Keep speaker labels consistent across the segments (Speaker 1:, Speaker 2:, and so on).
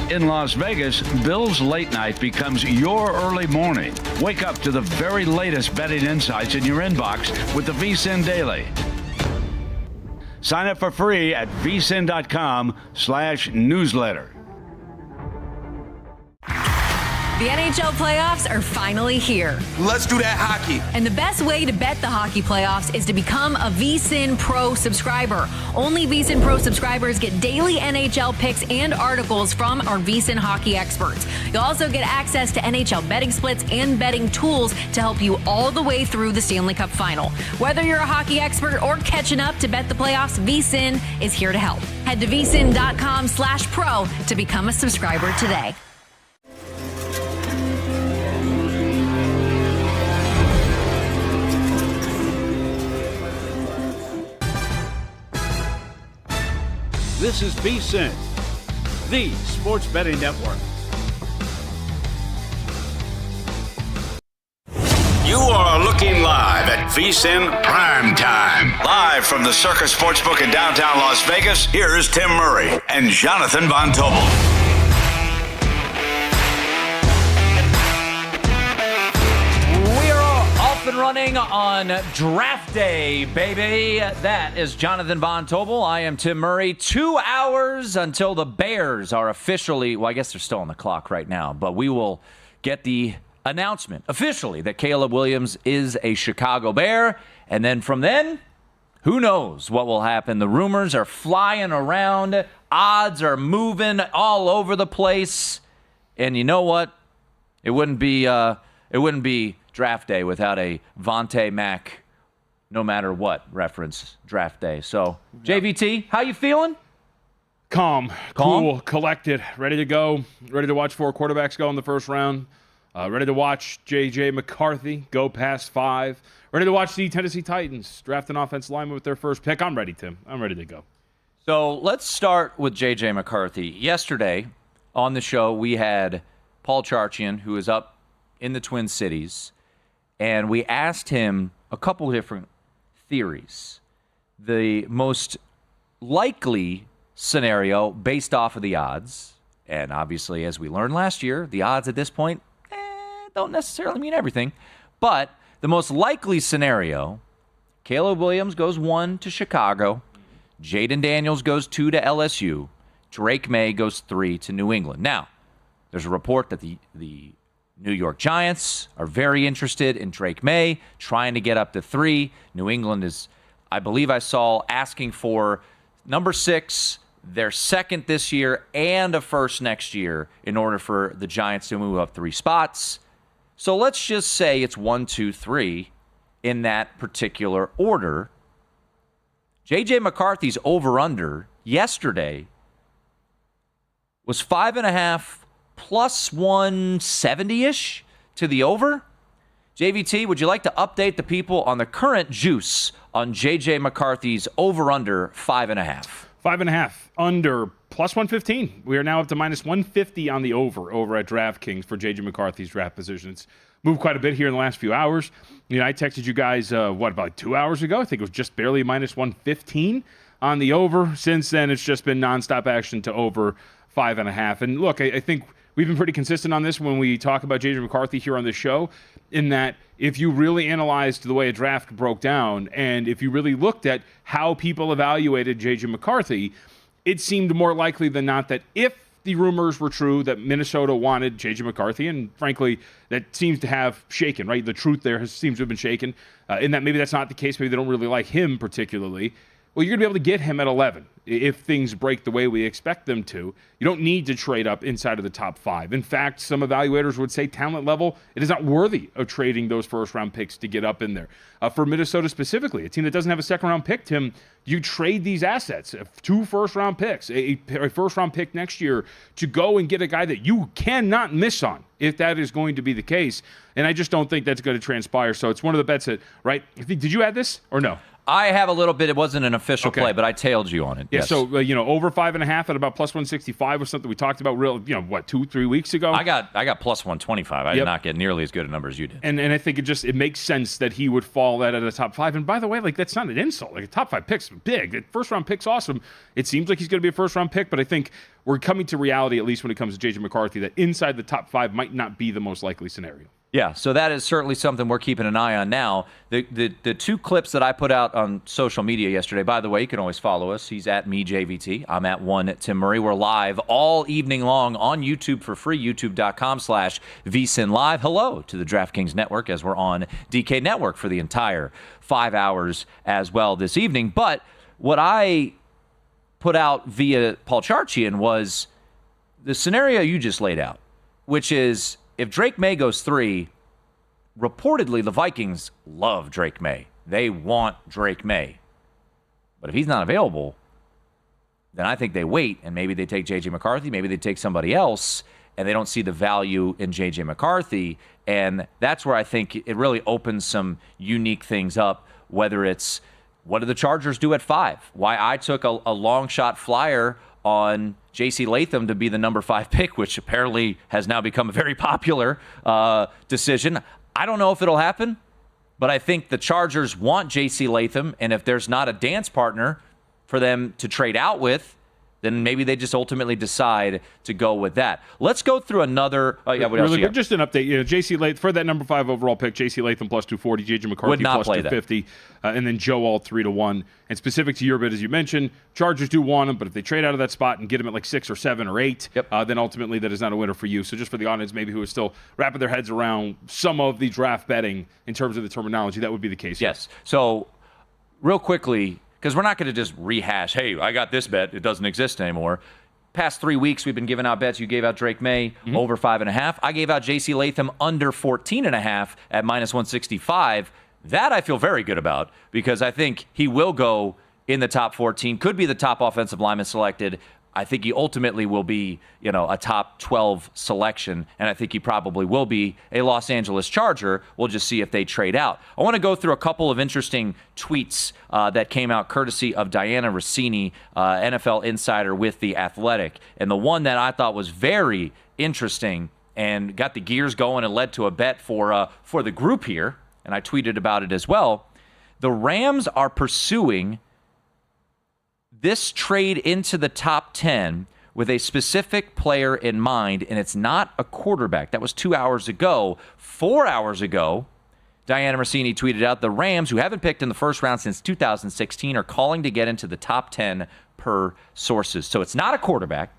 Speaker 1: In Las Vegas, Bill's Late Night becomes your early morning. Wake up to the very latest betting insights in your inbox with the VSiN Daily. Sign up for free at vsin.com/newsletter.
Speaker 2: The NHL playoffs are finally here.
Speaker 3: Let's do that hockey.
Speaker 2: And the best way to bet the hockey playoffs is to become a VSiN Pro subscriber. Only VSiN Pro subscribers get daily NHL picks and articles from our VSiN hockey experts. You'll also get access to NHL betting splits and betting tools to help you all the way through the Stanley Cup final. Whether you're a hockey expert or catching up to bet the playoffs, VSiN is here to help. Head to vsin.com/pro to become a subscriber today.
Speaker 1: This is VSiN, the sports betting network.
Speaker 4: You are looking live at VSiN Prime Time. Live from the Circus Sportsbook in downtown Las Vegas, here's Tim Murray and Jonathan Von Tobel.
Speaker 5: And running on draft day, baby. That is Jonathan Von Tobel. I am Tim Murray. 2 hours until the Bears are officially, well, I guess they're still on the clock right now, but we will get the announcement officially that Caleb Williams is a Chicago Bear. And then from then, who knows what will happen. The rumors are flying around. Odds are moving all over the place. And you know what? It wouldn't be draft day without a Vontae Mack, no matter what reference draft day. So, JVT, how you feeling?
Speaker 6: Calm, cool, collected, ready to go, ready to watch 4 quarterbacks go in the first round, ready to watch J.J. McCarthy go past 5, ready to watch the Tennessee Titans draft an offensive lineman with their first pick. I'm ready, Tim. I'm ready to go.
Speaker 5: So, let's start with J.J. McCarthy. Yesterday on the show, we had Paul Charchian, who is up in the Twin Cities, and we asked him a couple of different theories. The most likely scenario based off of the odds, and obviously, as we learned last year, the odds at this point don't necessarily mean everything, but the most likely scenario, Caleb Williams goes 1 to Chicago, Jaden Daniels goes 2 to LSU, Drake May goes 3 to New England. Now, there's a report that the New York Giants are very interested in Drake May, trying to get up to 3. New England is, I believe I saw, asking for number 6, their second this year, and a first next year in order for the Giants to move up 3 spots. So let's just say it's 1, 2, 3 in that particular order. J.J. McCarthy's over-under yesterday was 5.5 plus 170-ish to the over. JVT, would you like to update the people on the current juice on J.J. McCarthy's over-under 5.5?
Speaker 6: 5.5 under plus 115. We are now up to minus 150 on the over at DraftKings for J.J. McCarthy's draft position. It's moved quite a bit here in the last few hours. You know, I texted you guys, about 2 hours ago? I think it was just barely minus 115 on the over. Since then, it's just been nonstop action to over 5.5. And look, I think we've been pretty consistent on this when we talk about J.J. McCarthy here on this show, in that if you really analyzed the way a draft broke down and if you really looked at how people evaluated J.J. McCarthy, it seemed more likely than not that if the rumors were true that Minnesota wanted J.J. McCarthy, and frankly, that seems to have shaken, right? The truth there seems to have been shaken, in that maybe that's not the case. Maybe they don't really like him particularly. Well, you're going to be able to get him at 11 if things break the way we expect them to. You don't need to trade up inside of the top 5. In fact, some evaluators would say talent level, it is not worthy of trading those first-round picks to get up in there. For Minnesota specifically, a team that doesn't have a second-round pick, Tim, you trade these assets, 2 first-round picks, a first-round pick next year, to go and get a guy that you cannot miss on if that is going to be the case. And I just don't think that's going to transpire. So it's one of the bets that, right? Did you add this or no?
Speaker 5: I have a little bit. It wasn't an official
Speaker 6: Okay.
Speaker 5: play, but I tailed you on it.
Speaker 6: Yeah,
Speaker 5: yes.
Speaker 6: so, over 5.5 at about plus 165 was something we talked about 2-3 weeks ago.
Speaker 5: I got plus 125. I did
Speaker 6: Yep.
Speaker 5: not get nearly as good a number as you did.
Speaker 6: And I think it makes sense that he would fall that at a top 5. And by the way, that's not an insult. A top 5 pick's big. First round pick's awesome. It seems like he's going to be a first round pick, but I think we're coming to reality, at least when it comes to J.J. McCarthy, that inside the top 5 might not be the most likely scenario.
Speaker 5: Yeah, so that is certainly something we're keeping an eye on now. The 2 clips that I put out on social media yesterday, by the way, you can always follow us. He's at MeJVT. I'm at Tim Murray. We're live all evening long on YouTube for free, youtube.com/VSiN Live. Hello to the DraftKings Network as we're on DK Network for the entire 5 hours as well this evening. But what I put out via Paul Charchian was the scenario you just laid out, which is if Drake May goes 3, reportedly the Vikings love Drake May. They want Drake May. But if he's not available, then I think they wait, and maybe they take J.J. McCarthy, maybe they take somebody else, and they don't see the value in J.J. McCarthy. And that's where I think it really opens some unique things up, whether it's what do the Chargers do at 5? Why I took a long shot flyer on J.C. Latham to be the number 5 pick, which apparently has now become a very popular decision. I don't know if it'll happen, but I think the Chargers want J.C. Latham, and if there's not a dance partner for them to trade out with, then maybe they just ultimately decide to go with that. Let's go through another. What else
Speaker 6: Really
Speaker 5: you got?
Speaker 6: good. Just an update. J.C. Latham for that number 5 overall pick. J.C. Latham plus 240. J.J. McCarthy
Speaker 5: Would not
Speaker 6: plus
Speaker 5: play that.
Speaker 6: 250, and then Joe Alt 3-1. And specific to your bid, as you mentioned, Chargers do want him, but if they trade out of that spot and get him at 6 or 7 or 8, then ultimately that is not a winner for you. So just for the audience, maybe who is still wrapping their heads around some of the draft betting in terms of the terminology, that would be the case.
Speaker 5: Yes. So real quickly, because we're not going to just rehash, hey, I got this bet. It doesn't exist anymore. Past 3 weeks, we've been giving out bets. You gave out Drake May over 5.5. I gave out J.C. Latham under 14.5 at minus 165. That I feel very good about because I think he will go in the top 14. Could be the top offensive lineman selected. I think he ultimately will be, a top 12 selection, and I think he probably will be a Los Angeles Charger. We'll just see if they trade out. I want to go through a couple of interesting tweets that came out courtesy of Diana Rossini, NFL insider with The Athletic. And the one that I thought was very interesting and got the gears going and led to a bet for the group here, and I tweeted about it as well. The Rams are pursuing this trade into the top 10 with a specific player in mind, and it's not a quarterback. That was 2 hours ago. 4 hours ago, Diana Rossini tweeted out, the Rams, who haven't picked in the first round since 2016, are calling to get into the top 10 per sources. So it's not a quarterback.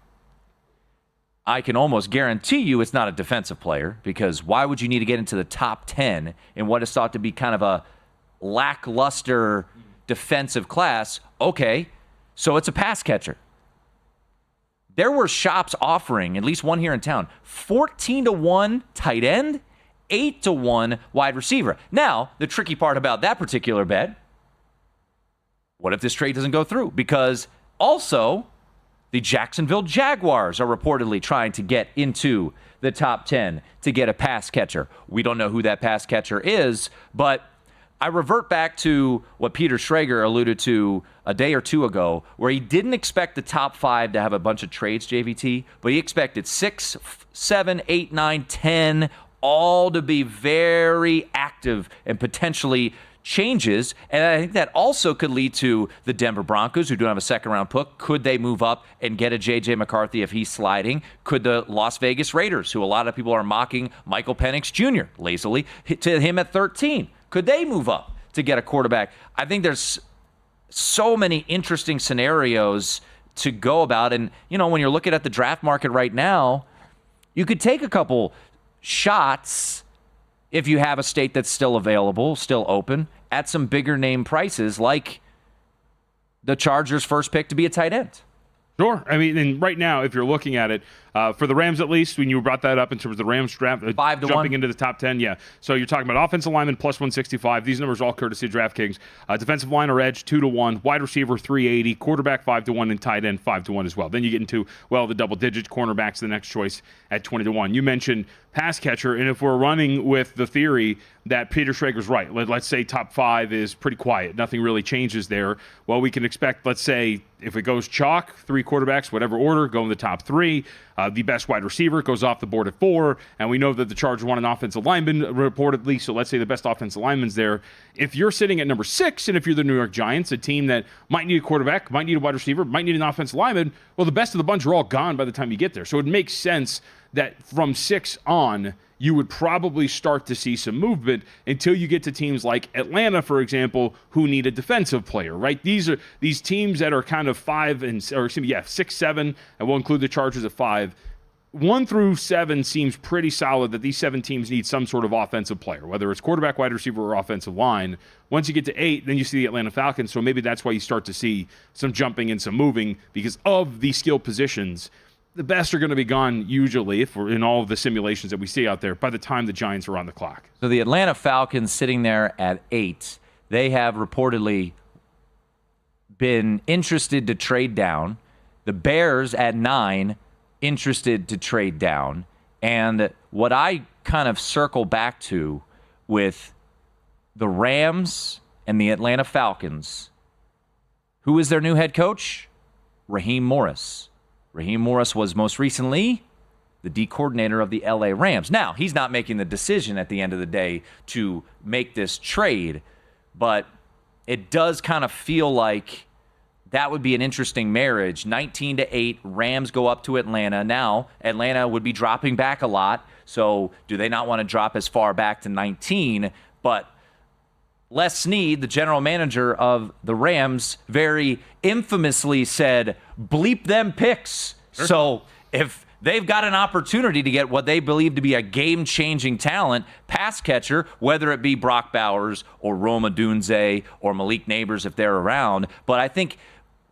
Speaker 5: I can almost guarantee you it's not a defensive player, because why would you need to get into the top 10 in what is thought to be kind of a lackluster defensive class? Okay, so it's a pass catcher. There were shops offering, at least one here in town, 14-1 tight end, 8-1 wide receiver. Now, the tricky part about that particular bet, what if this trade doesn't go through? Because also, the Jacksonville Jaguars are reportedly trying to get into the top 10 to get a pass catcher. We don't know who that pass catcher is, but I revert back to what Peter Schrager alluded to a day or two ago, where he didn't expect the top 5 to have a bunch of trades, JVT, but he expected 6, 7, 8, 9, 10, all to be very active and potentially changes. And I think that also could lead to the Denver Broncos, who don't have a second-round pick. Could they move up and get a J.J. McCarthy if he's sliding? Could the Las Vegas Raiders, who a lot of people are mocking Michael Penix Jr. lazily, to him at 13? Could they move up to get a quarterback? I think there's so many interesting scenarios to go about. And, when you're looking at the draft market right now, you could take a couple shots if you have a state that's still available, still open, at some bigger name prices, like the Chargers' first pick to be a tight end.
Speaker 6: Sure. I mean, and right now, if you're looking at it, for the Rams at least, when you brought that up in terms of the Rams draft,
Speaker 5: 5-1
Speaker 6: into the top 10, yeah. So you're talking about offensive lineman plus 165. These numbers are all courtesy of DraftKings. Defensive line or edge 2-1, wide receiver 380, quarterback 5-1, and tight end 5-1 as well. Then you get into the double digits. Cornerbacks the next choice at 20-1. You mentioned pass catcher, and if we're running with the theory that Peter Schrager's right. Let's say top 5 is pretty quiet. Nothing really changes there. Well, we can expect, let's say, if it goes chalk, 3 quarterbacks, whatever order, go in the top 3. The best wide receiver goes off the board at 4. And we know that the Chargers want an offensive lineman reportedly. So let's say the best offensive lineman's there. If you're sitting at number 6, and if you're the New York Giants, a team that might need a quarterback, might need a wide receiver, might need an offensive lineman, well, the best of the bunch are all gone by the time you get there. So it makes sense that from 6 on, you would probably start to see some movement until you get to teams like Atlanta, for example, who need a defensive player, right? These teams that are kind of 6, 7, and we'll include the Chargers at 5. 1 through 7 seems pretty solid that these 7 teams need some sort of offensive player, whether it's quarterback, wide receiver, or offensive line. Once you get to 8, then you see the Atlanta Falcons, so maybe that's why you start to see some jumping and some moving because of these skill positions. The best are going to be gone usually, if we're in all of the simulations that we see out there, by the time the Giants are on the clock.
Speaker 5: So the Atlanta Falcons sitting there at 8, they have reportedly been interested to trade down. The Bears at 9, interested to trade down. And what I kind of circle back to with the Rams and the Atlanta Falcons, who is their new head coach? Raheem Morris. Raheem Morris was most recently the D coordinator of the LA Rams. Now, he's not making the decision at the end of the day to make this trade, but it does kind of feel like that would be an interesting marriage. 19-8, Rams go up to Atlanta. Now, Atlanta would be dropping back a lot, so do they not want to drop as far back to 19? But Les Snead, the general manager of the Rams, very infamously said, bleep them picks. Sure. So if they've got an opportunity to get what they believe to be a game-changing talent, pass catcher, whether it be Brock Bowers or Rome Odunze or Malik Neighbors if they're around. But I think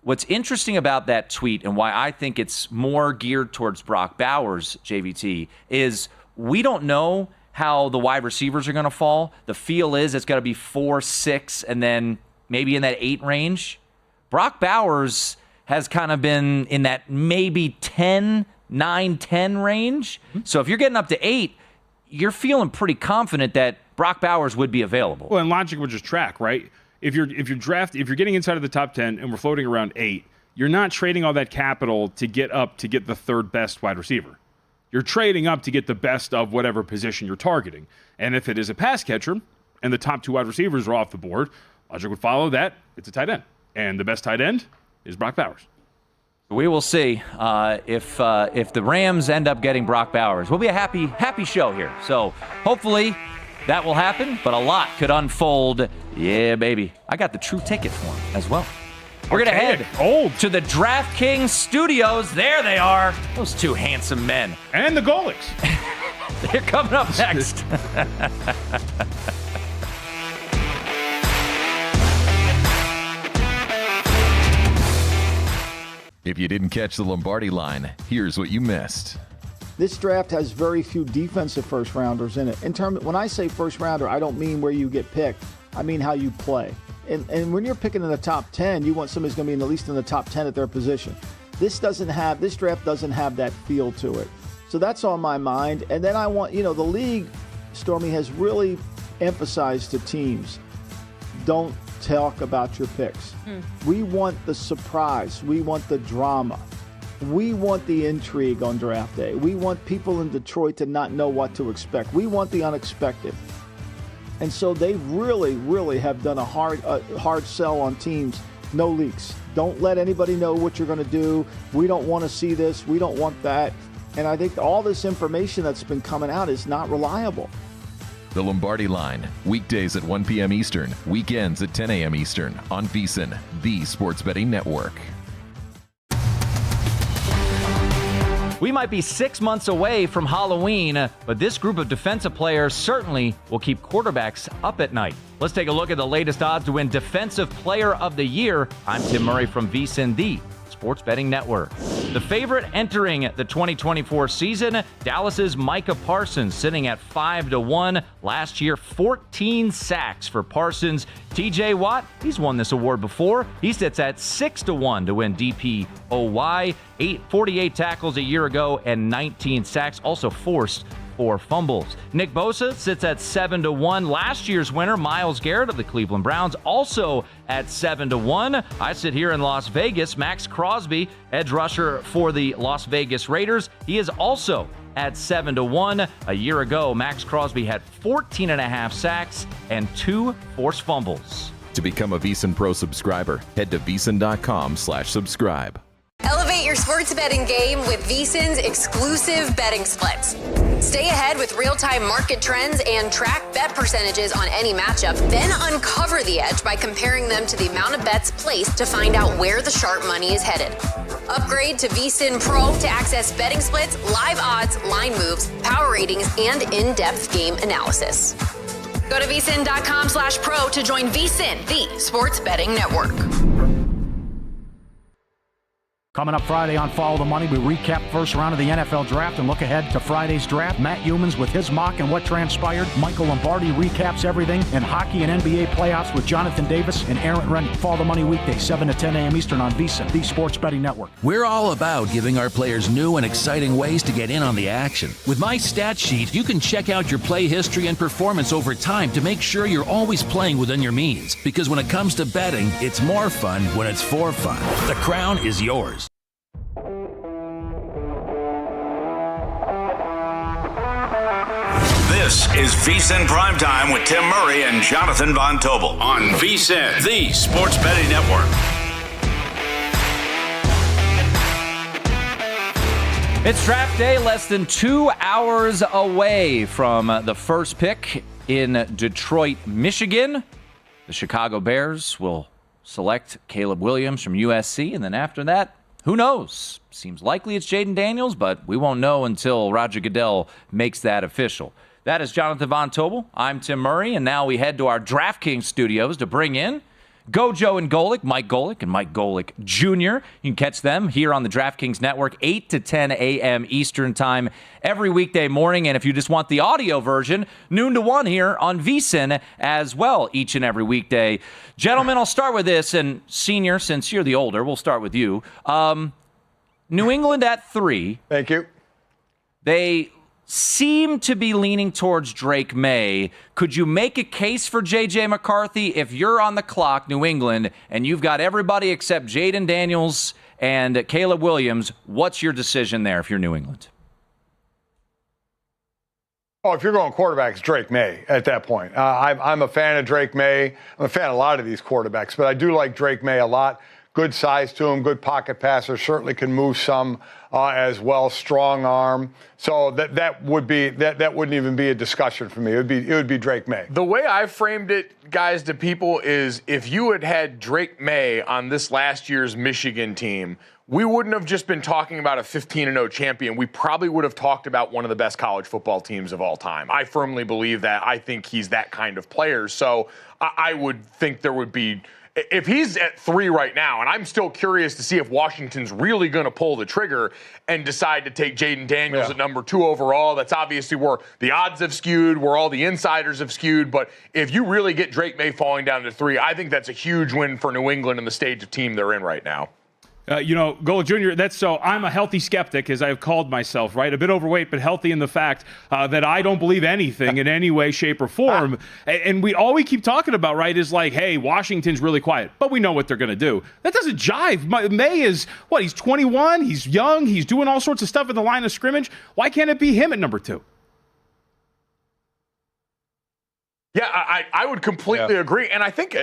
Speaker 5: what's interesting about that tweet and why I think it's more geared towards Brock Bowers, JVT, is we don't know how the wide receivers are going to fall. The feel is it's going to be 4, 6, and then maybe in that 8 range. Brock Bowers has kind of been in that maybe 10, 9, 10 range. So if you're getting up to 8, you're feeling pretty confident that Brock Bowers would be available.
Speaker 6: Well, and logic would just track, right? If you're getting inside of the top 10 and we're floating around 8, you're not trading all that capital to get up to get the 3rd best wide receiver. You're trading up to get the best of whatever position you're targeting. And if it is a pass catcher and the top 2 wide receivers are off the board, logic would follow that it's a tight end. And the best tight end is Brock Bowers.
Speaker 5: We will see if the Rams end up getting Brock Bowers. We'll be a happy show here. So hopefully that will happen, but a lot could unfold. Yeah, baby. I got the true ticket for him as well. We're going to head to the DraftKings studios. There they are. Those 2 handsome men.
Speaker 6: And the Golics.
Speaker 5: They're coming up next.
Speaker 3: If you didn't catch the Lombardi line, here's what you missed.
Speaker 7: This draft has very few defensive first-rounders in it. When I say first-rounder, I don't mean where you get picked. I mean how you play. And when you're picking in the top 10, you want somebody who's going to be at least in the top 10 at their position. This draft doesn't have that feel to it. So that's on my mind. And then I want, the league, Stormy, has really emphasized to teams, don't talk about your picks. We want the surprise. We want the drama. We want the intrigue on draft day. We want people in Detroit to not know what to expect. We want the unexpected. And so they really have done a hard sell on teams. No leaks. Don't let anybody know what you're going to do. We don't want to see this. We don't want that. And I think all this information that's been coming out is not reliable.
Speaker 3: The Lombardi line, weekdays at 1 p.m. Eastern, weekends at 10 a.m. Eastern on VSiN, the sports betting network.
Speaker 5: We might be 6 months away from Halloween, but this group of defensive players certainly will keep quarterbacks up at night. Let's take a look at the latest odds to win Defensive Player of the Year. I'm Tim Murray from VSiN, the Sports Betting Network. The favorite entering the 2024 season, Dallas's Micah Parsons, sitting at 5-1. Last year, 14 sacks for Parsons. TJ Watt, he's won this award before. He sits at 6-1 to win DPOY. 48 tackles a year ago and 19 sacks. Also forced 4 fumbles. Nick Bosa sits at 7-1. Last year's winner, Myles Garrett of the Cleveland Browns, also at 7-1. I sit here in Las Vegas. Max Crosby, edge rusher for the Las Vegas Raiders. He is also at 7-1. A year ago, Max Crosby had 14.5 sacks and 2 forced fumbles.
Speaker 3: To become a VSiN Pro subscriber, head to VSiN.com/subscribe.
Speaker 2: Elevate your sports betting game with VSiN's exclusive betting splits. Stay ahead with real-time market trends and track bet percentages on any matchup, then uncover the edge by comparing them to the amount of bets placed to find out where the sharp money is headed. Upgrade to VSiN Pro to access betting splits, live odds, line moves, power ratings, and in-depth game analysis. Go to VSiN.com/pro to join VSiN, the sports betting network.
Speaker 8: Coming up Friday on Follow the Money, we recap first round of the NFL Draft and look ahead to Friday's draft. Matt Humans with his mock and what transpired. Michael Lombardi recaps everything in hockey and NBA playoffs with Jonathan Davis and Aaron Rennie. Follow the Money weekday, 7 to 10 a.m. Eastern on VSiN, the Sports Betting Network.
Speaker 9: We're all about giving our players new and exciting ways to get in on the action. With my stat sheet, you can check out your play history and performance over time to make sure you're always playing within your means. Because when it comes to betting, it's more fun when it's for fun. The crown is yours.
Speaker 4: This is VSiN Primetime with Tim Murray and Jonathan Von Tobel on VSiN, the Sports Betting Network.
Speaker 5: It's draft day, less than 2 hours away from the first pick in Detroit, Michigan. The Chicago Bears will select Caleb Williams from USC, and then after that, who knows? Seems likely it's Jaden Daniels, but we won't know until Roger Goodell makes that official. That is Jonathan Von Tobel. I'm Tim Murray, and now we head to our DraftKings studios to bring in Gojo and Golic, Mike Golic and Mike Golic Jr. You can catch them here on the DraftKings Network, 8 to 10 a.m. Eastern Time every weekday morning. And if you just want the audio version, noon to 1 here on VSiN as well each and every weekday. Gentlemen, I'll start with this. And Senior, since you're the older, we'll start with you. New England at 3.
Speaker 10: Thank you.
Speaker 5: They seem to be leaning towards Drake May. Could you make a case for J.J. McCarthy if you're on the clock, New England, and you've got everybody except Jaden Daniels and Caleb Williams? What's your decision there if you're New England?
Speaker 10: Oh, if you're going quarterback, it's Drake May at that point. I'm a fan of Drake May. I'm a fan of a lot of these quarterbacks, but I do like Drake May a lot. Good size to him, good pocket passer, certainly can move some as well, strong arm. So that wouldn't even be a discussion for me. It would be Drake May.
Speaker 11: The way I framed it, guys, to people is if you had Drake May on this last year's Michigan team, we wouldn't have just been talking about a 15-0 champion. We probably would have talked about one of the best college football teams of all time. I firmly believe that. I think he's that kind of player. So I would think there would be, if he's at 3 right now, and I'm still curious to see if Washington's really going to pull the trigger and decide to take Jaden Daniels at number 2 overall. That's obviously where the odds have skewed, where all the insiders have skewed. But if you really get Drake May falling down to 3, I think that's a huge win for New England and the stage of team they're in right now.
Speaker 6: Golic Jr., I'm a healthy skeptic, as I've called myself, right? A bit overweight, but healthy in the fact that I don't believe anything in any way, shape, or form. And all we keep talking about, right, is like, hey, Washington's really quiet, but we know what they're going to do. That doesn't jive. May is, he's 21, he's young, he's doing all sorts of stuff in the line of scrimmage. Why can't it be him at number 2?
Speaker 11: Yeah, I would completely agree. And I think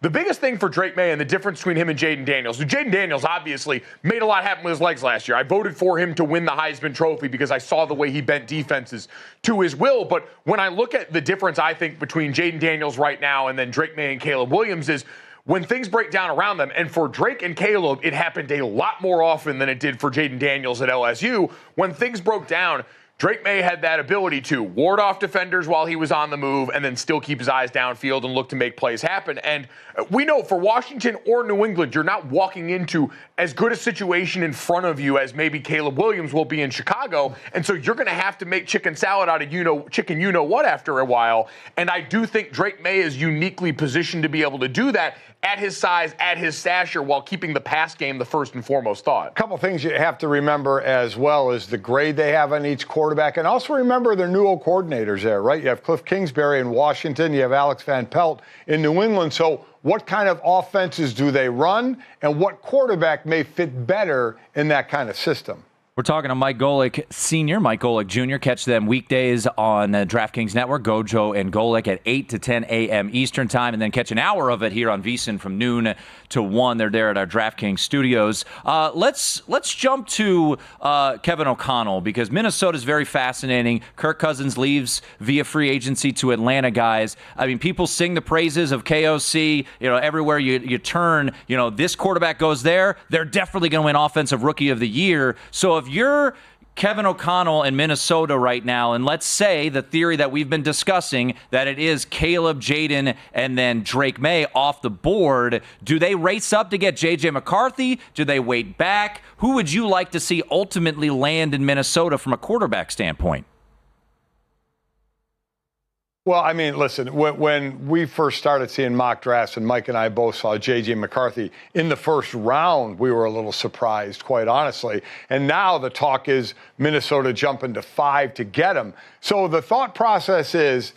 Speaker 11: the biggest thing for Drake May and the difference between him and Jaden Daniels, Jaden Daniels obviously made a lot happen with his legs last year. I voted for him to win the Heisman Trophy because I saw the way he bent defenses to his will. But when I look at the difference, I think, between Jaden Daniels right now and then Drake May and Caleb Williams is when things break down around them. And for Drake and Caleb, it happened a lot more often than it did for Jaden Daniels at LSU. When things broke down, Drake May had that ability to ward off defenders while he was on the move and then still keep his eyes downfield and look to make plays happen. And we know for Washington or New England, you're not walking into as good a situation in front of you as maybe Caleb Williams will be in Chicago. And so you're going to have to make chicken salad out of chicken you-know-what after a while. And I do think Drake May is uniquely positioned to be able to do that at his size, at his stature, while keeping the pass game the first and foremost thought.
Speaker 10: A couple things you have to remember as well is the grade they have on each quarterback. quarterback. And also remember their new old coordinators there, right? You have Cliff Kingsbury in Washington. You have Alex Van Pelt in New England. So what kind of offenses do they run? And what quarterback may fit better in that kind of system?
Speaker 5: We're talking to Mike Golic Sr., Mike Golic Jr. Catch them weekdays on DraftKings Network, Gojo and Golic at 8 to 10 a.m. Eastern Time, and then catch an hour of it here on VSiN from noon to 1. They're there at our DraftKings studios. Let's jump to Kevin O'Connell, because Minnesota is very fascinating. Kirk Cousins leaves via free agency to Atlanta, guys. I mean, people sing the praises of KOC. Everywhere you turn, this quarterback goes there, they're definitely going to win Offensive Rookie of the Year. So if you're Kevin O'Connell in Minnesota right now, and let's say the theory that we've been discussing, that it is Caleb, Jaden, and then Drake May off the board, do they race up to get J.J. McCarthy? Do they wait back? Who would you like to see ultimately land in Minnesota from a quarterback standpoint?
Speaker 10: Well, I mean, listen, when we first started seeing mock drafts, and Mike and I both saw J.J. McCarthy in the first round, we were a little surprised, quite honestly. And now the talk is Minnesota jumping to 5 to get him. So the thought process is,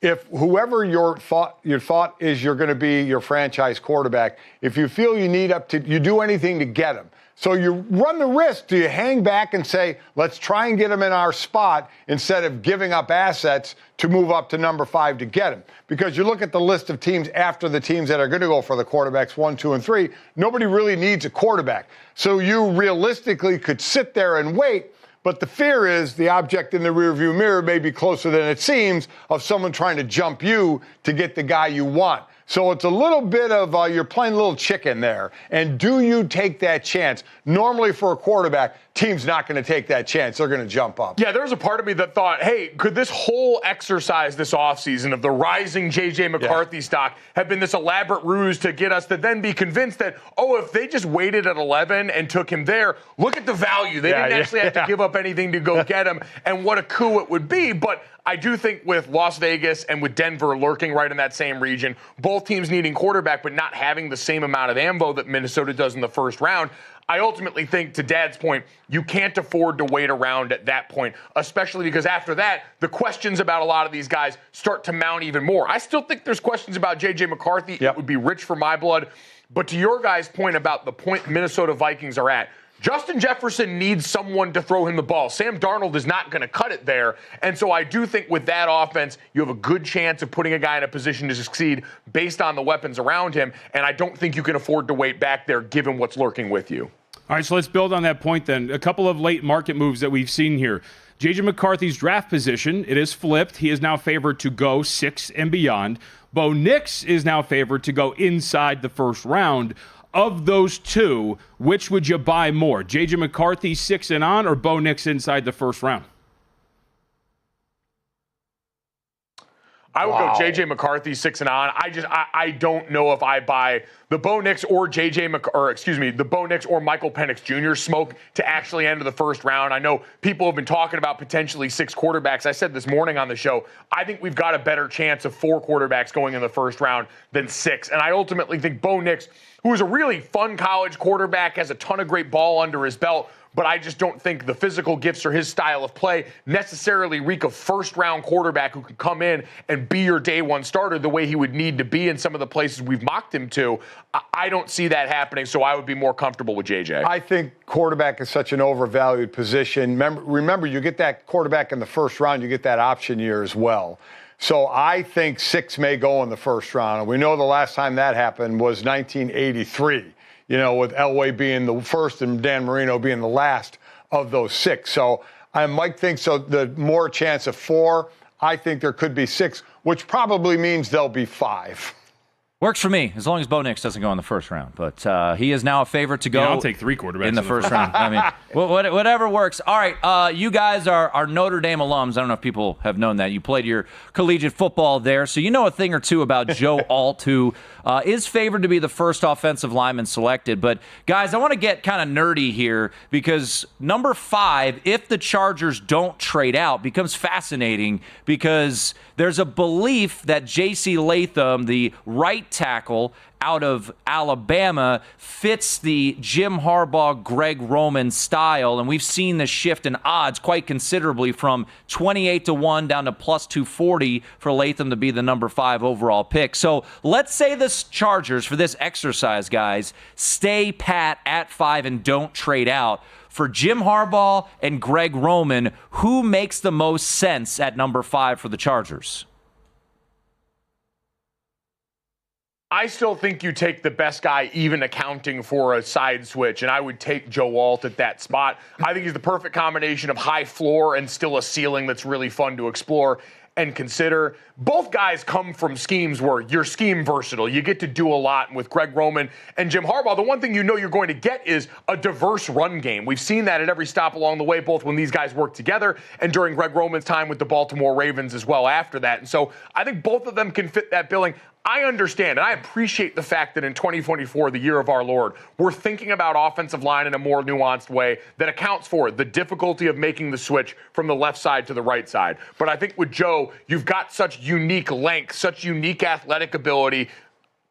Speaker 10: if whoever your thought is you're going to be your franchise quarterback, if you feel you need you do anything to get him. So you run the risk. Do you hang back and say, let's try and get him in our spot instead of giving up assets to move up to number 5 to get him? Because you look at the list of teams after the teams that are going to go for the quarterbacks 1, 2, and 3, nobody really needs a quarterback. So you realistically could sit there and wait. But the fear is the object in the rearview mirror may be closer than it seems of someone trying to jump you to get the guy you want. So it's a little bit of you're playing a little chicken there. And do you take that chance? Normally for a quarterback, team's not going to take that chance. They're going to jump up.
Speaker 11: Yeah, there's a part of me that thought, hey, could this whole exercise this offseason of the rising J.J. McCarthy stock have been this elaborate ruse to get us to then be convinced that, if they just waited at 11 and took him there, look at the value. They didn't actually have to give up anything to go get him, and what a coup it would be. But I do think with Las Vegas and with Denver lurking right in that same region, both teams needing quarterback but not having the same amount of ammo that Minnesota does in the first round, I ultimately think, to Dad's point, you can't afford to wait around at that point, especially because after that, the questions about a lot of these guys start to mount even more. I still think there's questions about J.J. McCarthy. It would be rich for my blood. But to your guys' point about the point Minnesota Vikings are at, Justin Jefferson needs someone to throw him the ball. Sam Darnold is not going to cut it there. And so I do think with that offense, you have a good chance of putting a guy in a position to succeed based on the weapons around him. And I don't think you can afford to wait back there given what's lurking with you.
Speaker 6: All right, so let's build on that point then. A couple of late market moves that we've seen here. J.J. McCarthy's draft position, it is flipped. He is now favored to go 6 and beyond. Bo Nix is now favored to go inside the first round. Of those two, which would you buy more? J.J. McCarthy 6 and on, or Bo Nix inside the first round?
Speaker 11: I would go J.J. McCarthy 6 and on. I don't know if I buy the Bo Nix or the Bo Nix or Michael Penix Jr. smoke to actually enter the first round. I know people have been talking about potentially 6 quarterbacks. I said this morning on the show, I think we've got a better chance of 4 quarterbacks going in the first round than 6. And I ultimately think Bo Nix, who is a really fun college quarterback, has a ton of great ball under his belt, but I just don't think the physical gifts or his style of play necessarily reek of first-round quarterback who can come in and be your day-one starter the way he would need to be in some of the places we've mocked him to. I don't see that happening, so I would be more comfortable with JJ.
Speaker 10: I think quarterback is such an overvalued position. Remember, you get that quarterback in the first round, you get that option year as well. So I think 6 may go in the first round. And we know the last time that happened was 1983. With Elway being the first and Dan Marino being the last of those 6. So Mike thinks so. The more chance of 4, I think there could be 6, which probably means there'll be 5.
Speaker 5: Works for me, as long as Bo Nix doesn't go in the first round. But he is now a favorite to go.
Speaker 6: I'll take 3 quarterbacks
Speaker 5: in the first round. I mean, whatever works. All right, you guys are Notre Dame alums. I don't know if people have known that. You played your collegiate football there, so you know a thing or two about Joe Alt, who is favored to be the first offensive lineman selected. But, guys, I want to get kind of nerdy here because number 5, if the Chargers don't trade out, becomes fascinating because there's a belief that J.C. Latham, the right tackle out of Alabama, fits the Jim Harbaugh, Greg Roman style. And we've seen the shift in odds quite considerably from 28-1 down to plus 240 for Latham to be the number 5 overall pick. So let's say the Chargers, for this exercise, guys, stay pat at 5 and don't trade out. For Jim Harbaugh and Greg Roman, who makes the most sense at number 5 for the Chargers?
Speaker 11: I still think you take the best guy, even accounting for a side switch, and I would take Joe Alt at that spot. I think he's the perfect combination of high floor and still a ceiling that's really fun to explore and consider. Both guys come from schemes where you're scheme versatile. You get to do a lot. And with Greg Roman and Jim Harbaugh, the one thing you know you're going to get is a diverse run game. We've seen that at every stop along the way, both when these guys work together and during Greg Roman's time with the Baltimore Ravens as well after that. And so I think both of them can fit that billing. I understand, and I appreciate the fact that in 2024, the year of our Lord, we're thinking about offensive line in a more nuanced way that accounts for the difficulty of making the switch from the left side to the right side. But I think with Joe, you've got such unique length, such unique athletic ability.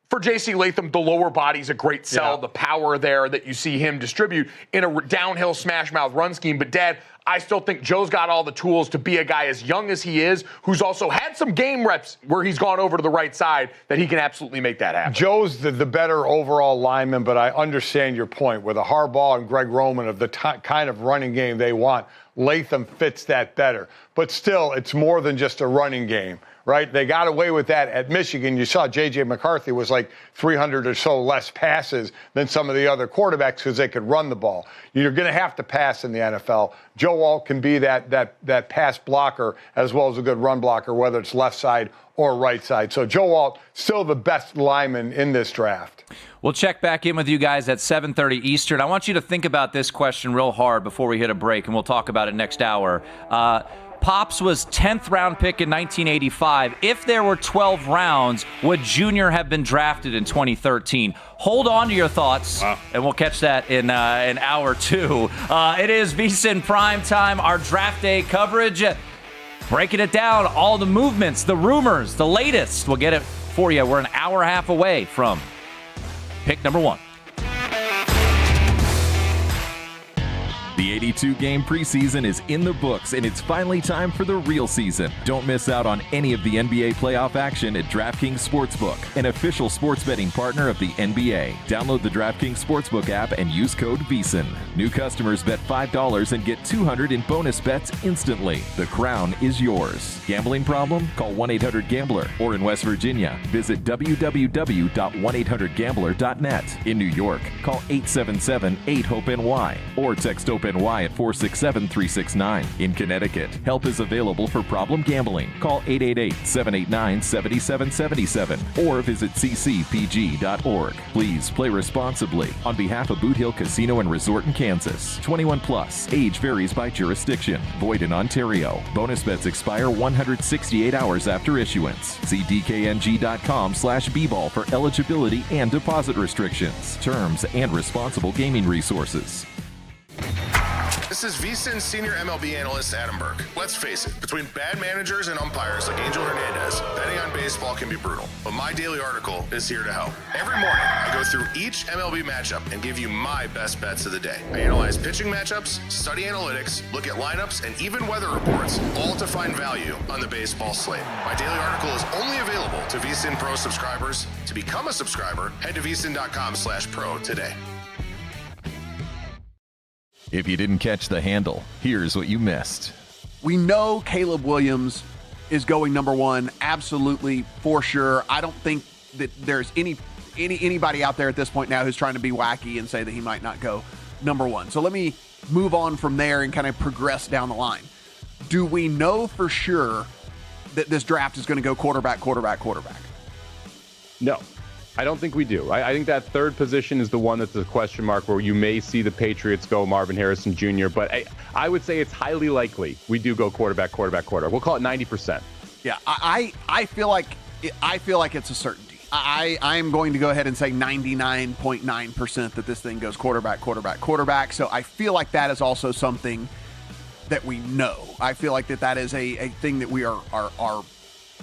Speaker 11: For J.C. Latham, the lower body's a great sell. Yeah. The power there that you see him distribute in a downhill smash-mouth run scheme. But, Dad, I still think Joe's got all the tools to be a guy as young as he is, who's also had some game reps where he's gone over to the right side, that he can absolutely make that happen.
Speaker 10: Joe's the better overall lineman, but I understand your point. With a Harbaugh and Greg Roman of the kind of running game they want, Latham fits that better. But still, it's more than just a running game, right? They got away with that at Michigan. You saw J.J. McCarthy was like 300 or so less passes than some of the other quarterbacks because they could run the ball. You're going to have to pass in the NFL. Joe Alt can be that pass blocker as well as a good run blocker, whether it's left side or right side. So Joe Alt, still the best lineman in this draft.
Speaker 5: We'll check back in with you guys at 7:30 Eastern. I want you to think about this question real hard before we hit a break, and we'll talk about it next hour. Pops was 10th round pick in 1985. If there were 12 rounds, would Junior have been drafted in 2013? Hold on to your thoughts, and we'll catch that in hour 2. It is VSiN Primetime, our draft day coverage. Breaking it down, all the movements, the rumors, the latest. We'll get it for you. We're an hour and a half away from pick number 1.
Speaker 3: The 82-game preseason is in the books, and it's finally time for the real season. Don't miss out on any of the NBA playoff action at DraftKings Sportsbook, an official sports betting partner of the NBA. Download the DraftKings Sportsbook app and use code VSiN. New customers bet $5 and get $200 in bonus bets instantly. The crown is yours. Gambling problem? Call 1-800-GAMBLER. Or in West Virginia, visit www.1800gambler.net. In New York, call 877-8-HOPE-NY or text HOPE-NY at 467-369. In Connecticut, help is available for problem gambling. Call 888-789-7777 or visit ccpg.org. Please play responsibly. On behalf of Boot Hill Casino and Resort in Kansas. 21 plus. Age varies by jurisdiction. Void in Ontario. Bonus bets expire 168 hours after issuance. See dkng.com/bball for eligibility and deposit restrictions, terms, and responsible gaming resources.
Speaker 12: This is VSiN senior MLB analyst Adam Burke. Let's face it, between bad managers and umpires like Angel Hernandez, betting on baseball can be brutal. But my daily article is here to help. Every morning, I go through each MLB matchup and give you my best bets of the day. I analyze pitching matchups, study analytics, look at lineups, and even weather reports, all to find value on the baseball slate. My daily article is only available to VSiN Pro subscribers. To become a subscriber, head to vsin.com/pro today.
Speaker 3: If you didn't catch the handle, here's what you missed.
Speaker 13: We know Caleb Williams is going number 1, absolutely, for sure. I don't think that there's anybody out there at this point now who's trying to be wacky and say that he might not go number 1. So let me move on from there and kind of progress down the line. Do we know for sure that this draft is going to go quarterback?
Speaker 14: No. I don't think we do. I think that third position is the one that's a question mark where you may see the Patriots go Marvin Harrison Jr., but I would say it's highly likely we do go quarterback. We'll call it 90%.
Speaker 13: Yeah, I feel like it's a certainty. I'm going to go ahead and say 99.9% that this thing goes quarterback. So I feel like that is also something that we know. I feel like that is a thing that we are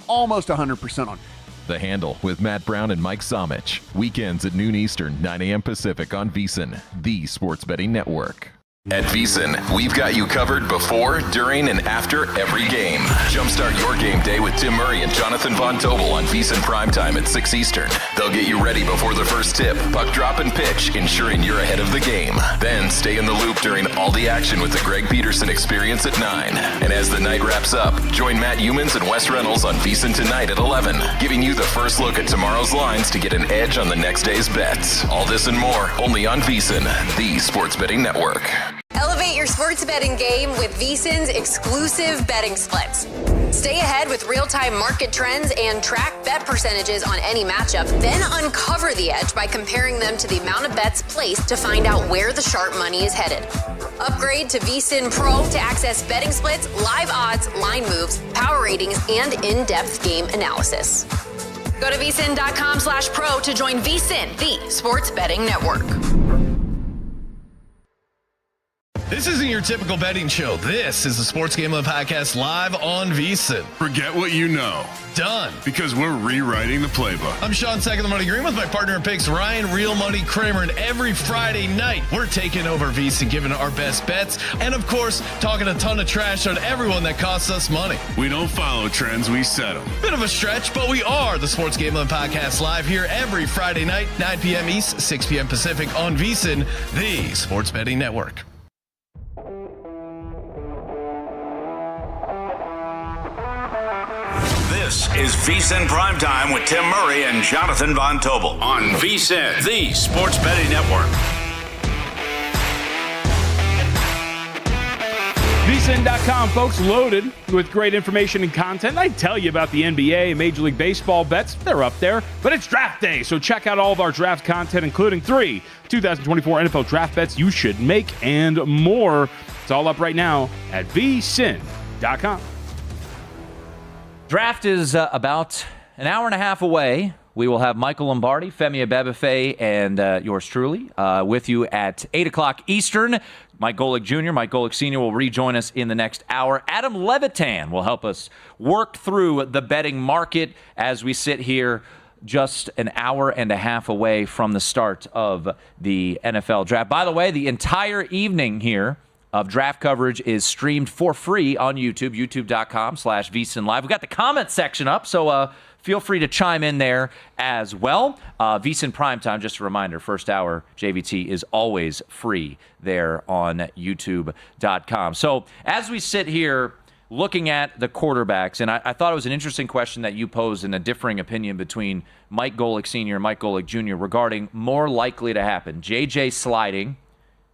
Speaker 13: almost 100% on.
Speaker 3: The Handle with Matt Brown and Mike Somich. Weekends at noon Eastern, 9 a.m. Pacific on VSiN, the sports betting network.
Speaker 15: At VSiN, we've got you covered before, during, and after every game. Jumpstart your game day with Tim Murray and Jonathan Von Tobel on VSiN Primetime at 6 Eastern. They'll get you ready before the first tip, puck drop, and pitch, ensuring you're ahead of the game. Then stay in the loop during all the action with the Greg Peterson Experience at 9. And as the night wraps up, join Matt Humans and Wes Reynolds on VSiN Tonight at 11, giving you the first look at tomorrow's lines to get an edge on the next day's bets. All this and more, only on VSiN, the sports betting network.
Speaker 2: Elevate your sports betting game with VSiN's exclusive betting splits. Stay ahead with real-time market trends and track bet percentages on any matchup. Then uncover the edge by comparing them to the amount of bets placed to find out where the sharp money is headed. Upgrade to VSiN Pro to access betting splits, live odds, line moves, power ratings, and in-depth game analysis. Go to VSiN.com/pro to join VSiN, the sports betting network.
Speaker 16: This isn't your typical betting show. This is the Sports Gambling Podcast live on VSiN.
Speaker 17: Forget what you know.
Speaker 16: Done.
Speaker 17: Because we're rewriting the playbook.
Speaker 16: I'm Sean Second the Money Green with my partner in picks, Ryan Real Money Kramer. And every Friday night, we're taking over VSiN, giving our best bets. And of course, talking a ton of trash on everyone that costs us money.
Speaker 17: We don't follow trends, we set them.
Speaker 16: Bit of a stretch, but we are the Sports Gambling Podcast live here every Friday night, 9 p.m. East, 6 p.m. Pacific on VSiN, the sports betting network.
Speaker 4: This is VSiN Primetime with Tim Murray and Jonathan Von Tobel on VSiN, the sports betting network.
Speaker 6: VSiN.com, folks, loaded with great information and content. I tell you about the NBA and Major League Baseball bets. They're up there, but it's draft day, so check out all of our draft content, including 3 2024 NFL draft bets you should make and more. It's all up right now at VSiN.com.
Speaker 5: Draft is about an hour and a half away. We will have Michael Lombardi, Femi Abebefe, and yours truly with you at 8 o'clock Eastern. Mike Golic Jr., Mike Golic Sr. will rejoin us in the next hour. Adam Levitan will help us work through the betting market as we sit here just an hour and a half away from the start of the NFL draft. By the way, the entire evening here of draft coverage is streamed for free on YouTube, youtube.com/VSiN Live. We've got the comment section up, so feel free to chime in there as well. VSiN Primetime, just a reminder, first hour JVT is always free there on youtube.com. So as we sit here looking at the quarterbacks, and I thought it was an interesting question that you posed in a differing opinion between Mike Golic Sr. and Mike Golic Jr. regarding more likely to happen. JJ sliding,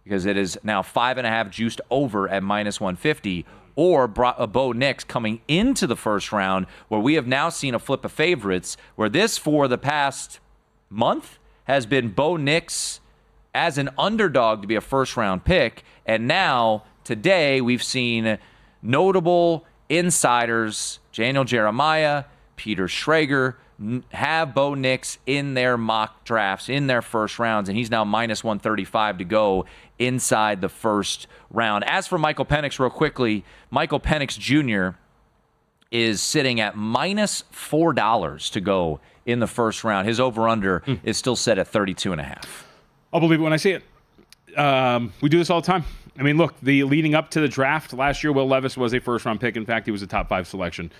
Speaker 5: because it is now 5.5 juiced over at -150, or Bo Nix coming into the first round, where we have now seen a flip of favorites, where this for the past month has been Bo Nix as an underdog to be a first-round pick, and now today we've seen notable insiders, Daniel Jeremiah, Peter Schrager, have Bo Nix in their mock drafts, in their first rounds, and he's now -135 to go inside the first round. As for Michael Penix, real quickly, Michael Penix Jr. is sitting at -$4 to go in the first round. His over-under is still set at 32.5.
Speaker 6: I'll believe it when I see it. We do this all the time. I mean, look, the leading up to the draft last year, Will Levis was a first-round pick. In fact, he was a top 5 selection.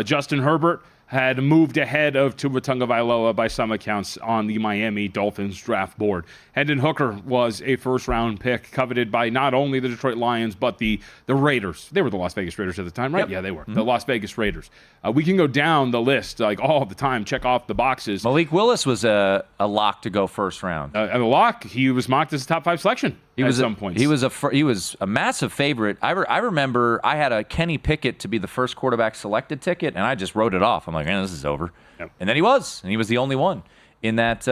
Speaker 6: Justin Herbert had moved ahead of Tua Tagovailoa by some accounts on the Miami Dolphins draft board. Hendon Hooker was a first-round pick coveted by not only the Detroit Lions, but the Raiders. They were the Las Vegas Raiders at the time, right? Yep. Yeah, they were. Mm-hmm. The Las Vegas Raiders. We can go down the list like all the time, check off the boxes.
Speaker 5: Malik Willis was a lock to go first round.
Speaker 6: A lock. He was mocked as a top 5 selection at some points.
Speaker 5: He was a massive favorite. I remember I had a Kenny Pickett to be the first quarterback selected ticket, and I just wrote it off. I'm like, this is over. Yep. And then he was the only one in that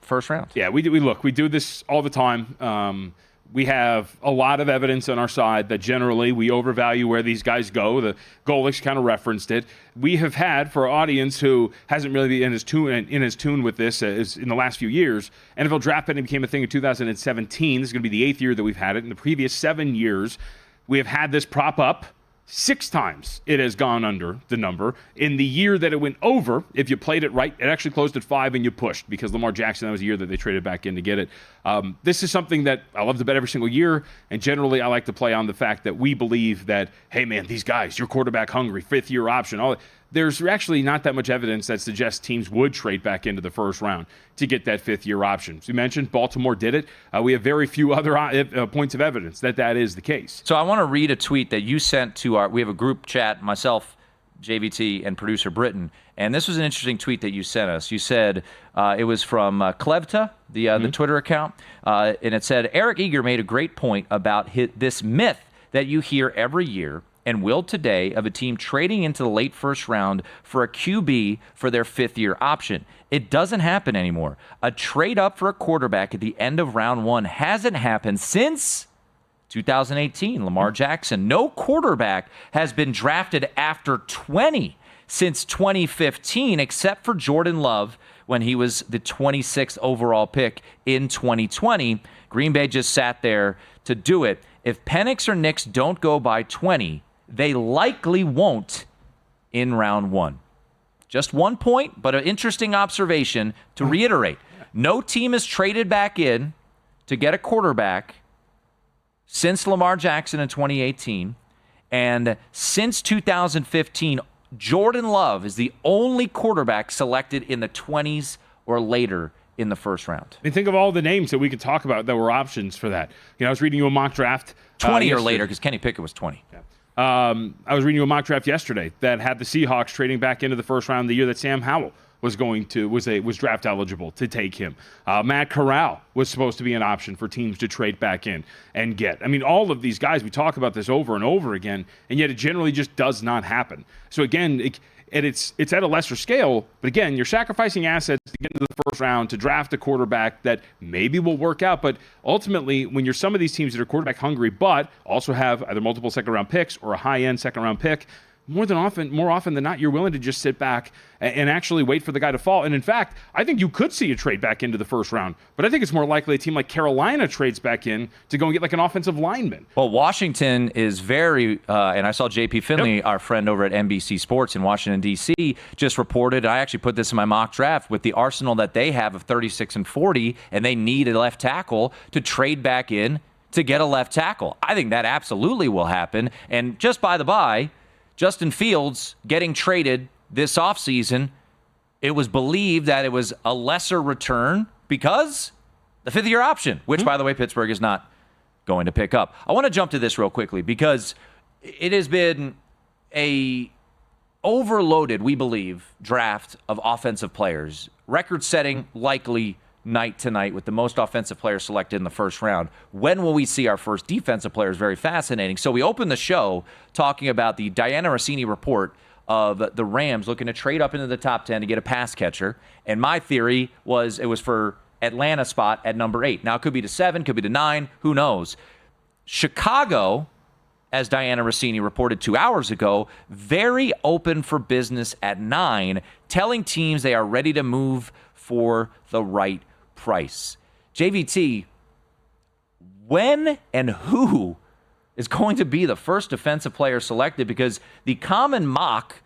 Speaker 5: first round.
Speaker 6: Yeah, we do this all the time. We have a lot of evidence on our side that generally we overvalue where these guys go. The Golics kind of referenced it. We have had, for our audience who hasn't really been in his tune with this is in the last few years, NFL draft betting became a thing in 2017. This is going to be the 8th year that we've had it. In the previous 7 years, we have had this prop up 6 times it has gone under the number. In the year that it went over, if you played it right, it actually closed at 5 and you pushed because Lamar Jackson, that was a year that they traded back in to get it. This is something that I love to bet every single year, and generally I like to play on the fact that we believe that, hey man, these guys, you're quarterback hungry, 5th-year option. There's actually not that much evidence that suggests teams would trade back into the first round to get that 5th-year option. As you mentioned, Baltimore did it. We have very few other points of evidence that is the case.
Speaker 5: So I want to read a tweet that you sent to we have a group chat, myself, JVT, and producer Britton, and this was an interesting tweet that you sent us. You said it was from Klevta, the Twitter account, and it said, Eric Eager made a great point about this myth that you hear every year and will today of a team trading into the late first round for a QB for their 5th-year option. It doesn't happen anymore. A trade up for a quarterback at the end of round 1 hasn't happened since 2018, Lamar Jackson. No quarterback has been drafted after 20 since 2015, except for Jordan Love when he was the 26th overall pick in 2020. Green Bay just sat there to do it. If Penix or Nix don't go by 20, they likely won't in round 1. Just 1 point, but an interesting observation to reiterate. No team has traded back in to get a quarterback since Lamar Jackson in 2018. And since 2015, Jordan Love is the only quarterback selected in the 20s or later in the first round.
Speaker 6: I mean, think of all the names that we could talk about that were options for that. I was reading you a mock draft.
Speaker 5: 20 or later, because Kenny Pickett was 20.
Speaker 6: Yeah. I was reading you a mock draft yesterday that had the Seahawks trading back into the first round the year that Sam Howell was draft eligible to take him. Matt Corral was supposed to be an option for teams to trade back in and get. I mean, all of these guys, we talk about this over and over again, and yet it generally just does not happen. So again, it's at a lesser scale, but again, you're sacrificing assets to get into the first round to draft a quarterback that maybe will work out. But ultimately, when you're some of these teams that are quarterback hungry, but also have either multiple second-round picks or a high-end second-round pick, more often than not, you're willing to just sit back and actually wait for the guy to fall. And in fact, I think you could see a trade back into the first round, but I think it's more likely a team like Carolina trades back in to go and get like an offensive lineman.
Speaker 5: Well, Washington is very, and I saw JP Finley, our friend over at NBC Sports in Washington, D.C., just reported, I actually put this in my mock draft, with the arsenal that they have of 36 and 40, and they need a left tackle to trade back in to get a left tackle. I think that absolutely will happen. And just by the by, Justin Fields getting traded this offseason, it was believed that it was a lesser return because the 5th-year option, which, by the way, Pittsburgh is not going to pick up. I want to jump to this real quickly because it has been a overloaded, we believe, draft of offensive players. Record-setting, likely night to night with the most offensive players selected in the first round. When will we see our first defensive players? Very fascinating. So we opened the show talking about the Diana Rossini report of the Rams looking to trade up into the top 10 to get a pass catcher. And my theory was it was for Atlanta spot at number 8. Now it could be to 7, could be to 9, who knows? Chicago, as Diana Rossini reported 2 hours ago, very open for business at 9, telling teams they are ready to move for the right price. JVT, when and who is going to be the first defensive player selected? Because the common mock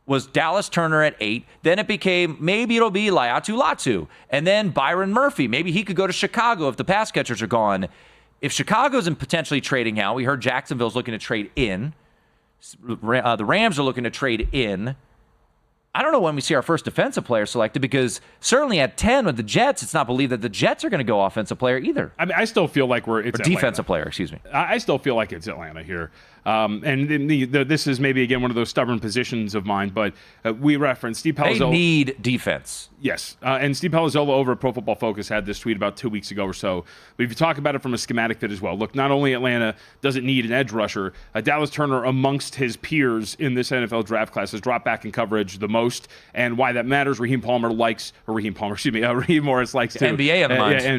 Speaker 5: was Dallas Turner at 8. Then it became maybe it'll be Laiatu Latu. And then Byron Murphy. Maybe he could go to Chicago if the pass catchers are gone. If Chicago's potentially trading out, we heard Jacksonville's looking to trade in. The Rams are looking to trade in. I don't know when we see our first defensive player selected, because certainly at 10 with the Jets, it's not believed that the Jets are going to go offensive player either.
Speaker 6: I mean, I still feel like it's
Speaker 5: defensive player, excuse me.
Speaker 6: I still feel like it's Atlanta here. And this is maybe, again, one of those stubborn positions of mine, but we referenced Steve Palazzolo.
Speaker 5: They need defense.
Speaker 6: Yes. And Steve Palazzolo over at Pro Football Focus had this tweet about 2 weeks ago or so. But if you talk about it from a schematic fit as well, look, not only Atlanta doesn't need an edge rusher, Dallas Turner amongst his peers in this NFL draft class has dropped back in coverage the most. And why that matters, Raheem Morris likes to
Speaker 5: NBA on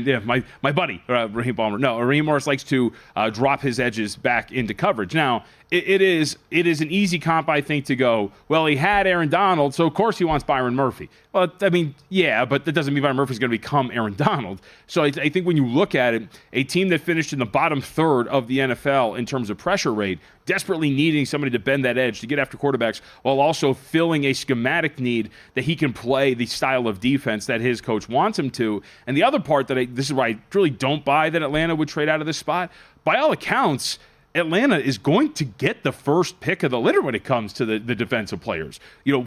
Speaker 5: the mind.
Speaker 6: My buddy, Raheem Palmer. No, Raheem Morris likes to drop his edges back into coverage. Now, Now, it is an easy comp, I think, to go, well, he had Aaron Donald, so of course he wants Byron Murphy. Well, I mean, yeah, but that doesn't mean Byron Murphy's going to become Aaron Donald. So I think when you look at it, a team that finished in the bottom third of the NFL in terms of pressure rate, desperately needing somebody to bend that edge to get after quarterbacks while also filling a schematic need that he can play the style of defense that his coach wants him to. And the other part this is why I really don't buy that Atlanta would trade out of this spot. By all accounts, Atlanta is going to get the first pick of the litter when it comes to the defensive players.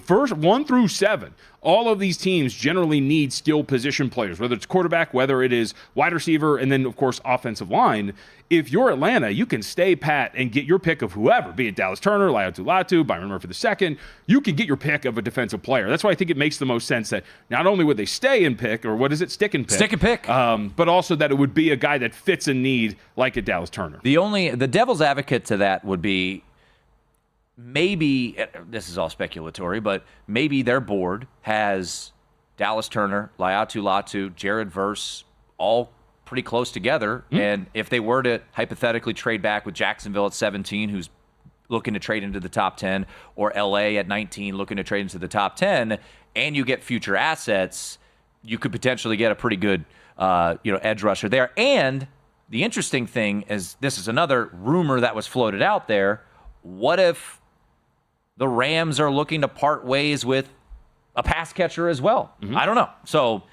Speaker 6: First 1 through 7, all of these teams generally need skill position players, whether it's quarterback, whether it is wide receiver, and then, of course, offensive line. If you're Atlanta, you can stay pat and get your pick of whoever, be it Dallas Turner, Latu, Byron Murphy II. You can get your pick of a defensive player. That's why I think it makes the most sense that not only would they stay and pick, or what is it, stick and pick.
Speaker 5: Stick and pick.
Speaker 6: But also that it would be a guy that fits a need like a Dallas Turner.
Speaker 5: The devil's advocate to that would be maybe, this is all speculatory, but maybe their board has Dallas Turner, Latu, Jared Verse, all pretty close together. And if they were to hypothetically trade back with Jacksonville at 17, who's looking to trade into the top 10, or LA at 19 looking to trade into the top 10, and you get future assets, you could potentially get a pretty good edge rusher there. And the interesting thing is, this is another rumor that was floated out there. What if the Rams are looking to part ways with a pass catcher as well? I don't know. So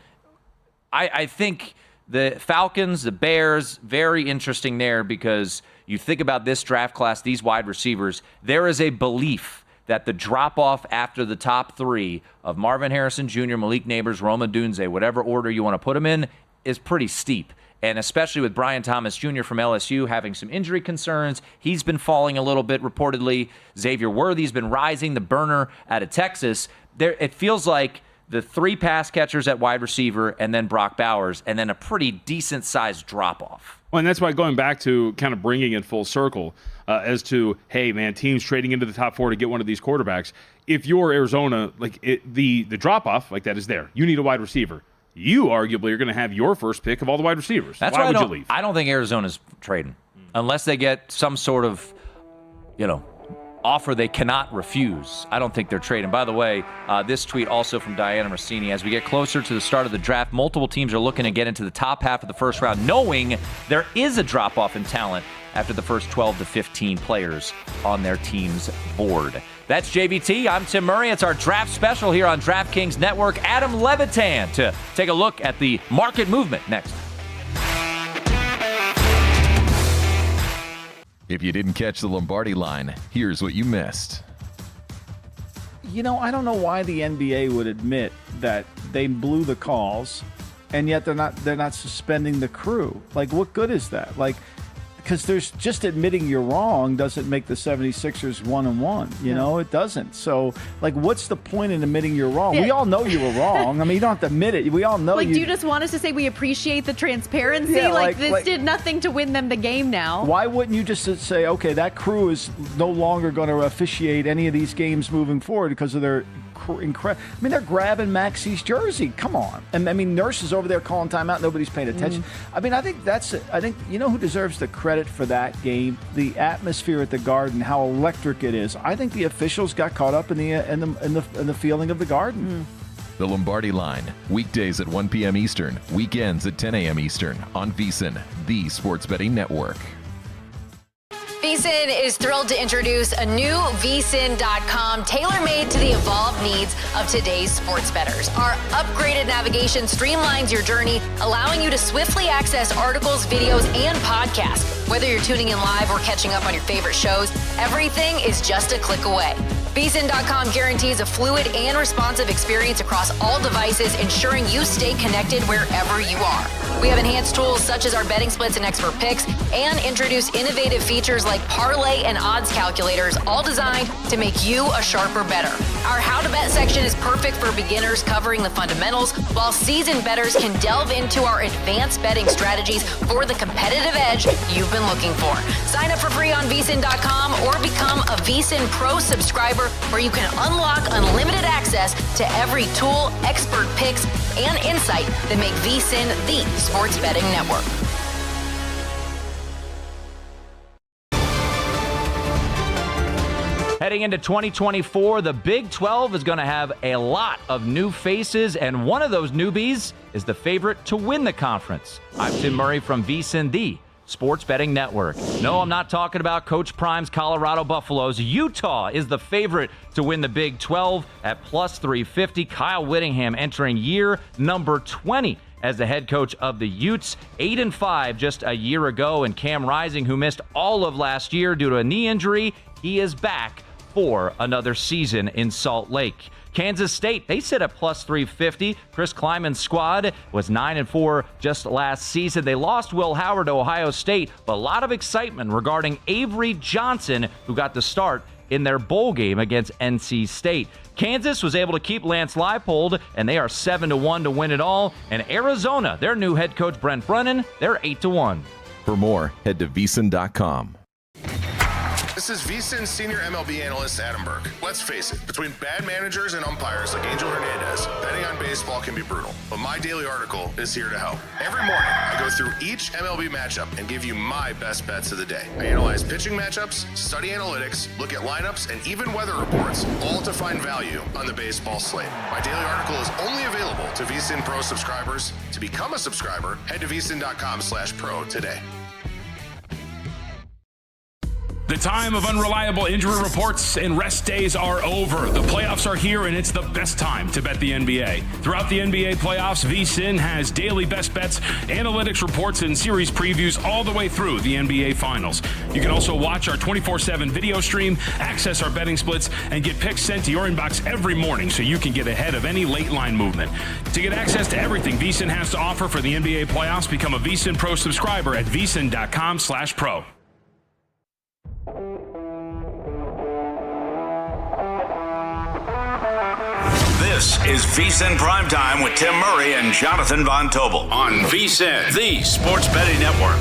Speaker 5: I think the Falcons, the Bears, very interesting there, because you think about this draft class, these wide receivers, there is a belief that the drop-off after the top 3 of Marvin Harrison Jr., Malik Neighbors, Rome Odunze, whatever order you want to put them in, is pretty steep. And especially with Brian Thomas Jr. from LSU having some injury concerns, he's been falling a little bit reportedly. Xavier Worthy's been rising, the burner out of Texas. It feels like the 3 pass catchers at wide receiver, and then Brock Bowers, and then a pretty decent-sized drop-off.
Speaker 6: Well, and that's why going back to kind of bringing it full circle as to, hey, man, teams trading into the top 4 to get one of these quarterbacks. If you're Arizona, the drop-off like that is there. You need a wide receiver. You arguably are going to have your first pick of all the wide receivers.
Speaker 5: That's
Speaker 6: why would you leave?
Speaker 5: I don't think Arizona's trading unless they get some sort of, offer they cannot refuse. I don't think they're trading. By the way, this tweet also from Diana Rossini. As we get closer to the start of the draft, multiple teams are looking to get into the top half of the first round, knowing there is a drop-off in talent after the first 12 to 15 players on their team's board. That's JVT. I'm Tim Murray. It's our draft special here on DraftKings Network. Adam Levitan to take a look at the market movement next.
Speaker 3: If you didn't catch the Lombardi line, here's what you missed.
Speaker 7: I don't know why the NBA would admit that they blew the calls, and yet they're not suspending the crew. What good is that? Because there's just admitting you're wrong doesn't make the 76ers 1-1. It doesn't. So, what's the point in admitting you're wrong? Yeah. We all know you were wrong. I mean, you don't have to admit it. We all know
Speaker 18: do you just want us to say we appreciate the transparency?
Speaker 7: Yeah,
Speaker 18: this did nothing to win them the game now.
Speaker 7: Why wouldn't you just say, okay, that crew is no longer going to officiate any of these games moving forward because of their incredible. I mean, they're grabbing Maxi's jersey. Come on. And I mean, Nurse is over there calling timeout. Nobody's paying attention. I mean, I think who deserves the credit for that game? The atmosphere at the Garden, how electric it is. I think the officials got caught up in the feeling of the Garden.
Speaker 3: The Lombardi Line, weekdays at 1 p.m. Eastern, weekends at 10 a.m. Eastern on VSiN, the sports betting network.
Speaker 2: VSiN is thrilled to introduce a new VSiN.com tailor-made to the evolved needs of today's sports bettors. Our upgraded navigation streamlines your journey, allowing you to swiftly access articles, videos, and podcasts. Whether you're tuning in live or catching up on your favorite shows, everything is just a click away. VSiN.com guarantees a fluid and responsive experience across all devices, ensuring you stay connected wherever you are. We have enhanced tools such as our betting splits and expert picks, and introduce innovative features like parlay and odds calculators, all designed to make you a sharper bettor. Our How to Bet section is perfect for beginners, covering the fundamentals, while seasoned bettors can delve into our advanced betting strategies for the competitive edge you've been looking for. Sign up for free on VSiN.com or become a VSiN Pro subscriber, where you can unlock unlimited access to every tool, expert picks, and insight that make VSiN the sports betting network.
Speaker 5: Heading into 2024, the Big 12 is going to have a lot of new faces, and one of those newbies is the favorite to win the conference. I'm Tim Murray from VSiN, the Sports Betting Network. No, I'm not talking about Coach Prime's Colorado Buffaloes. Utah is the favorite to win the Big 12 at plus 350. Kyle Whittingham entering year number 20 as the head coach of the Utes, 8-5 just a year ago, and Cam Rising, who missed all of last year due to a knee injury, he is back for another season in Salt Lake. Kansas State, they sit at plus 350. Chris Kleiman's squad was 9-4 just last season. They lost Will Howard to Ohio State, but a lot of excitement regarding Avery Johnson, who got the start in their bowl game against NC State. Kansas was able to keep Lance Leipold, and they are 7-1 to win it all. And Arizona, their new head coach Brent Brennan, they're 8-1.
Speaker 3: For more, head to VSiN.com.
Speaker 12: This is VSiN senior MLB analyst Adam Burke. Let's face it, between bad managers and umpires like Angel Hernandez, betting on baseball can be brutal. But my daily article is here to help. Every morning, I go through each MLB matchup and give you my best bets of the day. I analyze pitching matchups, study analytics, look at lineups, and even weather reports, all to find value on the baseball slate. My daily article is only available to VSiN Pro subscribers. To become a subscriber, head to VSiN.com/pro today.
Speaker 19: The time of unreliable injury reports and rest days are over. The playoffs are here, and it's the best time to bet the NBA. Throughout the NBA playoffs, VSiN has daily best bets, analytics reports, and series previews all the way through the NBA Finals. You can also watch our 24/7 video stream, access our betting splits, and get picks sent to your inbox every morning so you can get ahead of any late line movement. To get access to everything VSiN has to offer for the NBA playoffs, become a VSiN Pro subscriber at VSiN.com/pro.
Speaker 4: This is VSiN Primetime with Tim Murray and Jonathan Von Tobel on VSiN, the Sports Betting Network.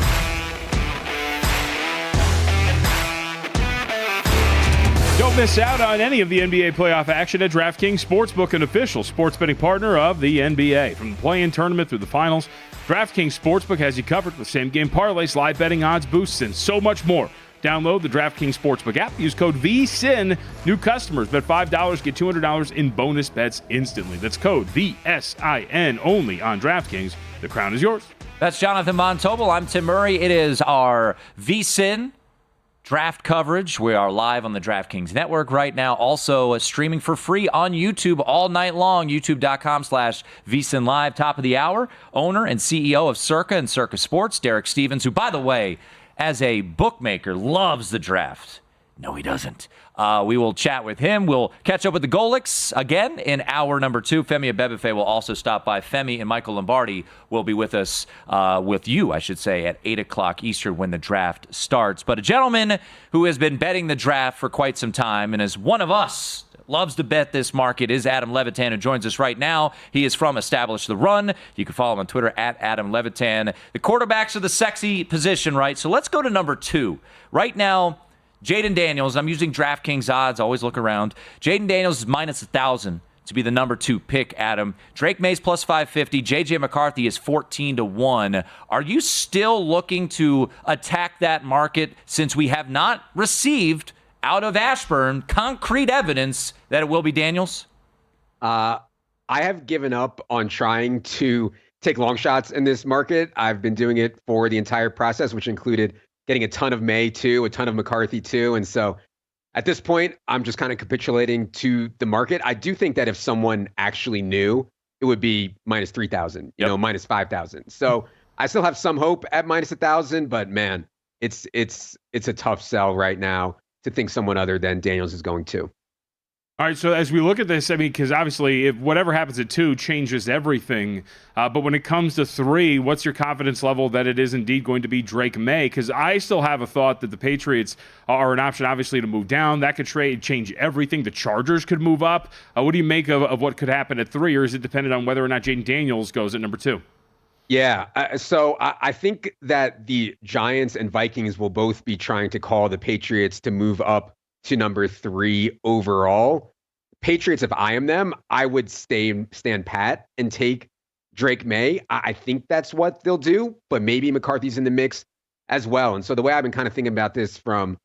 Speaker 6: Don't miss out on any of the NBA playoff action at DraftKings Sportsbook, an official sports betting partner of the NBA. From the play-in tournament through the finals, DraftKings Sportsbook has you covered with same-game parlays, live betting odds, boosts, and so much more. Download the DraftKings Sportsbook app. Use code VSiN. New customers bet $5, get $200 in bonus bets instantly. That's code VSIN only on DraftKings. The crown is yours.
Speaker 5: That's Jonathan Von Tobel. I'm Tim Murray. It is our VSiN draft coverage. We are live on the DraftKings Network right now. Also streaming for free on YouTube all night long. YouTube.com/VSiN Live. Top of the hour. Owner and CEO of Circa and Circa Sports, Derek Stevens, who, by the way, as a bookmaker, loves the draft. No, he doesn't. We will chat with him. We'll catch up with the Golics again in hour number 2. Femi Abebefe will also stop by. Femi and Michael Lombardi will be with us, with you, I should say, at 8 o'clock Eastern when the draft starts. But a gentleman who has been betting the draft for quite some time and is one of us, loves to bet this market, is Adam Levitan, who joins us right now. He is from Establish the Run. You can follow him on Twitter at Adam Levitan. The quarterbacks are the sexy position, right? So let's go to number 2. Right now, Jaden Daniels, I'm using DraftKings odds, always look around. Jaden Daniels is minus 1,000 to be the number 2 pick, Adam. Drake May's plus 550. JJ McCarthy is 14-1. Are you still looking to attack that market since we have not received out of Ashburn concrete evidence that it will be Daniels?
Speaker 20: I have given up on trying to take long shots in this market. I've been doing it for the entire process, which included getting a ton of May too, a ton of McCarthy too. And so at this point, I'm just kind of capitulating to the market. I do think that if someone actually knew, it would be minus 3,000, minus 5,000. So I still have some hope at minus 1,000, but man, it's a tough sell right now to think someone other than Daniels is going to.
Speaker 6: All right, so as we look at this, I mean, because obviously if whatever happens at 2 changes everything, but when it comes to 3, what's your confidence level that it is indeed going to be Drake May? Because I still have a thought that the Patriots are an option, obviously, to move down. That could change everything. The Chargers could move up. What do you make of what could happen at 3, or is it dependent on whether or not Jaden Daniels goes at number 2?
Speaker 20: Yeah, so I think that the Giants and Vikings will both be trying to call the Patriots to move up to number 3 overall. Patriots, if I am them, I would stand pat and take Drake May. I think that's what they'll do, but maybe McCarthy's in the mix as well. And so the way I've been kind of thinking about this from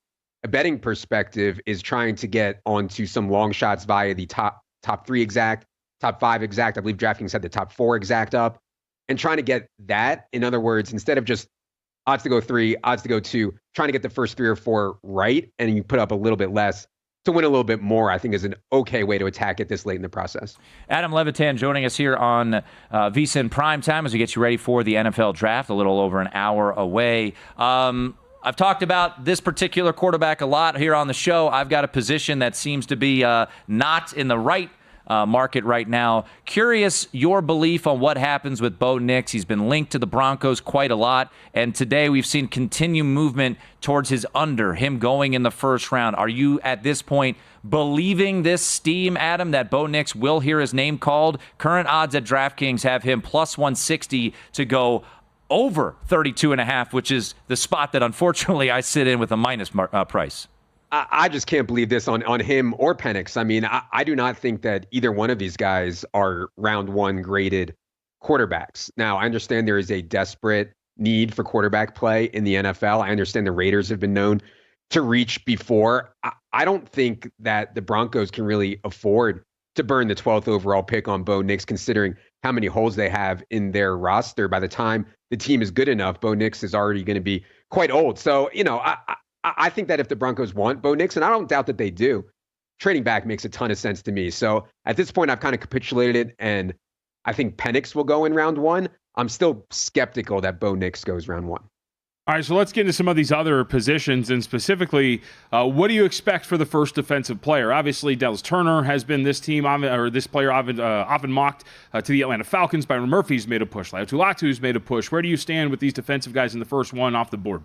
Speaker 20: a betting perspective is trying to get onto some long shots via the top 3 exact, top 5 exact. I believe DraftKings had the top 4 exact up, and trying to get that. In other words, instead of just odds to go 3, odds to go 2, trying to get the first 3 or 4 right, and you put up a little bit less to win a little bit more, I think is an okay way to attack it this late in the process.
Speaker 5: Adam Levitan joining us here on VSiN Primetime as we get you ready for the NFL Draft, a little over an hour away. I've talked about this particular quarterback a lot here on the show. I've got a position that seems to be not in the right market right now. Curious your belief on what happens with Bo Nix. He's been linked to the Broncos quite a lot, and today we've seen continued movement towards his under, him going in the first round. Are you at this point believing this steam, Adam, that Bo Nix will hear his name called? Current odds at DraftKings have him plus 160 to go over 32.5, which is the spot that unfortunately I sit in with a minus price.
Speaker 20: I just can't believe this on him or Penix. I mean, I do not think that either one of these guys are round 1 graded quarterbacks. Now, I understand there is a desperate need for quarterback play in the NFL. I understand the Raiders have been known to reach before. I don't think that the Broncos can really afford to burn the 12th overall pick on Bo Nix, considering how many holes they have in their roster. By the time the team is good enough, Bo Nix is already going to be quite old. So, I think that if the Broncos want Bo Nix, and I don't doubt that they do, trading back makes a ton of sense to me. So at this point, I've kind of capitulated, and I think Penix will go in round 1. I'm still skeptical that Bo Nix goes round 1.
Speaker 6: All right, so let's get into some of these other positions, and specifically, what do you expect for the first defensive player? Obviously, Dallas Turner has been this player often mocked to the Atlanta Falcons. Byron Murphy's made a push. Laiatu'Latu's made a push. Where do you stand with these defensive guys in the first one off the board?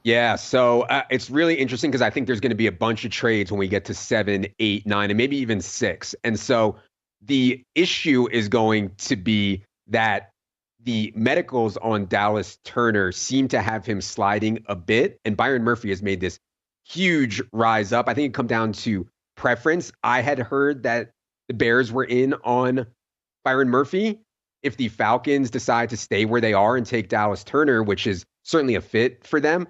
Speaker 20: Yeah, so it's really interesting because I think there's going to be a bunch of trades when we get to 7, 8, 9, and maybe even 6. And so the issue is going to be that the medicals on Dallas Turner seem to have him sliding a bit, and Byron Murphy has made this huge rise up. I think it come down to preference. I had heard that the Bears were in on Byron Murphy. If the Falcons decide to stay where they are and take Dallas Turner, which is certainly a fit for them,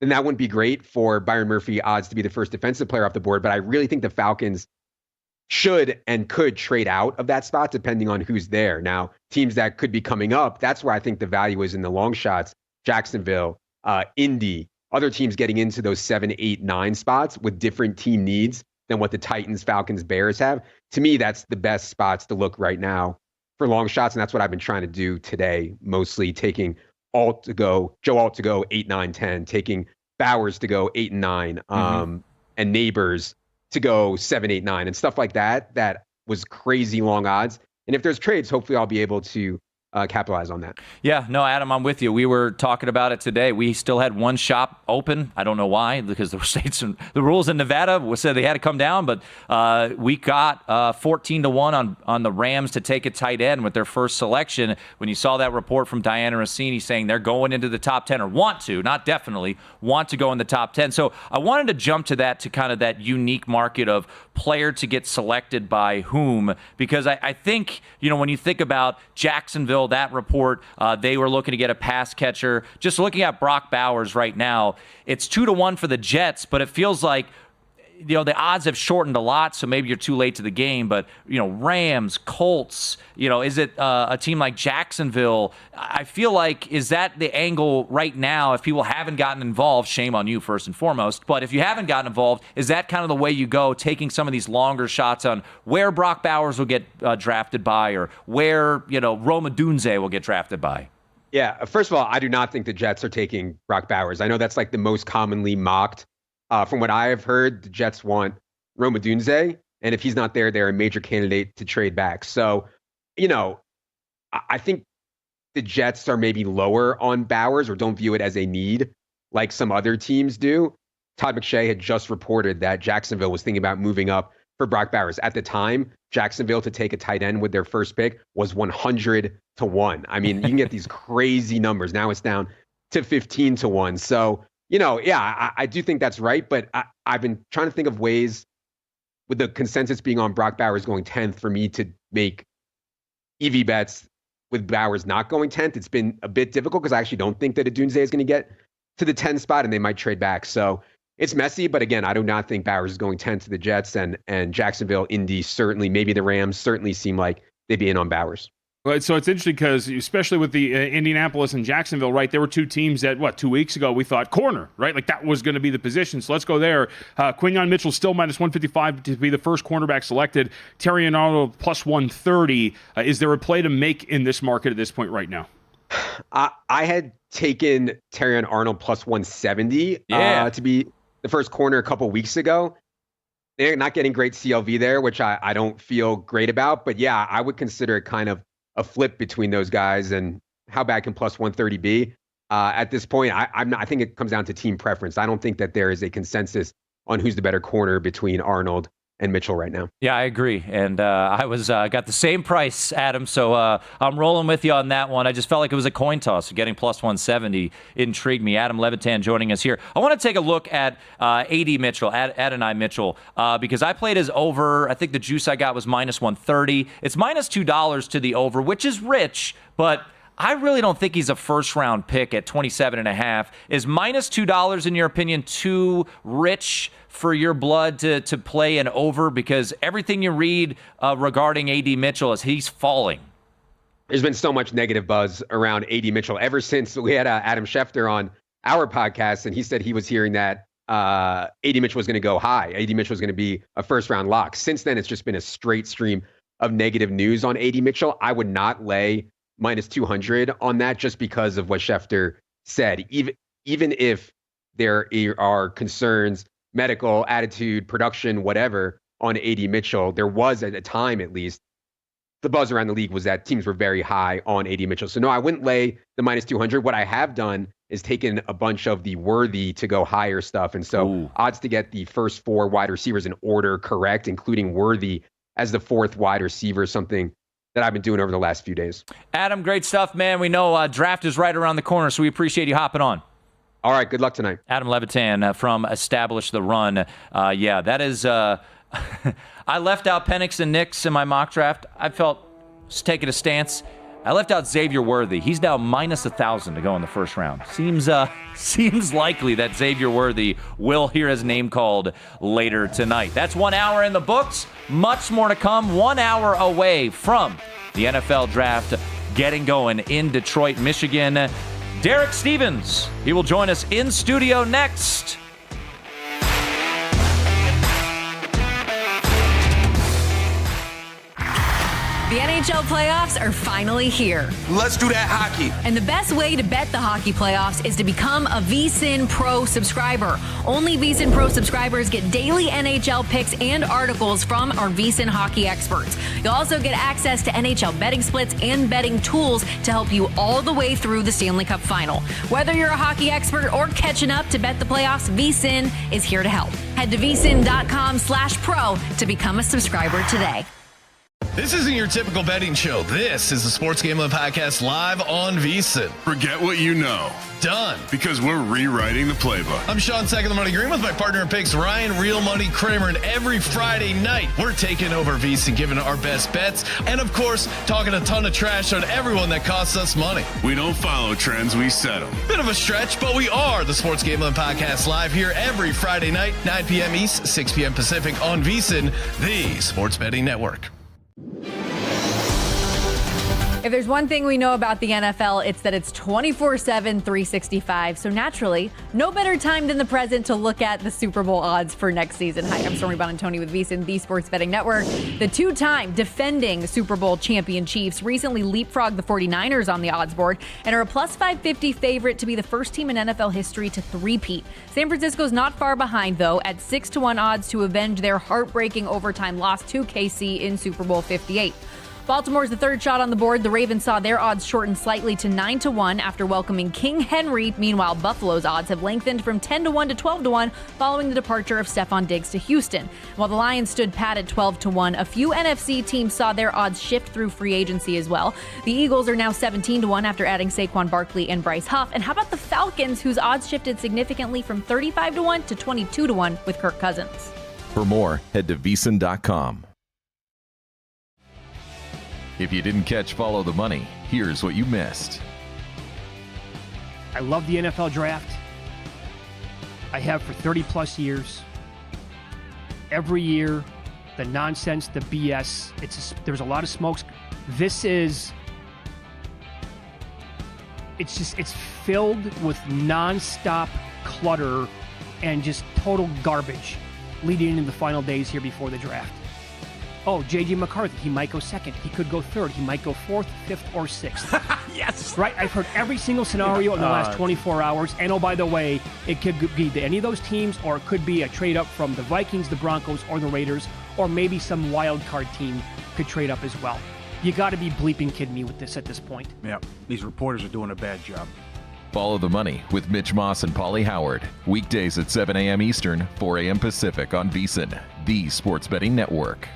Speaker 20: then that wouldn't be great for Byron Murphy odds to be the first defensive player off the board. But I really think the Falcons should and could trade out of that spot depending on who's there. Now, teams that could be coming up, that's where I think the value is in the long shots. Jacksonville, Indy, other teams getting into those 7, 8, 9 spots with different team needs than what the Titans, Falcons, Bears have. To me, that's the best spots to look right now for long shots. And that's what I've been trying to do today, mostly taking Joe Alt to go 8, 9, 10, taking Bowers to go 8 and 9, and Neighbors to go 7, 8, 9, and stuff like that. That was crazy long odds. And if there's trades, hopefully I'll be able to capitalize on that.
Speaker 5: Yeah, no, Adam, I'm with you. We were talking about it today. We still had one shop open. I don't know why, because the states and the rules in Nevada said they had to come down, but we got 14-1 on the Rams to take a tight end with their first selection. When you saw that report from Diana Rossini saying they're going into the top 10, or want to, not definitely, want to go in the top 10. So I wanted to jump to that, to kind of that unique market of player to get selected by whom, because I think, when you think about Jacksonville, that report, they were looking to get a pass catcher. Just looking at Brock Bowers right now, it's 2-1 for the Jets, but it feels like the odds have shortened a lot, so maybe you're too late to the game. But Rams, Colts, is it a team like Jacksonville? I feel like, is that the angle right now? If people haven't gotten involved, shame on you first and foremost. But if you haven't gotten involved, is that kind of the way you go, taking some of these longer shots on where Brock Bowers will get drafted by, or where Rome Odunze will get drafted by?
Speaker 20: Yeah, first of all, I do not think the Jets are taking Brock Bowers. I know that's like the most commonly mocked. From what I have heard, the Jets want Rome Odunze, and if he's not there, they're a major candidate to trade back. So, I think the Jets are maybe lower on Bowers, or don't view it as a need like some other teams do. Todd McShay had just reported that Jacksonville was thinking about moving up for Brock Bowers. At the time, Jacksonville to take a tight end with their first pick was 100-1. I mean, you can get these crazy numbers. Now it's down to 15-1. So, I do think that's right, but I've been trying to think of ways, with the consensus being on Brock Bowers going 10th, for me to make EV bets with Bowers not going 10th. It's been a bit difficult because I actually don't think that Odunze is going to get to the 10 spot, and they might trade back. So it's messy, but again, I do not think Bowers is going 10 to the Jets, and Jacksonville, Indy, certainly, maybe the Rams certainly seem like they'd be in on Bowers.
Speaker 6: Right, so it's interesting because, especially with the Indianapolis and Jacksonville, right, there were two teams that, 2 weeks ago, we thought corner, right? Like that was going to be the position. So let's go there. Quinyon Mitchell still minus 155 to be the first cornerback selected. Terrion Arnold plus 130. Is there a play to make in this market at this point right now?
Speaker 20: I had taken Terrion Arnold plus 170 to be the first corner a couple weeks ago. They're not getting great CLV there, which I don't feel great about. But yeah, I would consider it kind of a flip between those guys. And how bad can plus 130 be? At this point, I think it comes down to team preference. I don't think that there is a consensus on who's the better corner between Arnold and Mitchell right now.
Speaker 5: Yeah, I agree. And I was got the same price, Adam, so I'm rolling with you on that one. I just felt like it was a coin toss. Getting plus 170 intrigued me. Adam Levitan joining us here. I want to take a look at A.D. Mitchell, Adonai Mitchell, because I played his over. I think the juice I got was minus 130. It's minus $2 to the over, which is rich, but I really don't think he's a first-round pick at 27.5. Is minus $2, in your opinion, too rich for your blood to play an over? Because everything you read regarding A.D. Mitchell is he's falling.
Speaker 20: There's been so much negative buzz around A.D. Mitchell ever since we had Adam Schefter on our podcast, and he said he was hearing that A.D. Mitchell was going to go high. A.D. Mitchell was going to be a first-round lock. Since then, it's just been a straight stream of negative news on A.D. Mitchell. I would not lay minus 200 on that just because of what Schefter said. Even if there are concerns, medical, attitude, production, whatever, on A.D. Mitchell, there was at a time at least, the buzz around the league was that teams were very high on A.D. Mitchell. So no, I wouldn't lay the minus 200. What I have done is taken a bunch of the worthy to go higher stuff. And so odds to get the first four wide receivers in order correct, including Worthy as the fourth wide receiver, something that I've been doing over the last few days.
Speaker 5: Adam, great stuff, man. We know draft is right around the corner, so we appreciate you hopping on.
Speaker 20: All right, good luck tonight.
Speaker 5: Adam Levitan from Establish the Run. Yeah, that is... I left out Penix and Nix in my mock draft. I felt just taking a stance. I left out Xavier Worthy. He's now minus 1,000 to go in the first round. Seems likely that Xavier Worthy will hear his name called later tonight. That's 1 hour in the books. Much more to come. 1 hour away from the NFL draft getting going in Detroit, Michigan. Derek Stevens, he will join us in studio next.
Speaker 2: The NHL playoffs are finally here.
Speaker 21: Let's do that hockey.
Speaker 2: And the best way to bet the hockey playoffs is to become a VSiN Pro subscriber. Only VSiN Pro subscribers get daily NHL picks and articles from our VSiN hockey experts. You'll also get access to NHL betting splits and betting tools to help you all the way through the Stanley Cup final. Whether you're a hockey expert or catching up to bet the playoffs, VSiN is here to help. Head to vsin.com/pro to become a subscriber today.
Speaker 16: This isn't your typical betting show. This is the Sports Gambling Podcast live on VSiN.
Speaker 17: Forget what you know.
Speaker 16: Done.
Speaker 17: Because we're rewriting the playbook.
Speaker 16: I'm Sean Second, the Money Green, with my partner in picks, Ryan Real Money Kramer. And every Friday night, we're taking over VSiN, giving our best bets. And of course, talking a ton of trash on everyone that costs us money.
Speaker 17: We don't follow trends, we set them.
Speaker 16: Bit of a stretch, but we are the Sports Gambling Podcast live here every Friday night, 9 p.m. East, 6 p.m. Pacific on VSiN, the Sports Betting Network.
Speaker 18: If there's one thing we know about the NFL, it's that it's 24/7, 365. So naturally, no better time than the present to look at the Super Bowl odds for next season. Hi, I'm Stormy Bonantoni with VSiN, the Sports Betting Network. The two-time defending Super Bowl champion Chiefs recently leapfrogged the 49ers on the odds board and are a plus 550 favorite to be the first team in NFL history to three-peat. San Francisco's not far behind, though, at 6-1 odds to avenge their heartbreaking overtime loss to KC in Super Bowl 58. Baltimore's the third shot on the board. The Ravens saw their odds shorten slightly to 9-1 after welcoming King Henry. Meanwhile, Buffalo's odds have lengthened from 10-1 to 12-1 following the departure of Stephon Diggs to Houston. While the Lions stood pat at 12-1, a few NFC teams saw their odds shift through free agency as well. The Eagles are now 17-1 after adding Saquon Barkley and Bryce Huff. And how about the Falcons, whose odds shifted significantly from 35-1 to 22-1 with Kirk Cousins?
Speaker 3: For more, head to VSiN.com. If you didn't catch Follow the Money, here's what you missed.
Speaker 8: I love the NFL draft.
Speaker 21: I have for 30-plus years. Every year, the nonsense, the BS, there's a lot of smokes. It's filled with nonstop clutter and just total garbage leading into the final days here before the draft. Oh, J.J. McCarthy, he might go second. He could go third. He might go fourth, fifth, or sixth. Yes! Right? I've heard every single scenario in the last 24 hours. And oh, by the way, it could be any of those teams, or it could be a trade up from the Vikings, the Broncos, or the Raiders, or maybe some wild card team could trade up as well. You got to be bleeping kidding me with this at this point.
Speaker 8: Yeah, these reporters are doing a bad job.
Speaker 3: Follow the money with Mitch Moss and Paulie Howard. Weekdays at 7 a.m. Eastern, 4 a.m. Pacific on VSiN, the Sports Betting Network.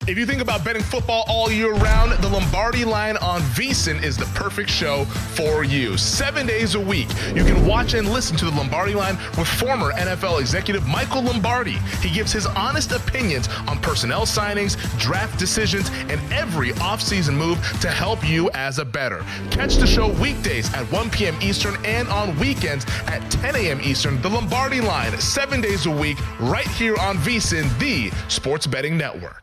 Speaker 22: If you think about betting football all year round, the Lombardi line on VSiN is the perfect show for you. 7 days a week, you can watch and listen to the Lombardi line with former NFL executive Michael Lombardi. He gives his honest opinions on personnel signings, draft decisions, and every offseason move to help you as a bettor. Catch the show weekdays at 1 p.m. Eastern and on weekends at 10 a.m. Eastern. The Lombardi line, 7 days a week, right here on VSiN, the Sports Betting Network.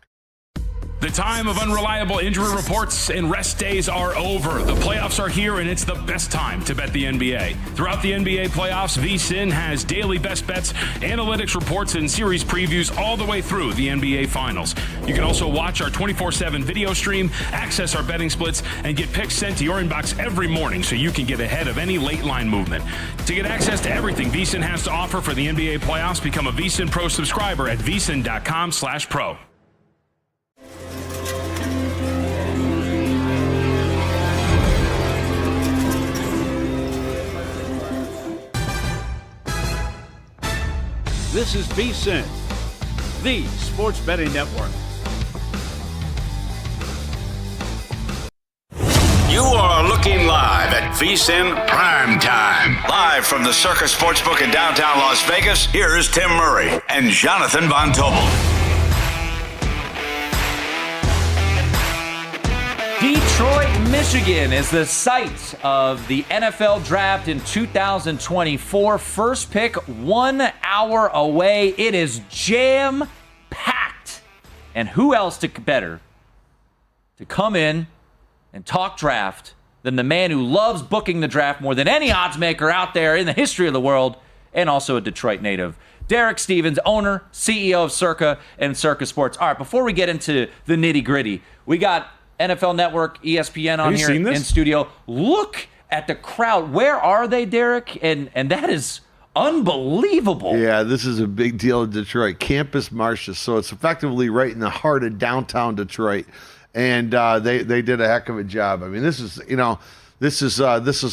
Speaker 19: The time of unreliable injury reports and rest days are over. The playoffs are here, and it's the best time to bet the NBA. Throughout the NBA playoffs, VSiN has daily best bets, analytics reports, and series previews all the way through the NBA Finals. You can also watch our 24/7 video stream, access our betting splits, and get picks sent to your inbox every morning so you can get ahead of any late line movement. To get access to everything VSiN has to offer for the NBA playoffs, become a VSiN Pro subscriber at vsin.com/pro.
Speaker 23: This is VSiN, the Sports Betting Network.
Speaker 4: You are looking live at VSiN Prime Time. Live from the Circus Sportsbook in downtown Las Vegas, here's Tim Murray and Jonathan Von Tobel.
Speaker 5: Detroit, Michigan is the site of the NFL Draft in 2024. First pick 1 hour away. It is jam-packed. And who else better to come in and talk draft than the man who loves booking the draft more than any odds maker out there in the history of the world, and also a Detroit native. Derek Stevens, owner, CEO of Circa and Circa Sports. All right, before we get into the nitty-gritty, we got NFL Network, ESPN on here in studio. Look at the crowd. Where are they, Derek? And that is unbelievable.
Speaker 24: Yeah, this is a big deal in Detroit. Campus Martius, so it's effectively right in the heart of downtown Detroit, and they did a heck of a job. I mean, this is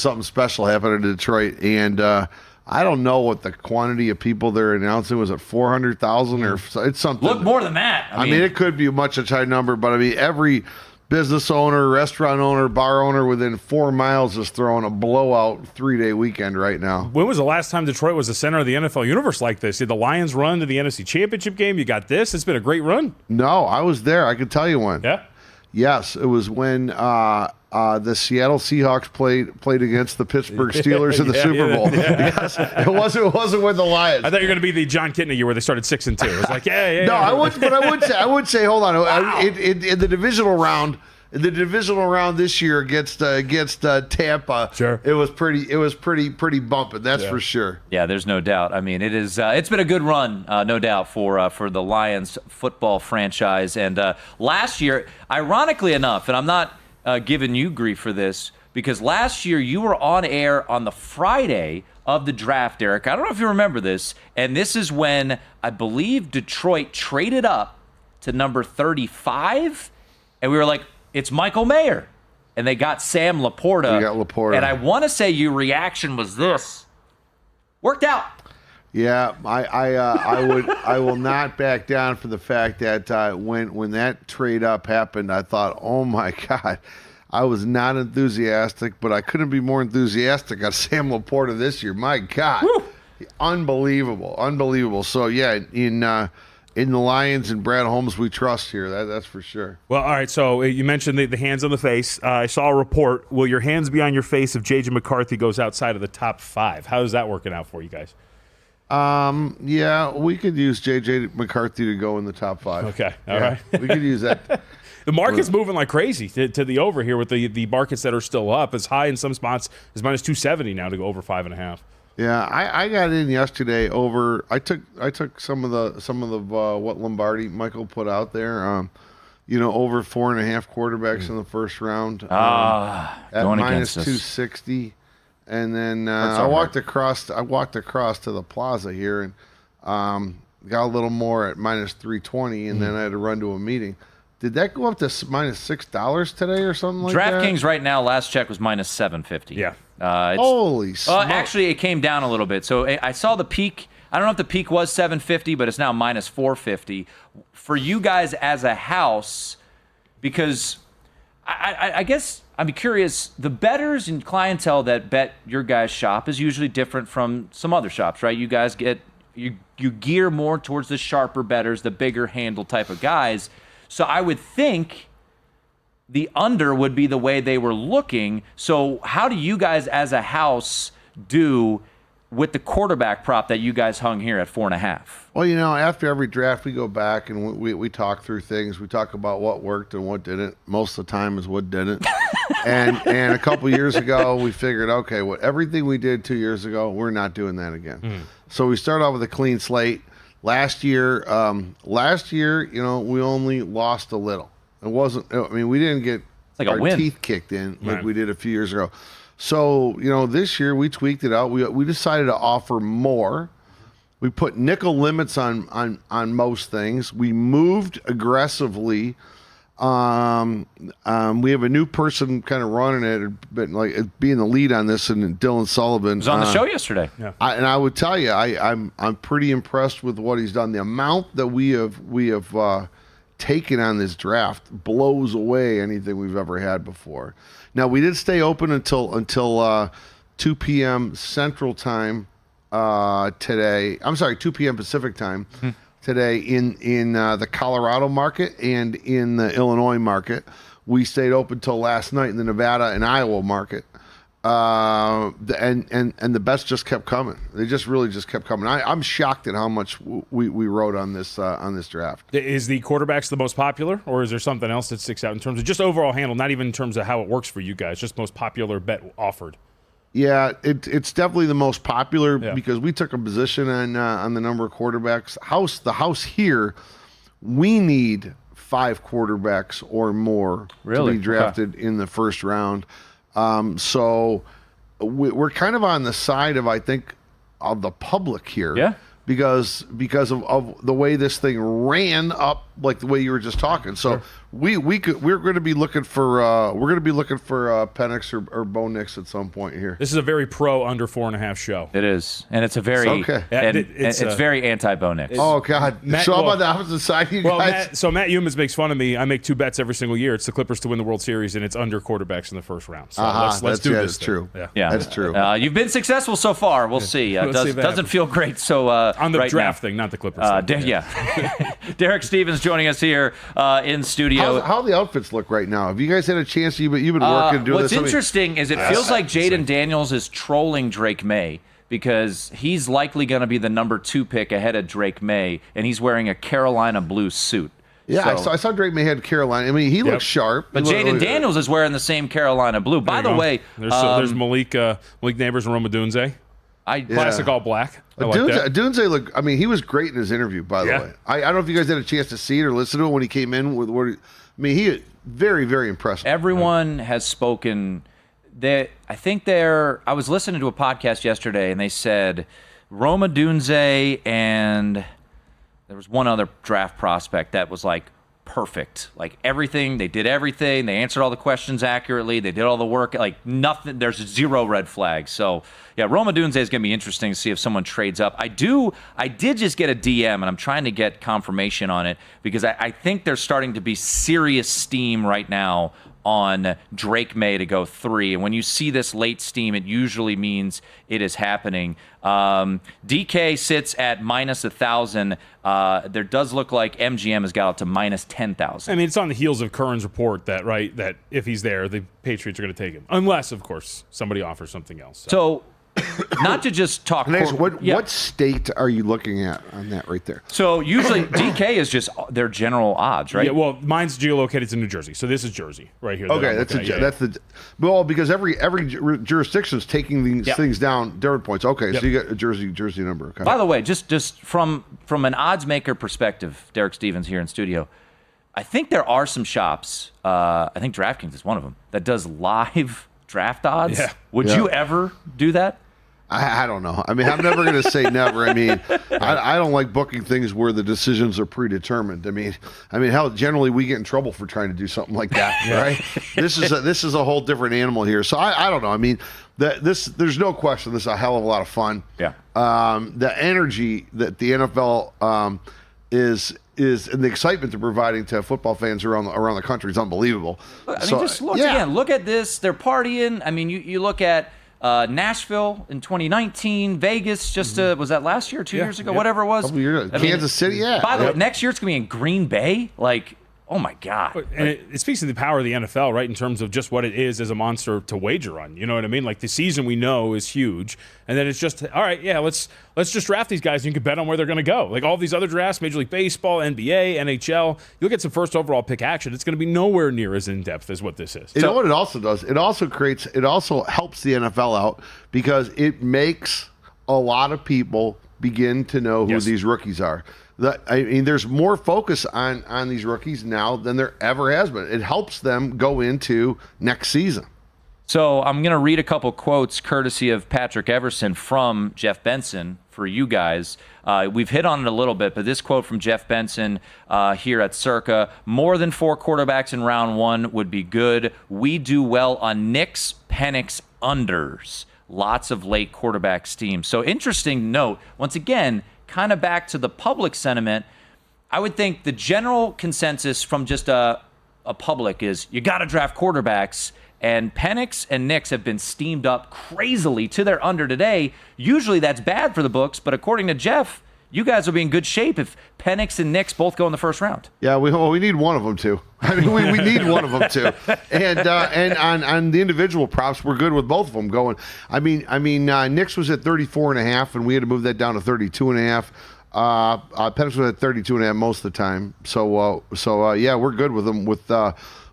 Speaker 24: something special happening in Detroit, and I don't know what the quantity of people they're announcing. Was it 400,000 or it's something?
Speaker 5: Look, more than that.
Speaker 24: I mean, it could be a high number, but I mean, every business owner, restaurant owner, bar owner within 4 miles is throwing a blowout 3-day weekend right now.
Speaker 6: When was the last time Detroit was the center of the NFL universe like this? Did the Lions run to the NFC Championship game? You got this. It's been a great run.
Speaker 24: No, I was there. I can tell you when.
Speaker 6: Yeah?
Speaker 24: Yes, it was when the Seattle Seahawks played against the Pittsburgh Steelers in the Super Bowl. Yes, it wasn't with the Lions.
Speaker 6: I thought you were going to be the John Kitna year where they started 6-2. It was like,
Speaker 24: No, I would say, hold on. Wow. In the divisional round. In the divisional round this year against Tampa,
Speaker 6: sure,
Speaker 24: it was pretty bumping. That's for sure.
Speaker 5: Yeah, there's no doubt. I mean, it's been a good run, no doubt, for the Lions football franchise. And last year, ironically enough, and I'm not giving you grief for this, because last year you were on air on the Friday of the draft, Derek. I don't know if you remember this, and this is when I believe Detroit traded up to number 35, and we were like, it's Michael Mayer. And they got Sam Laporta.
Speaker 24: We got Laporta.
Speaker 5: And I want to say your reaction was this. Worked out.
Speaker 24: Yeah, I will not back down from the fact that when that trade up happened, I thought, oh my God, I was not enthusiastic, but I couldn't be more enthusiastic on Sam Laporta this year. My God, unbelievable. So yeah, in the Lions and Brad Holmes we trust here. That's for sure.
Speaker 6: Well, all right, so you mentioned the hands on the face. I saw a report. Will your hands be on your face if J.J. McCarthy goes outside of the top 5? How is that working out for you guys?
Speaker 24: Yeah, we could use J.J. McCarthy to go in the top 5.
Speaker 6: Okay, all right.
Speaker 24: We could use that.
Speaker 6: The market's moving like crazy to the over here with the markets that are still up. As high in some spots as minus 270 now to go over 5.5.
Speaker 24: Yeah, I got in yesterday over. I took some of the what Lombardi Michael put out there. Over 4.5 quarterbacks in the first round. At minus 260, and then I walked across to the plaza here and got a little more at minus 320, and then I had to run to a meeting. Did that go up to minus $6 today or something like that?
Speaker 5: DraftKings right now, last check was minus 750.
Speaker 6: Yeah.
Speaker 24: Holy smokes.
Speaker 5: Actually, it came down a little bit. So I saw the peak. I don't know if the peak was 750, but it's now minus 450. For you guys as a house, because I guess I'd be curious, the bettors and clientele that bet your guys' shop is usually different from some other shops, right? You guys you gear more towards the sharper bettors, the bigger handle type of guys. So I would think the under would be the way they were looking. So how do you guys as a house do with the quarterback prop that you guys hung here at 4.5?
Speaker 24: Well, after every draft, we go back and we talk through things. We talk about what worked and what didn't. Most of the time is what didn't. and a couple years ago, we figured, okay, everything we did 2 years ago, we're not doing that again. So we start off with a clean slate. Last year, we only lost a little. It wasn't. I mean, we didn't get our teeth kicked in like we did a few years ago. So this year we tweaked it out. We decided to offer more. We put nickel limits on most things. We moved aggressively. We have a new person kind of running it, but being the lead on this, and Dylan Sullivan
Speaker 5: was on the show yesterday.
Speaker 6: Yeah.
Speaker 24: And I would tell you, I'm pretty impressed with what he's done. The amount that we have taken on this draft blows away anything we've ever had before. Now, we did stay open until 2 p.m. Central Time today. I'm sorry, 2 p.m. Pacific Time today in the Colorado market and in the Illinois market. We stayed open till last night in the Nevada and Iowa market. And the bets just kept coming. They just kept coming. I'm shocked at how much we wrote on this draft.
Speaker 6: Is the quarterbacks the most popular, or is there something else that sticks out in terms of just overall handle, not even in terms of how it works for you guys, just most popular bet offered?
Speaker 24: Yeah, it's definitely the most popular because we took a position on the number of quarterbacks. The house here, we need 5 quarterbacks or more to be drafted in the first round. So we're kind of on the side of, I think, of the public here, because of the way this thing ran up, like the way you were just talking. So we're going to be looking for Penix or Bo Nix at some point here.
Speaker 6: This is a very pro under 4.5 show.
Speaker 5: It is, and it's a very it's very anti-Bo Nix.
Speaker 24: Oh God! I'm on the opposite side, you guys.
Speaker 6: Matt Humans makes fun of me. I make 2 bets every single year. It's the Clippers to win the World Series, and it's under quarterbacks in the first round. So let's do this.
Speaker 24: That's true.
Speaker 6: Yeah,
Speaker 24: that's true.
Speaker 5: You've been successful so far. We'll see. Doesn't feel great. So
Speaker 6: on the
Speaker 5: right
Speaker 6: draft
Speaker 5: now.
Speaker 6: thing, not the Clippers.
Speaker 5: Derek Stevens joining us here in studio.
Speaker 24: How the outfits look right now? Have you guys had a chance? You've been working doing
Speaker 5: this.
Speaker 24: What's
Speaker 5: interesting is it feels like Jaden Daniels is trolling Drake May because he's likely going to be the number 2 pick ahead of Drake May, and he's wearing a Carolina blue suit.
Speaker 24: Yeah, I saw Drake May had Carolina. I mean, he looks sharp.
Speaker 5: But Jaden Daniels is wearing the same Carolina blue. By the way,
Speaker 6: there's Malik Neighbors and Roma Dunze. Classic all black.
Speaker 24: Dunze looked. I mean, he was great in his interview. By the way, I don't know if you guys had a chance to see it or listen to it when he came in with what. He very, very impressive.
Speaker 5: Everyone has spoken. I was listening to a podcast yesterday, and they said Roma Dunze and there was one other draft prospect that was like perfect. Like everything, they did everything. They answered all the questions accurately. They did all the work. Like nothing. There's 0 red flags. So yeah, Roma Dunze is going to be interesting to see if someone trades up. I did just get a DM, and I'm trying to get confirmation on it because I think there's starting to be serious steam right now on Drake May to go 3. And when you see this late steam, it usually means it is happening. DK sits at minus 1,000. There does look like MGM has got it to minus 10,000.
Speaker 6: I mean, it's on the heels of Curran's report that if he's there, the Patriots are going to take him. Unless, of course, somebody offers something else.
Speaker 5: So not to just talk.
Speaker 24: What state are you looking at on that right there?
Speaker 5: So usually DK is just their general odds, right?
Speaker 6: Yeah, well, mine's geolocated to New Jersey, so this is Jersey right here.
Speaker 24: Okay, because every jurisdiction is taking these things down different points. Okay, so you got a Jersey number. Okay.
Speaker 5: By the way, just from an odds maker perspective, Derek Stevens here in studio, I think there are some shops. I think DraftKings is one of them that does live draft odds.
Speaker 24: Yeah.
Speaker 5: Would you ever do that?
Speaker 24: I don't know. I mean, I'm never going to say never. I mean, I don't like booking things where the decisions are predetermined. I mean, hell, generally we get in trouble for trying to do something like that, right? This is a whole different animal here. So I don't know. I mean, there's no question this is a hell of a lot of fun.
Speaker 5: Yeah.
Speaker 24: The energy that the NFL is and the excitement they're providing to football fans around the country is unbelievable.
Speaker 5: I mean, just once again, look at this. They're partying. I mean, you look at Nashville in 2019, Vegas was that last year or 2 years ago, whatever it was.
Speaker 24: Kansas City,
Speaker 5: By the way, next year it's going to be in Green Bay. Like, oh my God.
Speaker 6: And it speaks to the power of the NFL, right, in terms of just what it is as a monster to wager on. You know what I mean? Like, the season we know is huge. And then it's just, all right, yeah, let's just draft these guys and you can bet on where they're going to go. Like all these other drafts, Major League Baseball, NBA, NHL, you'll get some first overall pick action. It's going to be nowhere near as in-depth as what this is.
Speaker 24: You know what it also does? It also helps the NFL out because it makes a lot of people begin to know who these rookies are. I mean, there's more focus on these rookies now than there ever has been. It helps them go into next season.
Speaker 5: So I'm going to read a couple quotes courtesy of Patrick Everson from Jeff Benson for you guys. We've hit on it a little bit, but this quote from Jeff Benson here at Circa, more than 4 quarterbacks in round 1 would be good. We do well on Knicks, Penix, unders. Lots of late quarterback steam. So interesting note, once again, kind of back to the public sentiment, I would think the general consensus from just a public is you got to draft quarterbacks, and Penix and Knicks have been steamed up crazily to their under today. Usually that's bad for the books, but according to Jeff, you guys will be in good shape if Penix and Knicks both go in the first round.
Speaker 24: Yeah, we need one of them to. I mean, we need one of them to. And on the individual props, we're good with both of them going. I mean, Knicks was at 34.5, and we had to move that down to 32.5. Penix was at 32.5 most of the time. So yeah, we're good with them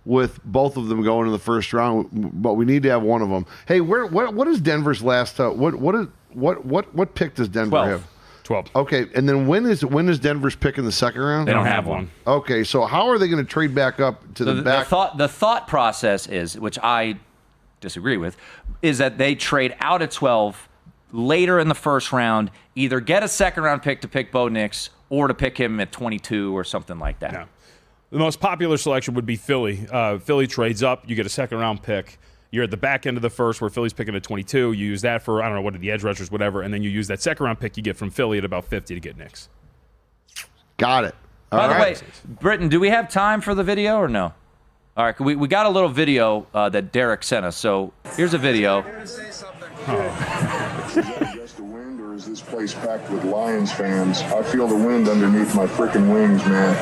Speaker 24: with both of them going in the first round, but we need to have one of them. Hey, what is Denver's last? What pick does Denver
Speaker 6: 12.
Speaker 24: have?
Speaker 6: 12.
Speaker 24: Okay, and then when is Denver's pick in the second round?
Speaker 5: They don't have one.
Speaker 24: Okay, so how are they going to trade back up to the back?
Speaker 5: The thought process is, which I disagree with, is that they trade out at 12 later in the first round, either get a second round pick to pick Bo Nix or to pick him at 22 or something like that.
Speaker 6: Yeah. The most popular selection would be Philly. Philly trades up. You get a second-round pick. You're at the back end of the first where Philly's picking at 22. You use that for, I don't know, what are the edge rushers, whatever, and then you use that second-round pick you get from Philly at about 50 to get Knicks.
Speaker 24: Got it.
Speaker 5: By the way, Britton, do we have time for the video or no? All right, we got a little video that Derek sent us. So here's a video.
Speaker 1: Just the wind, or is this place packed with Lions fans? I feel the wind underneath my freaking wings, man.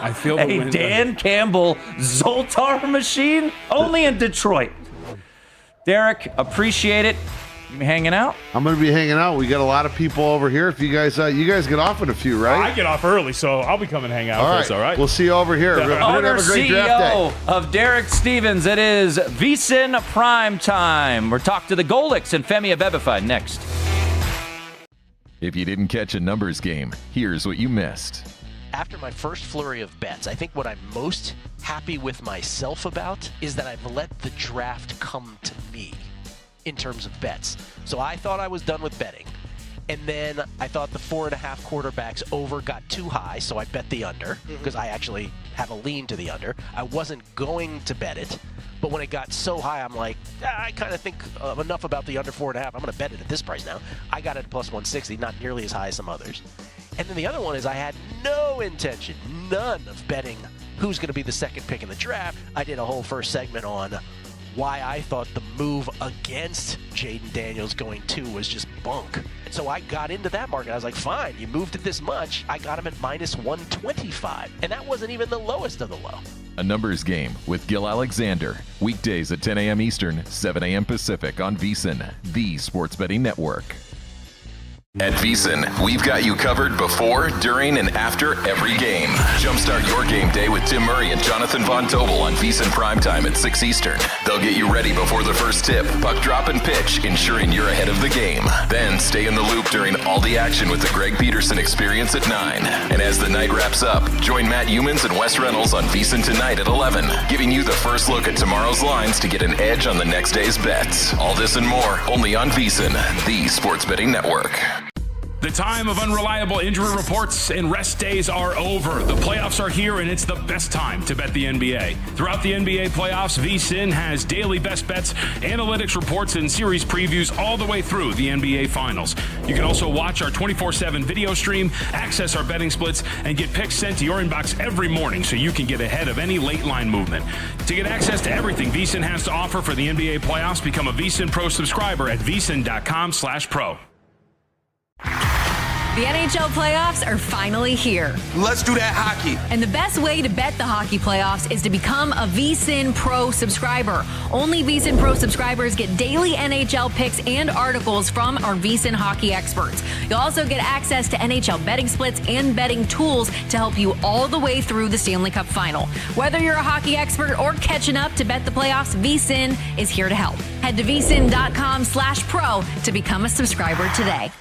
Speaker 6: I feel the wind.
Speaker 5: Dan Campbell Zoltar machine only in Detroit. Derek, appreciate it. You hanging out?
Speaker 24: I'm going to be hanging out. We got a lot of people over here. If you guys get off in a few, right?
Speaker 6: I get off early, so I'll be coming hang out.
Speaker 24: All right.
Speaker 6: All right.
Speaker 24: We'll see you over here. We're going to have a great draft day.
Speaker 5: of Derek Stevens. It is VSiN Prime Time. We're talking to the Golics and Femi Abebefa next.
Speaker 3: If you didn't catch a numbers game, here's what you missed.
Speaker 9: After my first flurry of bets, I think what I'm most happy with myself about is that I've let the draft come to me in terms of bets. So I thought I was done with betting. And then I thought the 4.5 quarterbacks over got too high, so I bet the under, because I actually have a lean to the under. I wasn't going to bet it, but when it got so high, I'm like, I kind of think enough about the under 4.5. I'm going to bet it at this price now. I got it at plus 160, not nearly as high as some others. And then the other one is I had no intention, none of betting who's going to be the second pick in the draft. I did a whole first segment on why I thought the move against Jaden Daniels going 2 was just bunk. And so I got into that market. I was like, fine, you moved it this much. I got him at minus 125. And that wasn't even the lowest of the low.
Speaker 3: A numbers game with Gil Alexander. Weekdays at 10 a.m. Eastern, 7 a.m. Pacific on VSiN, the sports betting network.
Speaker 15: At VSiN, we've got you covered before, during, and after every game. Jumpstart your game day with Tim Murray and Jonathan Von Tobel on VSiN Primetime at 6 Eastern. They'll get you ready before the first tip, puck drop, and pitch, ensuring you're ahead of the game. Then stay in the loop during all the action with the Greg Peterson Experience at 9. And as the night wraps up, join Matt Humans and Wes Reynolds on VSiN Tonight at 11, giving you the first look at tomorrow's lines to get an edge on the next day's bets. All this and more, only on VSiN, the sports betting network.
Speaker 19: The time of unreliable injury reports and rest days are over. The playoffs are here, and it's the best time to bet the NBA. Throughout the NBA playoffs, VSiN has daily best bets, analytics reports, and series previews all the way through the NBA Finals. You can also watch our 24/7 video stream, access our betting splits, and get picks sent to your inbox every morning so you can get ahead of any late line movement. To get access to everything VSiN has to offer for the NBA playoffs, become a VSiN Pro subscriber at VSiN.com/pro.
Speaker 2: The NHL playoffs are finally here.
Speaker 10: Let's do that hockey.
Speaker 2: And the best way to bet the hockey playoffs is to become a VSiN Pro subscriber. Only VSiN Pro subscribers get daily NHL picks and articles from our VSiN hockey experts. You'll also get access to NHL betting splits and betting tools to help you all the way through the Stanley Cup final. Whether you're a hockey expert or catching up to bet the playoffs, VSiN is here to help. Head to VSiN.com/pro to become a subscriber today.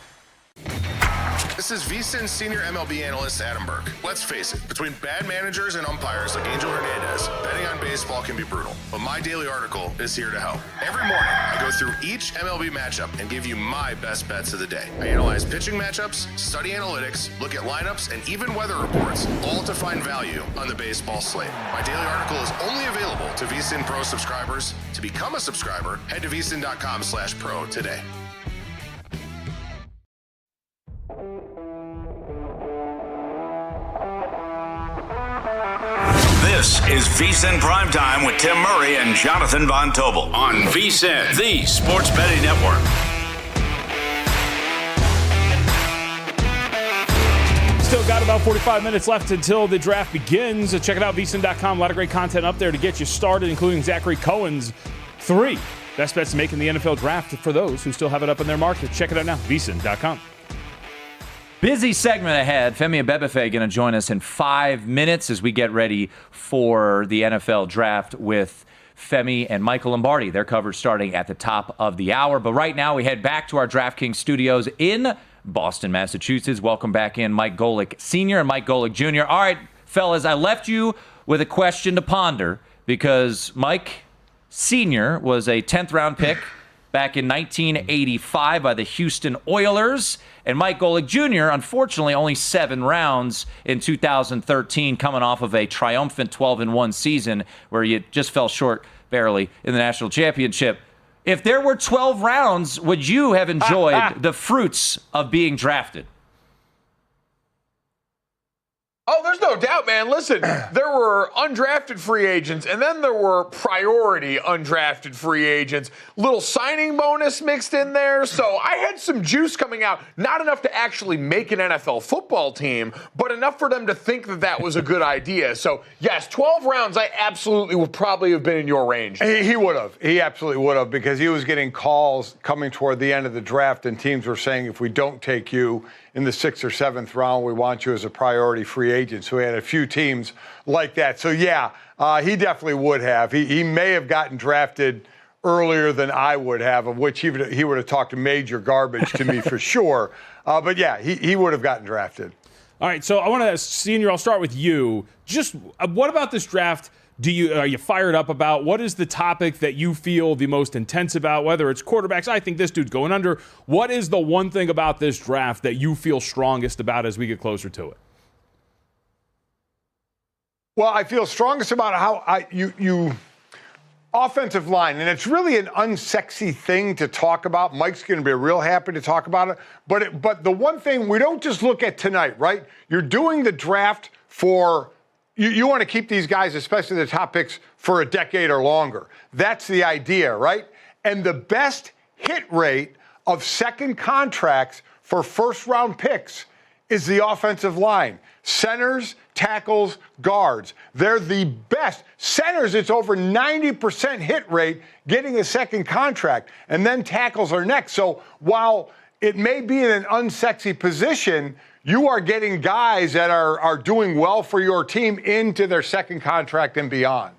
Speaker 12: This is VSiN senior MLB analyst Adam Burke. Let's face it, between bad managers and umpires like Angel Hernandez, betting on baseball can be brutal. But my daily article is here to help. Every morning, I go through each MLB matchup and give you my best bets of the day. I analyze pitching matchups, study analytics, look at lineups, and even weather reports, all to find value on the baseball slate. My daily article is only available to VSiN Pro subscribers. To become a subscriber, head to VSiN.com/pro today.
Speaker 4: This is VSiN Primetime with Tim Murray and Jonathan Von Tobel on VSiN, the sports betting network.
Speaker 6: Still got about 45 minutes left until the draft begins. Check it out, VSiN.com. A lot of great content up there to get you started, including Zachary Cohen's 3 best bets to make in the NFL draft for those who still have it up in their market. Check it out now, VSiN.com.
Speaker 5: Busy segment ahead. Femi Abebefe going to join us in 5 minutes as we get ready for the NFL draft with Femi and Michael Lombardi. Their coverage starting at the top of the hour. But right now we head back to our DraftKings studios in Boston, Massachusetts. Welcome back in Mike Golic Sr. and Mike Golic Jr. All right, fellas, I left you with a question to ponder because Mike Sr. was a 10th round pick back in 1985 by the Houston Oilers. And Mike Golic Jr., unfortunately, only 7 rounds in 2013, coming off of a triumphant 12-1 season where you just fell short barely in the national championship. If there were 12 rounds, would you have enjoyed the fruits of being drafted?
Speaker 11: Oh, there's no doubt, man. Listen, there were undrafted free agents, and then there were priority undrafted free agents. Little signing bonus mixed in there. So I had some juice coming out. Not enough to actually make an NFL football team, but enough for them to think that that was a good idea. So, yes, 12 rounds, I absolutely would probably have been in your range.
Speaker 10: He would have. He absolutely would have, because he was getting calls coming toward the end of the draft, and teams were saying, if we don't take you in the 6th or 7th round, we want you as a priority free agent. So we had a few teams like that. So, yeah, he definitely would have. He may have gotten drafted earlier than I would have, of which he would have talked major garbage to me for sure. But, yeah, he would have gotten drafted.
Speaker 6: All right, so I want to, Senior, I'll start with you. Just what about this draft are you fired up about? What is the topic that you feel the most intense about, whether it's quarterbacks? I think this dude's going under. What is the one thing about this draft that you feel strongest about as we get closer to it?
Speaker 10: Well, I feel strongest about how Offensive line, and it's really an unsexy thing to talk about. Mike's going to be real happy to talk about it. But the one thing, we don't just look at tonight, right? You're doing the draft for, you want to keep these guys, especially the top picks, for a decade or longer. That's the idea, right? And the best hit rate of second contracts for first-round picks is the offensive line. Centers, tackles, guards. They're the best. Centers, it's over 90% hit rate getting a second contract. And then tackles are next. So while it may be in an unsexy position, you are getting guys that are doing well for your team into their second contract and beyond.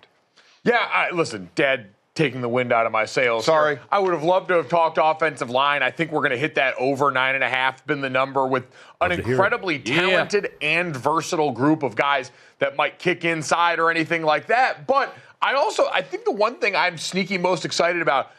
Speaker 11: Yeah, listen, Dad, taking the wind out of my sails.
Speaker 10: Sorry.
Speaker 11: I would have loved to have talked offensive line. I think we're going to hit that over 9.5, been the number, with an incredibly talented and versatile group of guys that might kick inside or anything like that. But I think the one thing I'm sneaky most excited about,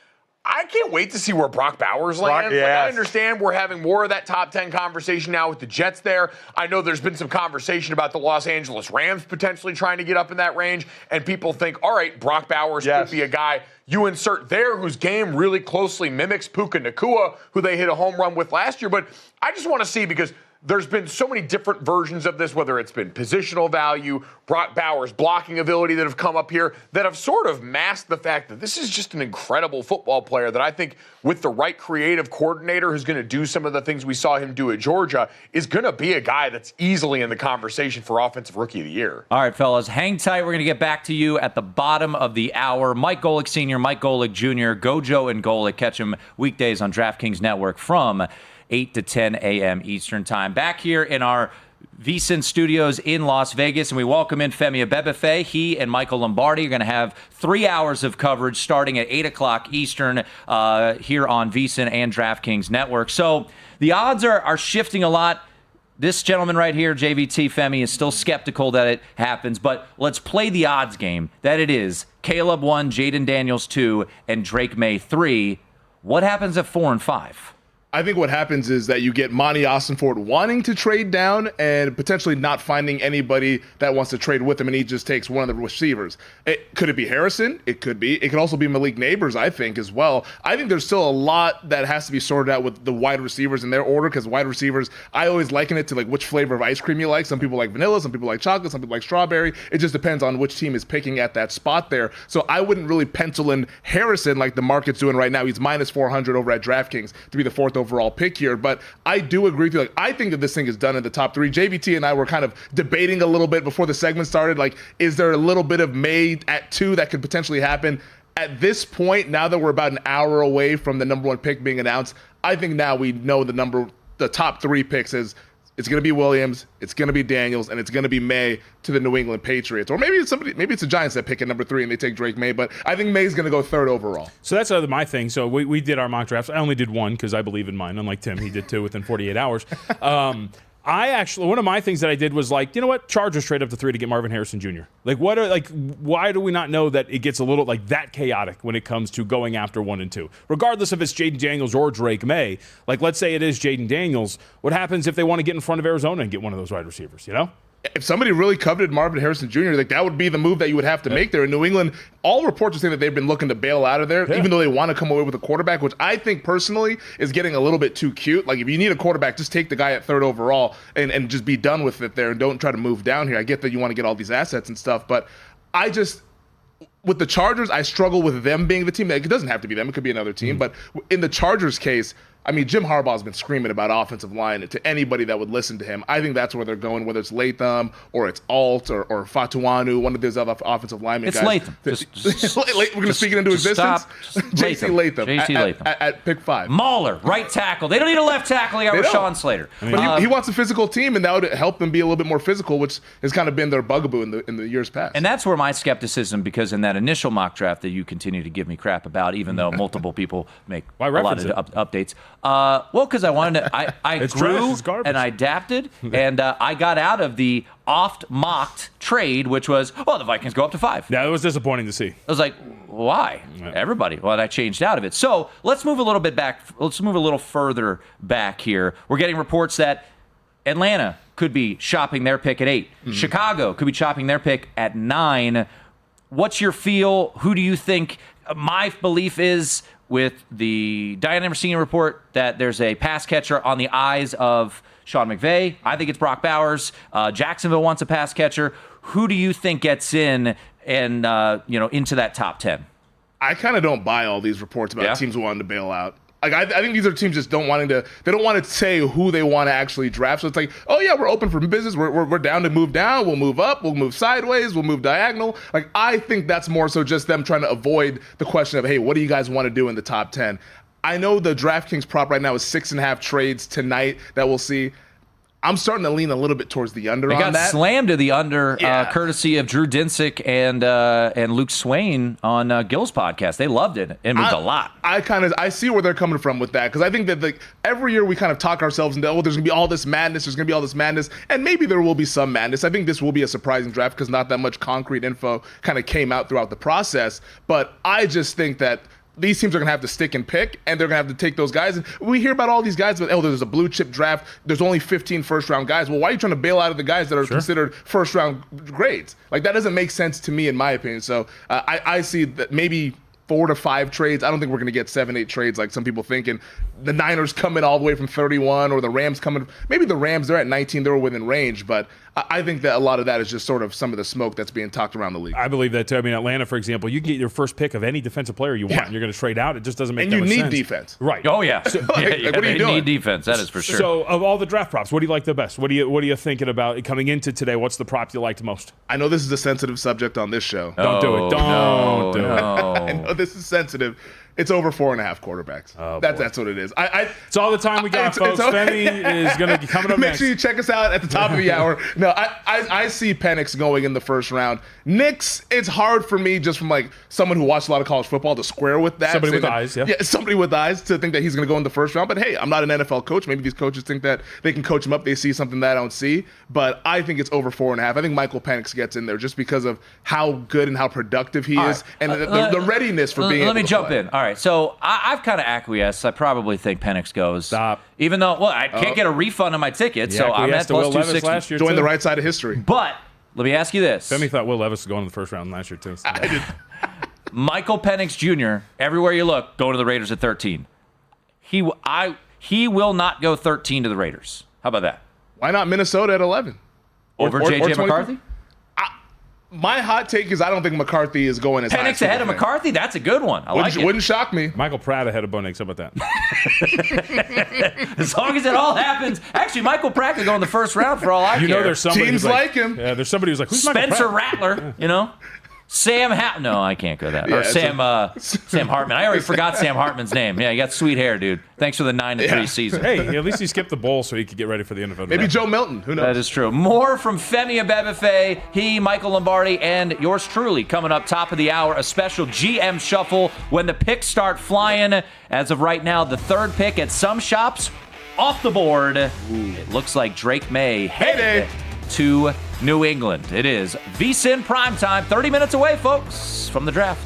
Speaker 11: I can't wait to see where Brock Bowers lands.
Speaker 10: Yes.
Speaker 11: Like, I understand we're having more of that top 10 conversation now with the Jets there. I know there's been some conversation about the Los Angeles Rams potentially trying to get up in that range, and people think, all right, Brock Bowers could be a guy you insert there whose game really closely mimics Puka Nacua, who they hit a home run with last year. But I just want to see, because there's been so many different versions of this, whether it's been positional value, Brock Bowers' blocking ability that have come up here, that have sort of masked the fact that this is just an incredible football player that I think with the right creative coordinator who's going to do some of the things we saw him do at Georgia is going to be a guy that's easily in the conversation for Offensive Rookie of the Year.
Speaker 5: All right, fellas, hang tight. We're going to get back to you at the bottom of the hour. Mike Golic Sr., Mike Golic Jr., Gojo and Golic. Catch him weekdays on DraftKings Network from 8 to 10 a.m. Eastern Time. Back here in our VSiN studios in Las Vegas, and we welcome in Femi Abebefe. He and Michael Lombardi are going to have 3 hours of coverage starting at 8 o'clock Eastern here on VSiN and DraftKings Network. So the odds are shifting a lot. This gentleman right here, JVT Femi, is still skeptical that it happens, but let's play the odds game that it is Caleb 1, Jaden Daniels 2, and Drake May 3. What happens at 4 and 5?
Speaker 22: I think what happens is that you get Monty Ossenford wanting to trade down and potentially not finding anybody that wants to trade with him, and he just takes one of the receivers. Could it be Harrison? It could be. It could also be Malik Neighbors, I think, as well. I think there's still a lot that has to be sorted out with the wide receivers in their order, because wide receivers, I always liken it to like which flavor of ice cream you like. Some people like vanilla, some people like chocolate, some people like strawberry. It just depends on which team is picking at that spot there. So I wouldn't really pencil in Harrison like the market's doing right now. He's minus 400 over at DraftKings to be the fourth overall pick here, but I do agree with you. Like, I think that this thing is done in the top 3. JVT and I were kind of debating a little bit before the segment started. Like, is there a little bit of May at 2 that could potentially happen? At this point, now that we're about an hour away from the number 1 pick being announced, I think now we know the top 3 picks is it's going to be Williams, it's going to be Daniels, and it's going to be May to the New England Patriots. Or maybe it's the Giants that pick at number 3 and they take Drake May, but I think May's going to go 3rd overall.
Speaker 6: So that's my thing. So we did our mock drafts. I only did one because I believe in mine. Unlike Tim, he did 2 within 48 hours. One of my things that I did was like, you know what? Chargers trade up to 3 to get Marvin Harrison Jr. Why do we not know that it gets a little that chaotic when it comes to going after 1 and 2? Regardless if it's Jaden Daniels or Drake May, let's say it is Jaden Daniels, what happens if they want to get in front of Arizona and get one of those wide receivers, you know?
Speaker 22: If somebody really coveted Marvin Harrison Jr., that would be the move that you would have to make there. In New England, all reports are saying that they've been looking to bail out of there, even though they want to come away with a quarterback, which I think personally is getting a little bit too cute. Like, if you need a quarterback, just take the guy at 3rd overall and just be done with it there and don't try to move down here. I get that you want to get all these assets and stuff, but with the Chargers, I struggle with them being the team. It doesn't have to be them. It could be another team. But in the Chargers case, I mean, Jim Harbaugh's been screaming about offensive line to anybody that would listen to him. I think that's where they're going, whether it's Latham or it's Alt or Fatuanu, one of those other offensive linemen guys.
Speaker 5: Latham.
Speaker 22: We're going to speak it into existence. J.C. Latham.
Speaker 5: J.C. Latham.
Speaker 22: At pick 5.
Speaker 5: Mahler, right tackle. They don't need a left tackle. They got Rashawn Slater.
Speaker 22: But he wants a physical team, and that would help them be a little bit more physical, which has kind of been their bugaboo in the years past.
Speaker 5: And that's where my skepticism, because in that initial mock draft that you continue to give me crap about, even though multiple people make a lot of updates. Because I wanted to, I grew and I adapted, and I got out of the oft-mocked trade, which was, the Vikings go up to 5.
Speaker 6: Yeah, it was disappointing to see.
Speaker 5: I was like, why? Yeah. Everybody. Well, and I changed out of it. So let's move a little bit back. Let's move a little further back here. We're getting reports that Atlanta could be shopping their pick at 8. Mm-hmm. Chicago could be shopping their pick at 9. What's your feel? Who do you think? My belief is with the Diane Emersine report that there's a pass catcher on the eyes of Sean McVay. I think it's Brock Bowers. Jacksonville wants a pass catcher. Who do you think gets in and into that top 10?
Speaker 7: I kind of don't buy all these reports about teams wanting to bail out. Like I think these are teams just don't want to say who they want to actually draft. So it's like, oh yeah, we're open for business. We're down to move down. We'll move up. We'll move sideways. We'll move diagonal. Like I think that's more so just them trying to avoid the question of, hey, what do you guys want to do in the top 10? I know the DraftKings prop right now is 6.5 trades tonight that we'll see. I'm starting to lean a little bit towards the under on that.
Speaker 5: It got slammed to the under, courtesy of Drew Dinsick and Luke Swain on Gill's podcast. They loved it. It moved a lot.
Speaker 7: I see where they're coming from with that, because I think that every year we kind of talk ourselves into, there's going to be all this madness, and maybe there will be some madness. I think this will be a surprising draft because not that much concrete info kind of came out throughout the process, but I just think that these teams are going to have to stick and pick, and they're going to have to take those guys. And we hear about all these guys, but there's a blue chip draft. There's only 15 first-round guys. Well, why are you trying to bail out of the guys that are considered first-round grades? Like, that doesn't make sense to me, in my opinion. So I see that maybe 4 to 5 trades. I don't think we're going to get 7, 8 trades like some people think. And the Niners coming all the way from 31, or the Rams coming. Maybe the Rams, they're at 19. They were within range, but I think that a lot of that is just sort of some of the smoke that's being talked around the league.
Speaker 6: I believe that too. I mean, Atlanta, for example, you can get your first pick of any defensive player you want, and you're going to trade out. It just doesn't make that much sense.
Speaker 7: And you need defense.
Speaker 6: Right.
Speaker 5: Oh, yeah.
Speaker 6: So,
Speaker 7: what are you doing?
Speaker 5: They need defense. That is for sure.
Speaker 6: So, of all the draft props, what do you like the best? What are you thinking about coming into today? What's the prop you liked most?
Speaker 7: I know this is a sensitive subject on this show.
Speaker 6: Don't do it. Don't do it.
Speaker 7: I know this is sensitive. It's over 4.5 quarterbacks. That's what it is.
Speaker 6: It's all the time we got, folks. Femi is going to be coming up
Speaker 7: Make
Speaker 6: next.
Speaker 7: sure you check us out at the top of the hour. No, I see Penix going in the first round. Knicks, it's hard for me just from like someone who watched a lot of college football to square with that.
Speaker 6: Somebody with eyes, yeah.
Speaker 7: Yeah, somebody with eyes to think that he's going to go in the first round. But hey, I'm not an NFL coach. Maybe these coaches think that they can coach him up. They see something that I don't see. But I think it's over 4.5. I think Michael Penix gets in there just because of how good and how productive he is, and the readiness for being able to play.
Speaker 5: Let me jump in. All right, so I've kind of acquiesced. I probably think Penix goes.
Speaker 6: Stop.
Speaker 5: Even though, I can't get a refund on my ticket, so I'm at plus 260.
Speaker 7: Join the right side of history.
Speaker 5: But let me ask you this.
Speaker 6: Femi thought Will Levis was going in the first round last year, too. So.
Speaker 7: I did.
Speaker 5: Michael Penix Jr., everywhere you look, going to the Raiders at 13. He will not go 13 to the Raiders. How about that?
Speaker 7: Why not Minnesota at 11?
Speaker 5: Over J.J. McCarthy?
Speaker 7: My hot take is I don't think McCarthy is going as high.
Speaker 5: Penix ahead of McCarthy? That's a good one. I like it.
Speaker 7: Wouldn't shock me.
Speaker 6: Michael Pratt ahead of Bo Nix. How about that?
Speaker 5: As long as it all happens. Actually, Michael Pratt could go in the first round for all I care.
Speaker 6: You know there's somebody
Speaker 7: Teams
Speaker 6: who's
Speaker 7: like him.
Speaker 6: Yeah, there's somebody who's like, who's
Speaker 5: Spencer
Speaker 6: Michael Pratt?
Speaker 5: Rattler, you know? No, I can't go that.
Speaker 7: Yeah,
Speaker 5: or Sam Hartman. I already forgot Sam Hartman's name. Yeah, you got sweet hair, dude. Thanks for the 9-3 season.
Speaker 6: Hey, at least he skipped the bowl so he could get ready for the NFL.
Speaker 7: Maybe Joe Milton. Who knows?
Speaker 5: That is true. More from Femi Abebefe, he, Michael Lombardi, and yours truly coming up top of the hour. A special GM shuffle when the picks start flying. As of right now, the third pick at some shops off the board. It looks like Drake May headed to New England. It is VSiN primetime, 30 minutes away, folks, from the draft.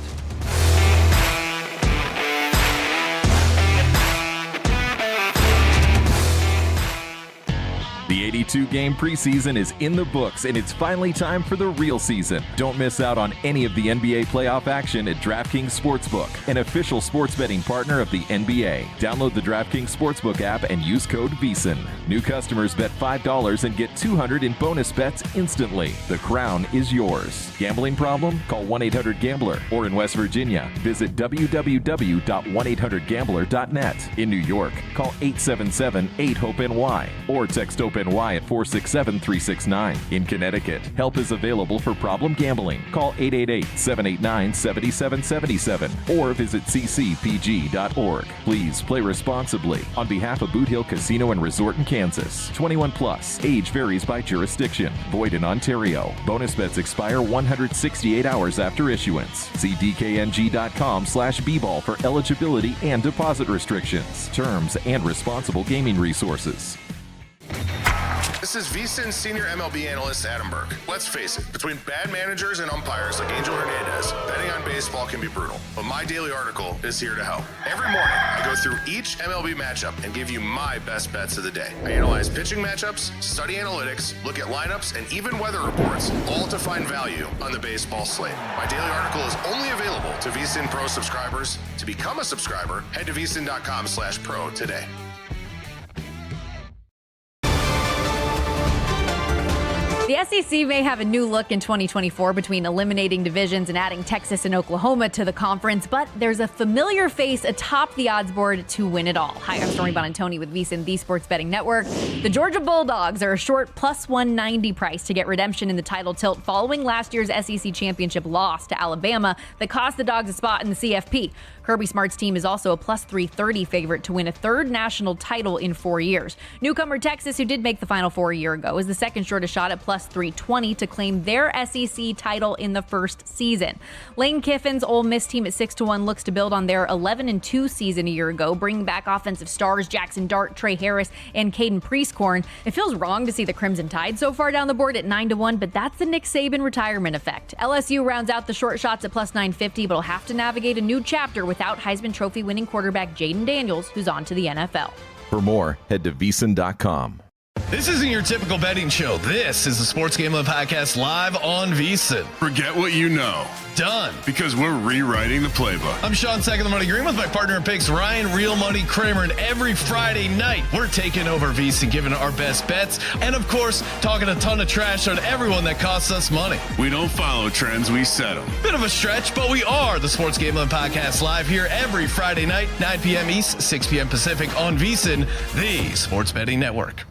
Speaker 3: The 82-game preseason is in the books, and it's finally time for the real season. Don't miss out on any of the NBA playoff action at DraftKings Sportsbook, an official sports betting partner of the NBA. Download the DraftKings Sportsbook app and use code VSiN. New customers bet $5 and get $200 in bonus bets instantly. The crown is yours. Gambling problem? Call 1-800-GAMBLER. Or in West Virginia, visit www.1800gambler.net. In New York, call 877-8-HOPE-NY or text HOPE-NY at 467-369. In Connecticut, help is available for problem gambling. Call 888-789-7777 or visit ccpg.org. Please play responsibly. On behalf of Boot Hill Casino and Resort in Kansas, 21 plus. Age varies by jurisdiction. Void in Ontario. Bonus bets expire 168 hours after issuance. See dkng.com/bball for eligibility and deposit restrictions, terms, and responsible gaming resources.
Speaker 12: This This is VSiN senior MLB analyst Adam Burke. Let's face it, between bad managers and umpires like Angel Hernandez, betting on baseball can be brutal. But my daily article is here to help. Every morning, I go through each MLB matchup and give you my best bets of the day. I analyze pitching matchups, study analytics, look at lineups, and even weather reports, all to find value on the baseball slate. My daily article is only available to VSiN Pro subscribers. To become a subscriber, head to vsin.com/pro today.
Speaker 18: The SEC may have a new look in 2024 between eliminating divisions and adding Texas and Oklahoma to the conference, but there's a familiar face atop the odds board to win it all. Hi, I'm Stormy Bonantoni with VSiN, the Sports Betting Network. The Georgia Bulldogs are a short plus 190 price to get redemption in the title tilt following last year's SEC championship loss to Alabama that cost the Dogs a spot in the CFP. Kirby Smart's team is also a plus 330 favorite to win a third national title in 4 years. Newcomer Texas, who did make the Final Four a year ago, is the second shortest shot at plus 320 to claim their SEC title in the first season. Lane Kiffin's Ole Miss team at 6-1 looks to build on their 11-2 season a year ago, bringing back offensive stars Jackson Dart, Trey Harris, and Caden Priestcorn. It feels wrong to see the Crimson Tide so far down the board at 9-1, but that's the Nick Saban retirement effect. LSU rounds out the short shots at plus 950, but will have to navigate a new chapter without Heisman Trophy winning quarterback Jaden Daniels, who's on to the NFL.
Speaker 3: For more, head to VSiN.com.
Speaker 16: This isn't your typical betting show. This is the Sports Gambling Podcast live on VSiN.
Speaker 13: Forget what you know.
Speaker 16: Done.
Speaker 13: Because we're rewriting the playbook.
Speaker 16: I'm Sean Second the Money Green with my partner in picks, Ryan Real Money Kramer. And every Friday night, we're taking over VSiN, giving our best bets. And of course, talking a ton of trash on everyone that costs us money.
Speaker 13: We don't follow trends, we set them.
Speaker 16: Bit of a stretch, but we are the Sports Gambling Podcast live here every Friday night, 9 p.m. East, 6 p.m. Pacific on VSiN, the Sports Betting Network.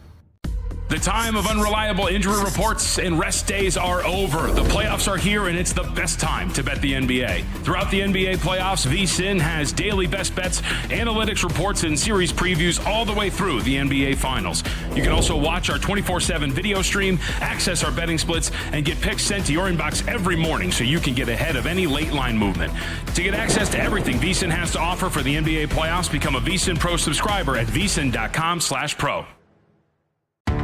Speaker 19: The time of unreliable injury reports and rest days are over. The playoffs are here, and it's the best time to bet the NBA. Throughout the NBA playoffs, VSiN has daily best bets, analytics reports, and series previews all the way through the NBA Finals. You can also watch our 24/7 video stream, access our betting splits, and get picks sent to your inbox every morning so you can get ahead of any late line movement. To get access to everything VSiN has to offer for the NBA playoffs, become a VSiN Pro subscriber at vsin.com/pro.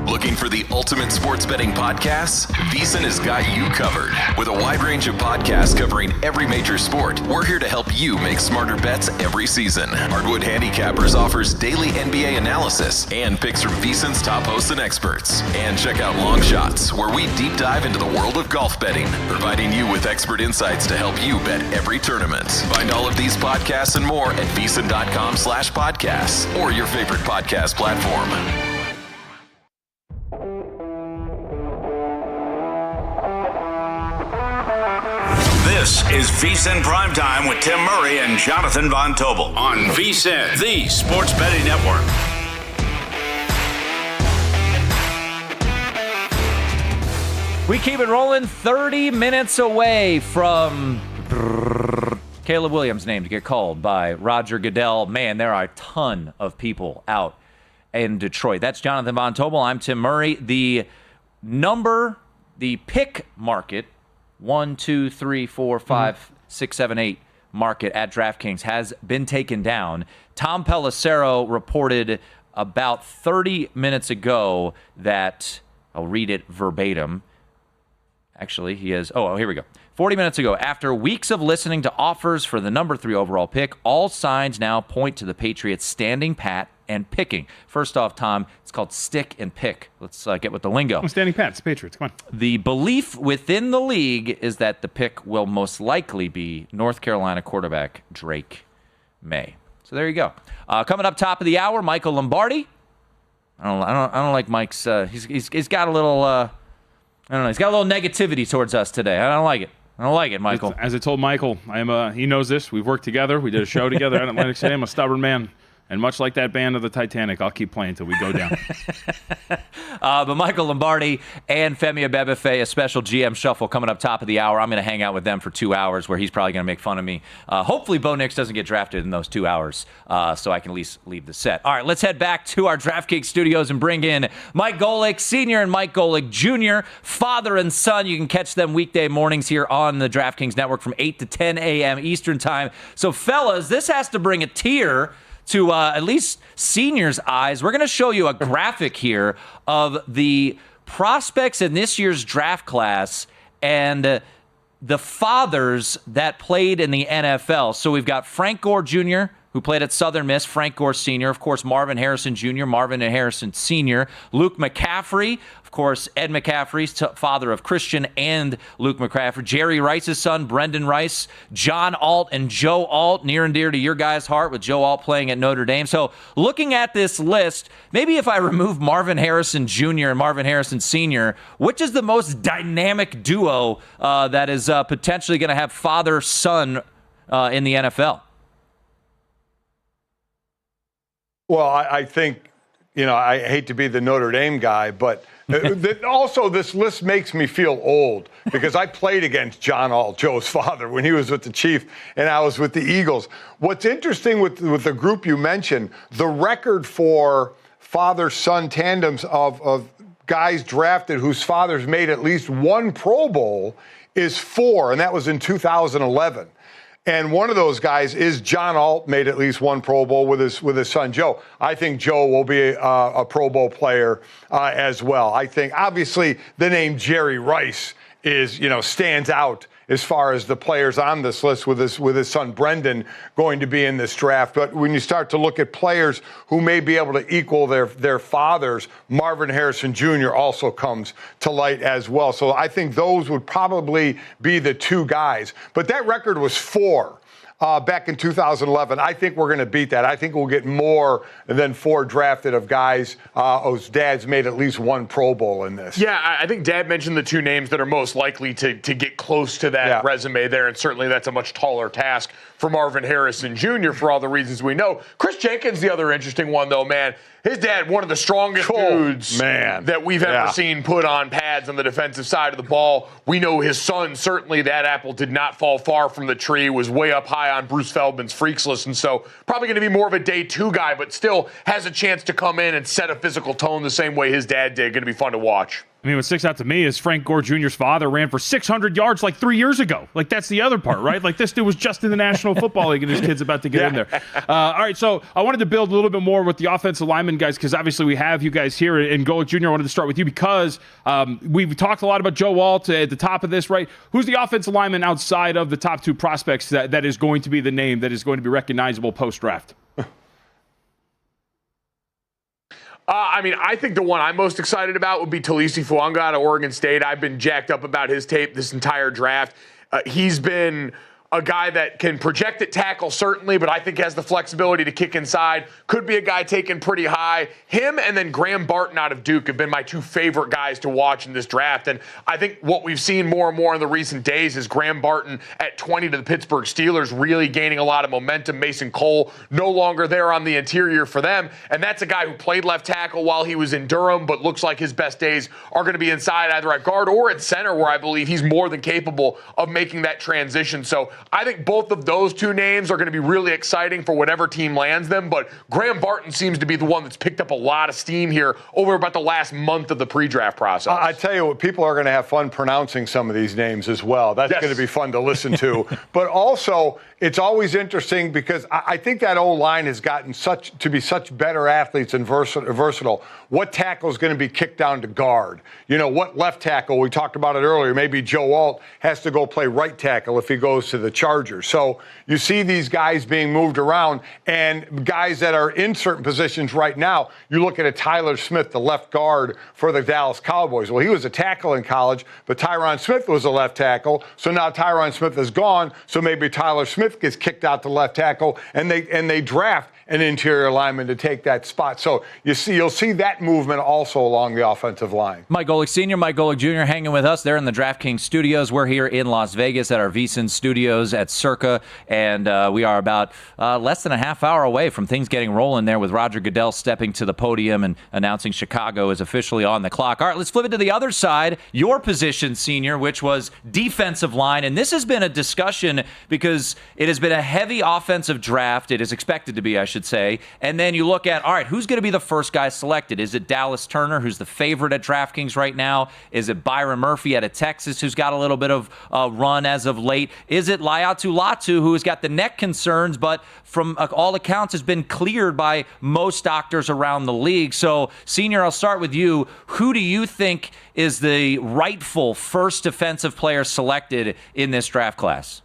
Speaker 15: Looking for the ultimate sports betting podcasts? VSiN has got you covered. With a wide range of podcasts covering every major sport, we're here to help you make smarter bets every season. Hardwood Handicappers offers daily NBA analysis and picks from VSiN's top hosts and experts. And check out Long Shots, where we deep dive into the world of golf betting, providing you with expert insights to help you bet every tournament. Find all of these podcasts and more at vsin.com/podcasts or your favorite podcast platform.
Speaker 4: This is VSiN Primetime with Tim Murray and Jonathan Von Tobel on VSiN, the Sports Betting Network.
Speaker 5: We keep it rolling 30 minutes away from Caleb Williams' name to get called by Roger Goodell. Man, there are a ton of people out in Detroit. That's Jonathan Von Tobel. I'm Tim Murray. The pick market, 1, 2, 3, 4, 5, 6, 7, 8 market at DraftKings has been taken down. Tom Pelissero reported about 30 minutes ago that, I'll read it verbatim. Actually, he has, here we go. 40 minutes ago, after weeks of listening to offers for the number 3 overall pick, all signs now point to the Patriots standing pat and picking. First off, Tom, it's called stick and pick. Let's get with the lingo.
Speaker 6: I'm standing pat. It's the Patriots. Come on.
Speaker 5: The belief within the league is that the pick will most likely be North Carolina quarterback Drake May. So there you go. Coming up top of the hour, Michael Lombardi. I don't like Mike's. He's got a little. I don't know. He's got a little negativity towards us today. I don't like it. Michael.
Speaker 6: As I told Michael, he knows this. We've worked together. We did a show together. I don't like to say I'm a stubborn man. And much like that band of the Titanic, I'll keep playing until we go down.
Speaker 5: But Michael Lombardi and Femi Abebefe, a special GM shuffle coming up top of the hour. I'm going to hang out with them for 2 hours where he's probably going to make fun of me. Hopefully Bo Nix doesn't get drafted in those 2 hours so I can at least leave the set. All right, let's head back to our DraftKings studios and bring in Mike Golic Sr. and Mike Golic Jr., father and son. You can catch them weekday mornings here on the DraftKings Network from 8 to 10 a.m. Eastern Time. So, fellas, this has to bring a tear to at least Senior's eyes. We're going to show you a graphic here of the prospects in this year's draft class and the fathers that played in the NFL. So we've got Frank Gore Jr., who played at Southern Miss, Frank Gore Sr., of course, Marvin Harrison Jr., Marvin Harrison Sr., Luke McCaffrey, of course, Ed McCaffrey's father of Christian and Luke McCaffrey, Jerry Rice's son, Brendan Rice, John Alt and Joe Alt, near and dear to your guys' heart with Joe Alt playing at Notre Dame. So looking at this list, maybe if I remove Marvin Harrison Jr. and Marvin Harrison Sr., which is the most dynamic duo that is potentially going to have father-son in the NFL?
Speaker 10: Well, I think, I hate to be the Notre Dame guy, but also this list makes me feel old because I played against John Alt, Joe's father, when he was with the Chiefs and I was with the Eagles. What's interesting with the group you mentioned, the record for father-son tandems of guys drafted whose fathers made at least one Pro Bowl is 4, and that was in 2011. And one of those guys is John Alt, made at least one Pro Bowl with his son Joe. I think Joe will be a Pro Bowl player as well. I think obviously the name Jerry Rice is stands out as far as the players on this list, with his son Brendan going to be in this draft. But when you start to look at players who may be able to equal their fathers, Marvin Harrison Jr. also comes to light as well. So I think those would probably be the two guys. But that record was 4. Back in 2011. I think we're going to beat that. I think we'll get more than 4 drafted of guys whose dads made at least one Pro Bowl in this.
Speaker 11: Yeah, I think Dad mentioned the 2 names that are most likely to get close to that resume there, and certainly that's a much taller task for Marvin Harrison Jr. for all the reasons we know. Chris Jenkins, the other interesting one, though, man. His dad, one of the strongest dudes that we've ever seen put on pads on the defensive side of the ball. We know his son, certainly that apple did not fall far from the tree, was way up high on Bruce Feldman's freaks list, and so probably going to be more of a day 2 guy, but still has a chance to come in and set a physical tone the same way his dad did. Going to be fun to watch.
Speaker 6: I mean, what sticks out to me is Frank Gore Jr.'s father ran for 600 yards like 3 years ago. Like, that's the other part, right? Like, this dude was just in the National Football League, and his kid's about to get in there. All right, so I wanted to build a little bit more with the offensive linemen, guys, because obviously we have you guys here. And Golic Jr., I wanted to start with you because we've talked a lot about Joe Alt at the top of this, right? Who's the offensive lineman outside of the top 2 prospects that is going to be the name that is going to be recognizable post-draft?
Speaker 11: I think the one I'm most excited about would be Talisi Fuanga out of Oregon State. I've been jacked up about his tape this entire draft. He's been a guy that can project at tackle, certainly, but I think has the flexibility to kick inside. Could be a guy taken pretty high. Him and then Graham Barton out of Duke have been my 2 favorite guys to watch in this draft. And I think what we've seen more and more in the recent days is Graham Barton at 20 to the Pittsburgh Steelers really gaining a lot of momentum. Mason Cole no longer there on the interior for them. And that's a guy who played left tackle while he was in Durham, but looks like his best days are going to be inside either at guard or at center, where I believe he's more than capable of making that transition. So I think both of those 2 names are going to be really exciting for whatever team lands them, but Graham Barton seems to be the one that's picked up a lot of steam here over about the last month of the pre-draft process. I
Speaker 10: tell you what, people are going to have fun pronouncing some of these names as well. That's going to be fun to listen to. But also, it's always interesting because I think that O-line has gotten to be such better athletes and versatile. What tackle is going to be kicked down to guard? What left tackle? We talked about it earlier. Maybe Joe Alt has to go play right tackle if he goes to the Chargers. So you see these guys being moved around, and guys that are in certain positions right now. You look at a Tyler Smith, the left guard for the Dallas Cowboys. Well, he was a tackle in college, but Tyron Smith was a left tackle. So now Tyron Smith is gone. So maybe Tyler Smith gets kicked out to left tackle, and they draft an interior lineman to take that spot. So you'll see that movement also along the offensive line.
Speaker 5: Mike Golic Sr., Mike Golic Jr. hanging with us there in the DraftKings studios. We're here in Las Vegas at our VSiN studios at Circa, and we are about less than a half hour away from things getting rolling there with Roger Goodell stepping to the podium and announcing Chicago is officially on the clock. All right, let's flip it to the other side, your position, Senior, which was defensive line, and this has been a discussion because it has been a heavy offensive draft. It is expected to be, I should say. And then you look at, all right, who's going to be the first guy selected? Is it Dallas Turner, who's the favorite at DraftKings right now? Is it Byron Murphy out of Texas, who's got a little bit of run as of late? Is it Laiatu Latu, who has got the neck concerns, but from all accounts has been cleared by most doctors around the league? So, Senior, I'll start with you. Who do you think is the rightful first defensive player selected in this draft class?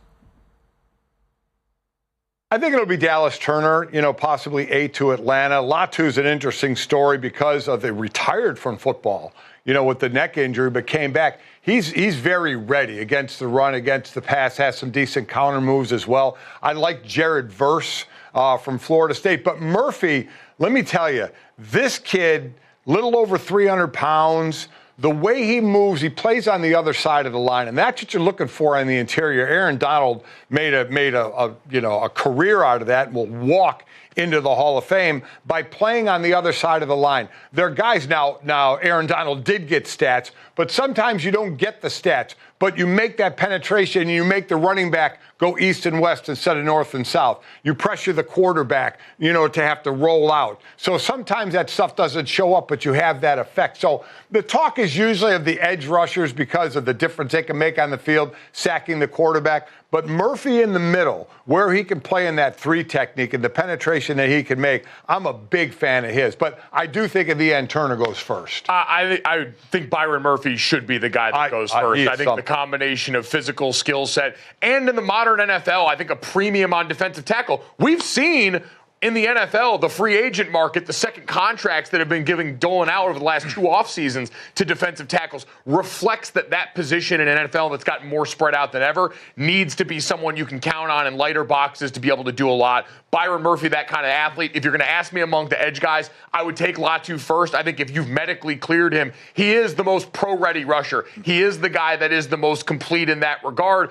Speaker 10: I think it'll be Dallas Turner, possibly 8 to Atlanta. Latu's an interesting story because of they retired from football, with the neck injury, but came back. He's very ready against the run, against the pass, has some decent counter moves as well. I like Jared Verse from Florida State. But Murphy, let me tell you, this kid, little over 300 pounds, the way he moves, he plays on the other side of the line, and that's what you're looking for in the interior. Aaron Donald made a career out of that and will walk into the Hall of Fame by playing on the other side of the line. There are guys now Aaron Donald did get stats, but sometimes you don't get the stats, but you make that penetration and you make the running back go east and west instead of north and south. You pressure the quarterback, to have to roll out. So sometimes that stuff doesn't show up, but you have that effect. So the talk is usually of the edge rushers because of the difference they can make on the field, sacking the quarterback. But Murphy in the middle, where he can play in that 3 technique and the penetration that he can make, I'm a big fan of his. But I do think in the end, Turner goes first.
Speaker 11: I think Byron Murphy should be the guy that goes first. I think the combination of physical skill set and in the modern NFL, I think a premium on defensive tackle. We've seen in the NFL, the free agent market, the second contracts that have been doling out over the last 2 off seasons to defensive tackles reflects that position in an NFL that's gotten more spread out than ever needs to be someone you can count on in lighter boxes to be able to do a lot. Byron Murphy, that kind of athlete. If you're going to ask me among the edge guys, I would take Latu first. I think if you've medically cleared him, he is the most pro-ready rusher. He is the guy that is the most complete in that regard.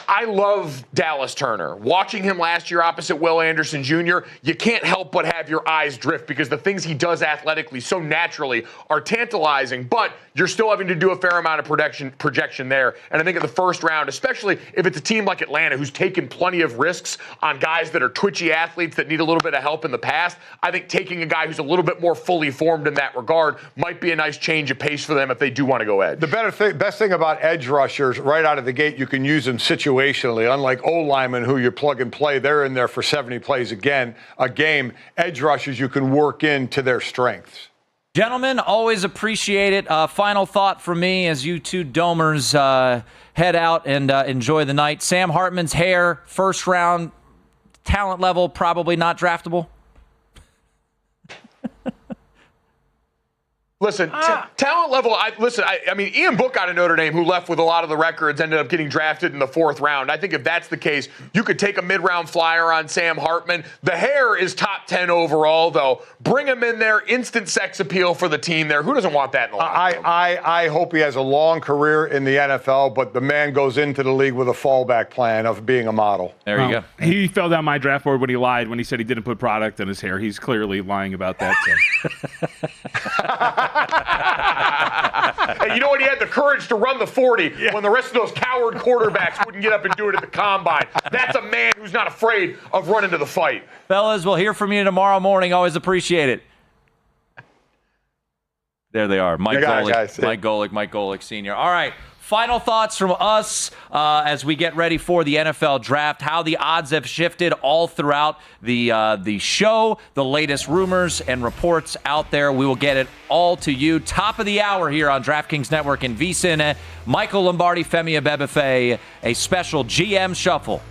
Speaker 11: I love Dallas Turner. Watching him last year opposite Will Anderson Jr., you can't help but have your eyes drift because the things he does athletically so naturally are tantalizing, but you're still having to do a fair amount of projection there. And I think in the first round, especially if it's a team like Atlanta who's taken plenty of risks on guys that are twitchy athletes that need a little bit of help in the past, I think taking a guy who's a little bit more fully formed in that regard might be a nice change of pace for them if they do want to go edge.
Speaker 10: The best thing about edge rushers, right out of the gate, you can use them situationally. Unlike O-linemen who you plug and play, they're in there for 70 plays a game. Edge rushers you can work into their strengths.
Speaker 5: Gentlemen, always appreciate it. Final thought from me as you two domers head out and enjoy the night. Sam Hartman's hair, first round, talent level, probably not draftable.
Speaker 11: Listen, talent level, I mean, Ian Book out of Notre Dame, who left with a lot of the records, ended up getting drafted in the 4th round. I think if that's the case, you could take a mid-round flyer on Sam Hartman. The hair is top 10 overall, though. Bring him in there, instant sex appeal for the team there. Who doesn't want that in the locker room?
Speaker 10: I hope he has a long career in the NFL, but the man goes into the league with a fallback plan of being a model.
Speaker 5: There you go.
Speaker 6: He fell down my draft board when he lied, when he said he didn't put product in his hair. He's clearly lying about that. So.
Speaker 11: Hey, you know what? He had the courage to run the 40 when the rest of those coward quarterbacks wouldn't get up and do it at the combine. That's a man who's not afraid of running to the fight.
Speaker 5: Fellas, we'll hear from you tomorrow morning. Always appreciate it. There they are. Mike Golic, Sr. All right. Final thoughts from us as we get ready for the NFL draft, how the odds have shifted all throughout the show, the latest rumors and reports out there. We will get it all to you. Top of the hour here on DraftKings Network and VSiN. Michael Lombardi, Femi Abebefe, a special GM Shuffle.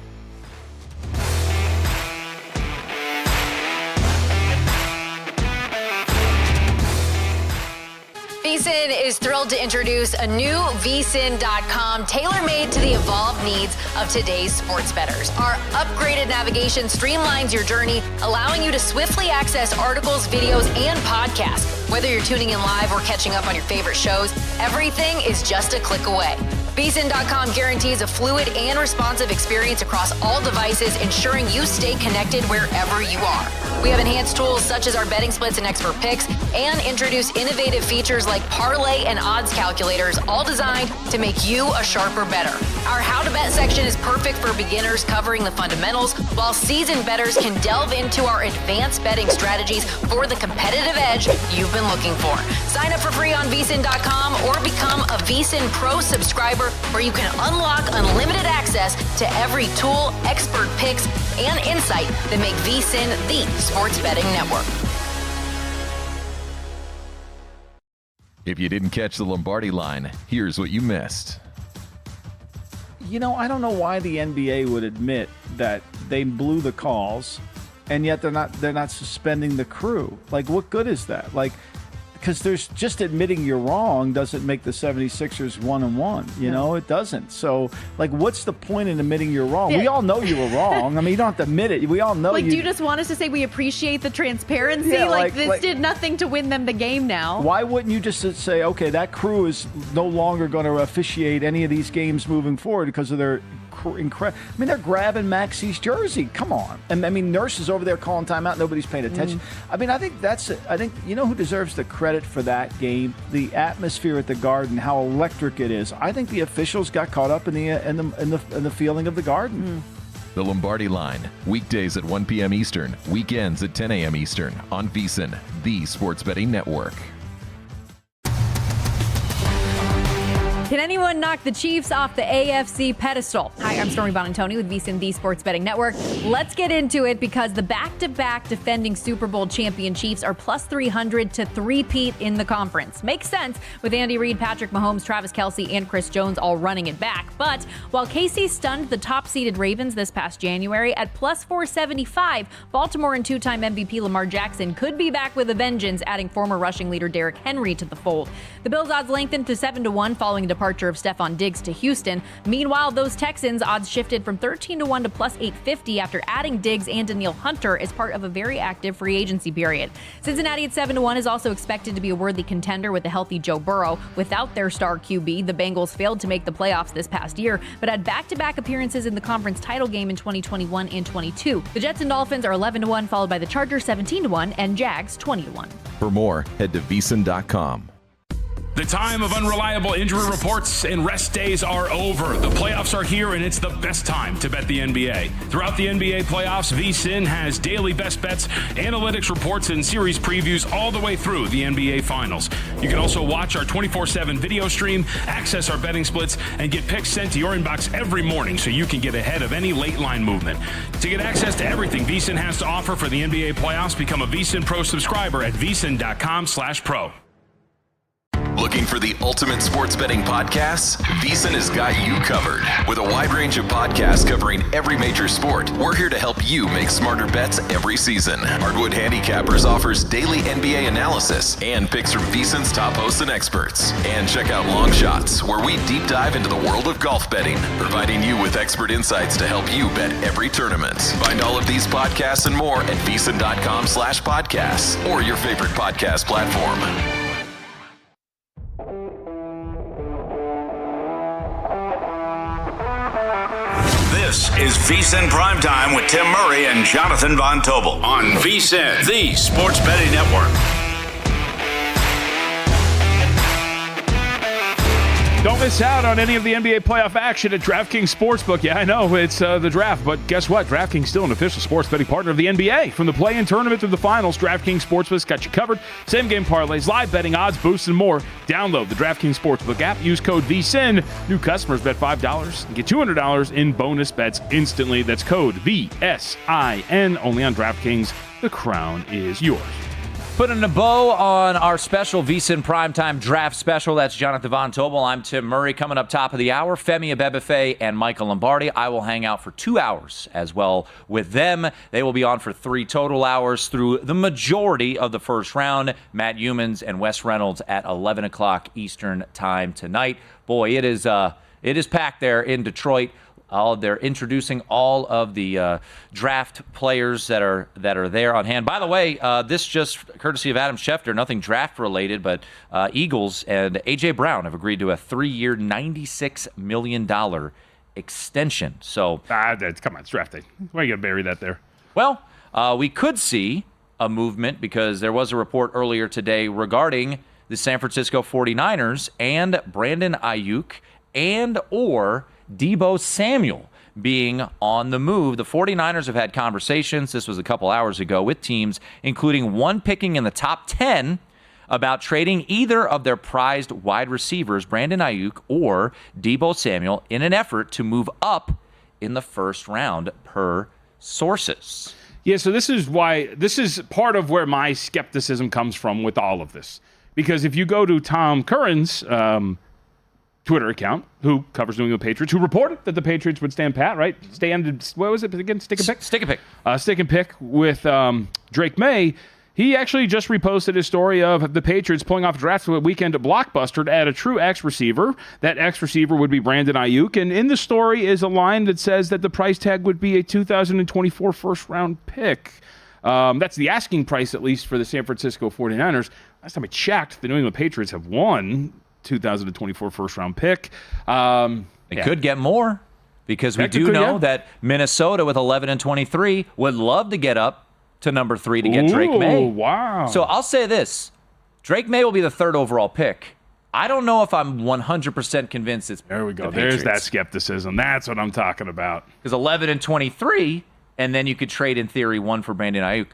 Speaker 2: VSiN is thrilled to introduce a new VSiN.com tailor-made to the evolved needs of today's sports bettors. Our upgraded navigation streamlines your journey, allowing you to swiftly access articles, videos, and podcasts. Whether you're tuning in live or catching up on your favorite shows, everything is just a click away. VSiN.com guarantees a fluid and responsive experience across all devices, ensuring you stay connected wherever you are. We have enhanced tools such as our betting splits and expert picks, and introduce innovative features like parlay and odds calculators, all designed to make you a sharper bettor. Our How to Bet section is perfect for beginners covering the fundamentals, while seasoned bettors can delve into our advanced betting strategies for the competitive edge you've been looking for. Sign up for free on VSiN.com or become a VSiN Pro subscriber where you can unlock unlimited access to every tool, expert picks, and insight that make VSiN the sports betting network.
Speaker 3: If you didn't catch the Lombardi line, here's what you missed.
Speaker 14: I don't know why the NBA would admit that they blew the calls, and yet they're not suspending the crew. Like, what good is that? Like, because there's just admitting you're wrong doesn't make the 76ers 1-1. You know, it doesn't. So, like, what's the point in admitting you're wrong?
Speaker 18: Yeah.
Speaker 14: We all know you were wrong. I mean, you don't have to admit it. We all know.
Speaker 18: Like, do you just want us to say we appreciate the transparency?
Speaker 14: Yeah,
Speaker 18: this did nothing to win them the game now.
Speaker 14: Why wouldn't you just say, okay, that crew is no longer going to officiate any of these games moving forward because of their incredible. I mean, they're grabbing Maxi's jersey. Come on. And I mean, Nurse is over there calling timeout. Nobody's paying attention. I mean, I think you know who deserves the credit for that game? The atmosphere at the Garden, how electric it is. I think the officials got caught up in the feeling of the Garden.
Speaker 3: The Lombardi Line, weekdays at 1 p.m. Eastern, weekends at 10 a.m. Eastern on VSiN, the sports betting network.
Speaker 18: Can anyone knock the Chiefs off the AFC pedestal? Hi, I'm Stormy Bonantoni with VSiN, the Sports Betting Network. Let's get into it because the back-to-back defending Super Bowl champion Chiefs are plus 300 to three-peat in the conference. Makes sense with Andy Reid, Patrick Mahomes, Travis Kelce, and Chris Jones all running it back. But while KC stunned the top-seeded Ravens this past January at plus 475, Baltimore and two-time MVP Lamar Jackson could be back with a vengeance, adding former rushing leader Derrick Henry to the fold. The Bills' odds lengthened to 7-1 following departure of Stephon Diggs to Houston. Meanwhile, those Texans' odds shifted from 13-1 to plus 850 after adding Diggs and Danielle Hunter as part of a very active free agency period. Cincinnati at 7-1 is also expected to be a worthy contender with a healthy Joe Burrow. Without their star QB, the Bengals failed to make the playoffs this past year, but had back-to-back appearances in the conference title game in 2021 and 22. The Jets and Dolphins are 11-1, followed by the Chargers 17-1 and Jags 20-1.
Speaker 3: For more, head to VSiN.com.
Speaker 19: The time of unreliable injury reports and rest days are over. The playoffs are here, and it's the best time to bet the NBA. Throughout the NBA playoffs, VSiN has daily best bets, analytics reports, and series previews all the way through the NBA Finals. You can also watch our 24/7 video stream, access our betting splits, and get picks sent to your inbox every morning so you can get ahead of any late line movement. To get access to everything VSiN has to offer for the NBA playoffs, become a VSiN Pro subscriber at VSiN.com/pro.
Speaker 15: Looking for the ultimate sports betting podcasts? VSiN has got you covered. With a wide range of podcasts covering every major sport, we're here to help you make smarter bets every season. Hardwood Handicappers offers daily NBA analysis and picks from VSiN's top hosts and experts. And check out Long Shots, where we deep dive into the world of golf betting, providing you with expert insights to help you bet every tournament. Find all of these podcasts and more at VSiN.com/podcasts or your favorite podcast platform.
Speaker 4: This is VSiN Primetime with Tim Murray and Jonathan Von Tobel on VSiN, the sports betting network.
Speaker 6: Don't miss out on any of the NBA playoff action at DraftKings Sportsbook. Yeah, I know it's the draft, but guess what? DraftKings is still an official sports betting partner of the NBA. From the play-in tournament to the finals, DraftKings Sportsbook's got you covered. Same-game parlays, live betting, odds, boosts, and more. Download the DraftKings Sportsbook app. Use code VSiN. New customers bet $5 and get $200 in bonus bets instantly. That's code VSIN. Only on DraftKings. The crown is yours.
Speaker 5: Putting a bow on our special VSiN Primetime Draft Special. That's Jonathan Von Tobel. I'm Tim Murray. Coming up top of the hour, Femi Abebefe and Michael Lombardi. I will hang out for 2 hours as well with them. They will be on for 3 total hours through the majority of the first round. Matt Humans and Wes Reynolds at 11 o'clock Eastern time tonight. Boy, it is packed there in Detroit. They're introducing all of the draft players that are there on hand. By the way, this just courtesy of Adam Schefter, nothing draft related, but Eagles and A.J. Brown have agreed to a 3-year, $96 million extension. So
Speaker 6: come on, it's draft day. Why are you going to bury that there?
Speaker 5: Well, we could see a movement because there was a report earlier today regarding the San Francisco 49ers and Brandon Ayuk and or Deebo Samuel being on the move. The 49ers have had conversations, this was a couple hours ago, with teams, including one picking in the top 10 about trading either of their prized wide receivers, Brandon Ayuk or Deebo Samuel, in an effort to move up in the first round, per sources.
Speaker 6: Yeah, so this is part of where my skepticism comes from with all of this. Because if you go to Tom Curran's Twitter account, who covers New England Patriots, who reported that the Patriots would stand pat, right? What was it again? Stick and pick?
Speaker 5: Stick and pick.
Speaker 6: Stick and pick with Drake May. He actually just reposted his story of the Patriots pulling off a draft weekend at Blockbuster to add a true X receiver. That X receiver would be Brandon Ayuk. And in the story is a line that says that the price tag would be a 2024 first-round pick. That's the asking price, at least, for the San Francisco 49ers. Last time I checked, the New England Patriots have won 2024 first-round pick.
Speaker 5: They could get more, because we do know that Minnesota with 11 and 23 would love to get up to number 3 to get Drake May.
Speaker 6: Wow.
Speaker 5: So I'll say this. Drake May will be the 3rd overall pick. I don't know if I'm 100% convinced it's
Speaker 6: There we go.
Speaker 5: the
Speaker 6: There's
Speaker 5: Patriots.
Speaker 6: that skepticism. That's what I'm talking about.
Speaker 5: Because 11 and 23, and then you could trade, in theory, 1 for Brandon Ayuk.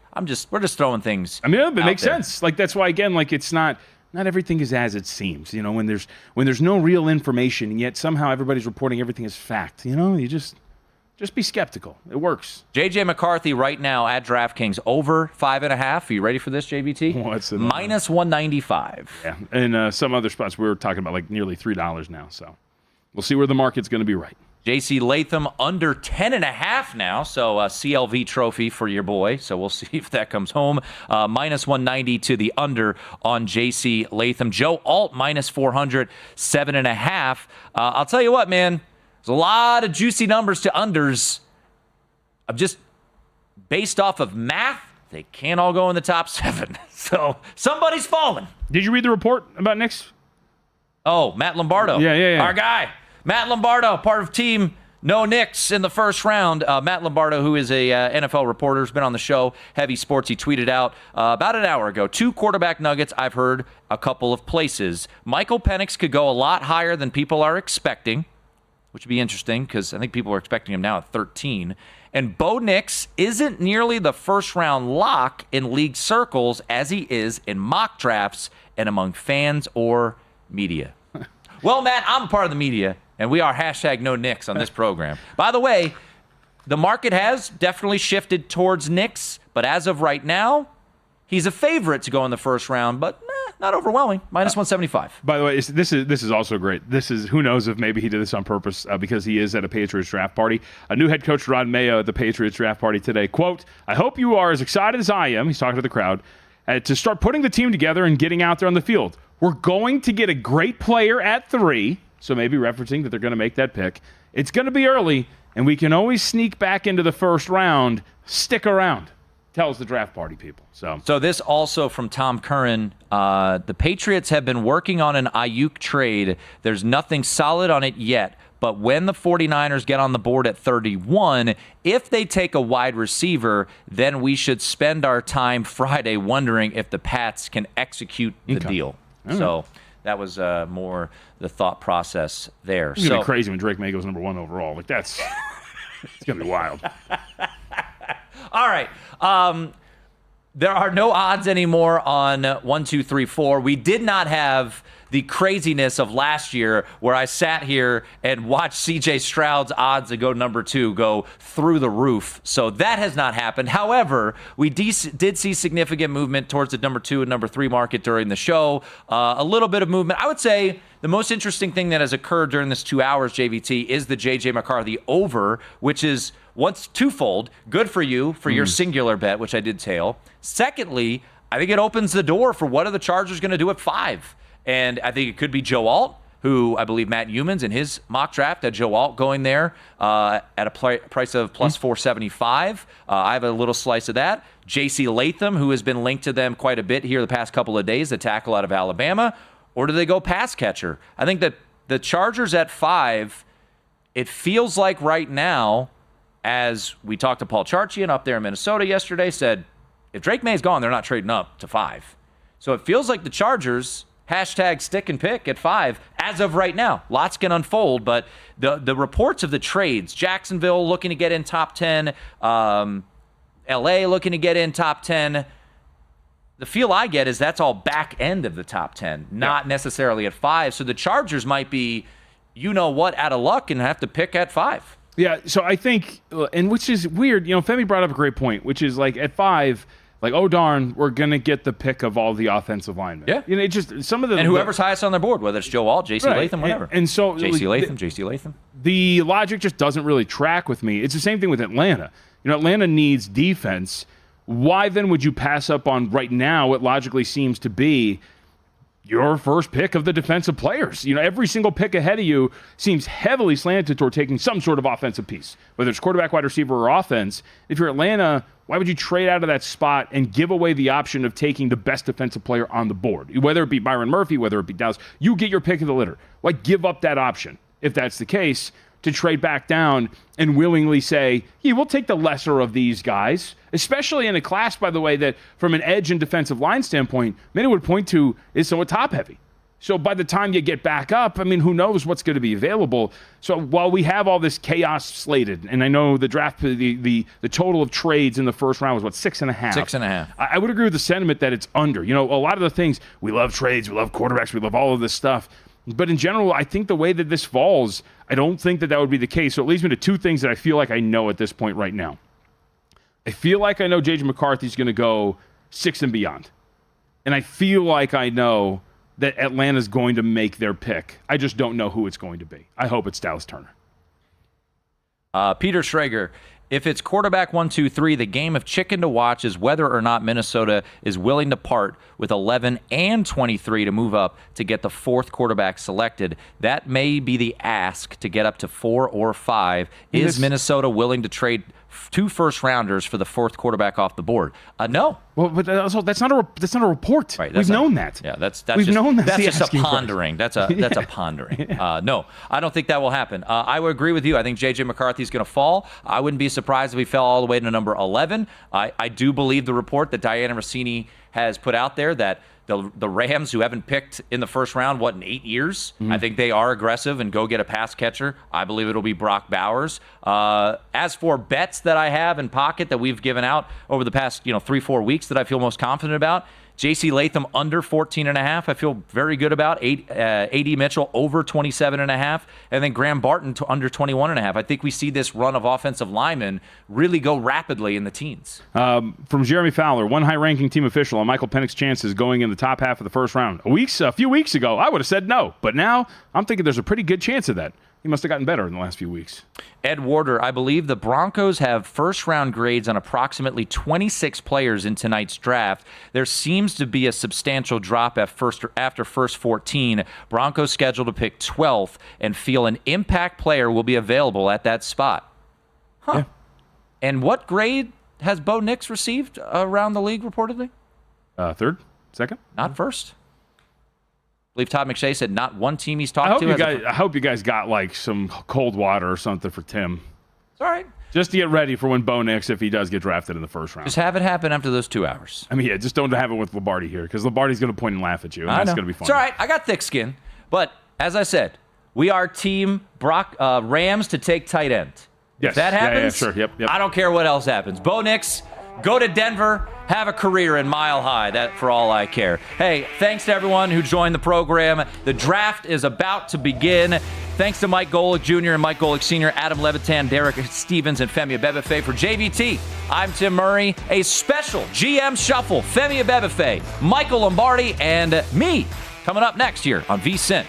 Speaker 5: We're just throwing things.
Speaker 6: I mean, it makes
Speaker 5: there.
Speaker 6: sense. Like, that's why, again, like, it's not everything is as it seems. You know, when there's no real information, and yet somehow everybody's reporting everything as fact. You know, you just be skeptical. It works.
Speaker 5: JJ McCarthy right now at DraftKings over 5.5. Are you ready for this, JVT?
Speaker 6: What's it?
Speaker 5: Minus 195.
Speaker 6: Yeah, and some other spots we were talking about like nearly $3 now. So we'll see where the market's going to be right.
Speaker 5: JC Latham under 10.5 now, so a CLV trophy for your boy. So we'll see if that comes home. Minus 190 to the under on JC Latham. Joe Alt minus 400, 7.5. I'll tell you what, man. There's a lot of juicy numbers to unders. I'm just based off of math. They can't all go in the top 7. So somebody's falling.
Speaker 6: Did you read the report about Knicks?
Speaker 5: Oh, Matt Lombardo.
Speaker 6: Yeah.
Speaker 5: Our guy. Matt Lombardo, part of team No Knicks in the first round. Matt Lombardo, who is a NFL reporter, has been on the show, Heavy Sports. He tweeted out about an hour ago, 2 quarterback nuggets I've heard a couple of places. Michael Penix could go a lot higher than people are expecting, which would be interesting because I think people are expecting him now at 13. And Bo Nix isn't nearly the first-round lock in league circles as he is in mock drafts and among fans or media. Well, Matt, I'm part of the media, and we are hashtag No Knicks on this program. By the way, the market has definitely shifted towards Knicks, but as of right now, he's a favorite to go in the first round, but not overwhelming. Minus 175.
Speaker 6: By the way, this is also great. This is, who knows if maybe he did this on purpose because he is at a Patriots draft party. A new head coach, Rod Mayo, at the Patriots draft party today. Quote, I hope you are as excited as I am, he's talking to the crowd, to start putting the team together and getting out there on the field. We're going to get a great player at 3, so maybe referencing that they're going to make that pick. It's going to be early, and we can always sneak back into the first round. Stick around. Tells the draft party people. So
Speaker 5: this also from Tom Curran. The Patriots have been working on an Ayuk trade. There's nothing solid on it yet. But when the 49ers get on the board at 31, if they take a wide receiver, then we should spend our time Friday wondering if the Pats can execute the deal.
Speaker 6: All
Speaker 5: So
Speaker 6: right.
Speaker 5: that was more the thought process there.
Speaker 6: It's going to be crazy when Drake May goes number 1 overall. Like, that's it's going to be wild.
Speaker 5: All right. There are no odds anymore on 1, 2, 3, 4. We did not have the craziness of last year where I sat here and watched C.J. Stroud's odds to go number 2 go through the roof. So that has not happened. However, we did see significant movement towards the number 2 and number 3 market during the show. A little bit of movement. I would say the most interesting thing that has occurred during this 2 hours, JVT, is the J.J. McCarthy over, which is once twofold. Good for you for your singular bet, which I did tail. Secondly, I think it opens the door for what are the Chargers going to do at 5. And I think it could be Joe Alt, who I believe Matt Humans in his mock draft had Joe Alt going there at a price of plus 475. I have a little slice of that. J.C. Latham, who has been linked to them quite a bit here the past couple of days, the tackle out of Alabama. Or do they go pass catcher? I think that the Chargers at 5, it feels like right now, as we talked to Paul Charchian up there in Minnesota yesterday, said if Drake May's gone, they're not trading up to 5. So it feels like the Chargers Hashtag stick and pick at 5 as of right now. Lots can unfold, but the reports of the trades, Jacksonville looking to get in top 10, LA looking to get in top 10. The feel I get is that's all back end of the top 10, not necessarily at 5. So the Chargers might be, out of luck and have to pick at 5.
Speaker 6: Yeah, so I think, and which is weird, Femi brought up a great point, which is like at 5, like, oh darn, we're going to get the pick of all the offensive linemen.
Speaker 5: Yeah.
Speaker 6: It just, some of the.
Speaker 5: And whoever's highest on their board, whether it's Joe Alt, J.C. Latham, whatever.
Speaker 6: And so.
Speaker 5: J.C. Latham.
Speaker 6: The logic just doesn't really track with me. It's the same thing with Atlanta. Atlanta needs defense. Why then would you pass up on right now what logically seems to be your first pick of the defensive players? Every single pick ahead of you seems heavily slanted toward taking some sort of offensive piece, whether it's quarterback, wide receiver, or offense. If you're Atlanta, why would you trade out of that spot and give away the option of taking the best defensive player on the board? Whether it be Byron Murphy, whether it be Dallas, you get your pick of the litter. Why give up that option, if that's the case, to trade back down and willingly say, yeah, we'll take the lesser of these guys, especially in a class, by the way, that from an edge and defensive line standpoint, many would point to is somewhat top-heavy. So by the time you get back up, who knows what's going to be available. So while we have all this chaos slated, and I know the draft, the total of trades in the first round was, 6.5?
Speaker 5: 6.5.
Speaker 6: I would agree with the sentiment that it's under. A lot of the things, we love trades, we love quarterbacks, we love all of this stuff. But in general, I think the way that this falls, I don't think that would be the case. So it leads me to two things that I feel like I know at this point right now. I feel like I know J.J. McCarthy's going to go 6 and beyond. And I feel like I know that Atlanta's going to make their pick. I just don't know who it's going to be. I hope it's Dallas Turner.
Speaker 5: Peter Schrager, if it's quarterback 1, 2, 3, the game of chicken to watch is whether or not Minnesota is willing to part with 11 and 23 to move up to get the 4th quarterback selected. That may be the ask to get up to 4 or 5. Is Minnesota willing to trade 2 first-rounders for the 4th quarterback off the board? No.
Speaker 6: Well, but also that's not a report.
Speaker 5: Right,
Speaker 6: We've known that.
Speaker 5: Yeah, that's
Speaker 6: We've
Speaker 5: just,
Speaker 6: known
Speaker 5: that's just a
Speaker 6: asking
Speaker 5: pondering. That's a pondering. No, I don't think that will happen. I would agree with you. I think J.J. McCarthy is going to fall. I wouldn't be surprised if he fell all the way to number 11. I do believe the report that Diana Rossini has put out there that the Rams, who haven't picked in the first round, in 8 years, I think they are aggressive and go get a pass catcher. I believe it'll be Brock Bowers. As for bets that I have in pocket that we've given out over the past 3-4 weeks that I feel most confident about, J.C. Latham under 14.5. I feel very good about. A.D. Mitchell over 27.5. And then Graham Barton to under 21.5. I think we see this run of offensive linemen really go rapidly in the teens.
Speaker 6: From Jeremy Fowler, one high-ranking team official on Michael Penix's chances going in the top half of the first round. A few weeks ago, I would have said no. But now I'm thinking there's a pretty good chance of that. He must have gotten better in the last few weeks.
Speaker 5: Ed Warder, I believe the Broncos have first-round grades on approximately 26 players in tonight's draft. There seems to be a substantial drop after first 14. Broncos scheduled to pick 12th and feel an impact player will be available at that spot. Huh. Yeah. And what grade has Bo Nix received around the league, reportedly?
Speaker 6: 3rd? 2nd?
Speaker 5: Not first. I believe Todd McShay said not one team he's talked to.
Speaker 6: I hope you guys got some cold water or something for Tim.
Speaker 5: It's all right.
Speaker 6: Just to get ready for when Bo Nix, if he does get drafted in the first round.
Speaker 5: Just have it happen after those 2 hours.
Speaker 6: Just don't have it with Lombardi here, because Lombardi's going to point and laugh at you, and that's going to be fun.
Speaker 5: It's all right. I got thick skin. But as I said, we are team Rams to take tight end.
Speaker 6: Yes.
Speaker 5: If that happens,
Speaker 6: sure. Yep.
Speaker 5: I don't care what else happens. Bo Nix, go to Denver, have a career in Mile High. That for all I care. Hey, thanks to everyone who joined the program. The draft is about to begin. Thanks to Mike Golic Jr. and Mike Golic Sr., Adam Levitan, Derek Stevens, and Femi Abebefe. For JVT, I'm Tim Murray. A special GM Shuffle, Femi Abebefe, Michael Lombardi, and me coming up next year on VSiN.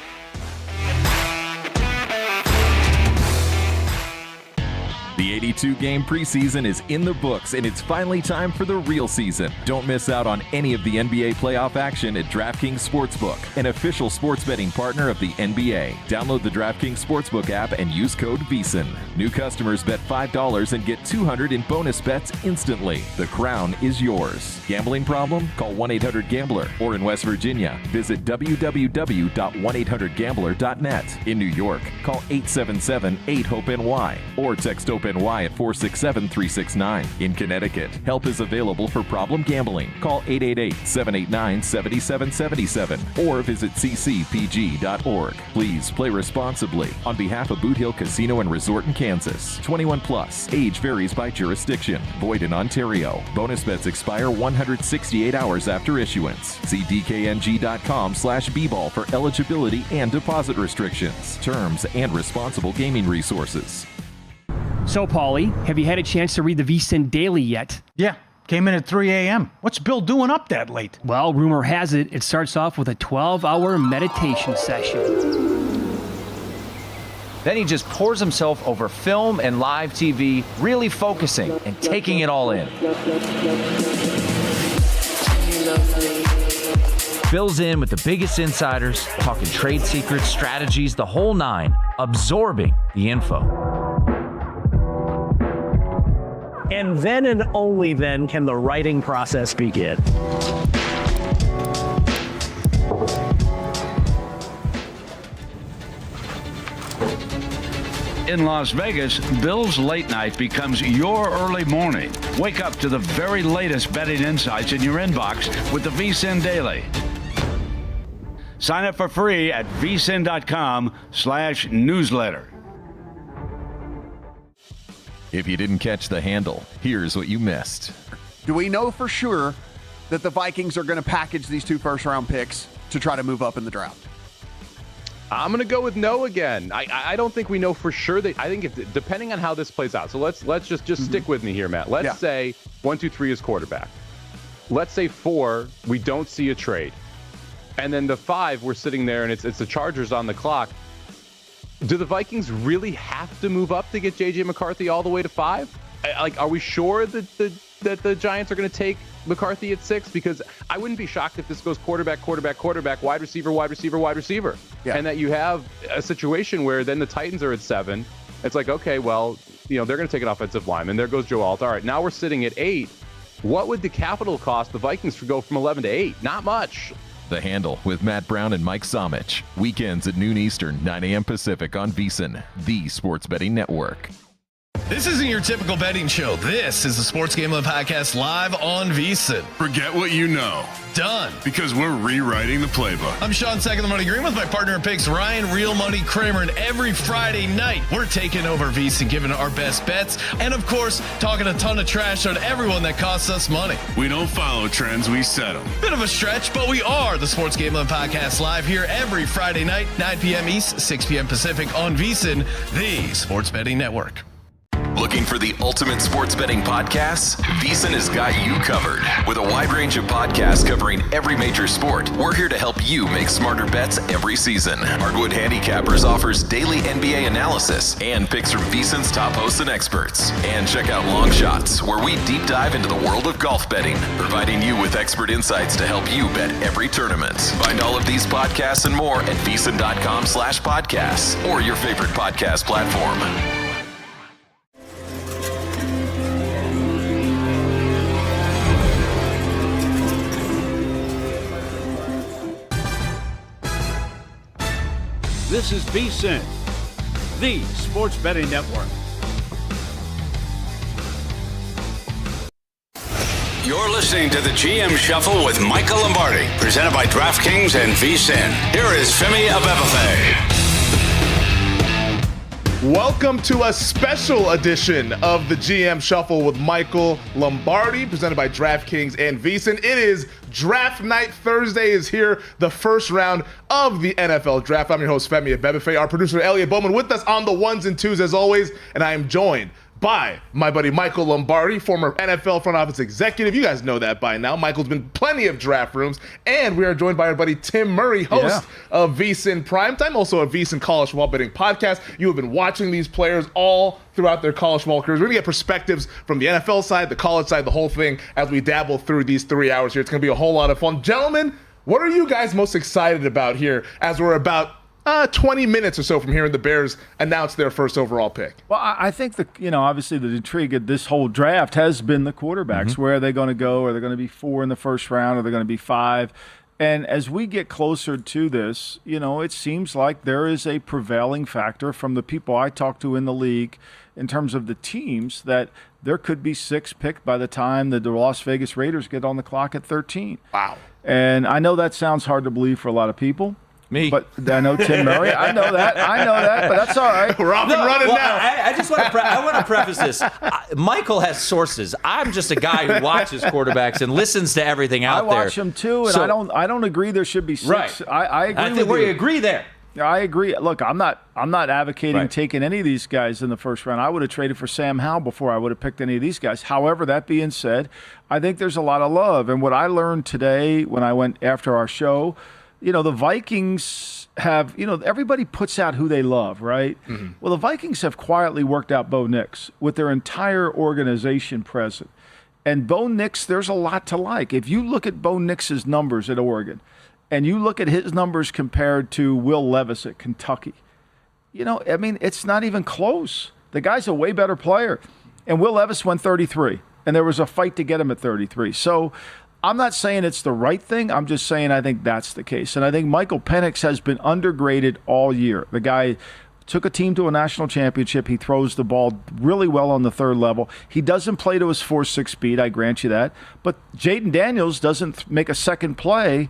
Speaker 3: The 82-game preseason is in the books, and it's finally time for the real season. Don't miss out on any of the NBA playoff action at DraftKings Sportsbook, an official sports betting partner of the NBA. Download the DraftKings Sportsbook app and use code VSiN. New customers bet $5 and get $200 in bonus bets instantly. The crown is yours. Gambling problem? Call 1-800-GAMBLER. Or in West Virginia, visit www.1800gambler.net. In New York, call 877-8-HOPE-NY or text OPE WNY at 467-369. In Connecticut, help is available for problem gambling. Call 888-789-7777 or visit ccpg.org. Please play responsibly. On behalf of Boot Hill Casino and Resort in Kansas. 21 plus. Age varies by jurisdiction. Void in Ontario. Bonus bets expire 168 hours after issuance. See dkng.com/bball for eligibility and deposit restrictions, terms, and responsible gaming resources.
Speaker 8: So, Paulie, have you had a chance to read the VSiN Daily yet?
Speaker 17: Yeah, came in at 3 a.m. What's Bill doing up that late?
Speaker 8: Well, rumor has it, it starts off with a 12-hour meditation session.
Speaker 5: Then he just pours himself over film and live TV, really focusing and taking it all in. Bill's in with the biggest insiders, talking trade secrets, strategies, the whole nine, absorbing the info.
Speaker 20: And then and only then can the writing process begin.
Speaker 21: In Las Vegas, Bill's late night becomes your early morning. Wake up to the very latest betting insights in your inbox with the VSiN Daily. Sign up for free at vsin.com/newsletter.
Speaker 3: If you didn't catch the handle, here's what you missed.
Speaker 25: Do we know for sure that the Vikings are going to package these 2 first-round picks to try to move up in the draft?
Speaker 26: I'm going to go with no again. I don't think we know for sure. I think if, depending on how this plays out. So let's just stick with me here, Matt. Let's say 1, 2, 3 is quarterback. Let's say 4, we don't see a trade. And then the 5, we're sitting there and it's the Chargers on the clock. Do the Vikings really have to move up to get J.J. McCarthy all the way to 5? Like, are we sure that the Giants are going to take McCarthy at 6? Because I wouldn't be shocked if this goes quarterback, wide receiver, yeah. And that you have a situation where then the Titans are at 7. It's like, okay, well, they're going to take an offensive lineman. There goes Joe Alt. All right, now we're sitting at 8. What would the capital cost the Vikings to go from 11 to 8? Not much.
Speaker 3: The Handle with Matt Brown and Mike Somich. Weekends at noon Eastern, 9 a.m. Pacific on VSiN, the Sports Betting Network.
Speaker 16: This isn't your typical betting show. This is the Sports Gambling Podcast live on VSiN.
Speaker 13: Forget what you know.
Speaker 16: Done.
Speaker 13: Because we're rewriting the playbook.
Speaker 16: I'm Sean Second the Money Green with my partner in picks, Ryan Real Money Kramer. And every Friday night, we're taking over VSiN, giving our best bets. And of course, talking a ton of trash on everyone that costs us money.
Speaker 13: We don't follow trends, we set them.
Speaker 16: Bit of a stretch, but we are the Sports Gambling Podcast live here every Friday night, 9 p.m. East, 6 p.m. Pacific on VSiN, the Sports Betting Network.
Speaker 15: Looking for the ultimate sports betting podcasts? VSiN has got you covered. With a wide range of podcasts covering every major sport, we're here to help you make smarter bets every season. Hardwood Handicappers offers daily NBA analysis and picks from VSiN's top hosts and experts. And check out Long Shots, where we deep dive into the world of golf betting, providing you with expert insights to help you bet every tournament. Find all of these podcasts and more at vsin.com/podcasts or your favorite podcast platform.
Speaker 23: This is VSiN, the Sports Betting Network.
Speaker 4: You're listening to the GM Shuffle with Michael Lombardi, presented by DraftKings and VSiN. Here is Femi Abebefe.
Speaker 7: Welcome to a special edition of the GM Shuffle with Michael Lombardi, presented by DraftKings and VSiN. It is Draft Night. Thursday is here, the first round of the NFL Draft. I'm your host, Femi Abebefe, our producer, Elliot Bowman, with us on the ones and twos as always, and I am joined by my buddy Michael Lombardi, former NFL front office executive. You guys know that by now. Michael's been plenty of draft rooms. And we are joined by our buddy Tim Murray, host of VSiN Primetime, also a VSiN College Football Betting podcast. You have been watching these players all throughout their college football careers. We're going to get perspectives from the NFL side, the college side, the whole thing as we dabble through these 3 hours here. It's going to be a whole lot of fun. Gentlemen, what are you guys most excited about here as we're about 20 minutes or so from hearing the Bears announce their first overall pick?
Speaker 14: Well, I think obviously the intrigue of this whole draft has been the quarterbacks. Where are they going to go? Are they going to be 4 in the first round? Are they going to be 5? And as we get closer to this, it seems like there is a prevailing factor from the people I talk to in the league in terms of the teams that there could be 6 picked by the time the Las Vegas Raiders get on the clock at 13.
Speaker 7: Wow.
Speaker 14: And I know that sounds hard to believe for a lot of people.
Speaker 5: Me.
Speaker 14: But I know Tim Murray. I know that, but that's all right.
Speaker 7: We're off and running now.
Speaker 1: I just want to preface this. Michael has sources. I'm just a guy who watches quarterbacks and listens to everything out there.
Speaker 14: I watch them too, and I don't agree there should be 6.
Speaker 1: Right.
Speaker 14: I agree.
Speaker 1: I think we agree there.
Speaker 14: I agree. Look, I'm not advocating taking any of these guys in the first round. I would have traded for Sam Howell before I would have picked any of these guys. However, that being said, I think there's a lot of love. And what I learned today when I went after our show, the Vikings have, everybody puts out who they love, right? Mm-hmm. Well, the Vikings have quietly worked out Bo Nix with their entire organization present. And Bo Nix, there's a lot to like. If you look at Bo Nix's numbers at Oregon, and you look at his numbers compared to Will Levis at Kentucky, it's not even close. The guy's a way better player. And Will Levis went 33, and there was a fight to get him at 33. So I'm not saying it's the right thing. I'm just saying I think that's the case. And I think Michael Penix has been undergraded all year. The guy took a team to a national championship. He throws the ball really well on the third level. He doesn't play to his 4.6 speed, I grant you that. But Jaden Daniels doesn't make a second play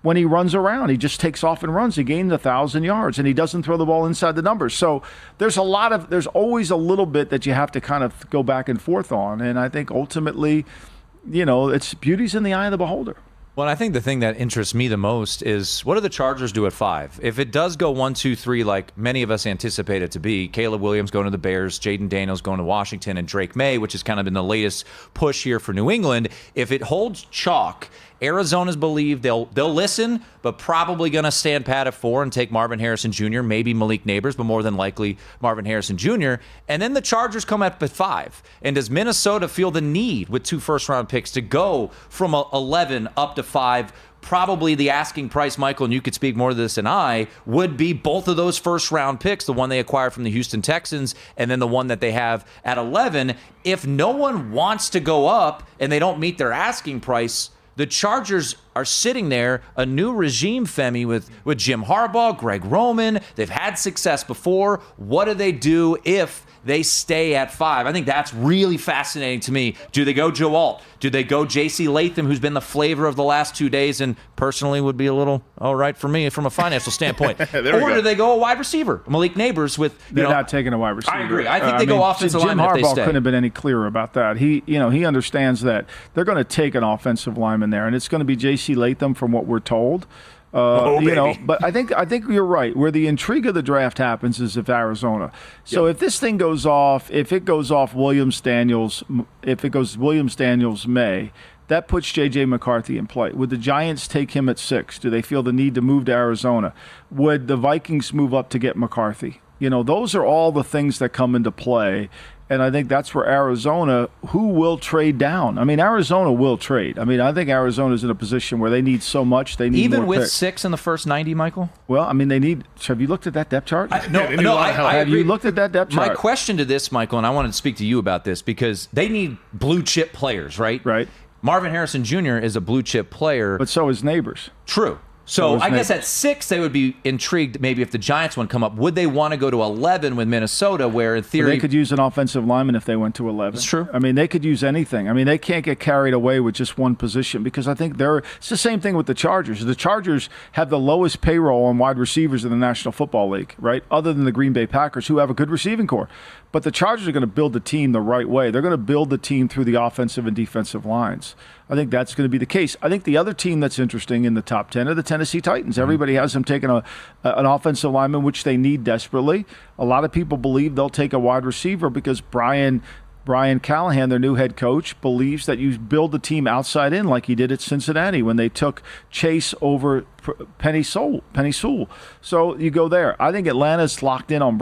Speaker 14: when he runs around. He just takes off and runs. He gained 1,000 yards, and he doesn't throw the ball inside the numbers. So there's always a little bit that you have to kind of go back and forth on. And I think ultimately, it's beauty's in the eye of the beholder.
Speaker 1: Well, I think the thing that interests me the most is what do the Chargers do at 5? If it does go 1, 2, 3, like many of us anticipate it to be, Caleb Williams going to the Bears, Jaden Daniels going to Washington, and Drake May, which has kind of been the latest push here for New England. If it holds chalk, Arizona's believe they'll listen, but probably going to stand pat at 4 and take Marvin Harrison Jr., maybe Malik Neighbors, but more than likely Marvin Harrison Jr. And then the Chargers come up at 5. And does Minnesota feel the need with 2 first-round picks to go from 11 up to 5? Probably the asking price, Michael, and you could speak more to this than I, would be both of those first-round picks, the one they acquired from the Houston Texans and then the one that they have at 11. If no one wants to go up and they don't meet their asking price, the Chargers are sitting there, a new regime, Femi, with Jim Harbaugh, Greg Roman. They've had success before. What do they do if they stay at 5? I think that's really fascinating to me. Do they go Joe Alt? Do they go J.C. Latham, who's been the flavor of the last 2 days and personally would be a little all right for me from a financial standpoint? Or do they go a wide receiver, Malik Neighbors with,
Speaker 14: They're not taking a wide receiver.
Speaker 1: I agree. I think they go offensive lineman if they
Speaker 14: Jim Harbaugh
Speaker 1: stay.
Speaker 14: couldn't have been any clearer about that. He understands that they're going to take an offensive lineman there, and it's going to be J.C. Latham from what we're told. But I think you're right. Where the intrigue of the draft happens is if Arizona. So if this thing goes off, if it goes Williams-Daniels May, that puts J.J. McCarthy in play. Would the Giants take him at 6? Do they feel the need to move to Arizona? Would the Vikings move up to get McCarthy? Those are all the things that come into play. And I think that's where Arizona, who will trade down? I mean, Arizona will trade. I mean, I think Arizona's in a position where they need so much. They need
Speaker 1: even
Speaker 14: more
Speaker 1: with
Speaker 14: picks.
Speaker 1: 6 in the first 90, Michael?
Speaker 14: Well, I mean, they need. Have you looked at that depth chart?
Speaker 1: I
Speaker 14: have you looked at that depth chart?
Speaker 1: My question to this, Michael, and I wanted to speak to you about this because they need blue chip players, right?
Speaker 14: Right.
Speaker 1: Marvin Harrison Jr. is a blue chip player.
Speaker 14: But so is Neighbors.
Speaker 1: True. So I guess at 6, they would be intrigued maybe if the Giants one come up. Would they want to go to 11 with Minnesota where in theory...
Speaker 14: They could use an offensive lineman if they went to 11.
Speaker 1: That's true.
Speaker 14: I mean, they could use anything. I mean, they can't get carried away with just one position because I think it's the same thing with the Chargers. The Chargers have the lowest payroll on wide receivers in the National Football League, right? Other than the Green Bay Packers, who have a good receiving core. But the Chargers are going to build the team the right way. They're going to build the team through the offensive and defensive lines. I think that's going to be the case. I think the other team that's interesting in the top 10 are the Tennessee Titans. Everybody has them taking an offensive lineman, which they need desperately. A lot of people believe they'll take a wide receiver because Brian Callahan, their new head coach, believes that you build the team outside in like he did at Cincinnati when they took Chase over Penny Sewell. So you go there. I think Atlanta's locked in on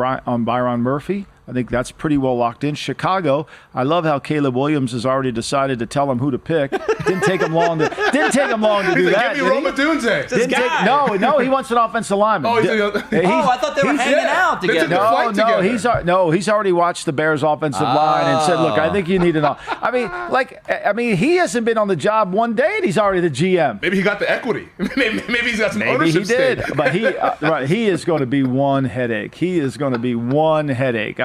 Speaker 14: Byron Murphy. I think that's pretty well locked in. Chicago, I love how Caleb Williams has already decided to tell him who to pick. Didn't take him long to do that.
Speaker 7: Give me Roma Dunze.
Speaker 14: No, he wants an offensive lineman.
Speaker 5: I thought they were hanging out together.
Speaker 14: He's already watched the Bears offensive line and said, look, I think you need he hasn't been on the job one day and he's already the GM.
Speaker 7: Maybe he got the equity. Maybe he's got some ownership
Speaker 14: stake.
Speaker 7: Maybe he
Speaker 14: did, but he is going to be one headache. He is going to be one headache.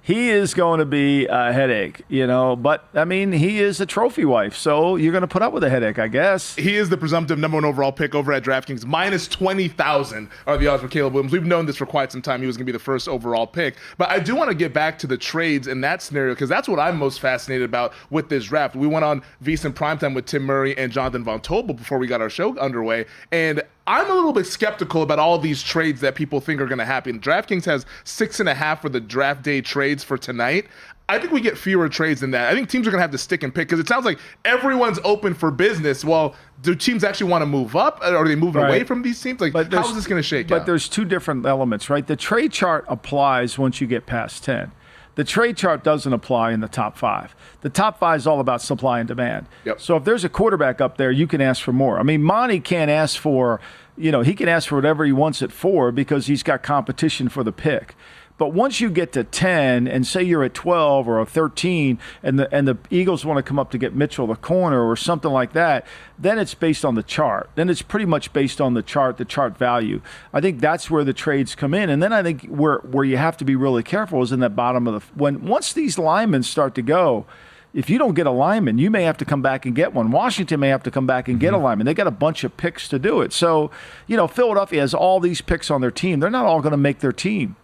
Speaker 14: He is going to be a headache, But, he is a trophy wife, so you're going to put up with a headache, I guess.
Speaker 7: He is the presumptive number 1 overall pick over at DraftKings. Minus 20,000 are the odds for Caleb Williams. We've known this for quite some time. He was going to be the first overall pick. But I do want to get back to the trades in that scenario because that's what I'm most fascinated about with this draft. We went on VSiN Primetime with Tim Murray and Jonathan Von Tobel before we got our show underway, and I'm a little bit skeptical about all these trades that people think are going to happen. DraftKings has 6.5 for the draft day trades for tonight. I think we get fewer trades than that. I think teams are going to have to stick and pick because it sounds like everyone's open for business. Well, do teams actually want to move up? Or are they moving away from these teams? How is this going to shake out?
Speaker 14: But there's two different elements, right? The trade chart applies once you get past 10. The trade chart doesn't apply in the top 5. The top 5 is all about supply and demand.
Speaker 7: Yep.
Speaker 14: So if there's a quarterback up there, you can ask for more. Monty can't ask for, he can ask for whatever he wants at 4 because he's got competition for the pick. But once you get to 10 and say you're at 12 or 13 and the Eagles want to come up to get Mitchell the corner or something like that, then it's based on the chart. Then it's pretty much based on the chart value. I think that's where the trades come in. And then I think where you have to be really careful is in that bottom of once these linemen start to go, if you don't get a lineman, you may have to come back and get one. Washington may have to come back and get a lineman. They got a bunch of picks to do it. So, Philadelphia has all these picks on their team. They're not all going to make their team.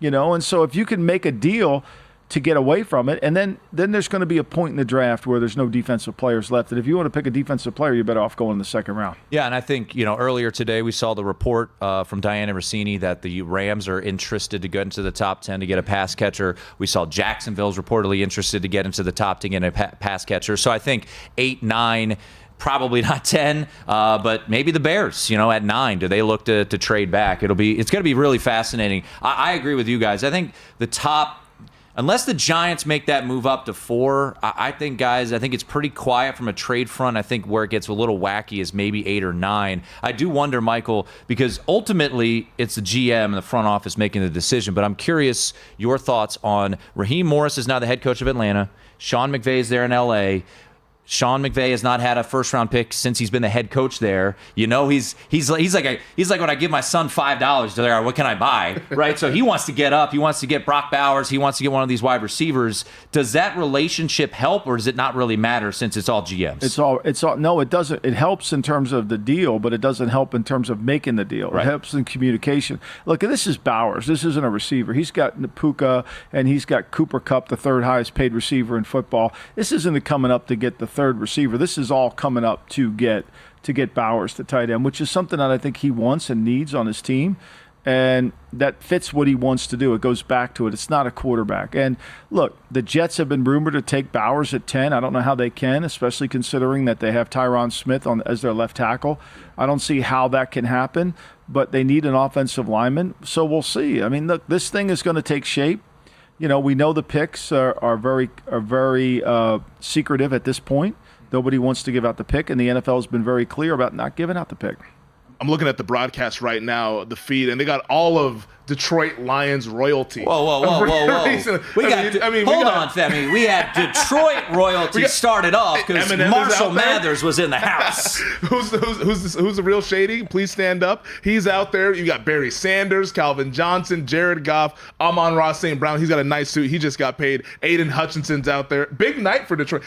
Speaker 14: And so if you can make a deal to get away from it, and then there's going to be a point in the draft where there's no defensive players left. And if you want to pick a defensive player, you're better off going in the second round.
Speaker 5: Yeah, and I think, earlier today we saw the report from Diana Rossini that the Rams are interested to get into the top 10 to get a pass catcher. We saw Jacksonville's reportedly interested to get into the top to get a pass catcher. So I think 8, 9, probably not 10, but maybe the Bears, at 9, do they look to trade back? It's going to be really fascinating. I agree with you guys. I think the top, unless the Giants make that move up to 4, I think it's pretty quiet from a trade front. I think where it gets a little wacky is maybe 8 or 9. I do wonder, Michael, because ultimately it's the GM and the front office making the decision, but I'm curious your thoughts on Raheem Morris is now the head coach of Atlanta. Sean McVay is there in L.A., Sean McVay has not had a first-round pick since he's been the head coach there. He's like when I give my son $5 to there, what can I buy, right? So he wants to get up. He wants to get Brock Bowers. He wants to get one of these wide receivers. Does that relationship help, or does it not really matter since it's all GMs?
Speaker 14: It's all. No, it doesn't. It helps in terms of the deal, but it doesn't help in terms of making the deal. Right. It helps in communication. Look, this is Bowers. This isn't a receiver. He's got Puka and he's got Cooper Kupp, the third highest paid receiver in football. This isn't coming up to get the third receiver. This is all coming up to get Bowers, the tight end, which is something that I think he wants and needs on his team, and that fits what he wants to do. It goes back to it. It's not a quarterback. And look, the Jets have been rumored to take Bowers at 10. I don't know how they can, especially considering that they have Tyron Smith as their left tackle. I don't see how that can happen, but they need an offensive lineman, so we'll see. Look, this thing is going to take shape. We know the picks are very secretive at this point. Nobody wants to give out the pick, and the NFL has been very clear about not giving out the pick.
Speaker 7: I'm looking at the broadcast right now, the feed, and they got all of Detroit Lions royalty.
Speaker 5: Whoa. Hold on, Femi. We had Detroit royalty started off because Marshall Mathers was in the house.
Speaker 7: Who's the real shady? Please stand up. He's out there. You got Barry Sanders, Calvin Johnson, Jared Goff, Amon-Ra St. Brown. He's got a nice suit. He just got paid. Aiden Hutchinson's out there. Big night for Detroit.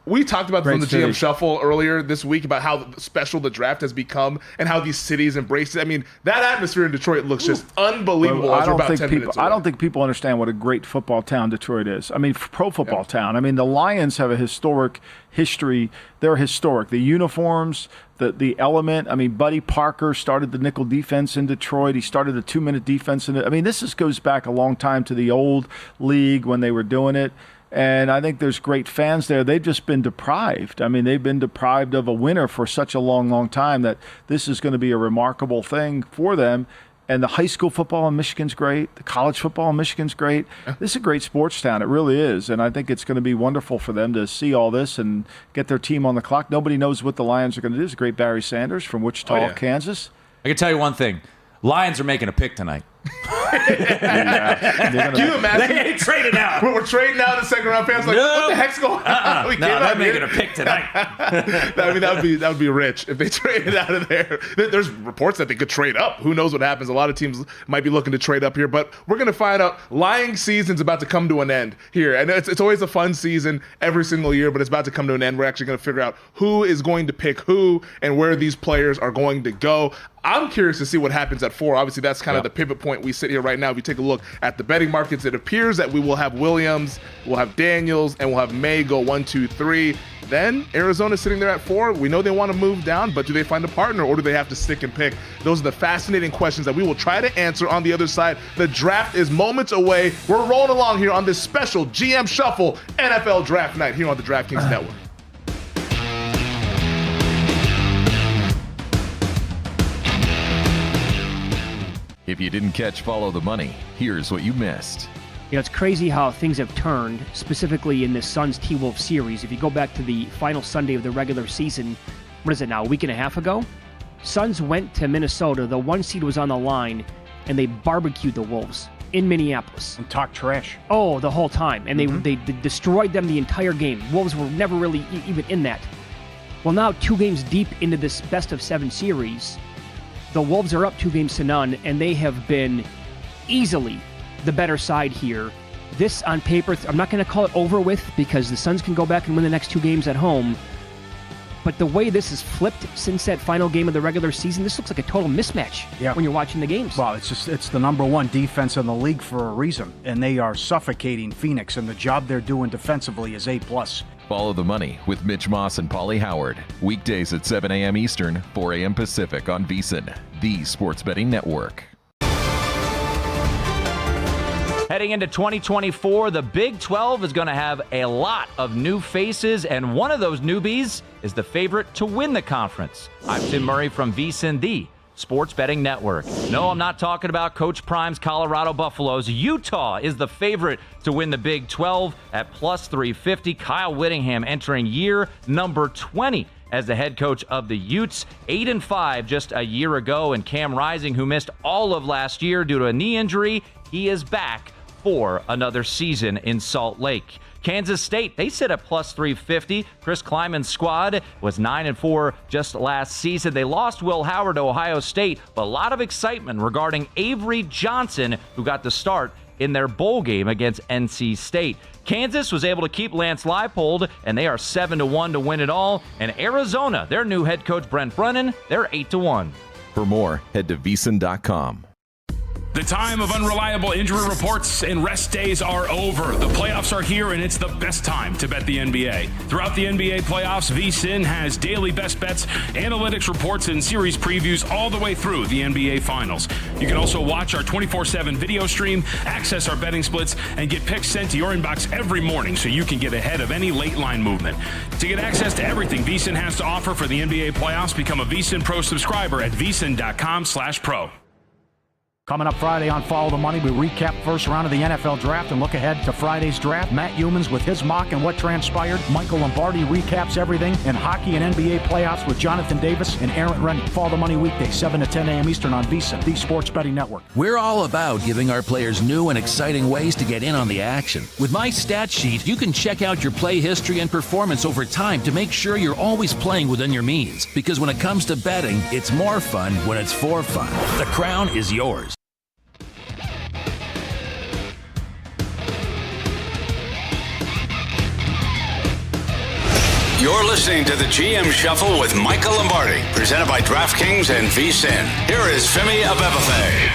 Speaker 7: We talked about this on the GM Shuffle earlier this week about how special the draft has become and how these cities embrace it. That atmosphere in Detroit looks just unbelievable.
Speaker 14: I don't think people understand what a great football town Detroit is. Pro football town. The Lions have a historic history. They're historic. The uniforms, the element. Buddy Parker started the nickel defense in Detroit. He started the 2-minute defense this goes back a long time to the old league when they were doing it. And I think there's great fans there. They've just been deprived. They've been deprived of a winner for such a long, long time that this is going to be a remarkable thing for them. And the high school football in Michigan's great. The college football in Michigan's great. This is a great sports town. It really is. And I think it's going to be wonderful for them to see all this and get their team on the clock. Nobody knows what the Lions are going to do. There's a great Barry Sanders from Wichita, Kansas.
Speaker 1: I can tell you one thing. Lions are making a pick tonight.
Speaker 7: Can you imagine?
Speaker 1: They ain't trading out.
Speaker 7: We're trading out in the second round. Fans like, what the heck's going on?
Speaker 1: No, they're making a pick tonight.
Speaker 7: I mean, that would be rich if they traded out of there. There's reports that they could trade up. Who knows what happens? A lot of teams might be looking to trade up here, but we're going to find out. Lying season's about to come to an end here, and it's always a fun season every single year, but it's about to come to an end. We're actually going to figure out who is going to pick who and where these players are going to go. I'm curious to see what happens at 4. Obviously, that's kind of the pivot point we sit here right now. If you take a look at the betting markets, it appears that we will have Williams, we'll have Daniels, and we'll have May go 1, 2, 3. Then Arizona's sitting there at 4. We know they want to move down, but do they find a partner or do they have to stick and pick? Those are the fascinating questions that we will try to answer on the other side. The draft is moments away. We're rolling along here on this special GM Shuffle NFL Draft Night here on the DraftKings Network.
Speaker 3: If you didn't catch Follow the Money, here's what you missed.
Speaker 8: It's crazy how things have turned, specifically in this Suns T-Wolves series. If you go back to the final Sunday of the regular season, what is it now, a week and a half ago? Suns went to Minnesota, the 1 seed was on the line, and they barbecued the Wolves in Minneapolis.
Speaker 17: And talk trash.
Speaker 8: Oh, the whole time. And they destroyed them the entire game. Wolves were never really even in that. Well, now 2 games deep into this best-of-7 series, the Wolves are up 2-0, and they have been easily the better side here. This, on paper, I'm not going to call it over with because the Suns can go back and win the next 2 games at home. But the way this has flipped since that final game of the regular season, this looks like a total mismatch when you're watching the games.
Speaker 17: Well, it's the number 1 defense in the league for a reason, and they are suffocating Phoenix, and the job they're doing defensively is A+.
Speaker 3: Follow the Money with Mitch Moss and Paulie Howard. Weekdays at 7 a.m. Eastern, 4 a.m. Pacific on VSiN, the Sports Betting Network.
Speaker 5: Heading into 2024, the Big 12 is going to have a lot of new faces, and one of those newbies is the favorite to win the conference. I'm Tim Murray from VSiN, the Sports Betting Network. No, I'm not talking about Coach Prime's Colorado Buffaloes. Utah is the favorite to win the Big 12 at plus 350. Kyle Whittingham entering year number 20 as the head coach of the Utes, 8-5 just a year ago, and Cam Rising, who missed all of last year due to a knee injury, he is back for another season in Salt Lake. Kansas State, they sit at plus 350. Chris Kleiman's squad was 9-4 just last season. They lost Will Howard to Ohio State, but a lot of excitement regarding Avery Johnson, who got the start in their bowl game against NC State. Kansas was able to keep Lance Leipold, and they are 7-1 to win it all. And Arizona, their new head coach Brent Brennan, they're 8-1.
Speaker 3: For more, head to VSiN.com.
Speaker 19: The time of unreliable injury reports and rest days are over. The playoffs are here, and it's the best time to bet the NBA. Throughout the NBA playoffs, VSiN has daily best bets, analytics reports, and series previews all the way through the NBA Finals. You can also watch our 24/7 video stream, access our betting splits, and get picks sent to your inbox every morning so you can get ahead of any late line movement. To get access to everything VSiN has to offer for the NBA playoffs, become a VSiN Pro subscriber at VSiN.com/pro.
Speaker 17: Coming up Friday on Follow the Money, we recap first round of the NFL Draft and look ahead to Friday's draft. Matt Humans with his mock and what transpired. Michael Lombardi recaps everything in hockey and NBA playoffs with Jonathan Davis and Aaron Rennie. Follow the Money weekday, 7 to 10 a.m. Eastern on VSiN, the Sports Betting Network.
Speaker 9: We're all about giving our players new and exciting ways to get in on the action. With my stat sheet, you can check out your play history and performance over time to make sure you're always playing within your means. Because when it comes to betting, it's more fun when it's for fun. The crown is yours.
Speaker 4: You're listening to the GM Shuffle with Michael Lombardi, presented by DraftKings and VSiN. Here is Femi Abebefe.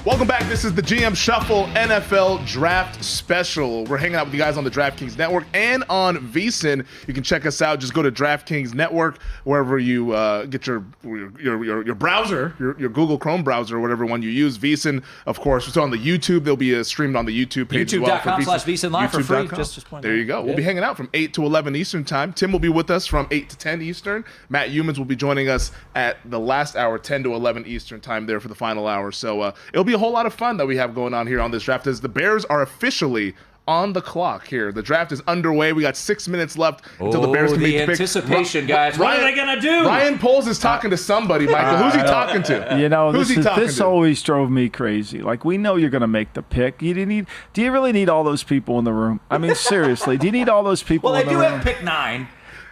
Speaker 7: Welcome back. This is the GM Shuffle NFL Draft Special. We're hanging out with you guys on the DraftKings Network and on VSiN. You can check us out. Just go to DraftKings Network, wherever you get your browser, your Google Chrome browser, or whatever one you use. VSiN, of course, it's on the YouTube. They'll be streamed on the YouTube page as well.
Speaker 1: YouTube.com/VSiN Live for free. Just
Speaker 7: there you go. We'll be hanging out from 8 to 11 Eastern time. Tim will be with us from 8 to 10 Eastern. Matt Humans will be joining us at the last hour, 10 to 11 Eastern time there for the final hour. So it'll be a whole lot of fun that we have going on here on this draft as the Bears are officially on the clock here. The draft is underway. We got 6 minutes left until the Bears can make the pick.
Speaker 1: Anticipation, guys. What are they going to do?
Speaker 7: Ryan Poles is talking to somebody, Michael. Who's he talking to?
Speaker 14: You know,
Speaker 7: Who's he talking
Speaker 14: this
Speaker 7: to?
Speaker 14: always drove me crazy. Like, we know you're going to make the pick. Do you really need all those people in the room? I mean, seriously, do you need all those people in the room?
Speaker 1: Well, they do have pick 9.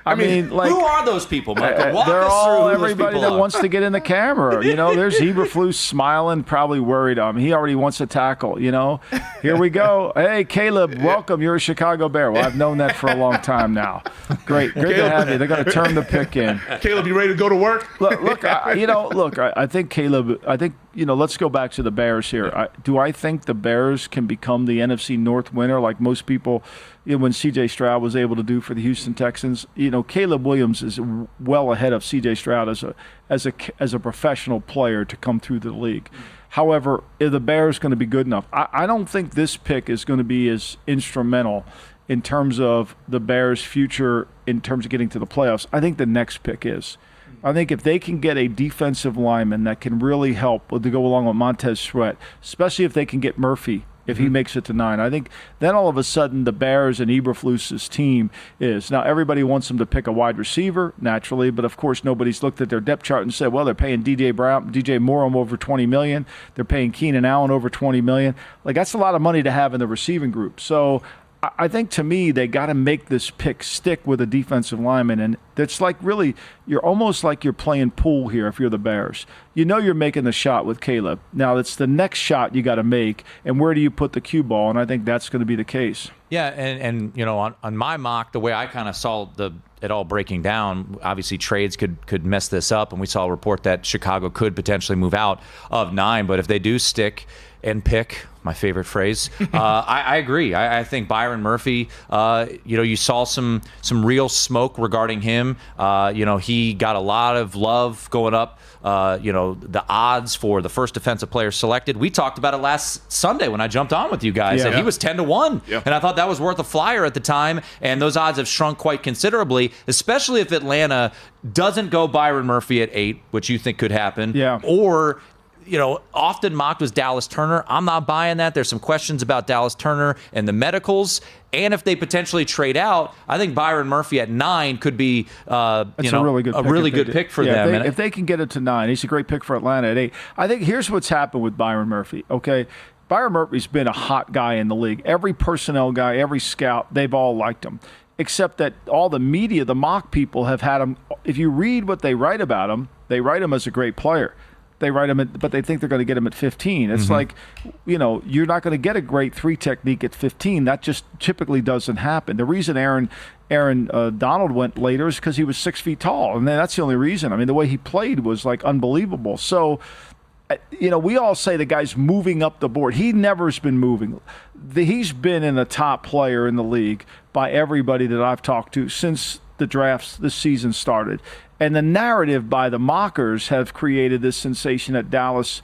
Speaker 14: I mean, like,
Speaker 1: who are those people, Michael? Walk
Speaker 14: they're
Speaker 1: us
Speaker 14: all
Speaker 1: through who
Speaker 14: everybody
Speaker 1: those
Speaker 14: that
Speaker 1: people are.
Speaker 14: wants to get in the camera. You know, there's Eberflus smiling, probably worried. He already wants to tackle. You know, here we go. Hey, Caleb, welcome. You're a Chicago Bear. Well, I've known that for a long time now. Great to have you. They're going to turn the pick in.
Speaker 7: Caleb, you ready to go to work?
Speaker 14: I think Caleb. Let's go back to the Bears here. Do I think the Bears can become the NFC North winner like most people, when C.J. Stroud was able to do for the Houston Texans? Caleb Williams is well ahead of C.J. Stroud as a professional player to come through the league. However, is the Bears going to be good enough? I don't think this pick is going to be as instrumental in terms of the Bears' future in terms of getting to the playoffs. I think the next pick is. I think if they can get a defensive lineman that can really help to go along with Montez Sweat, especially if they can get Murphy, if he makes it to 9, I think then all of a sudden the Bears and Eberflus's team is. Now, everybody wants them to pick a wide receiver, naturally, but of course nobody's looked at their depth chart and said, well, they're paying DJ Moore over $20 million. They're paying Keenan Allen over $20 million. Like, that's a lot of money to have in the receiving group. So I think, to me, they got to make this pick stick with a defensive lineman. And it's like, really, you're almost like you're playing pool here if you're the Bears. You know you're making the shot with Caleb. Now, it's the next shot you got to make, and where do you put the cue ball? And I think that's going to be the case.
Speaker 1: Yeah, and on my mock, the way I kind of saw it all breaking down, obviously trades could mess this up, and we saw a report that Chicago could potentially move out of 9. But if they do stick and pick, my favorite phrase, I agree. I think Byron Murphy, you saw some real smoke regarding him. He got a lot of love going up. The odds for the first defensive player selected. We talked about it last Sunday when I jumped on with you guys, and he was 10-1. Yeah. And I thought that was worth a flyer at the time, and those odds have shrunk quite considerably, especially if Atlanta doesn't go Byron Murphy at 8, which you think could happen.
Speaker 14: Yeah.
Speaker 1: Or often mocked was Dallas Turner. I'm not buying that. There's some questions about Dallas Turner and the medicals. And if they potentially trade out, I think Byron Murphy at 9 could be a really good pick for them.
Speaker 14: If they can get it to 9, he's a great pick for Atlanta at 8. I think here's what's happened with Byron Murphy, okay? Byron Murphy's been a hot guy in the league. Every personnel guy, every scout, they've all liked him. Except that all the media, the mock people, have had him. If you read what they write about him, they write him as a great player. They write him but they think they're going to get him at 15. It's like, you're not going to get a great 3 technique at 15. That just typically doesn't happen. The reason Aaron Donald went later is because he was 6 feet tall, and that's the only reason. I mean, the way he played was like unbelievable. So, we all say the guy's moving up the board. He never has been moving. He's been in the top player in the league by everybody that I've talked to since the drafts this season started. And the narrative by the mockers have created this sensation that Dallas,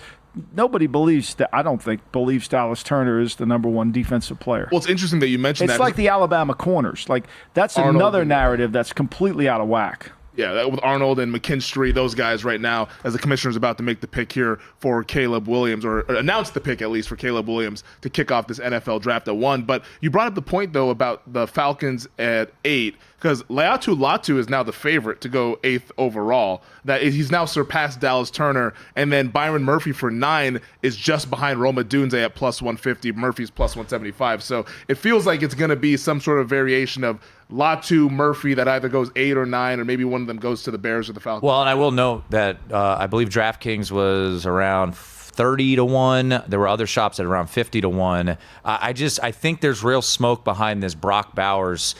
Speaker 14: nobody believes Dallas Turner is the number 1 defensive player.
Speaker 7: Well, it's interesting that you mentioned that.
Speaker 14: It's like the Alabama corners. Like, that's another narrative that's completely out of whack.
Speaker 7: Yeah, with Arnold and McKinstry, those guys right now, as the commissioner's about to make the pick here for Caleb Williams, or announce the pick at least for Caleb Williams to kick off this NFL draft at 1. But you brought up the point, though, about the Falcons at 8, because Leatu Latu is now the favorite to go 8th overall. That he's now surpassed Dallas Turner, and then Byron Murphy for 9 is just behind Roma Dunze at plus 150. Murphy's plus 175. So it feels like it's going to be some sort of variation of Latu, Murphy, that either goes 8 or 9, or maybe one of them goes to the Bears or the Falcons.
Speaker 1: Well, and I will note that I believe DraftKings was around 30-1. There were other shops at around 50-1. I think there's real smoke behind this Brock Bowers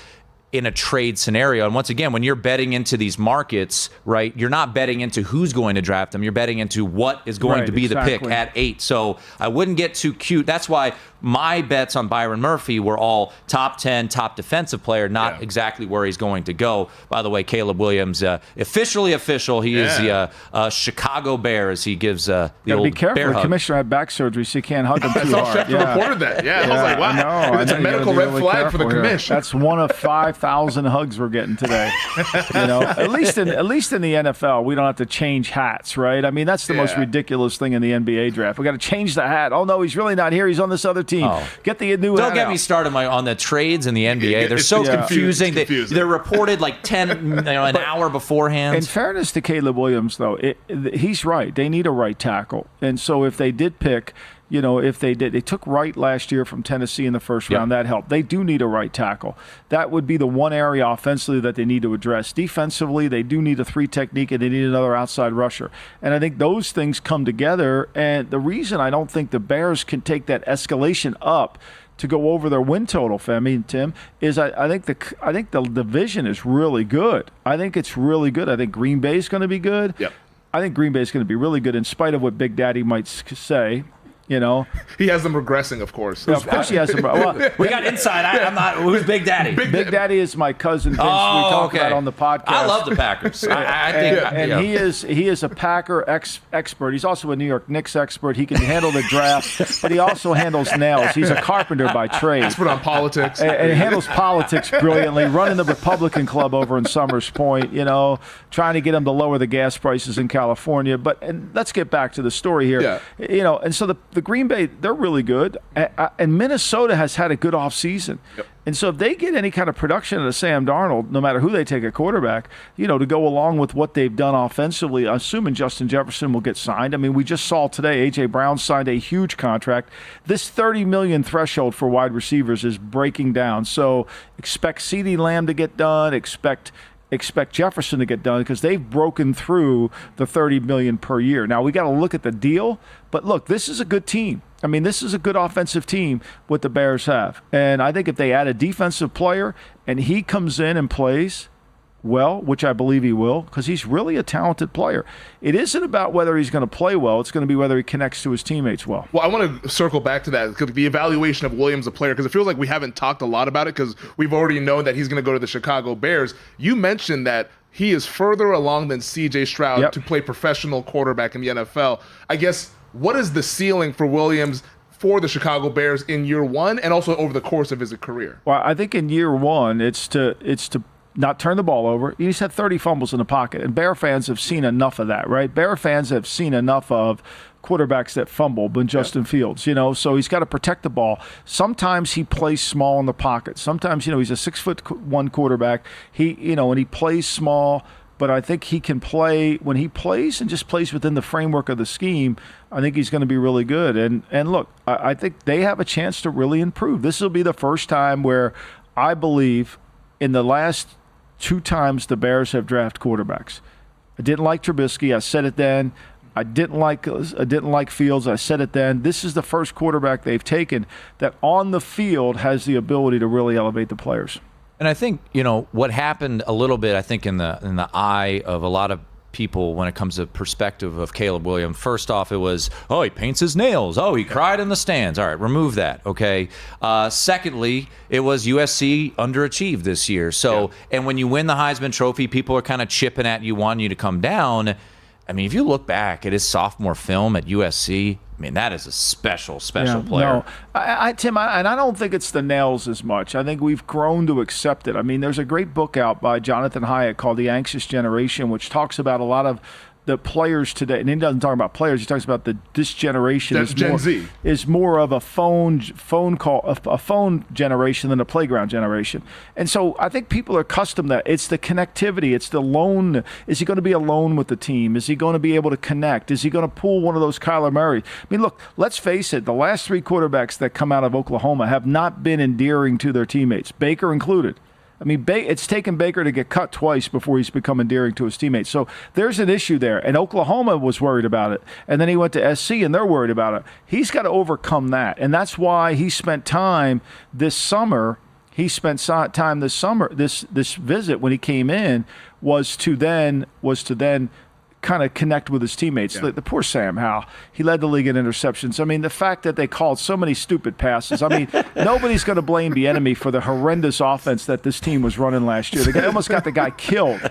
Speaker 1: in a trade scenario. And once again, when you're betting into these markets, right, you're not betting into who's going to draft them. You're betting into what is going to be the pick at 8. So I wouldn't get too cute. That's why my bets on Byron Murphy were all top 10, top defensive player, not exactly where he's going to go. By the way, Caleb Williams, officially official. He is the Chicago Bear, as he gives the old
Speaker 14: be careful.
Speaker 1: bear
Speaker 14: The
Speaker 1: hug.
Speaker 14: commissioner had back surgery, so you can't hug him too
Speaker 7: I saw
Speaker 14: hard.
Speaker 7: Schefter reported that. I was like, wow. It's a medical red flag for the commission.
Speaker 14: That's one of 5,000 hugs we're getting today. At least in the NFL, we don't have to change hats, right? I mean, that's the most ridiculous thing in the NBA draft. We got to change the hat. Oh no, he's really not here. He's on this other team. Get the new hat.
Speaker 1: Don't get me started on the trades in the NBA. They're so confusing. They're reported like 10 an hour beforehand.
Speaker 14: In fairness to Caleb Williams, though, he's right. They need a right tackle, and so if they did pick. They took Wright last year from Tennessee in the first round. That helped. They do need a right tackle. That would be the one area offensively that they need to address. Defensively, they do need a 3 technique, and they need another outside rusher. And I think those things come together. And the reason I don't think the Bears can take that escalation up to go over their win total, Tim, is I think the division is really good. I think it's really good. I think Green Bay is going to be good.
Speaker 7: Yep.
Speaker 14: I think Green Bay is going to be really good in spite of what Big Daddy might say.
Speaker 7: He has them regressing, of course.
Speaker 14: Of course he has them. Well,
Speaker 1: we got inside. I'm not. Who's Big Daddy?
Speaker 14: Big Daddy is my cousin Vince. We talked about on the podcast.
Speaker 1: I love the Packers. I think,
Speaker 14: he is a Packer expert. He's also a New York Knicks expert. He can handle the draft, but he also handles nails. He's a carpenter by trade.
Speaker 7: Expert on politics.
Speaker 14: And he handles politics brilliantly. Running the Republican Club over in Summers Point. Trying to get them to lower the gas prices in California. And let's get back to the story here.
Speaker 7: Yeah.
Speaker 14: And so the Green Bay, they're really good. And Minnesota has had a good offseason. Yep. And so if they get any kind of production out of Sam Darnold, no matter who they take at quarterback, to go along with what they've done offensively, assuming Justin Jefferson will get signed. I mean, we just saw today A.J. Brown signed a huge contract. This $30 million threshold for wide receivers is breaking down. So expect CeeDee Lamb to get done. Expect Jefferson to get done because they've broken through the $30 million per year. Now, we got to look at the deal, but look, this is a good team. I mean, this is a good offensive team what the Bears have. And I think if they add a defensive player and he comes in and plays well, which I believe he will, because he's really a talented player. It isn't about whether he's going to play well. It's going to be whether he connects to his teammates well.
Speaker 7: Well, I want to circle back to that, the evaluation of Williams, a player, because it feels like we haven't talked a lot about it because we've already known that he's going to go to the Chicago Bears. You mentioned that he is further along than C.J. Stroud to play professional quarterback in the NFL. I guess, what is the ceiling for Williams for the Chicago Bears in year one and also over the course of his career?
Speaker 14: Well, I think in year one, it's to not turn the ball over. He's had 30 fumbles in the pocket, and Bear fans have seen enough of that, right? Bear fans have seen enough of quarterbacks that fumble than Justin Fields, so he's got to protect the ball. Sometimes he plays small in the pocket. Sometimes, he's a 6'1" quarterback. And he plays small, but I think he can play when he plays and just plays within the framework of the scheme. I think he's going to be really good. And look, I think they have a chance to really improve. This will be the first time where I believe in the last 2 times the Bears have drafted quarterbacks. I didn't like Trubisky. I said it then. I didn't like Fields. I said it then. This is the first quarterback they've taken that on the field has the ability to really elevate the players.
Speaker 1: And I think, what happened a little bit, I think, in the eye of a lot of people when it comes to perspective of Caleb Williams. First off, it was, he paints his nails. He cried in the stands. All right, remove that, okay? Secondly, it was USC underachieved this year. So, and when you win the Heisman Trophy, people are kind of chipping at you, wanting you to come down. I mean, if you look back at his sophomore film at USC, that is a special player.
Speaker 14: No, Tim, and I don't think it's the nails as much. I think we've grown to accept it. There's a great book out by Jonathan Hyatt called The Anxious Generation, which talks about a lot of the players today, and he doesn't talk about players. He talks about this generation is more of a phone generation than a playground generation. And so I think people are accustomed to that. It's the connectivity. It's the lone. Is he going to be alone with the team? Is he going to be able to connect? Is he going to pull one of those Kyler Murray? Look, let's face it. The last 3 quarterbacks that come out of Oklahoma have not been endearing to their teammates, Baker included. It's taken Baker to get cut twice before he's become endearing to his teammates. So there's an issue there. And Oklahoma was worried about it. And then he went to SC, and they're worried about it. He's got to overcome that. And that's why he spent time this summer he spent time this summer, this visit when he came in, was to then kind of connect with his teammates.
Speaker 6: Yeah.
Speaker 14: The poor Sam Howell, he led the league in interceptions. I mean, the fact that they called so many stupid passes. I mean, nobody's going to blame the enemy for the horrendous offense that this team was running last year. They almost got the guy killed.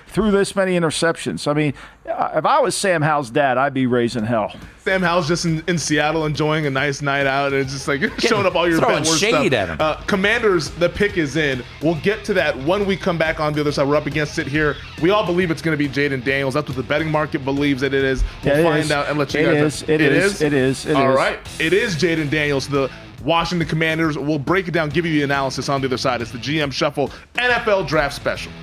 Speaker 14: Through this many interceptions. I mean, if I was Sam Howell's dad, I'd be raising hell.
Speaker 7: Sam Howell's just in Seattle enjoying a nice night out, and it's just like showing up all your
Speaker 1: throwing
Speaker 7: worst
Speaker 1: shade
Speaker 7: stuff.
Speaker 1: at him.
Speaker 7: Commanders, the pick is in. We'll get to that when we come back on the other side. We're up against it here. We all believe it's going to be Jaden Daniels. That's what the betting market believes that it is. We'll find out and let you guys know. It is. All right. It is Jaden Daniels, the Washington Commanders. We'll break it down, give you the analysis on the other side. It's the GM Shuffle NFL Draft Special.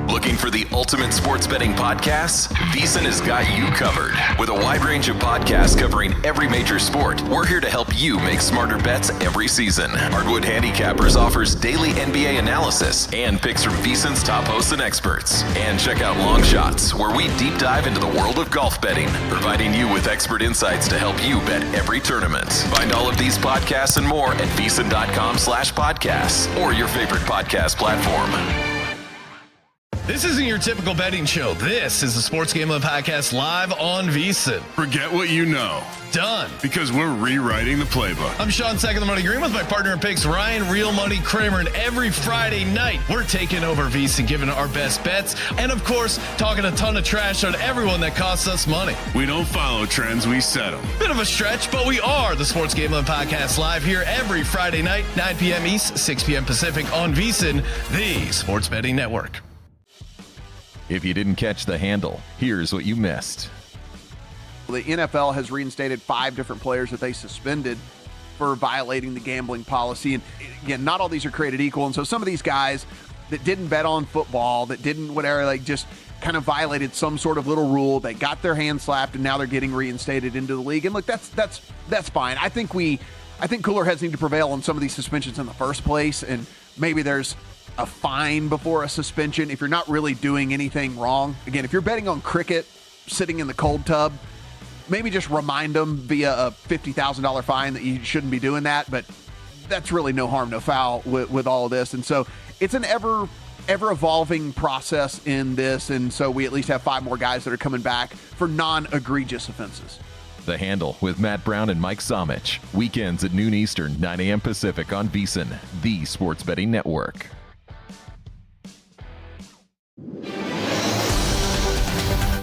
Speaker 15: Looking for the ultimate sports betting podcasts? VSiN has got you covered. With a wide range of podcasts covering every major sport, we're here to help you make smarter bets every season. Hardwood Handicappers offers daily NBA analysis and picks from VSiN's top hosts and experts. And check out Long Shots, where we deep dive into the world of golf betting, providing you with expert insights to help you bet every tournament. Find all of these podcasts and more at VSiN.com/podcasts or your favorite podcast platform.
Speaker 16: This isn't your typical betting show. This is the Sports Gambling Podcast live on VSiN.
Speaker 13: Forget what you know.
Speaker 16: Done.
Speaker 13: Because we're rewriting the playbook.
Speaker 16: I'm Sean Second the Money Green with my partner in picks, Ryan Real Money Kramer. And every Friday night, we're taking over VSiN, giving our best bets. And of course, talking a ton of trash on everyone that costs us money.
Speaker 13: We don't follow trends, we set them.
Speaker 16: Bit of a stretch, but we are the Sports Gambling Podcast live here every Friday night, 9 p.m. East, 6 p.m. Pacific on VSiN, the Sports Betting Network.
Speaker 3: If you didn't catch the handle, here's what you missed.
Speaker 25: The NFL has reinstated 5 different players that they suspended for violating the gambling policy. And again, not all these are created equal. And so some of these guys that didn't bet on football, that didn't whatever, like just kind of violated some sort of little rule. They got their hand slapped and now they're getting reinstated into the league. And look, that's fine. I think cooler heads need to prevail on some of these suspensions in the first place. And maybe there's a fine before a suspension if you're not really doing anything wrong. Again, if you're betting on cricket sitting in the cold tub, maybe just remind them via a $50,000 fine that you shouldn't be doing that. But that's really no harm, no foul with all of this. And so it's an ever evolving process in this. And so we at least have 5 more guys that are coming back for non-egregious offenses.
Speaker 3: The Handle with Matt Brown and Mike Somich. Weekends at noon Eastern, 9 a.m. Pacific on VSiN, the Sports Betting Network.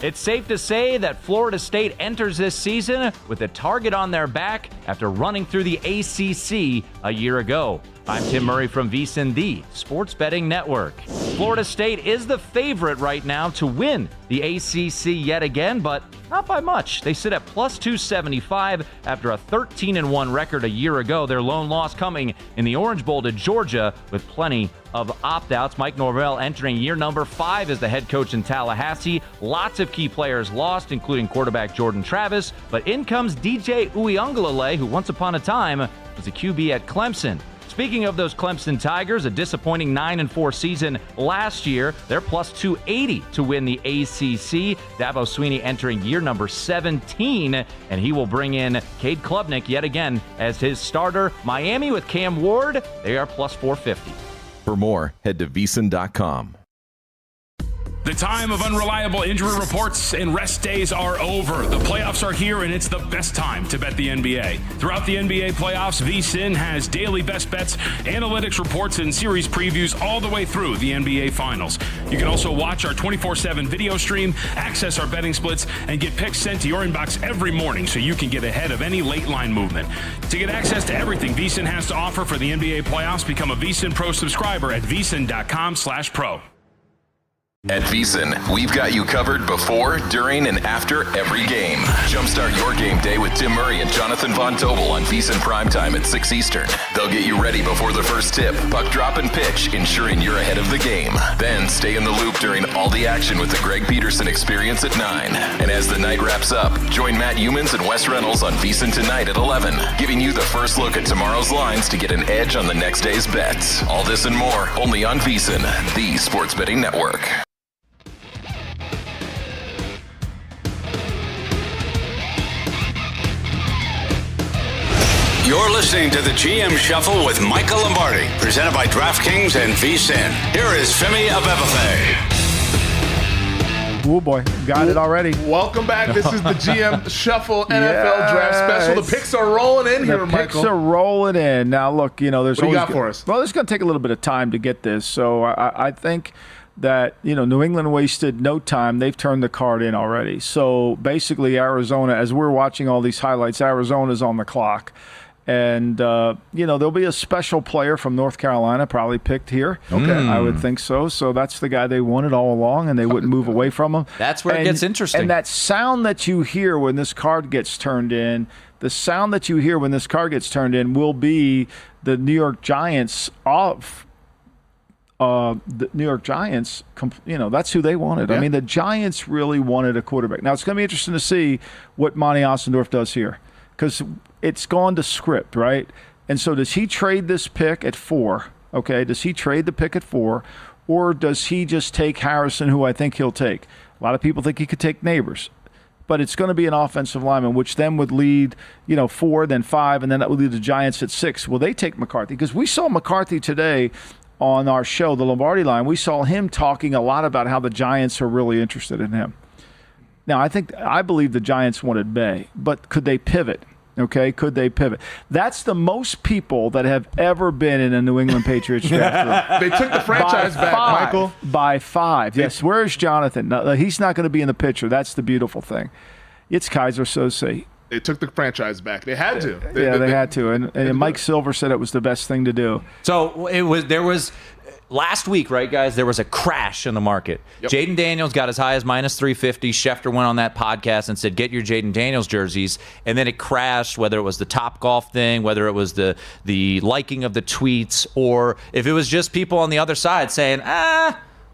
Speaker 5: It's safe to say that Florida State enters this season with a target on their back after running through the ACC a year ago. I'm Tim Murray from VSiN, the Sports Betting Network. Florida State is the favorite right now to win the ACC yet again, but not by much. They sit at plus 275 after a 13-1 record a year ago. Their lone loss coming in the Orange Bowl to Georgia with plenty of opt-outs. Mike Norvell entering year number 5 as the head coach in Tallahassee. Lots of key players lost, including quarterback Jordan Travis, but in comes DJ Uiagalelei, who once upon a time was a QB at Clemson. Speaking of those Clemson Tigers, a disappointing 9-4 season last year. They're plus 280 to win the ACC. Dabo Swinney entering year number 17, and he will bring in Cade Klubnik yet again as his starter. Miami with Cam Ward, they are plus 450.
Speaker 3: For more, head to VSiN.com.
Speaker 19: The time of unreliable injury reports and rest days are over. The playoffs are here, and it's the best time to bet the NBA. Throughout the NBA playoffs, VSiN has daily best bets, analytics reports, and series previews all the way through the NBA Finals. You can also watch our 24/7 video stream, access our betting splits, and get picks sent to your inbox every morning so you can get ahead of any late line movement. To get access to everything VSiN has to offer for the NBA playoffs, become a VSiN Pro subscriber at VSiN.com/pro.
Speaker 15: At VSiN, we've got you covered before, during, and after every game. Jumpstart your game day with Tim Murray and Jonathan Von Tobel on VSiN Primetime at 6 Eastern. They'll get you ready before the first tip, puck drop, and pitch, ensuring you're ahead of the game. Then stay in the loop during all the action with the Greg Peterson Experience at 9. And as the night wraps up, join Matt Humans and Wes Reynolds on VSiN Tonight at 11, giving you the first look at tomorrow's lines to get an edge on the next day's bets. All this and more, only on VSiN, the Sports Betting Network.
Speaker 4: You're listening to the GM Shuffle with Michael Lombardi, presented by DraftKings and VSiN. Here is Femi Abebefe.
Speaker 14: Oh boy, got it already.
Speaker 7: Welcome back. This is the GM Shuffle NFL Draft Special. The picks are rolling in here, Michael.
Speaker 14: The picks are rolling in. Now, look, there's
Speaker 7: what do you
Speaker 14: always
Speaker 7: got for us?
Speaker 14: Well, it's going to take a little bit of time to get this. So I think that, New England wasted no time. They've turned the card in already. So basically, Arizona, as we're watching all these highlights, Arizona's on the clock. And, there'll be a special player from North Carolina probably picked here.
Speaker 1: Okay.
Speaker 14: I would think so. So that's the guy they wanted all along, and they wouldn't move away from him.
Speaker 1: That's where it gets interesting.
Speaker 14: And that sound that you hear when this card gets turned in, will be the New York Giants off. The New York Giants, that's who they wanted. Yeah. I mean, the Giants really wanted a quarterback. Now, it's going to be interesting to see what Monty Ossendorf does here, because it's gone to script, right? And so does he trade this pick at 4? Okay, does he trade the pick at 4, or does he just take Harrison, who I think he'll take? A lot of people think he could take Neighbors. But it's going to be an offensive lineman, which then would lead, 4, then 5, and then that would lead the Giants at 6. Well, they take McCarthy, because we saw McCarthy today on our show, the Lombardi Line. We saw him talking a lot about how the Giants are really interested in him. Now, I believe the Giants wanted May, but could they pivot? Okay, could they pivot? That's the most people that have ever been in a New England Patriots draft room.
Speaker 7: They took the franchise back, Michael.
Speaker 14: By 5. Yes, where's Jonathan? No, he's not going to be in the picture. That's the beautiful thing. It's Kaiser Sose.
Speaker 7: They took the franchise back. They had to.
Speaker 14: They had to. And Mike Silver said it was the best thing to do.
Speaker 1: So there was last week, right, guys? There was a crash in the market. Yep. Jaden Daniels got as high as minus 350. Schefter went on that podcast and said, get your Jaden Daniels jerseys. And then it crashed, whether it was the Topgolf thing, whether it was the liking of the tweets, or if it was just people on the other side saying,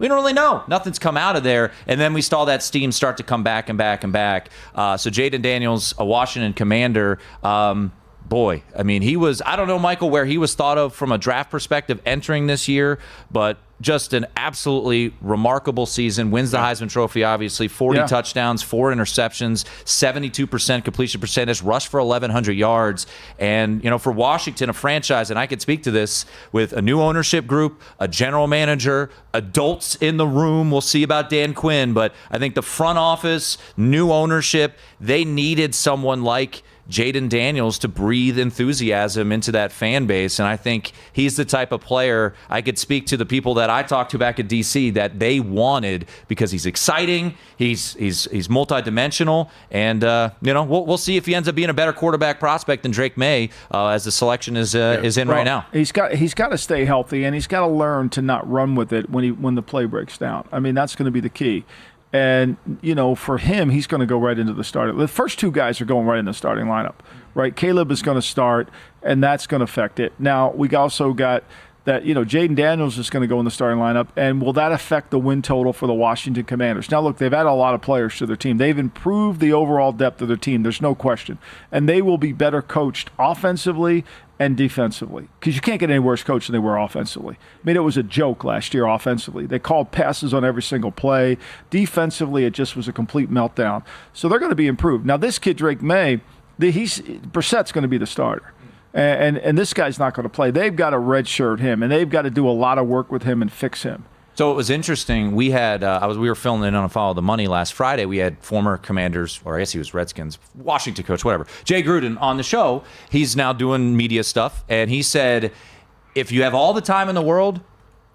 Speaker 1: we don't really know. Nothing's come out of there. And then we saw that steam start to come back and back and back. So Jaden Daniels, a Washington Commander, boy, I mean, I don't know, Michael, where he was thought of from a draft perspective entering this year, but just an absolutely remarkable season. Wins the Heisman Trophy, obviously. 40 touchdowns, 4 interceptions, 72% completion percentage, rushed for 1,100 yards. And, for Washington, a franchise, and I could speak to this, with a new ownership group, a general manager, adults in the room. We'll see about Dan Quinn, but I think the front office, new ownership, they needed someone like Jaden Daniels to breathe enthusiasm into that fan base, and I think he's the type of player I could speak to the people that I talked to back at DC that they wanted, because he's exciting, he's multidimensional, and we'll see if he ends up being a better quarterback prospect than Drake May as the selection is in right now.
Speaker 14: He's got to stay healthy, and he's got to learn to not run with it when the play breaks down. I mean, that's going to be the key. And, for him, he's going to go right into the starting. The first 2 guys are going right in the starting lineup, right? Caleb is going to start, and that's going to affect it. Now, we also got that, Jaden Daniels is going to go in the starting lineup, and will that affect the win total for the Washington Commanders? Now, look, they've added a lot of players to their team. They've improved the overall depth of their team. There's no question. And they will be better coached offensively and defensively, because you can't get any worse coach than they were offensively. I mean, it was a joke last year offensively. They called passes on every single play. Defensively, it just was a complete meltdown. So they're going to be improved. Now, this kid, Drake May, Brissett's going to be the starter. And this guy's not going to play. They've got to redshirt him, and they've got to do a lot of work with him and fix him.
Speaker 1: So it was interesting. We had we were filming in on Follow the Money last Friday. We had former Commanders, or I guess he was Redskins, Washington coach, whatever, Jay Gruden on the show. He's now doing media stuff, and he said, if you have all the time in the world,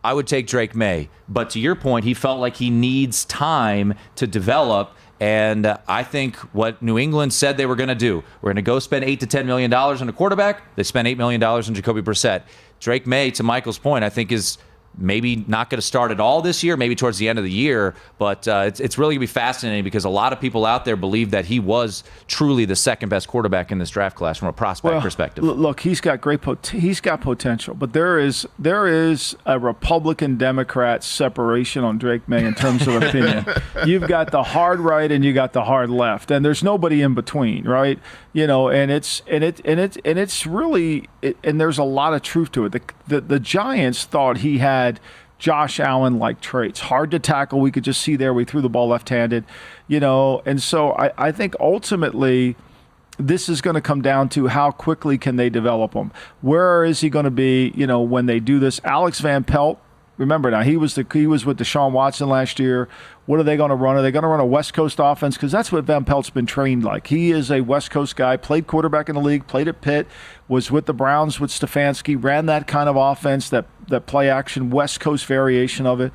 Speaker 1: I would take Drake May. But to your point, he felt like he needs time to develop. And I think what New England said they were going to do, we're going to go spend $8 to $10 million on a quarterback. They spent $8 million on Jacoby Brissett. Drake May, to Michael's point, I think is maybe not going to start at all this year, maybe towards the end of the year, but it's really going to be fascinating, because a lot of people out there believe that he was truly the second best quarterback in this draft class from a prospect perspective.
Speaker 14: Look, he's got potential, but there is a Republican-Democrat separation on Drake May in terms of opinion. You've got the hard right and you got the hard left, and there's nobody in between, right? And it's really, and there's a lot of truth to it. The Giants thought he had Josh Allen-like traits. Hard to tackle. We could just see there we threw the ball left-handed, and so I think ultimately this is going to come down to how quickly can they develop him. Where is he going to be, when they do this? Alex Van Pelt, remember now, he was with Deshaun Watson last year. What are they going to run? Are they going to run a West Coast offense? Because that's what Van Pelt's been trained like. He is a West Coast guy, played quarterback in the league, played at Pitt, was with the Browns with Stefanski, ran that kind of offense, that play action, West Coast variation of it.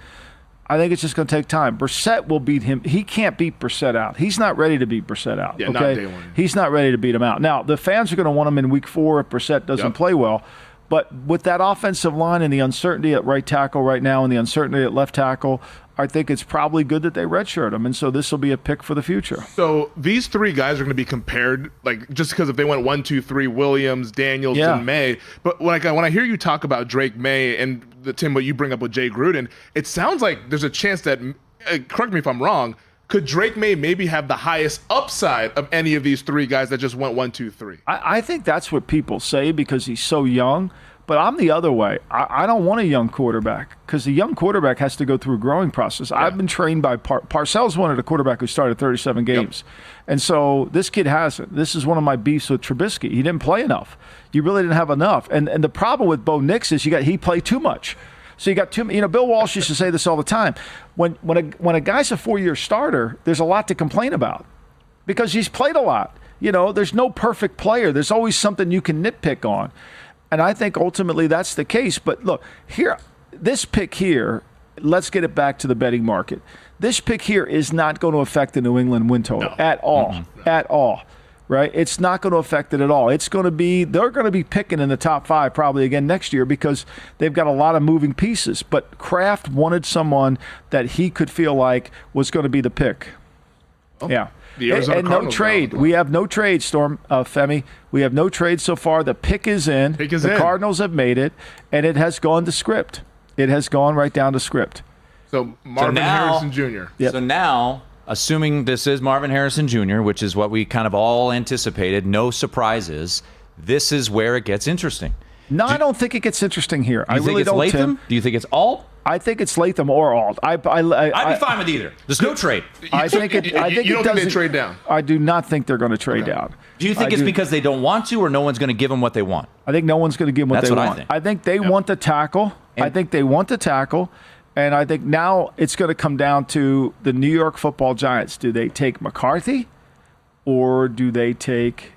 Speaker 14: I think it's just going to take time. Brissett will beat him. He can't beat Brissett out. He's not ready to beat Brissett out.
Speaker 7: Yeah,
Speaker 14: okay?
Speaker 7: not day one.
Speaker 14: He's not ready to beat him out. Now, the fans are going to want him in week 4 if Brissett doesn't play well. But with that offensive line and the uncertainty at right tackle right now and the uncertainty at left tackle, I think it's probably good that they redshirt him. And so this will be a pick for the future.
Speaker 7: So these 3 guys are going to be compared, like, just because if they went 1, 2, 3, Williams, Daniels, and May. But when I hear you talk about Drake May and Tim, what you bring up with Jay Gruden, it sounds like there's a chance that, correct me if I'm wrong, could Drake May maybe have the highest upside of any of these 3 guys that just went 1, 2, 3?
Speaker 14: I think that's what people say because he's so young. But I'm the other way. I don't want a young quarterback because the young quarterback has to go through a growing process. I've been trained by Parcells wanted a quarterback who started 37 games. And so this kid hasn't. This is one of my beefs with Trubisky. He didn't play enough. You really didn't have enough. And the problem with Bo Nix is he played too much. So you got too. Bill Walsh used to say this all the time. When a guy's a 4-year starter, there's a lot to complain about because he's played a lot. There's no perfect player. There's always something you can nitpick on. And I think ultimately that's the case. But look, here, this pick here, let's get it back to the betting market. This pick here is not going to affect the New England win total at all. Mm-hmm. At all. Right? It's not going to affect it at all. They're going to be picking in the top 5 probably again next year because they've got a lot of moving pieces. But Kraft wanted someone that he could feel like was going to be the pick. Oh. Yeah. And no trade. We have no trade, Femi. We have no trade so far. The pick is in. The Cardinals have made it, and it has gone to script. It has gone right down to script.
Speaker 7: So Marvin Harrison Jr.
Speaker 5: Yep. So now, assuming this is Marvin Harrison Jr., which is what we kind of all anticipated, no surprises, this is where it gets interesting.
Speaker 14: No, I don't think it gets interesting here. I really don't,
Speaker 5: Latham?
Speaker 14: Tim.
Speaker 5: Do you think it's Alt?
Speaker 14: I think it's Latham or Alt. I'd be
Speaker 5: fine with either. There's no trade.
Speaker 14: I think
Speaker 7: you don't think they trade down?
Speaker 14: I do not think they're going to trade down.
Speaker 5: Do you think it's because they don't want to, or no one's going to give them what they want?
Speaker 14: I think no one's going to give them what they want.
Speaker 5: I
Speaker 14: think they want the tackle. I think they want the tackle. And I think now it's going to come down to the New York Football Giants. Do they take McCarthy, or do they take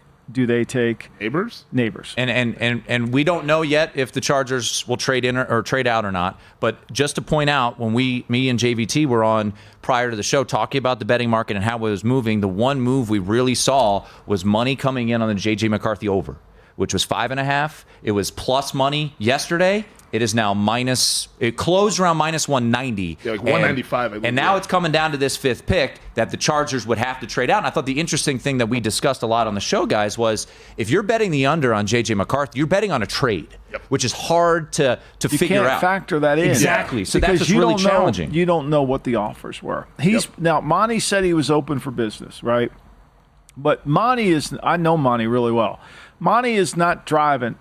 Speaker 7: Neighbors?
Speaker 5: And we don't know yet if the Chargers will trade in or trade out or not. But just to point out, when me and JVT were on prior to the show talking about the betting market and how it was moving, the one move we really saw was money coming in on the J.J. McCarthy over, which was 5.5. It was plus money yesterday. It is now minus. It closed around minus 190.
Speaker 7: Yeah, like 195.
Speaker 5: And now it's coming down to this 5th pick that the Chargers would have to trade out. And I thought the interesting thing that we discussed a lot on the show, guys, was if you're betting the under on J.J. McCarthy, you're betting on a trade, which is hard to figure out.
Speaker 14: You can't factor that in.
Speaker 5: Exactly. So that's really challenging.
Speaker 14: You don't know what the offers were. Now, Monty said he was open for business, right? But I know Monty really well. Monty is not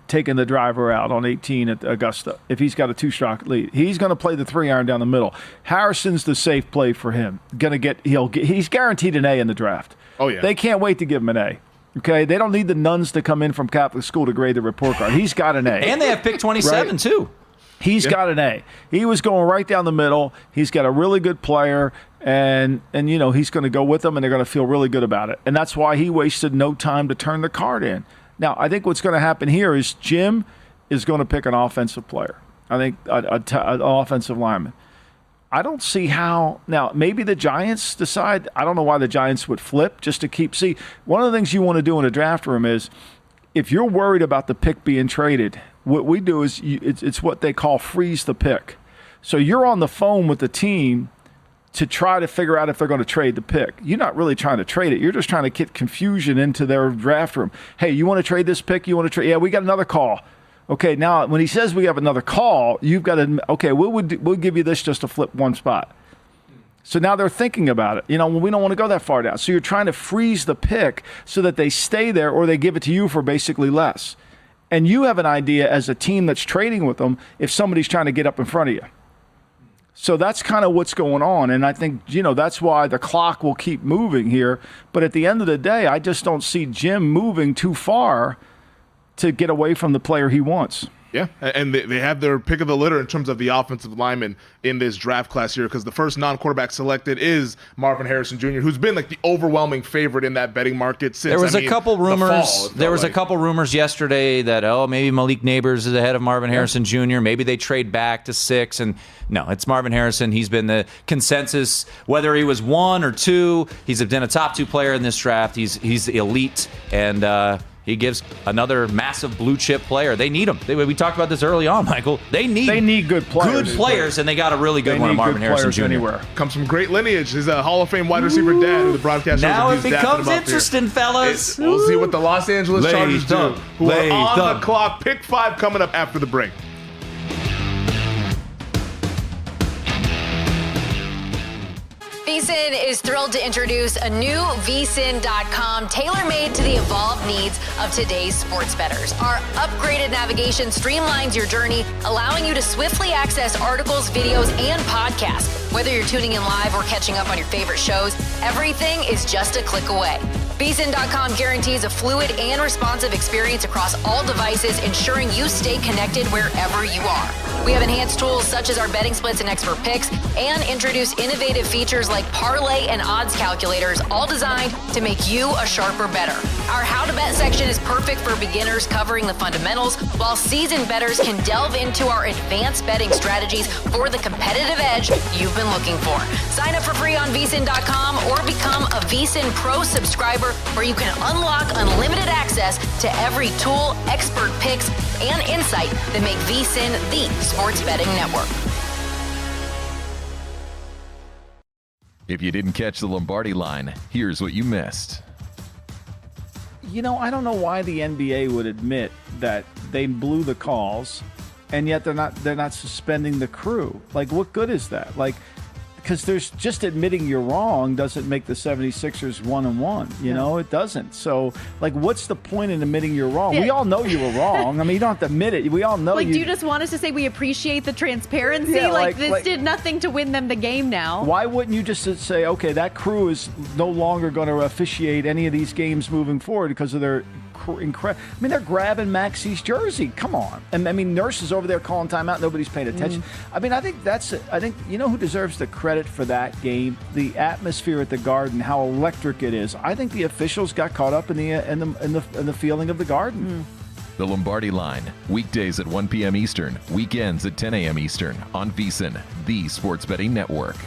Speaker 14: taking the driver out on 18 at Augusta if he's got a 2-stroke lead. He's going to play the 3-iron down the middle. Harrison's the safe play for him. He's guaranteed an A in the draft.
Speaker 7: Oh, yeah.
Speaker 14: They can't wait to give him an A. Okay? They don't need the nuns to come in from Catholic school to grade the report card. He's got an A.
Speaker 5: And they have pick 27, right? Too.
Speaker 14: He's got an A. He was going right down the middle. He's got a really good player, and he's going to go with them, and they're going to feel really good about it. And that's why he wasted no time to turn the card in. Now, I think what's going to happen here is Jim is going to pick an offensive player. I think an offensive lineman. I don't see how. Now, maybe the Giants decide. I don't know why the Giants would flip just to keep. See, one of the things you want to do in a draft room is if you're worried about the pick being traded, what we do is it's what they call freeze the pick. So you're on the phone with the team to try to figure out if they're going to trade the pick. You're not really trying to trade it. You're just trying to get confusion into their draft room. Hey, you want to trade this pick? You want to trade? Yeah, we got another call. Okay, now when he says we have another call, you've got to, okay, we'll give you this just to flip one spot. So now they're thinking about it. We don't want to go that far down. So you're trying to freeze the pick so that they stay there or they give it to you for basically less. And you have an idea as a team that's trading with them if somebody's trying to get up in front of you. So that's kind of what's going on. And I think, that's why the clock will keep moving here. But at the end of the day, I just don't see Jim moving too far to get away from the player he wants.
Speaker 7: Yeah, and they have their pick of the litter in terms of the offensive linemen in this draft class here, because the first non-quarterback selected is Marvin Harrison Jr., who's been like the overwhelming favorite in that betting market since.
Speaker 5: There was a couple rumors. There was
Speaker 7: like
Speaker 5: a couple rumors yesterday that maybe Malik Neighbors is ahead of Marvin Harrison Jr. Maybe they trade back to 6, and no, it's Marvin Harrison. He's been the consensus, whether he was 1 or 2. He's been a top 2 player in this draft. He's elite, and he gives another massive blue chip player. They need him. We talked about this early on, Michael. They need
Speaker 14: good players.
Speaker 5: Good players, and they got a really good one in Marvin Harrison Jr.
Speaker 14: Anywhere.
Speaker 7: Comes from great lineage. He's a Hall of Fame wide receiver dad who the broadcast
Speaker 5: now
Speaker 7: shows
Speaker 5: it becomes interesting, fellas.
Speaker 7: We'll see what the Los Angeles Chargers do, who are on
Speaker 5: Levitan.
Speaker 7: the clock. Pick 5 coming up after the break.
Speaker 2: VSiN is thrilled to introduce a new VSiN.com tailor-made to the evolved needs of today's sports bettors. Our upgraded navigation streamlines your journey, allowing you to swiftly access articles, videos, and podcasts. Whether you're tuning in live or catching up on your favorite shows, everything is just a click away. VSiN.com guarantees a fluid and responsive experience across all devices, ensuring you stay connected wherever you are. We have enhanced tools such as our betting splits and expert picks, and introduce innovative features like parlay and odds calculators, all designed to make you a sharper bettor. Our How to Bet section is perfect for beginners, covering the fundamentals, while seasoned bettors can delve into our advanced betting strategies for the competitive edge you've been looking for. Sign up for free on VSiN.com or become a VSiN Pro subscriber, where you can unlock unlimited access to every tool, expert picks, and insight that make VSiN the sports betting network.
Speaker 3: If you didn't catch the Lombardi line, here's what you missed.
Speaker 14: I don't know why the NBA would admit that they blew the calls, and yet they're not suspending the crew. Like, what good is that? Like, because there's just admitting you're wrong doesn't make the 76ers 1-1. You know, it doesn't. So, like, what's the point in admitting you're wrong? We all know you were wrong. I mean, you don't have to admit it. We all know
Speaker 18: do you just want us to say we appreciate the transparency?
Speaker 14: Yeah,
Speaker 18: this did nothing to win them the game now.
Speaker 14: Why wouldn't you just say, okay, that crew is no longer going to officiate any of these games moving forward because of their incredible. I mean, they're grabbing Maxey's jersey. Come on. And I mean, Nurse is over there calling timeout. Nobody's paying attention. I mean, I think you know who deserves the credit for that game? The atmosphere at the Garden, how electric it is. I think the officials got caught up in the feeling of the Garden.
Speaker 3: The Lombardi line, weekdays at 1 p.m. Eastern, weekends at 10 a.m. Eastern on VSiN, the sports betting network.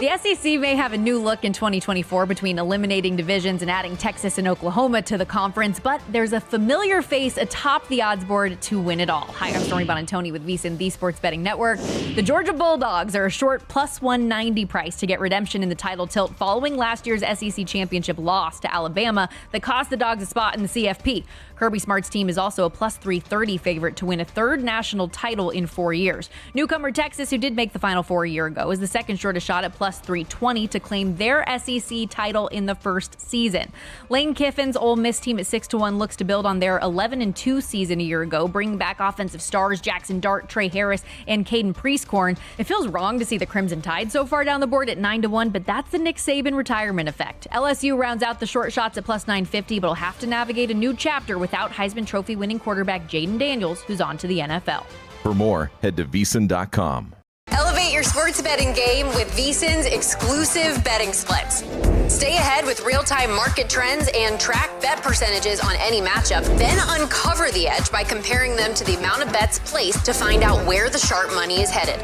Speaker 18: The SEC may have a new look in 2024 between eliminating divisions and adding Texas and Oklahoma to the conference, but there's a familiar face atop the odds board to win it all. Hi, I'm Stormy Bonantoni with VSiN, the Sports Betting Network. The Georgia Bulldogs are a short plus 190 price to get redemption in the title tilt following last year's SEC championship loss to Alabama that cost the Dogs a spot in the CFP. Kirby Smart's team is also a plus 330 favorite to win a third national title in 4 years. Newcomer Texas, who did make the Final Four a year ago, is the second shortest shot at plus 320 to claim their SEC title in the first season. Lane Kiffin's Ole Miss team at 6-1 looks to build on their 11-2 season a year ago, bringing back offensive stars Jackson Dart, Trey Harris, and Caden Priestcorn. It feels wrong to see the Crimson Tide so far down the board at 9-1, but that's the Nick Saban retirement effect. LSU rounds out the short shots at plus 950, but will have to navigate a new chapter without Heisman Trophy winning quarterback Jaden Daniels, who's on to the NFL.
Speaker 3: For more, head to VSiN.com.
Speaker 2: Elevate your sports betting game with VSiN's exclusive betting splits. Stay ahead with real-time market trends and track bet percentages on any matchup, then uncover the edge by comparing them to the amount of bets placed to find out where the sharp money is headed.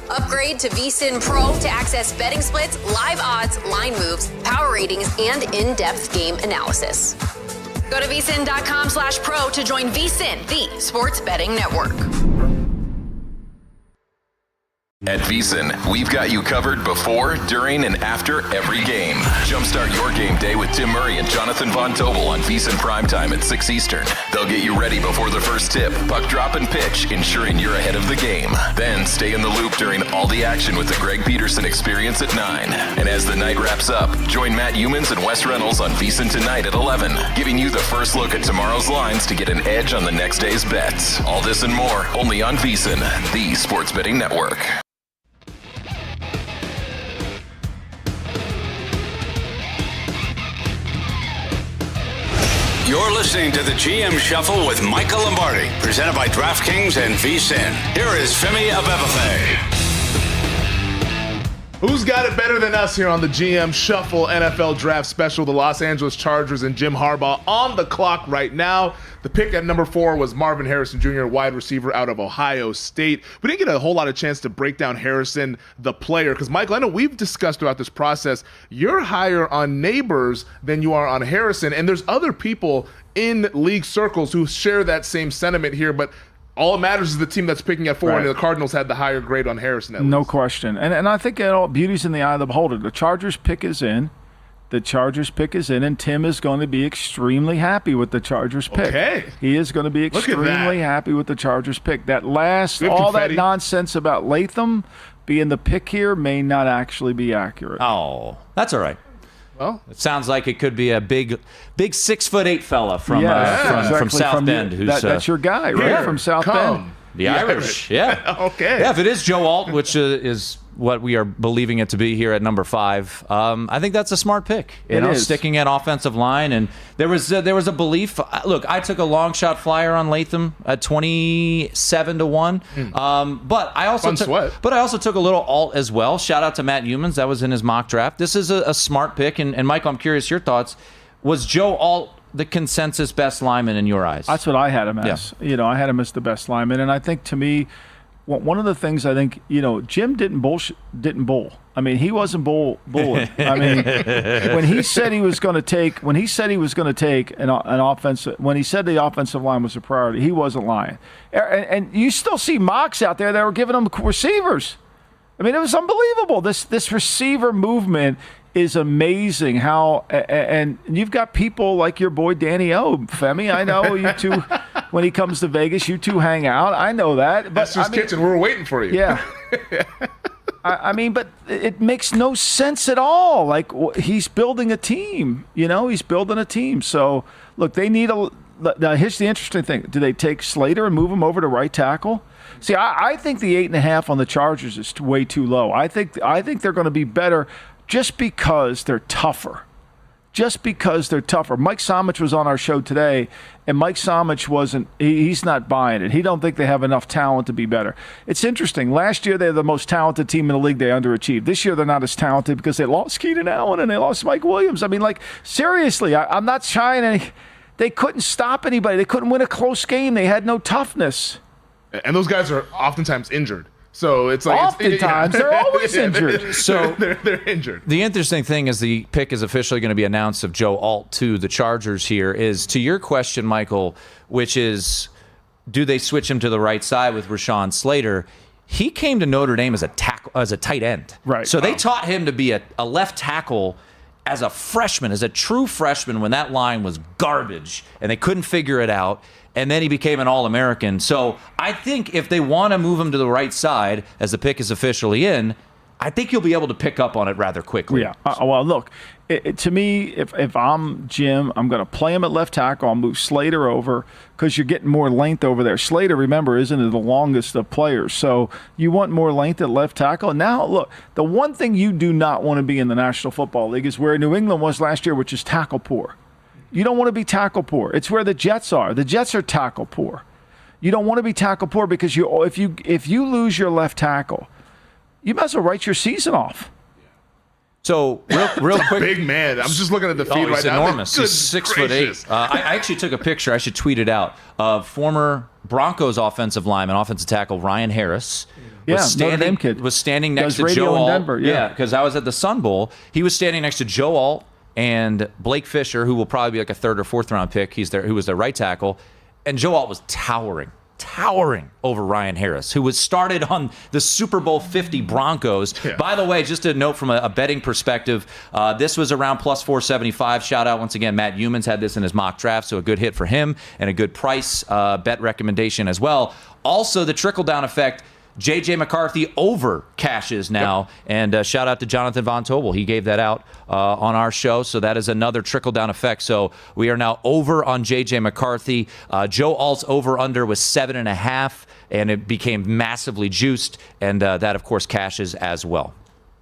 Speaker 2: Upgrade to VSiN Pro to access betting splits, live odds, line moves, power ratings, and in-depth game analysis. Go to VSiN.com/pro to join VSiN, the sports betting network.
Speaker 15: At VSiN, we've got you covered before, during, and after every game. Jumpstart your game day with Tim Murray and Jonathan Von Tobel on VSiN Primetime at 6 Eastern. They'll get you ready before the first tip, puck drop, and pitch, ensuring you're ahead of the game. Then stay in the loop during all the action with the Greg Peterson Experience at 9. And as the night wraps up, join Matt Humans and Wes Reynolds on VSiN Tonight at 11, giving you the first look at tomorrow's lines to get an edge on the next day's bets. All this and more, only on VSiN, the sports betting network.
Speaker 4: You're listening to the GM Shuffle with Michael Lombardi, presented by DraftKings and VSiN. Here is Femi Abebefe.
Speaker 7: Who's got it better than us here on the GM Shuffle NFL Draft Special? The Los Angeles Chargers and Jim Harbaugh on the clock right now. The pick at number 4 was Marvin Harrison Jr., wide receiver out of Ohio State. We didn't get a whole lot of chance to break down Harrison, the player, because, Michael, I know we've discussed throughout this process, you're higher on Neighbors than you are on Harrison, and there's other people in league circles who share that same sentiment here, but all it matters is the team that's picking at 4, right. And the Cardinals had the higher grade on Harrison.
Speaker 14: No question. And I think beauty's in the eye of the beholder. The Chargers pick is in. And Tim is going to be extremely happy with the Chargers pick.
Speaker 7: Okay.
Speaker 14: He is going to be extremely happy with the Chargers pick. That nonsense about Latham being the pick here may not actually be accurate.
Speaker 5: Oh, that's all right.
Speaker 7: Well,
Speaker 5: it sounds like it could be a big 6'8" fella from South Bend.
Speaker 14: That's your guy, right?
Speaker 5: Yeah.
Speaker 14: From South Bend.
Speaker 5: The Irish. Yeah.
Speaker 7: Okay.
Speaker 5: Yeah, if it is Joe Alt, which is what we are believing it to be here at number 5, I think that's a smart pick. You know, sticking at offensive line, and there was a belief. Look, I took a long shot flyer on Latham at 27-1, but I also took a little Alt as well. Shout out to Matt Humans, that was in his mock draft. This is a smart pick, and Michael, I'm curious your thoughts. Was Joe Alt the consensus best lineman in your eyes?
Speaker 14: That's what I had him as. Yeah. You know, I had him as the best lineman, and I think to me, one of the things I think, Jim didn't bull. I mean, he wasn't bulling. I mean, when he said he was going to take an offensive, when he said the offensive line was a priority, he wasn't lying. And you still see mocks out there that were giving them receivers. I mean, it was unbelievable. This receiver movement is amazing. How and you've got people like your boy Danny O. Femi, I know you two. When he comes to Vegas, you two hang out. I know that.
Speaker 7: But Esther's Kitchen, we're waiting for you.
Speaker 14: Yeah. I mean, but it makes no sense at all. Like, he's building a team. He's building a team. So, look, they need now, here's the interesting thing. Do they take Slater and move him over to right tackle? See, I think the 8.5 on the Chargers is way too low. I think they're going to be better just because they're tougher. Mike Somich was on our show today, and Mike Somich he's not buying it. He don't think they have enough talent to be better. It's interesting. Last year, they're the most talented team in the league. They underachieved. This year, they're not as talented because they lost Keenan Allen and they lost Mike Williams. I mean, like, seriously, I'm not trying to. They couldn't stop anybody. They couldn't win a close game. They had no toughness.
Speaker 7: And those guys are oftentimes injured. So it's like
Speaker 14: oftentimes they're always injured.
Speaker 7: So they're injured.
Speaker 5: The interesting thing is the pick is officially going to be announced of Joe Alt to the Chargers here. Is to your question, Michael, which is, do they switch him to the right side with Rashawn Slater? He came to Notre Dame as a tight end,
Speaker 14: right?
Speaker 5: So they taught him to be a left tackle as a freshman, as a true freshman, when that line was garbage and they couldn't figure it out. And then he became an All-American. So I think if they want to move him to the right side, as the pick is officially in, I think you'll be able to pick up on it rather quickly.
Speaker 14: Yeah. Well, look, to me, if I'm Jim, I'm going to play him at left tackle. I'll move Slater over because you're getting more length over there. Slater, remember, isn't the longest of players. So you want more length at left tackle. And now, look, the one thing you do not want to be in the National Football League is where New England was last year, which is tackle poor. You don't want to be tackle poor. It's where the Jets are. The Jets are tackle poor. You don't want to be tackle poor because if you lose your left tackle, you might as well write your season off.
Speaker 5: So real quick,
Speaker 7: big man. I'm just looking at the feed right now.
Speaker 5: He's enormous. He's 6'8". I actually took a picture. I should tweet it out. Of former Broncos offensive lineman, offensive tackle Ryan Harris. Was standing next to Joe Alt.
Speaker 14: Denver,
Speaker 5: because I was at the Sun Bowl. He was standing next to Joe Alt and Blake Fisher, who will probably be like a 3rd or 4th round pick. Who was their right tackle, and Joe Alt was towering.
Speaker 1: towering over Ryan Harris, who was started on the Super Bowl 50 Broncos. Yeah. By the way, just a note from a betting perspective, this was around plus 475. Shout out once again, Matt Humans had this in his mock draft, so a good hit for him and a good price bet recommendation as well. Also, the trickle-down effect, J.J. McCarthy over cashes now, and shout out to Jonathan Von Tobel. He gave that out on our show, so that is another trickle-down effect. So we are now over on J.J. McCarthy. Joe Alt's over-under was 7.5, and it became massively juiced, and that, of course, cashes as well.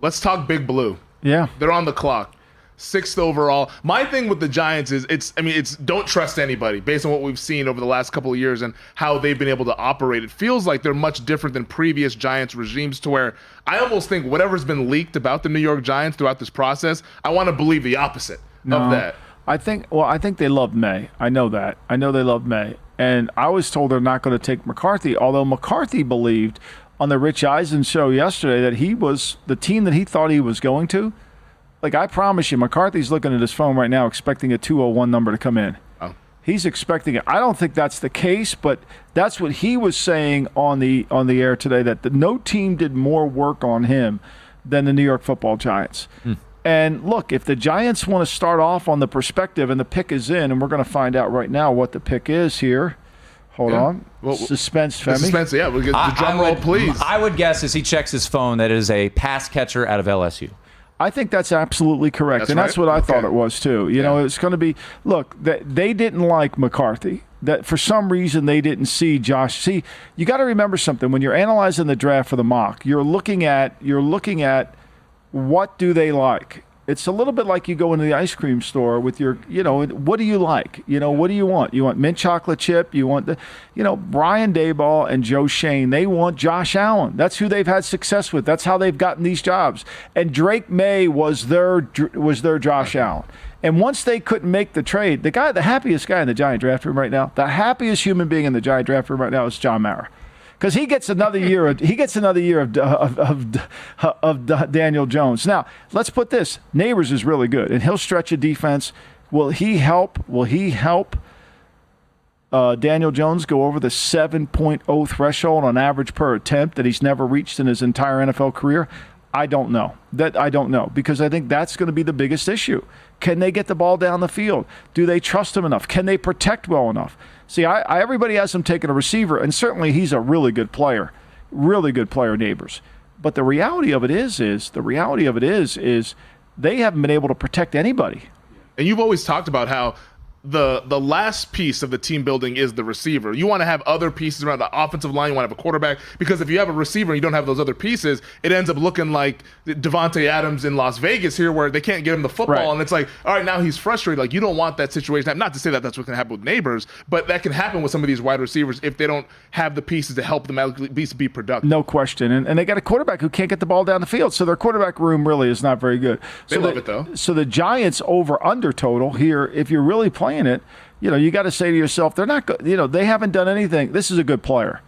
Speaker 7: Let's talk Big Blue.
Speaker 14: Yeah.
Speaker 7: They're on the clock. 6th overall. My thing with the Giants is it's don't trust anybody based on what we've seen over the last couple of years and how they've been able to operate. It feels like they're much different than previous Giants regimes, to where I almost think whatever's been leaked about the New York Giants throughout this process, I want to believe the opposite of that.
Speaker 14: I think they love May. I know that. I know they love May. And I was told they're not going to take McCarthy, although McCarthy believed on the Rich Eisen show yesterday that he was the team that he thought he was going to. Like, I promise you, McCarthy's looking at his phone right now expecting a 201 number to come in.
Speaker 7: Oh.
Speaker 14: He's expecting it. I don't think that's the case, but that's what he was saying on the air today, that no team did more work on him than the New York Football Giants. And look, if the Giants want to start off on the perspective and the pick is in, and we're going to find out right now what the pick is here. Hold on. Well, suspense, Femi.
Speaker 7: Suspense, yeah. We'll get the drum roll, please.
Speaker 1: I would guess as he checks his phone that it is a pass catcher out of LSU.
Speaker 14: I think that's absolutely correct, that's what I thought it was too. You know, it's going to be. Look, they didn't like McCarthy. That for some reason they didn't see Josh. See, you got to remember something when you're analyzing the draft for the mock. You're looking at what do they like. It's a little bit like you go into the ice cream store with your, what do you like? What do you want? You want mint chocolate chip? You want Brian Daboll and Joe Shane, they want Josh Allen. That's who they've had success with. That's how they've gotten these jobs. And Drake May was their Josh Allen. And once they couldn't make the trade, the happiest guy in the Giant draft room right now, the happiest human being in the Giant draft room right now is John Mara. Because he gets another year. Of Daniel Jones. Now let's put this: Neighbors is really good, and he'll stretch a defense. Will he help? Daniel Jones go over the 7.0 threshold on average per attempt that he's never reached in his entire NFL career? I don't know. Because I think that's going to be the biggest issue. Can they get the ball down the field? Do they trust him enough? Can they protect well enough? See, everybody has him taking a receiver, and certainly he's a really good player, Neighbors. But the reality of it is they haven't been able to protect anybody.
Speaker 7: And you've always talked about how the last piece of the team building is the receiver. You want to have other pieces around the offensive line. You want to have a quarterback, because if you have a receiver and you don't have those other pieces, it ends up looking like Devontae Adams in Las Vegas here, where they can't get him the football. Right. And it's like, all right, now he's frustrated. Like, you don't want that situation. Not to say that that's what's going to happen with Neighbors, but that can happen with some of these wide receivers if they don't have the pieces to help them at least be productive.
Speaker 14: No question. And they got a quarterback who can't get the ball down the field, so their quarterback room really is not very good.
Speaker 7: They love it, though.
Speaker 14: So the Giants over-under total here, if you're really playing it, you got to say to yourself, they're not good. They haven't done anything. This is a good player,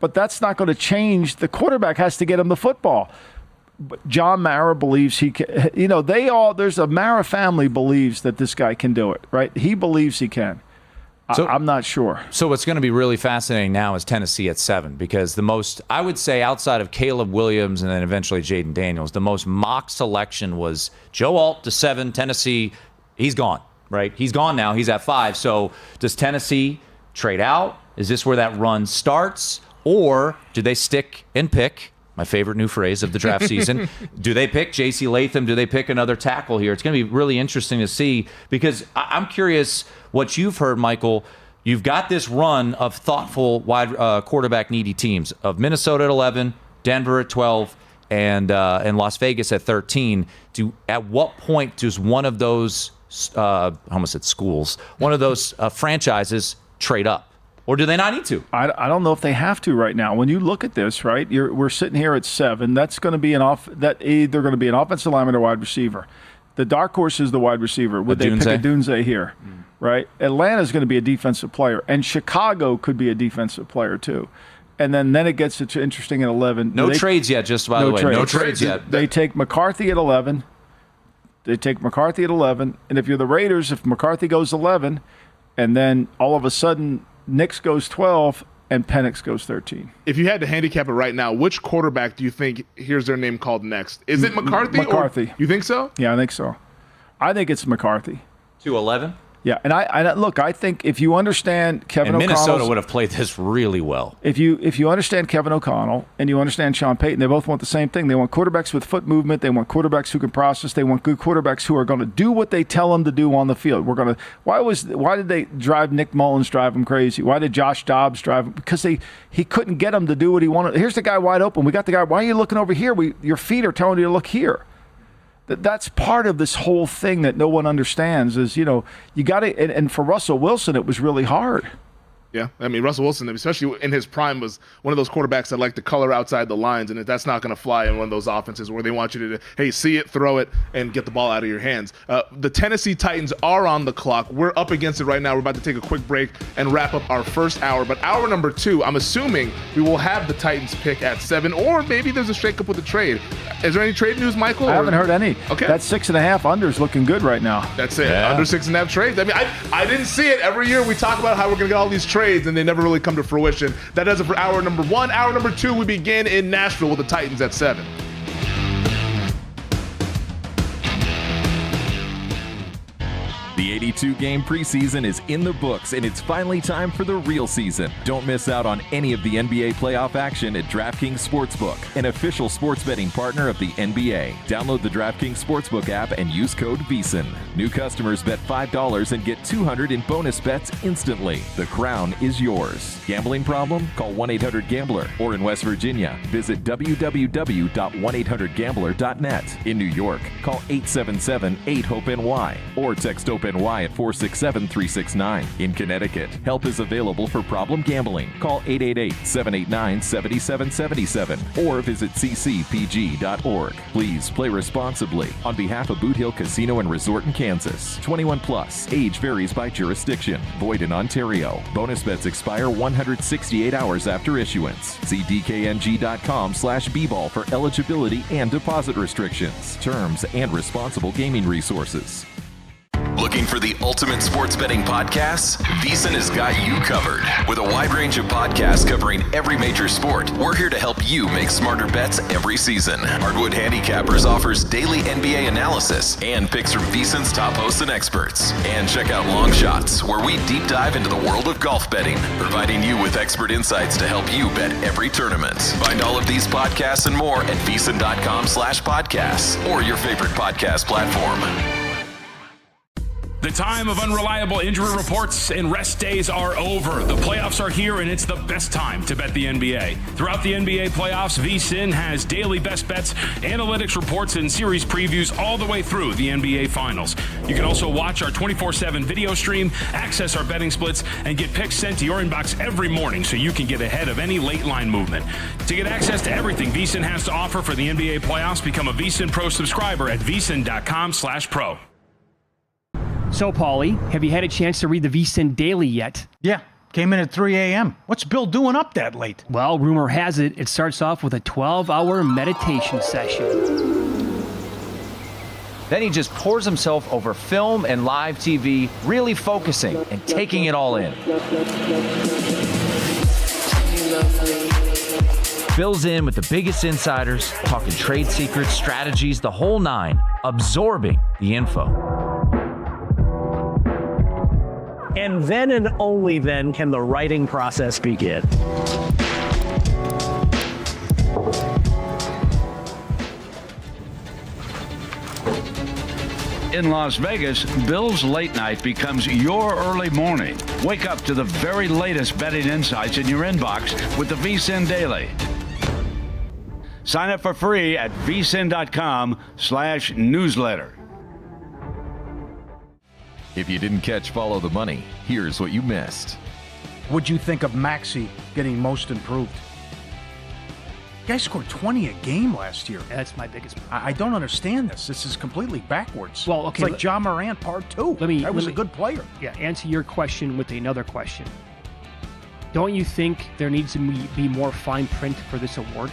Speaker 14: but that's not going to change. The quarterback has to get him the football. But John Mara believes he can. There's a Mara family believes that this guy can do it, right? He believes he can. So, I'm not sure.
Speaker 1: So what's going to be really fascinating now is Tennessee at 7, because the most, I would say, outside of Caleb Williams and then eventually Jaden Daniels, the most mock selection was Joe Alt to 7. Tennessee, he's gone. Right? He's gone now. He's at 5. So does Tennessee trade out? Is this where that run starts? Or do they stick and pick, my favorite new phrase of the draft season, do they pick J.C. Latham? Do they pick another tackle here? It's going to be really interesting to see, because I'm curious what you've heard, Michael. You've got this run of thoughtful wide quarterback needy teams of Minnesota at 11, Denver at 12, and Las Vegas at 13. At what point does one of those I almost said schools, one of those franchises trade up? Or do they not need to?
Speaker 14: I don't know if they have to right now. When you look at this, right, we're sitting here at 7. That's going to be either going to be an offensive lineman or wide receiver. The dark horse is the wide receiver. Would they pick a Dunze here? Right? Atlanta's going to be a defensive player, and Chicago could be a defensive player too. And then it gets interesting at 11.
Speaker 1: No trades yet, just by the way. No trades yet.
Speaker 14: They take McCarthy at 11. And if you're the Raiders, if McCarthy goes 11, and then all of a sudden Nix goes 12, and Penix goes 13.
Speaker 7: If you had to handicap it right now, which quarterback do you think hears their name called next? Is it McCarthy?
Speaker 14: McCarthy.
Speaker 7: You think so?
Speaker 14: Yeah, I think so. I think it's McCarthy.
Speaker 1: 2-11?
Speaker 14: Yeah, and I look, I think if you understand Kevin O'Connell,
Speaker 1: Minnesota would have played this really well.
Speaker 14: If you understand Kevin O'Connell and you understand Sean Payton, they both want the same thing. They want quarterbacks with foot movement. They want quarterbacks who can process. They want good quarterbacks who are going to do what they tell them to do on the field. Why did they drive Nick Mullins drive him crazy? Why did Josh Dobbs drive him? Because he couldn't get him to do what he wanted. Here's the guy wide open. We got the guy. Why are you looking over here? Your feet are telling you to look here. That's part of this whole thing that no one understands is, you got to, and for Russell Wilson, it was really hard.
Speaker 7: Yeah, I mean, Russell Wilson, especially in his prime, was one of those quarterbacks that like to color outside the lines, and that's not going to fly in one of those offenses where they want you to, hey, see it, throw it, and get the ball out of your hands. The Tennessee Titans are on the clock. We're up against it right now. We're about to take a quick break and wrap up our first hour. But hour number 2, I'm assuming we will have the Titans pick at 7, or maybe there's a shakeup with the trade. Is there any trade news, Michael?
Speaker 14: I haven't heard any.
Speaker 7: Okay.
Speaker 14: That 6.5 under is looking good right now.
Speaker 7: That's it. Yeah. Under 6.5 trades. I mean, I didn't see it. Every year we talk about how we're going to get all these trades, and they never really come to fruition. That does it for hour number 1. Hour number 2, we begin in Nashville with the Titans at 7.
Speaker 3: The 82-game preseason is in the books, and it's finally time for the real season. Don't miss out on any of the NBA playoff action at DraftKings Sportsbook, an official sports betting partner of the NBA. Download the DraftKings Sportsbook app and use code VSiN. New customers bet $5 and get $200 in bonus bets instantly. The crown is yours. Gambling problem? Call 1-800-GAMBLER. Or in West Virginia, visit www.1800gambler.net. In New York, call 877-8-HOPE-NY or text HOPE-NY at 467-369. In Connecticut, help is available for problem gambling. Call 888-789-7777 or visit ccpg.org. Please play responsibly. On behalf of Boot Hill Casino and Resort in Kansas. 21 plus. Age varies by jurisdiction. Void in Ontario. Bonus bets expire 168 hours after issuance. See dkng.com/bball for eligibility and deposit restrictions, terms, and responsible gaming resources.
Speaker 15: Looking for the ultimate sports betting podcasts? VSiN has got you covered. With a wide range of podcasts covering every major sport, we're here to help you make smarter bets every season. Hardwood Handicappers offers daily NBA analysis and picks from VSiN's top hosts and experts. And check out Long Shots, where we deep dive into the world of golf betting, providing you with expert insights to help you bet every tournament. Find all of these podcasts and more at VSiN.com/podcasts or your favorite podcast platform.
Speaker 19: The time of unreliable injury reports and rest days are over. The playoffs are here, and it's the best time to bet the NBA. Throughout the NBA playoffs, VSiN has daily best bets, analytics reports, and series previews all the way through the NBA Finals. You can also watch our 24/7 video stream, access our betting splits, and get picks sent to your inbox every morning so you can get ahead of any late line movement. To get access to everything VSiN has to offer for the NBA playoffs, become a VSiN Pro subscriber at VSiN.com/pro.
Speaker 8: So, Paulie, have you had a chance to read the VSiN Daily yet?
Speaker 17: Yeah, came in at 3 a.m. What's Bill doing up that late?
Speaker 8: Well, rumor has it, it starts off with a 12-hour meditation session.
Speaker 1: Then he just pours himself over film and live TV, really focusing and taking it all in. Bill's in with the biggest insiders, talking trade secrets, strategies, the whole nine, absorbing the info.
Speaker 10: And then and only then can the writing process begin.
Speaker 21: In Las Vegas, Bill's late night becomes your early morning. Wake up to the very latest betting insights in your inbox with the VSiN Daily. Sign up for free at vsin.com/newsletter.
Speaker 3: If you didn't catch Follow the Money, here's what you missed.
Speaker 17: What'd you think of Maxey getting most improved? Guy scored 20 a game last year.
Speaker 8: Yeah, that's my biggest problem.
Speaker 17: I don't understand this. This is completely backwards.
Speaker 8: Well, okay,
Speaker 17: it's like John Morant part 2. That was a good player.
Speaker 8: Yeah, answer your question with another question. Don't you think there needs to be more fine print for this award?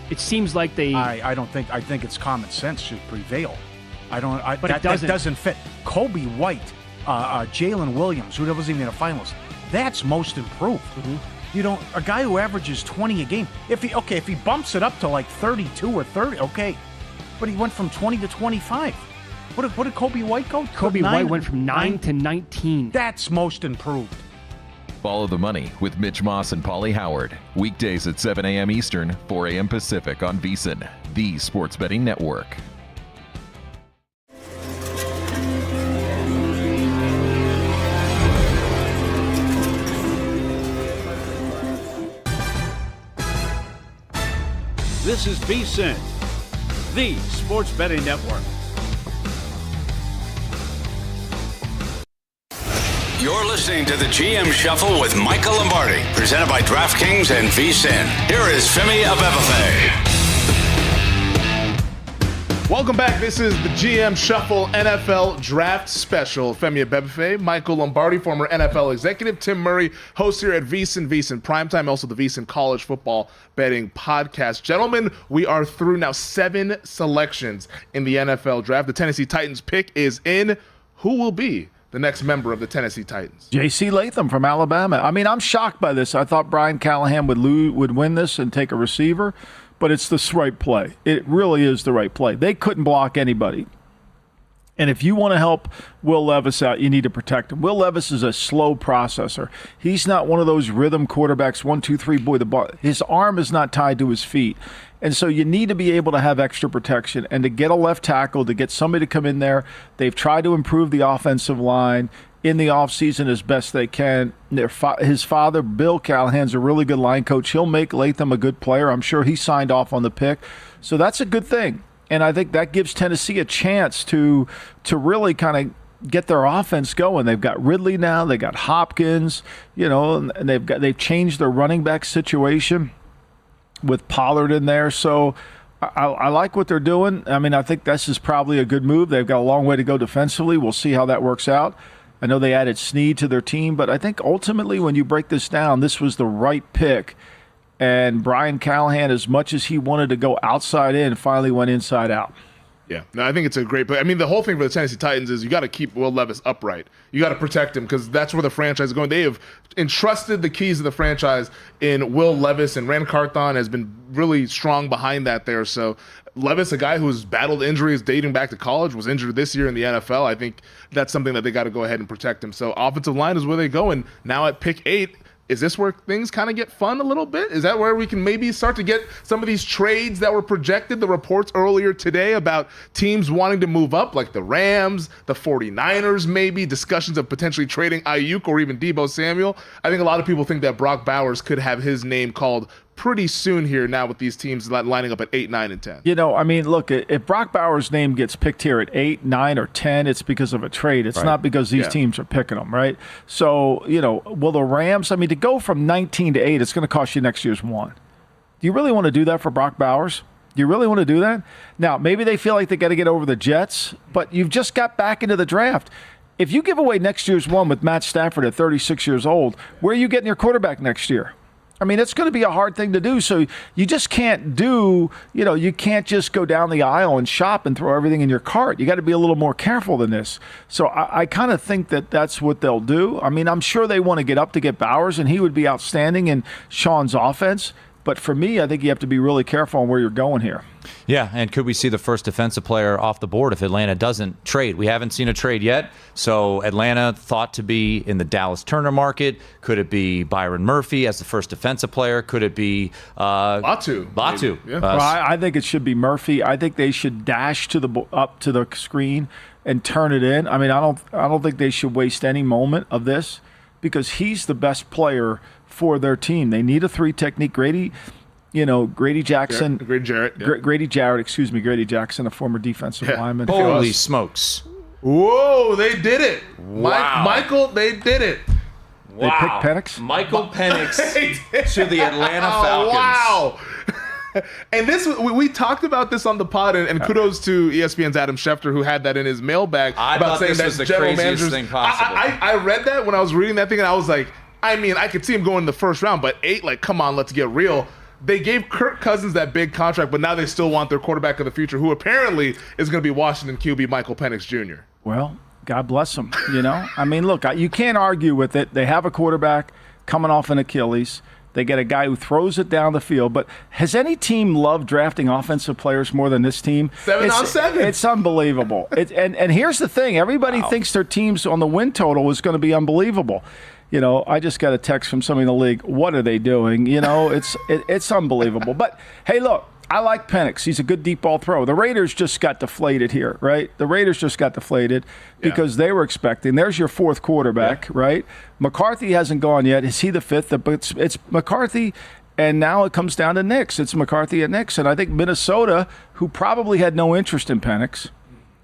Speaker 8: It seems like they...
Speaker 17: I think it's common sense should prevail. But
Speaker 8: it doesn't.
Speaker 17: That doesn't fit. Kobe White, Jalen Williams, who wasn't even a finalist, That's most improved. You don't, a guy who averages 20 a game, if he bumps it up to like 32 or 30, okay, but he went from 20 to 25. What did Kobe White go?
Speaker 8: Kobe White went from 9 to 19.
Speaker 17: That's most improved.
Speaker 3: Follow the money with Mitch Moss and Paulie Howard. Weekdays at 7 a.m. Eastern, 4 a.m. Pacific on VSiN, the sports betting network.
Speaker 23: This is VSiN, the sports betting network.
Speaker 4: You're listening to the GM Shuffle with Michael Lombardi, presented by DraftKings and VSiN. Here is Femi Abebefe.
Speaker 7: Welcome back. This is the GM Shuffle NFL Draft Special. Femi Abebefe, Michael Lombardi, former NFL executive, Tim Murray, host here at VSiN Primetime, also the VSiN College Football Betting Podcast. Gentlemen, we are through now 7 selections in the NFL Draft. The Tennessee Titans pick is in. Who will be the next member of the Tennessee Titans?
Speaker 14: J.C. Latham from Alabama. I mean, I'm shocked by this. I thought Brian Callahan would win this and take a receiver, but it's the right play. It really is the right play. They couldn't block anybody. And if you want to help Will Levis out, you need to protect him. Will Levis is a slow processor. He's not one of those rhythm quarterbacks, 1, 2, 3, boy, the ball. His arm is not tied to his feet. And so you need to be able to have extra protection. And to get a left tackle, to get somebody to come in there, they've tried to improve the offensive line in the offseason as best they can. His father, Bill Callahan's a really good line coach. He'll make Latham a good player. I'm sure he signed off on the pick. So that's a good thing. And I think that gives Tennessee a chance to really kind of get their offense going. They've got Ridley now. They got Hopkins, and they've changed their running back situation with Pollard in there. So I like what they're doing. I mean, I think this is probably a good move. They've got a long way to go defensively. We'll see how that works out. I know they added Snead to their team, but I think ultimately when you break this down, this was the right pick. And Brian Callahan, as much as he wanted to go outside in, finally went inside out.
Speaker 7: Yeah, no, I think it's a great play. I mean, the whole thing for the Tennessee Titans is you got to keep Will Levis upright. You got to protect him because that's where the franchise is going. They have entrusted the keys of the franchise in Will Levis, and Rand Carthon has been really strong behind that there. So Levis, a guy who's battled injuries dating back to college, was injured this year in the NFL. I think that's something that they got to go ahead and protect him. So offensive line is where they go, and now at pick 8, is this where things kind of get fun a little bit? Is that where we can maybe start to get some of these trades that were projected? The reports earlier today about teams wanting to move up, like the Rams, the 49ers, maybe discussions of potentially trading Ayuk or even Deebo Samuel. I think a lot of people think that Brock Bowers could have his name called pretty soon here now with these teams lining up at 8, 9, and 10.
Speaker 14: I mean, look, if Brock Bowers' name gets picked here at 8, 9, or 10, it's because of a trade. It's not because these teams are picking them, right? So, will the Rams, I mean, to go from 19 to 8, it's going to cost you next year's 1. Do you really want to do that for Brock Bowers? Do you really want to do that? Now, maybe they feel like they got to get over the Jets, but you've just got back into the draft. If you give away next year's 1 with Matt Stafford at 36 years old, where are you getting your quarterback next year? I mean, it's going to be a hard thing to do. So you just can't you can't just go down the aisle and shop and throw everything in your cart. You got to be a little more careful than this. So I kind of think that that's what they'll do. I mean, I'm sure they want to get up to get Bowers, and he would be outstanding in Sean's offense. But for me, I think you have to be really careful on where you're going here.
Speaker 1: Yeah, and could we see the first defensive player off the board if Atlanta doesn't trade? We haven't seen a trade yet. So Atlanta thought to be in the Dallas Turner market. Could it be Byron Murphy as the first defensive player? Could it be
Speaker 7: Latu?
Speaker 1: Yeah.
Speaker 14: Well, I think it should be Murphy. I think they should dash up to the screen and turn it in. I mean, I don't think they should waste any moment of this because he's the best player for their team. They need a 3 technique. Grady Jackson.
Speaker 7: Grady
Speaker 14: Jackson, a former defensive lineman.
Speaker 1: Holy smokes.
Speaker 7: Whoa, they did it.
Speaker 1: Wow.
Speaker 7: Michael, they did it.
Speaker 14: They picked Penix?
Speaker 1: Michael Penix to the Atlanta Falcons.
Speaker 7: Wow. And we talked about this on the pod, and kudos to ESPN's Adam Schefter, who had that in his mailbag about saying that
Speaker 1: the
Speaker 7: general
Speaker 1: craziest
Speaker 7: managers.
Speaker 1: thing possible.
Speaker 7: I read that when I was reading that thing, and I was like, I mean, I could see him going in the first round, but 8, like, come on, let's get real. They gave Kirk Cousins that big contract, but now they still want their quarterback of the future, who apparently is going to be Washington QB Michael Penix Jr.
Speaker 14: Well, God bless them. I mean, look, you can't argue with it. They have a quarterback coming off an Achilles. They get a guy who throws it down the field. But has any team loved drafting offensive players more than this team?
Speaker 7: 7 on 7.
Speaker 14: It's unbelievable. And here's the thing. Everybody thinks their teams on the win total is going to be unbelievable. I just got a text from somebody in the league. What are they doing? It's unbelievable. But, hey, look, I like Penix. He's a good deep ball thrower. The Raiders just got deflated here, right? The Raiders just got deflated because they were expecting. There's your fourth quarterback, right? McCarthy hasn't gone yet. Is he the fifth? But it's McCarthy, and now it comes down to Nix. It's McCarthy and Nix. And I think Minnesota, who probably had no interest in Penix,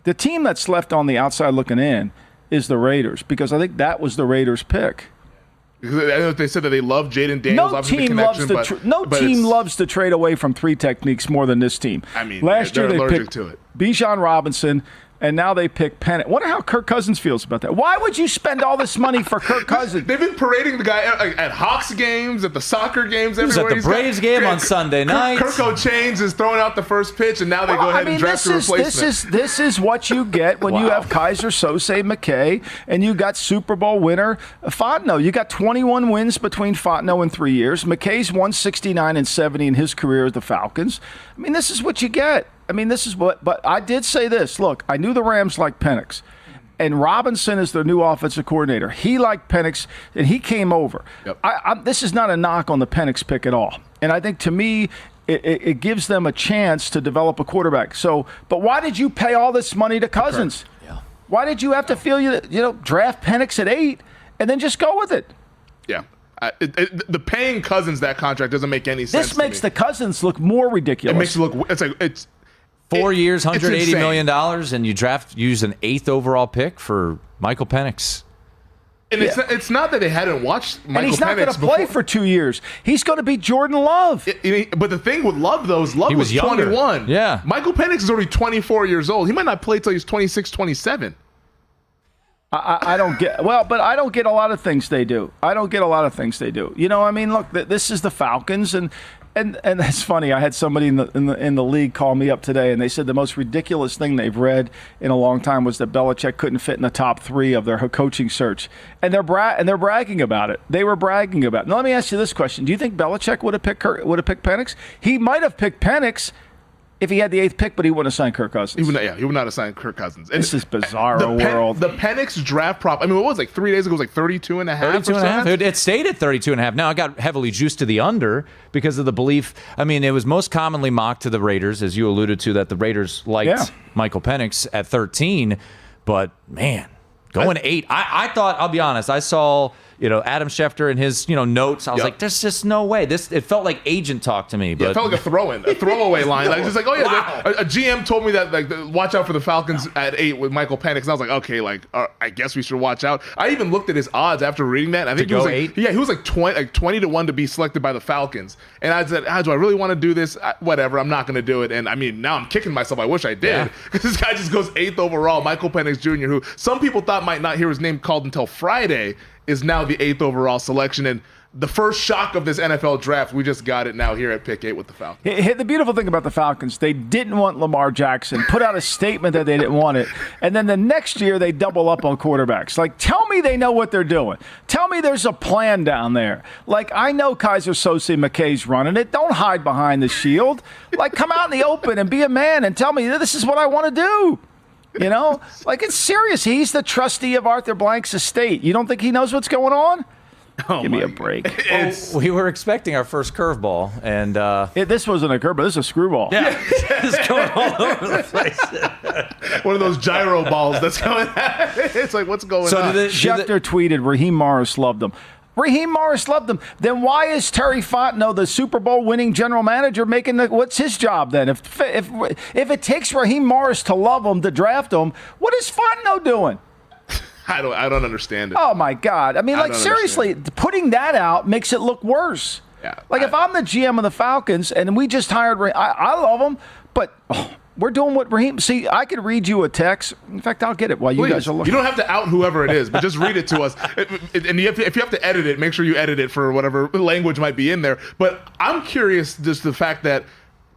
Speaker 14: the team that's left on the outside looking in is the Raiders, because I think that was the Raiders' pick.
Speaker 7: Because I know they said that they love Jaden Daniels.
Speaker 14: No team loves to trade away from three techniques more than this team.
Speaker 7: I mean,
Speaker 14: last year they
Speaker 7: allergic
Speaker 14: picked
Speaker 7: to it.
Speaker 14: Bijan Robinson, and now they pick Penix. Wonder how Kirk Cousins feels about that. Why would you spend all this money for Kirk Cousins?
Speaker 7: They've been parading the guy at Hawks games, at the soccer games, everywhere.
Speaker 5: He was at the Braves game on Sunday night.
Speaker 7: Kirk Chains is throwing out the first pitch, and now they go ahead and draft a replacement.
Speaker 14: This is what you get when you have Kaiser Sose McKay, and you got Super Bowl winner Fontenot. You got 21 wins between Fontenot in 3 years. McKay's 169 and 70 in his career at the Falcons. I mean, this is what you get. But I did say this. Look, I knew the Rams liked Penix, and Robinson is their new offensive coordinator. He liked Penix, and he came over. Yep. This is not a knock on the Penix pick at all. And I think, to me, it gives them a chance to develop a quarterback. But why did you pay all this money to Cousins? Yeah. Why did you have to draft Penix at 8 and then just go with it?
Speaker 7: Yeah. The paying Cousins that contract doesn't make any sense.
Speaker 14: This makes the Cousins look more ridiculous.
Speaker 7: It makes it look. It's
Speaker 5: 4 years, $180 million, and you use an 8th overall pick for Michael Penix.
Speaker 7: And it's not that they hadn't watched Michael Penix.
Speaker 14: And he's not going to play for 2 years. He's going to be Jordan Love.
Speaker 7: But the thing with Love, though, is Love was 21.
Speaker 5: Yeah.
Speaker 7: Michael Penix is already 24 years old. He might not play till he's 26, 27.
Speaker 14: I don't get but I don't get a lot of things they do. Look, this is the Falcons, and that's funny. I had somebody in the league call me up today, and they said the most ridiculous thing they've read in a long time was that Belichick couldn't fit in the top 3 of their coaching search, and they're bragging about it. They were bragging about it. Now let me ask you this question: do you think Belichick would have picked Penix? He might have picked Penix if he had the 8th pick, but he wouldn't have signed Kirk Cousins.
Speaker 7: He would not have signed Kirk Cousins. And
Speaker 14: this is bizarre world.
Speaker 7: The Penix draft prop, what was it, 3 days ago? It was 32 and a half.
Speaker 5: 32 and a half. It stayed at 32 and a half. Now, I got heavily juiced to the under because of the belief. It was most commonly mocked to the Raiders, as you alluded to, that the Raiders liked Michael Penix at 13. But, man, going 8. I thought, I'll be honest, I saw Adam Schefter and his notes. I was like, there's just no way. It felt like agent talk to me. But
Speaker 7: it felt like a throwaway line. Just like, a GM told me that watch out for the Falcons at 8 with Michael Penix, and I was like, okay, I guess we should watch out. I even looked at his odds after reading that. And I think he was
Speaker 5: 8?
Speaker 7: He was 20 to 1 to be selected by the Falcons. And I said, do I really want to do this? Whatever, I'm not going to do it. And now I'm kicking myself. I wish I did, because this guy just goes 8th overall. Michael Penix Jr., who some people thought might not hear his name called until Friday, is now the 8th overall selection. And the first shock of this NFL draft, we just got it now here at pick 8 with the Falcons.
Speaker 14: The beautiful thing about the Falcons, they didn't want Lamar Jackson, put out a statement that they didn't want it, and then the next year they double up on quarterbacks. Tell me they know what they're doing. Tell me there's a plan down there. I know Kaiser Sose McKay's running it. Don't hide behind the shield. Come out in the open and be a man and tell me this is what I want to do. It's serious. He's the trustee of Arthur Blank's estate. You don't think he knows what's going on? Give me a break.
Speaker 5: We were expecting our first curveball, and
Speaker 14: this wasn't a curveball. This is a screwball.
Speaker 5: Yeah, it's going all over the place.
Speaker 7: One of those gyro balls that's going. It's like, what's going on?
Speaker 14: Schefter tweeted, Raheem Morris loved him. Raheem Morris loved him. Then why is Terry Fontenot, the Super Bowl winning general manager, making what's his job then? If it takes Raheem Morris to love him, to draft him, what is Fontenot doing?
Speaker 7: I don't understand it.
Speaker 14: Oh my God! Seriously, putting that out makes it look worse.
Speaker 7: Yeah.
Speaker 14: If I'm the GM of the Falcons and we just hired Raheem, I love him, but we're doing what Raheem. See, I could read you a text. In fact, I'll get it while you guys are looking.
Speaker 7: You don't have to out whoever it is, but just read it to us. And if you have to edit it, make sure you edit it for whatever language might be in there. But I'm curious, just the fact that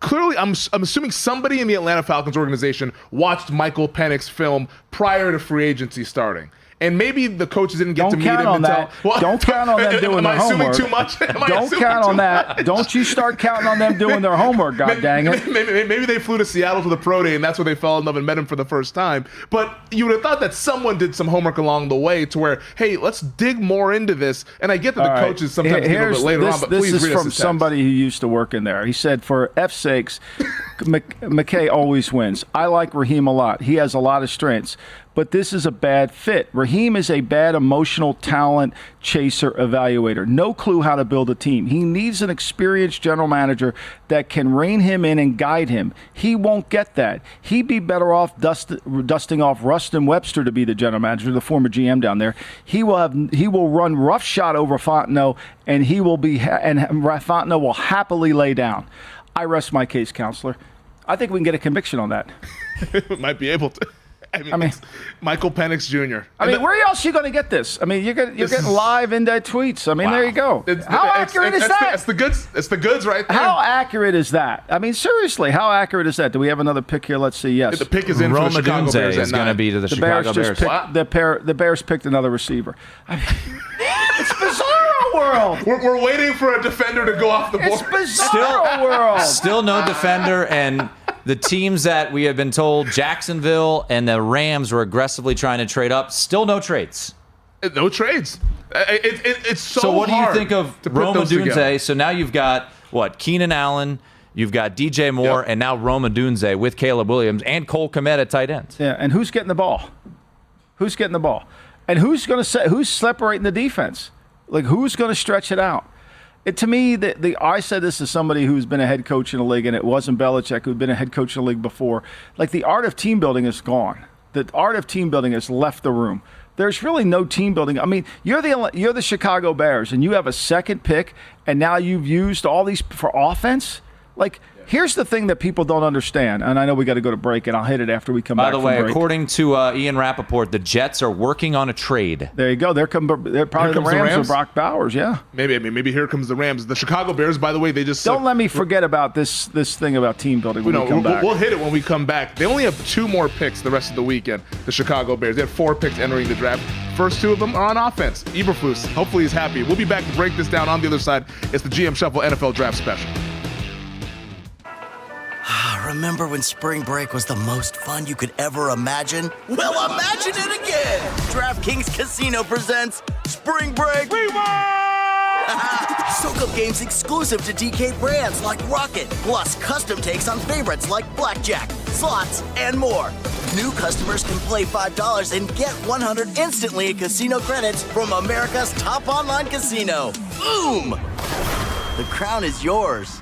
Speaker 7: clearly, I'm assuming somebody in the Atlanta Falcons organization watched Michael Penix's film prior to free agency starting. And maybe the coaches didn't get to meet him until.
Speaker 14: Don't count on them doing their homework.
Speaker 7: Am I assuming too much?
Speaker 14: Don't count on that. Don't you start counting on them doing their homework, God dang it.
Speaker 7: Maybe they flew to Seattle to the pro day, and that's where they fell in love and met him for the first time. But you would have thought that someone did some homework along the way to where, hey, let's dig more into this. And I get that the coaches sometimes get a little bit later on, but please read us.
Speaker 14: This is from somebody who used to work in there. He said, for F's sakes, McKay always wins. I like Raheem a lot. He has a lot of strengths. But this is a bad fit. Raheem is a bad emotional talent chaser evaluator. No clue how to build a team. He needs an experienced general manager that can rein him in and guide him. He won't get that. He'd be better off dusting off Rustin Webster to be the general manager, the former GM down there. He will run roughshod over Fontenot, and Fontenot will happily lay down. I rest my case, counselor. I think we can get a conviction on that.
Speaker 7: Might be able to. I mean Michael Penix Jr.
Speaker 14: Where else are you going to get this? I mean, you're getting live in-depth tweets. I mean, There you go. How accurate is that?
Speaker 7: It's the goods. It's the goods right there.
Speaker 14: How accurate is that? I mean, seriously, how accurate is that? Do we have another pick here? Let's see. Yes.
Speaker 7: The pick is in for the Chicago Bears.
Speaker 1: Is going to be to the Chicago Bears.
Speaker 14: The Bears picked another receiver. I mean, it's bizarro world.
Speaker 7: We're waiting for a defender to go off the board.
Speaker 14: It's bizarro world.
Speaker 1: Still no defender, and the teams that we have been told, Jacksonville and the Rams, were aggressively trying to trade up. Still no trades.
Speaker 7: No trades. It's so
Speaker 1: what do you
Speaker 7: hard
Speaker 1: think of Rome Odunze? So now you've got, Keenan Allen, you've got DJ Moore, and now Rome Odunze with Caleb Williams and Cole Kmet at tight end.
Speaker 14: Yeah, and who's getting the ball? Who's getting the ball? And who's separating the defense? Like, who's going to stretch it out? To me, I said this to somebody who's been a head coach in the league, and it wasn't Belichick, who'd been a head coach in the league before. Like, the art of team building is gone. The art of team building has left the room. There's really no team building. I mean, you're the Chicago Bears, and you have a second pick, and now you've used all these for offense? Like, here's the thing that people don't understand, and I know we got to go to break, and I'll hit it after we come back from break.
Speaker 1: By the way, according to Ian Rappaport, the Jets are working on a trade.
Speaker 14: There you go. They're probably the Rams or Brock Bowers, yeah.
Speaker 7: Maybe here comes the Rams. The Chicago Bears, by the way, they just...
Speaker 14: Don't let me forget about this thing about team building when we come back.
Speaker 7: We'll hit it when we come back. They only have 2 more picks the rest of the weekend, the Chicago Bears. They have 4 picks entering the draft. First 2 of them are on offense. Eberflus, hopefully he's happy. We'll be back to break this down on the other side. It's the GM Shuffle NFL Draft Special.
Speaker 11: Remember when spring break was the most fun you could ever imagine? Well, imagine it again! DraftKings Casino presents Spring Break Rewind! Soak up games exclusive to DK brands like Rocket, plus custom takes on favorites like Blackjack, slots, and more. New customers can play $5 and get $100 instantly in casino credits from America's top online casino. Boom! The crown is yours.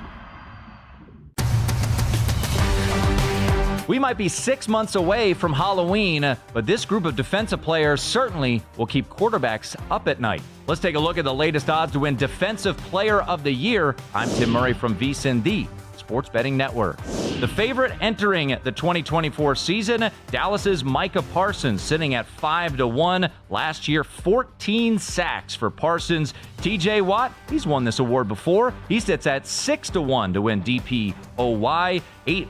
Speaker 5: We might be 6 months away from Halloween, but this group of defensive players certainly will keep quarterbacks up at night. Let's take a look at the latest odds to win Defensive Player of the Year. I'm Tim Murray from VSiN, the Sports Betting Network. The favorite entering the 2024 season, Dallas's Micah Parsons, sitting at 5-1. Last year, 14 sacks for Parsons. TJ Watt, he's won this award before. He sits at 6-1 to win DPOY.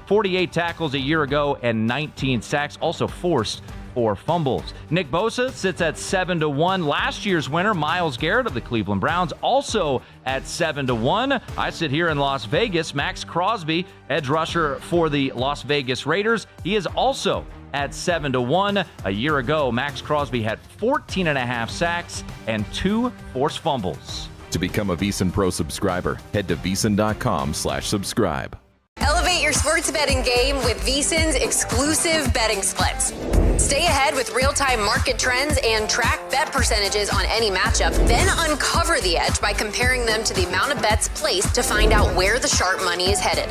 Speaker 5: 48 tackles a year ago and 19 sacks, also forced 4 fumbles. Nick Bosa sits at 7-1. Last year's winner, Myles Garrett of the Cleveland Browns, also at 7-1. I sit here in Las Vegas. Max Crosby, edge rusher for the Las Vegas Raiders, he is also at 7-1. A year ago, Max Crosby had 14.5 sacks and 2 forced fumbles.
Speaker 3: To become a VSiN Pro subscriber, head to VSiN.com/subscribe.
Speaker 2: Elevate your sports betting game with VSiN's exclusive betting splits. Stay ahead with real-time market trends and track bet percentages on any matchup, then uncover the edge by comparing them to the amount of bets placed to find out where the sharp money is headed.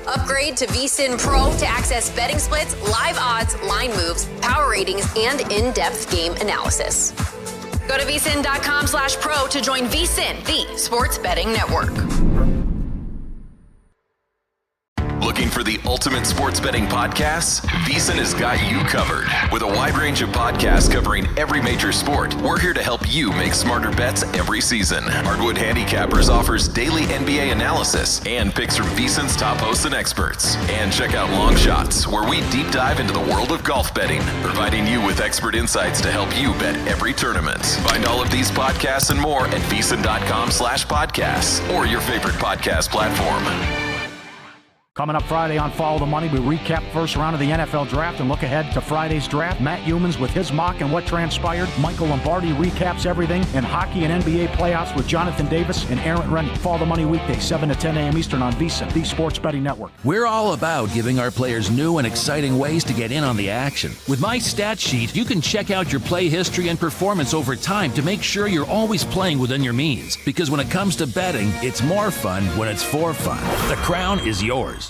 Speaker 2: Upgrade to VSiN Pro to access betting splits, live odds, line moves, power ratings, and in-depth game analysis. Go to VSiN.com/pro to join VSiN, the Sports Betting Network.
Speaker 15: Looking for the ultimate sports betting podcasts? VSiN has got you covered. With a wide range of podcasts covering every major sport, we're here to help you make smarter bets every season. Hardwood Handicappers offers daily NBA analysis and picks from VSiN's top hosts and experts. And check out Long Shots, where we deep dive into the world of golf betting, providing you with expert insights to help you bet every tournament. Find all of these podcasts and more at VSiN.com/podcasts or your favorite podcast platform.
Speaker 17: Coming up Friday on Follow the Money, we recap first round of the NFL Draft and look ahead to Friday's draft. Matt Humans with his mock and what transpired. Michael Lombardi recaps everything in hockey and NBA playoffs with Jonathan Davis and Aaron Rennie. Follow the Money weekday, 7 to 10 a.m. Eastern on VSiN, the Sports Betting Network.
Speaker 9: We're all about giving our players new and exciting ways to get in on the action. With my stat sheet, you can check out your play history and performance over time to make sure you're always playing within your means. Because when it comes to betting, it's more fun when it's for fun. The crown is yours.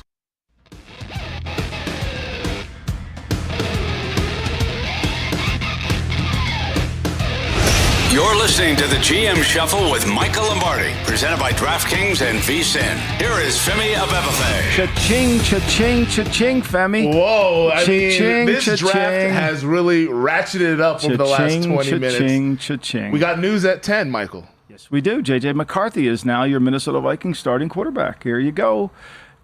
Speaker 4: You're listening to the GM Shuffle with Michael Lombardi, presented by DraftKings and VSiN. Here is Femi Abebefe.
Speaker 14: Cha-ching, cha-ching, cha-ching, Femi.
Speaker 7: Whoa, I mean,
Speaker 14: Cha-ching,
Speaker 7: this
Speaker 14: cha-ching.
Speaker 7: draft has really ratcheted it up over the last 20 minutes.
Speaker 14: Cha-ching.
Speaker 7: We got news at 10, Michael.
Speaker 14: Yes, we do. J.J. McCarthy is now your Minnesota Vikings starting quarterback. Here you go.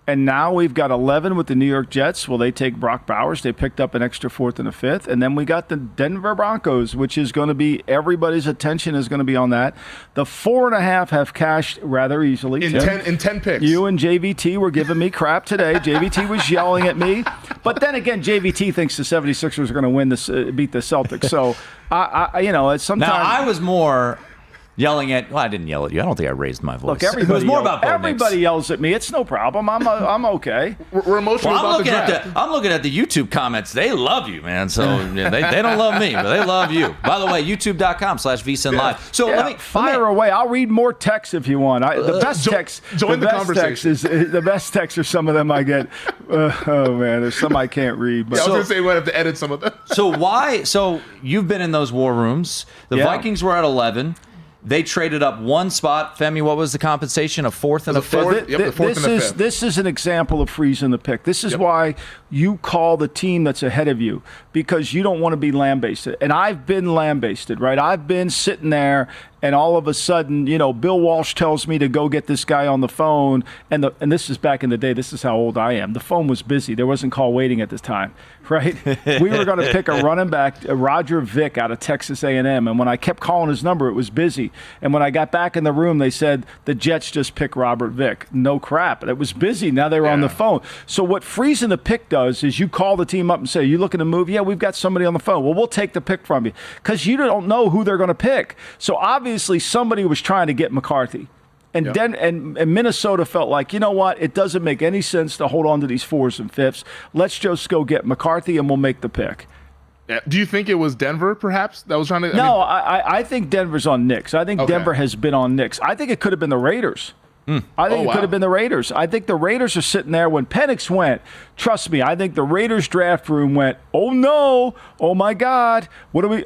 Speaker 14: And now we've got 11 with the New York Jets. Will they take Brock Bowers? They picked up an extra 4th and a 5th. And then we got the Denver Broncos, which is going to be, everybody's attention is going to be on that. The 4.5 have cashed rather easily.
Speaker 7: In 10 picks.
Speaker 14: You and JVT were giving me crap today. JVT was yelling at me. But then again, JVT thinks the 76ers are going to win this, beat the Celtics. So, it's sometimes.
Speaker 5: Now, I was more yelling at. Well, I didn't yell at you. I don't think I raised my voice.
Speaker 14: Look, everybody,
Speaker 5: it was more about
Speaker 14: everybody yells at me. It's no problem. I'm okay.
Speaker 7: We're emotional about the draft.
Speaker 5: I'm looking at the YouTube comments. They love you, man. So yeah, they don't love me, but they love you. By the way, youtube.com/VSiN Live. So let me
Speaker 14: fire away. I'll read more texts if you want. The best text.
Speaker 7: Join the conversation.
Speaker 14: The best texts are some of them I get. Oh man, there's some I can't read. But.
Speaker 7: Yeah, I was gonna say we might have to edit some of them.
Speaker 5: So you've been in those war rooms. The Vikings were at 11. They traded up one spot. Femi, what was the compensation? A 4th and a 5th?
Speaker 7: The 4th and a 5th.
Speaker 14: This is an example of freezing the pick. This is why you call the team that's ahead of you, because you don't want to be lambasted. And I've been lambasted, right? I've been sitting there, and all of a sudden, Bill Walsh tells me to go get this guy on the phone. And this is back in the day. This is how old I am. The phone was busy. There wasn't call waiting at this time, right? We were going to pick a running back, Roger Vick, out of Texas A&M. And when I kept calling his number, it was busy. And when I got back in the room, they said, the Jets just picked Robert Vick. No crap. It was busy. Now they were on the phone. So what freezing the pick does is you call the team up and say, you looking to move? Yeah, we've got somebody on the phone. Well, we'll take the pick from you, because you don't know who they're going to pick. So obviously somebody was trying to get McCarthy. And and Minnesota felt like, you know what? It doesn't make any sense to hold on to these 4s and 5ths. Let's just go get McCarthy and we'll make the pick.
Speaker 7: Yeah. Do you think it was Denver, perhaps, that was trying to?
Speaker 14: I think Denver's on Knicks. I think Denver has been on Knicks. I think it could have been the Raiders. I think it could have been the Raiders. I think the Raiders are sitting there when Penix went. Trust me, I think the Raiders draft room went, oh no, oh my God, what do we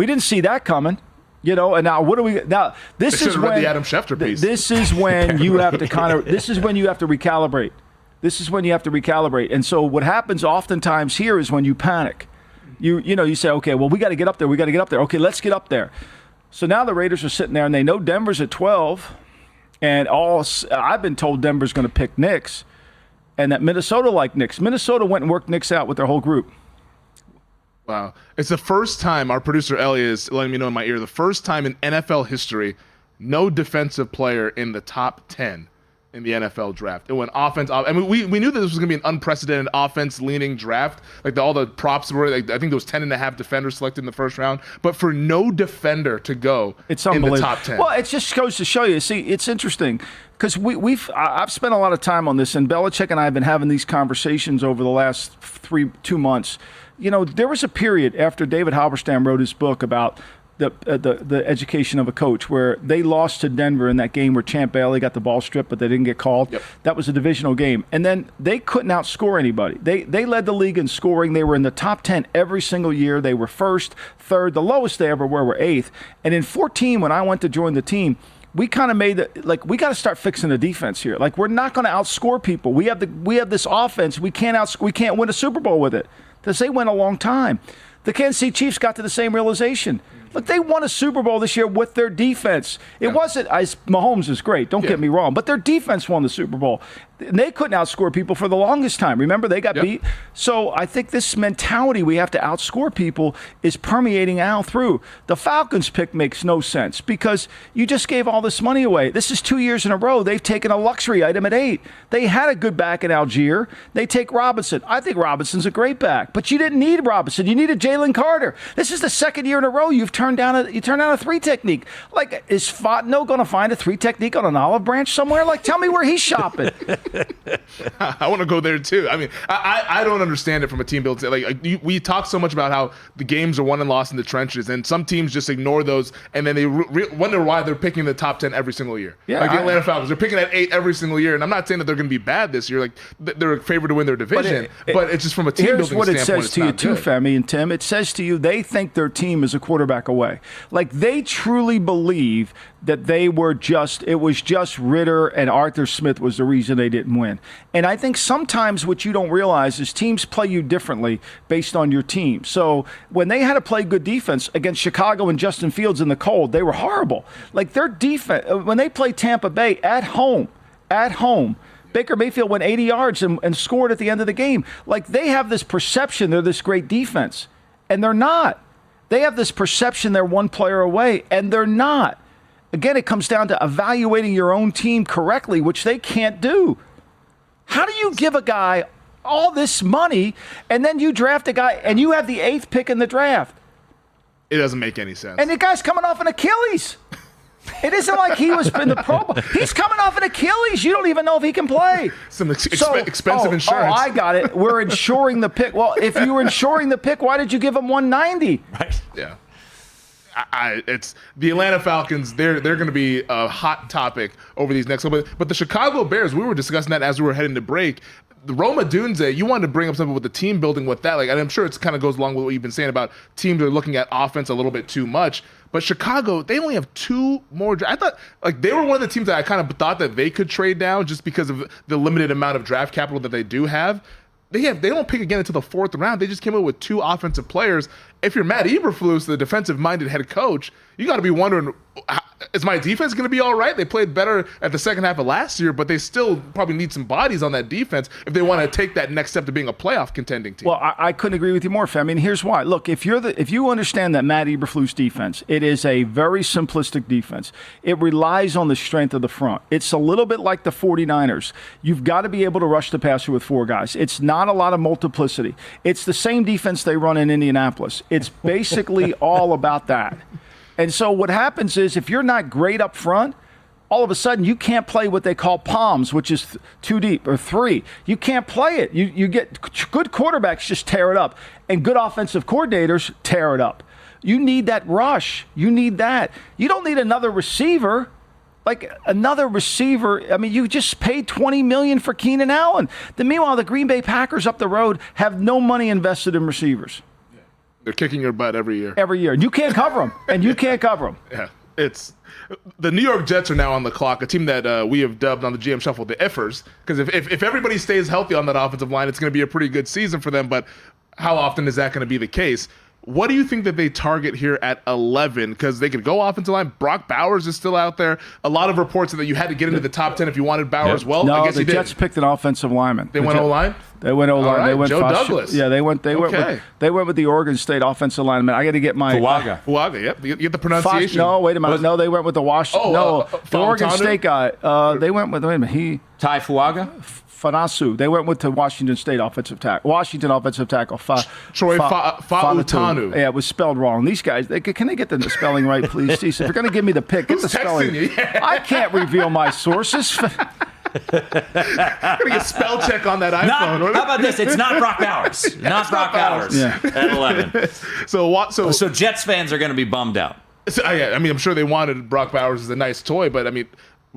Speaker 14: didn't see that coming. And now what do we now? This is when
Speaker 7: the Adam Schefter piece.
Speaker 14: This is when you have to this is when you have to recalibrate. This is when you have to recalibrate. And so what happens oftentimes here is when you panic. You say, okay, well, we got to get up there. We got to get up there. Okay, let's get up there. So now the Raiders are sitting there and they know Denver's at 12. And I've been told Denver's going to pick Knicks, and that Minnesota liked Knicks. Minnesota went and worked Knicks out with their whole group.
Speaker 7: Wow. It's the first time, our producer Elliot is letting me know in my ear, the first time in NFL history, no defensive player in the top 10 in the NFL draft. It went offense. I mean, we knew that this was going to be an unprecedented offense-leaning draft. Like all the props were, I think there was 10.5 defenders selected in the first round. But for no defender to go in the top 10.
Speaker 14: Well, it just goes to show you. See, it's interesting because I've spent a lot of time on this, and Belichick and I have been having these conversations over the last 2 months. There was a period after David Halberstam wrote his book about the education of a coach, where they lost to Denver in that game where Champ Bailey got the ball stripped, but they didn't get called.
Speaker 7: Yep.
Speaker 14: That was a divisional game. And then they couldn't outscore anybody. They led the league in scoring. They were in the top 10 every single year. They were first, third. The lowest they ever were 8th. And in 2014, when I went to join the team, we kind of made we got to start fixing the defense here. Like, we're not going to outscore people. We have this offense. We can't win a Super Bowl with it. Because they went a long time. The Kansas City Chiefs got to the same realization. Look, they won a Super Bowl this year with their defense. It wasn't Mahomes is great, don't get me wrong, but their defense won the Super Bowl. And they couldn't outscore people for the longest time. Remember, they got beat. So I think this mentality we have to outscore people is permeating out through. The Falcons pick makes no sense because you just gave all this money away. This is 2 years in a row. They've taken a luxury item at 8. They had a good back in Algier. They take Robinson. I think Robinson's a great back, but you didn't need Robinson. You needed Jalen Carter. This is the second year in a row you've turned down a 3 technique. Like, is Fontenot going to find a 3 technique on an olive branch somewhere? Like, tell me where he's shopping.
Speaker 7: I want to go there too. I mean, I don't understand it from a team building. We talk so much about how the games are won and lost in the trenches, and some teams just ignore those, and then they wonder why they're picking the top 10 every single year. Yeah, like the Atlanta Falcons, they're picking at 8 every single year, and I'm not saying that they're going to be bad this year. Like, they're favored to win their division, but it's just from a team building standpoint.
Speaker 14: Here's what it says to you too, Femi and Tim. It says to you they think their team is a quarterback away. Like, they truly believe that it was just Ritter and Arthur Smith was the reason they didn't win. And I think sometimes what you don't realize is teams play you differently based on your team. So when they had to play good defense against Chicago and Justin Fields in the cold, they were horrible. Like, their defense, when they played Tampa Bay at home, Baker Mayfield went 80 yards and scored at the end of the game. Like, they have this perception they're this great defense, and they're not. They have this perception they're one player away, and they're not. Again, it comes down to evaluating your own team correctly, which they can't do. How do you give a guy all this money and then you draft a guy and you have the 8th pick in the draft?
Speaker 7: It doesn't make any sense.
Speaker 14: And the guy's coming off an Achilles. It isn't like he was in the Pro Bowl. He's coming off an Achilles. You don't even know if he can play.
Speaker 7: Some expensive insurance.
Speaker 14: Oh, I got it. We're insuring the pick. Well, if you were insuring the pick, why did you give him 190?
Speaker 7: Right. Yeah. It's the Atlanta Falcons. They're going to be a hot topic over these next couple. But the Chicago Bears, we were discussing that as we were heading to break. The Roma Dunze, you wanted to bring up something with the team building with that. Like, and I'm sure it kind of goes along with what you've been saying about teams are looking at offense a little bit too much. But Chicago, they only have 2 more. I thought they were one of the teams that I kind of thought that they could trade down just because of the limited amount of draft capital that they do have. They don't pick again until the 4th round. They just came up with 2 offensive players. If you're Matt Eberflus, the defensive-minded head coach, you got to be wondering, is my defense going to be all right? They played better at the second half of last year, but they still probably need some bodies on that defense if they want to take that next step to being a playoff contending team.
Speaker 14: Well, I couldn't agree with you more, Fem. I mean, here's why. Look, if you understand that Matt Eberflus defense, it is a very simplistic defense. It relies on the strength of the front. It's a little bit like the 49ers. You've got to be able to rush the passer with 4 guys. It's not a lot of multiplicity. It's the same defense they run in Indianapolis. It's basically all about that. And so what happens is if you're not great up front, all of a sudden you can't play what they call palms, which is 2 deep or 3. You can't play it. You get good quarterbacks just tear it up, and good offensive coordinators tear it up. You need that rush. You need that. You don't need another receiver. Like another receiver, I mean, you just paid $20 million for Keenan Allen. Meanwhile, the Green Bay Packers up the road have no money invested in receivers.
Speaker 7: They're kicking your butt every year.
Speaker 14: Every year. And you can't cover them.
Speaker 7: Yeah. It's the New York Jets are now on the clock, a team that we have dubbed on the GM Shuffle the Iffers, because if everybody stays healthy on that offensive line, it's going to be a pretty good season for them, but how often is that going to be the case? What do you think that they target here at 11? Because they could go offensive line. Brock Bowers is still out there. A lot of reports that you had to get into the top 10 if you wanted Bowers. Well,
Speaker 14: no,
Speaker 7: I guess
Speaker 14: the Jets picked an offensive lineman.
Speaker 7: They went O-line?
Speaker 14: They went O-line.
Speaker 7: Right.
Speaker 14: They went
Speaker 7: Joe Douglas.
Speaker 14: Yeah, they went with the Oregon State offensive lineman. I got to get my
Speaker 7: Fuaga, yep. You get the pronunciation.
Speaker 14: No, wait a minute. No, they went with the Washington. The Oregon State guy. They went with
Speaker 5: Ty Fuaga?
Speaker 14: Fanasu. They went with the Washington State offensive tackle.
Speaker 7: Troy Fautanu.
Speaker 14: Yeah, it was spelled wrong. These guys, can they get the spelling right, please? Jeez, if you're going to give me the pick, get the spelling.
Speaker 7: Yeah.
Speaker 14: I can't reveal my sources.
Speaker 7: I'm gonna get spell check on that iPhone.
Speaker 5: How about this? It's not Brock Bowers. Not Brock Bowers at 11. So Jets fans are going to be bummed out.
Speaker 7: I mean, I'm sure they wanted Brock Bowers as a nice toy, but I mean,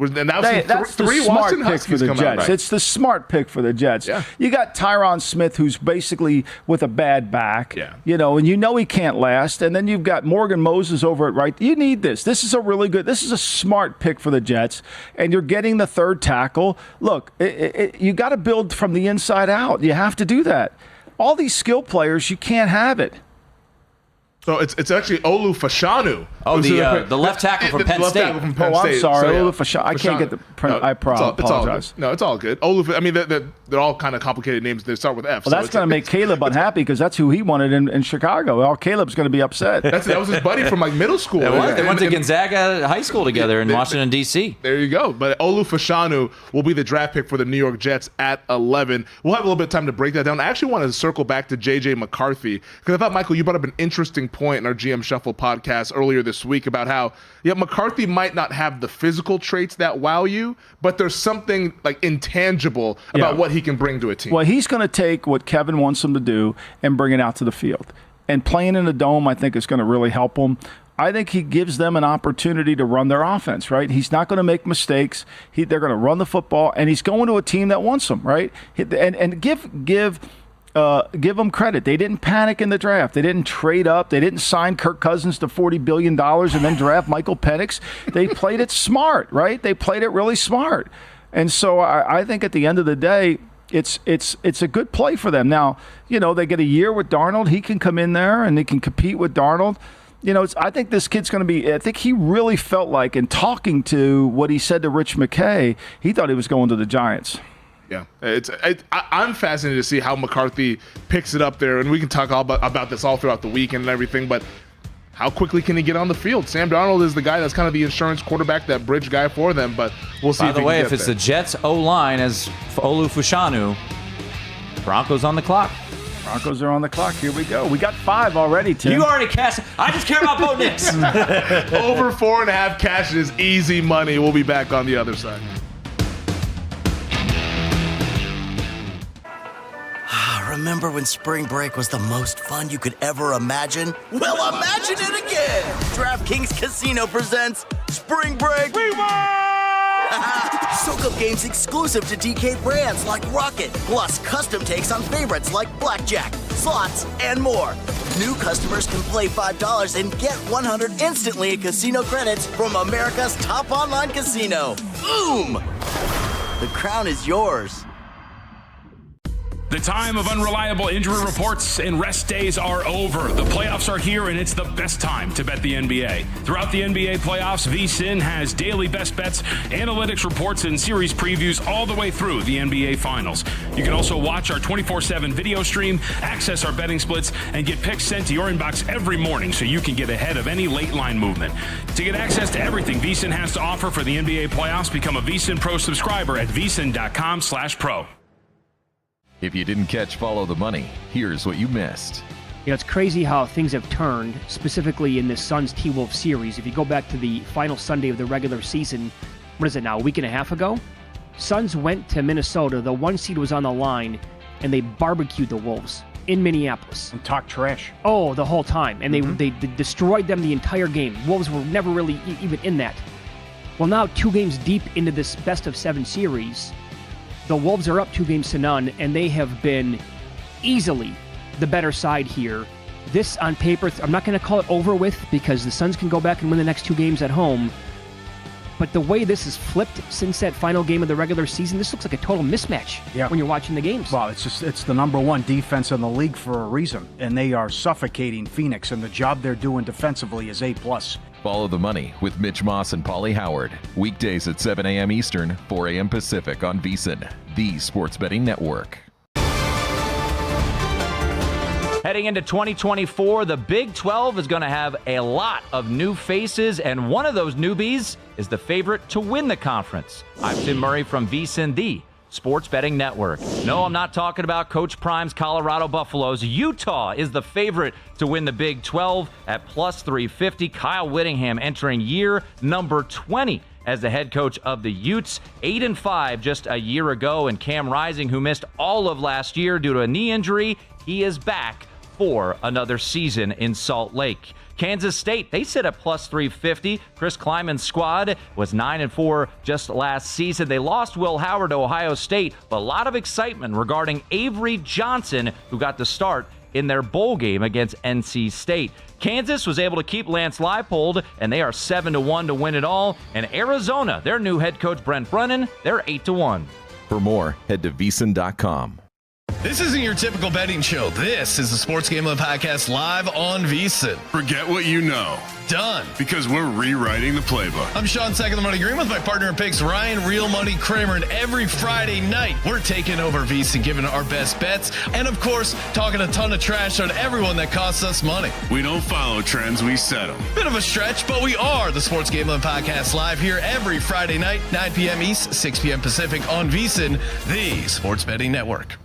Speaker 7: And now
Speaker 14: that's
Speaker 7: three
Speaker 14: the smart
Speaker 7: Washington
Speaker 14: pick
Speaker 7: Huskies
Speaker 14: for the
Speaker 7: come
Speaker 14: Jets.
Speaker 7: out. Right.
Speaker 14: It's the smart pick for the Jets.
Speaker 7: Yeah.
Speaker 14: You got Tyron Smith, who's basically with a bad back.
Speaker 7: Yeah.
Speaker 14: And he can't last. And then you've got Morgan Moses over at right. You need this. This is a smart pick for the Jets. And you're getting the third tackle. Look, you got to build from the inside out. You have to do that. All these skill players, you can't have it.
Speaker 7: So it's actually Olu Fashanu.
Speaker 5: Oh, the left tackle from Penn State.
Speaker 14: I'm sorry. Olu Fashanu. I can't get the print. I apologize.
Speaker 7: No, it's all good. Olu. I mean, they're all kind of complicated names. They start with F.
Speaker 14: Well, that's going to make Caleb unhappy because that's who he wanted in Chicago. Well, Caleb's going to be upset.
Speaker 7: That was his buddy from middle school.
Speaker 5: They went to Gonzaga High School together in Washington, D.C.
Speaker 7: There you go. But Olu Fashanu will be the draft pick for the New York Jets at 11. We'll have a little bit of time to break that down. I actually want to circle back to J.J. McCarthy because I thought, Michael, you brought up an interesting point in our GM Shuffle podcast earlier this week about how McCarthy might not have the physical traits that wow you, but there's something like intangible about what he can bring to a team.
Speaker 14: Well, he's going to take what Kevin wants him to do and bring it out to the field. And playing in the dome, I think, is going to really help him. I think he gives them an opportunity to run their offense, right? He's not going to make mistakes. They're going to run the football, and he's going to a team that wants him, right? And give them credit. They didn't panic in the draft. They didn't trade up. They didn't sign Kirk Cousins to $40 billion and then draft Michael Penix. They played it smart, right? They played it really smart. And so I think at the end of the day, it's a good play for them. Now, they get a year with Darnold. He can come in there and they can compete with Darnold. I think this kid's going to be – I think he really felt like, in talking to what he said to Rich McKay, he thought he was going to the Giants.
Speaker 7: Yeah, I'm fascinated to see how McCarthy picks it up there, and we can talk all about this all throughout the weekend and everything, but how quickly can he get on the field? Sam Darnold is the guy that's kind of the insurance quarterback, that bridge guy for them, but we'll see.
Speaker 5: By the way, if it's the Jets O-line as Olu Fashanu, Broncos on the clock.
Speaker 14: Broncos are on the clock. Here we go. We got 5 already, Tim.
Speaker 5: You already cashed. I just care about Bo Nix.
Speaker 7: Over 4.5 cash is easy money. We'll be back on the other side.
Speaker 11: Remember when spring break was the most fun you could ever imagine? Well, imagine it again! DraftKings Casino presents Spring Break Rewind! Soak up games exclusive to DK brands like Rocket, plus custom takes on favorites like Blackjack, slots, and more. New customers can play $5 and get $100 instantly in casino credits from America's top online casino. Boom! The crown is yours.
Speaker 19: The time of unreliable injury reports and rest days are over. The playoffs are here, and it's the best time to bet the NBA. Throughout the NBA playoffs, VSiN has daily best bets, analytics reports, and series previews all the way through the NBA Finals. You can also watch our 24/7 video stream, access our betting splits, and get picks sent to your inbox every morning so you can get ahead of any late line movement. To get access to everything VSiN has to offer for the NBA playoffs, become a VSiN Pro subscriber at VSiN.com/pro.
Speaker 3: If you didn't catch Follow the Money, here's what you missed.
Speaker 8: It's crazy how things have turned, specifically in this Suns T-Wolves series. If you go back to the final Sunday of the regular season, what is it now, a week and a half ago? Suns went to Minnesota, the 1 seed was on the line, and they barbecued the Wolves in Minneapolis.
Speaker 17: And talk trash.
Speaker 8: Oh, the whole time. And they destroyed them the entire game. Wolves were never really even in that. Well, now 2 games deep into this best-of-7 series, the Wolves are up 2-0, and they have been easily the better side here. This, on paper, I'm not going to call it over with because the Suns can go back and win the next 2 games at home. But the way this is flipped since that final game of the regular season, this looks like a total mismatch when you're watching the games.
Speaker 17: Well, it's the number 1 defense in the league for a reason, and they are suffocating Phoenix, and the job they're doing defensively is A+.
Speaker 3: Follow the Money with Mitch Moss and Paulie Howard. Weekdays at 7 a.m. Eastern, 4 a.m. Pacific on VSiN, the sports betting network.
Speaker 5: Heading into 2024, the Big 12 is going to have a lot of new faces, and one of those newbies is the favorite to win the conference. I'm Tim Murray from VSiN, the sports betting network. No, I'm not talking about Coach Prime's Colorado Buffaloes. Utah is the favorite to win the Big 12 at plus 350. Kyle Whittingham entering year number 20 as the head coach of the Utes, 8-5 just a year ago. And Cam Rising, who missed all of last year due to a knee injury, he is back for another season in Salt Lake. Kansas State, they sit at plus 350. Chris Kleiman's squad was 9-4 just last season. They lost Will Howard to Ohio State, but a lot of excitement regarding Avery Johnson, who got the start in their bowl game against NC State. Kansas was able to keep Lance Leipold, and they are 7-1 to win it all. And Arizona, their new head coach Brent Brennan, they're 8-1.
Speaker 3: For more, head to VSiN.com.
Speaker 16: This isn't your typical betting show. This is the Sports Gambling Podcast live on VSiN.
Speaker 13: Forget what you know.
Speaker 16: Done.
Speaker 13: Because we're rewriting the playbook.
Speaker 16: I'm Sean Second the Money Green with my partner in picks, Ryan Real Money Kramer. And every Friday night, we're taking over VSiN, giving our best bets. And of course, talking a ton of trash on everyone that costs us money.
Speaker 13: We don't follow trends, we set them.
Speaker 16: Bit of a stretch, but we are the Sports Gambling Podcast live here every Friday night, 9 p.m. East, 6 p.m. Pacific on VSiN, the Sports Betting Network.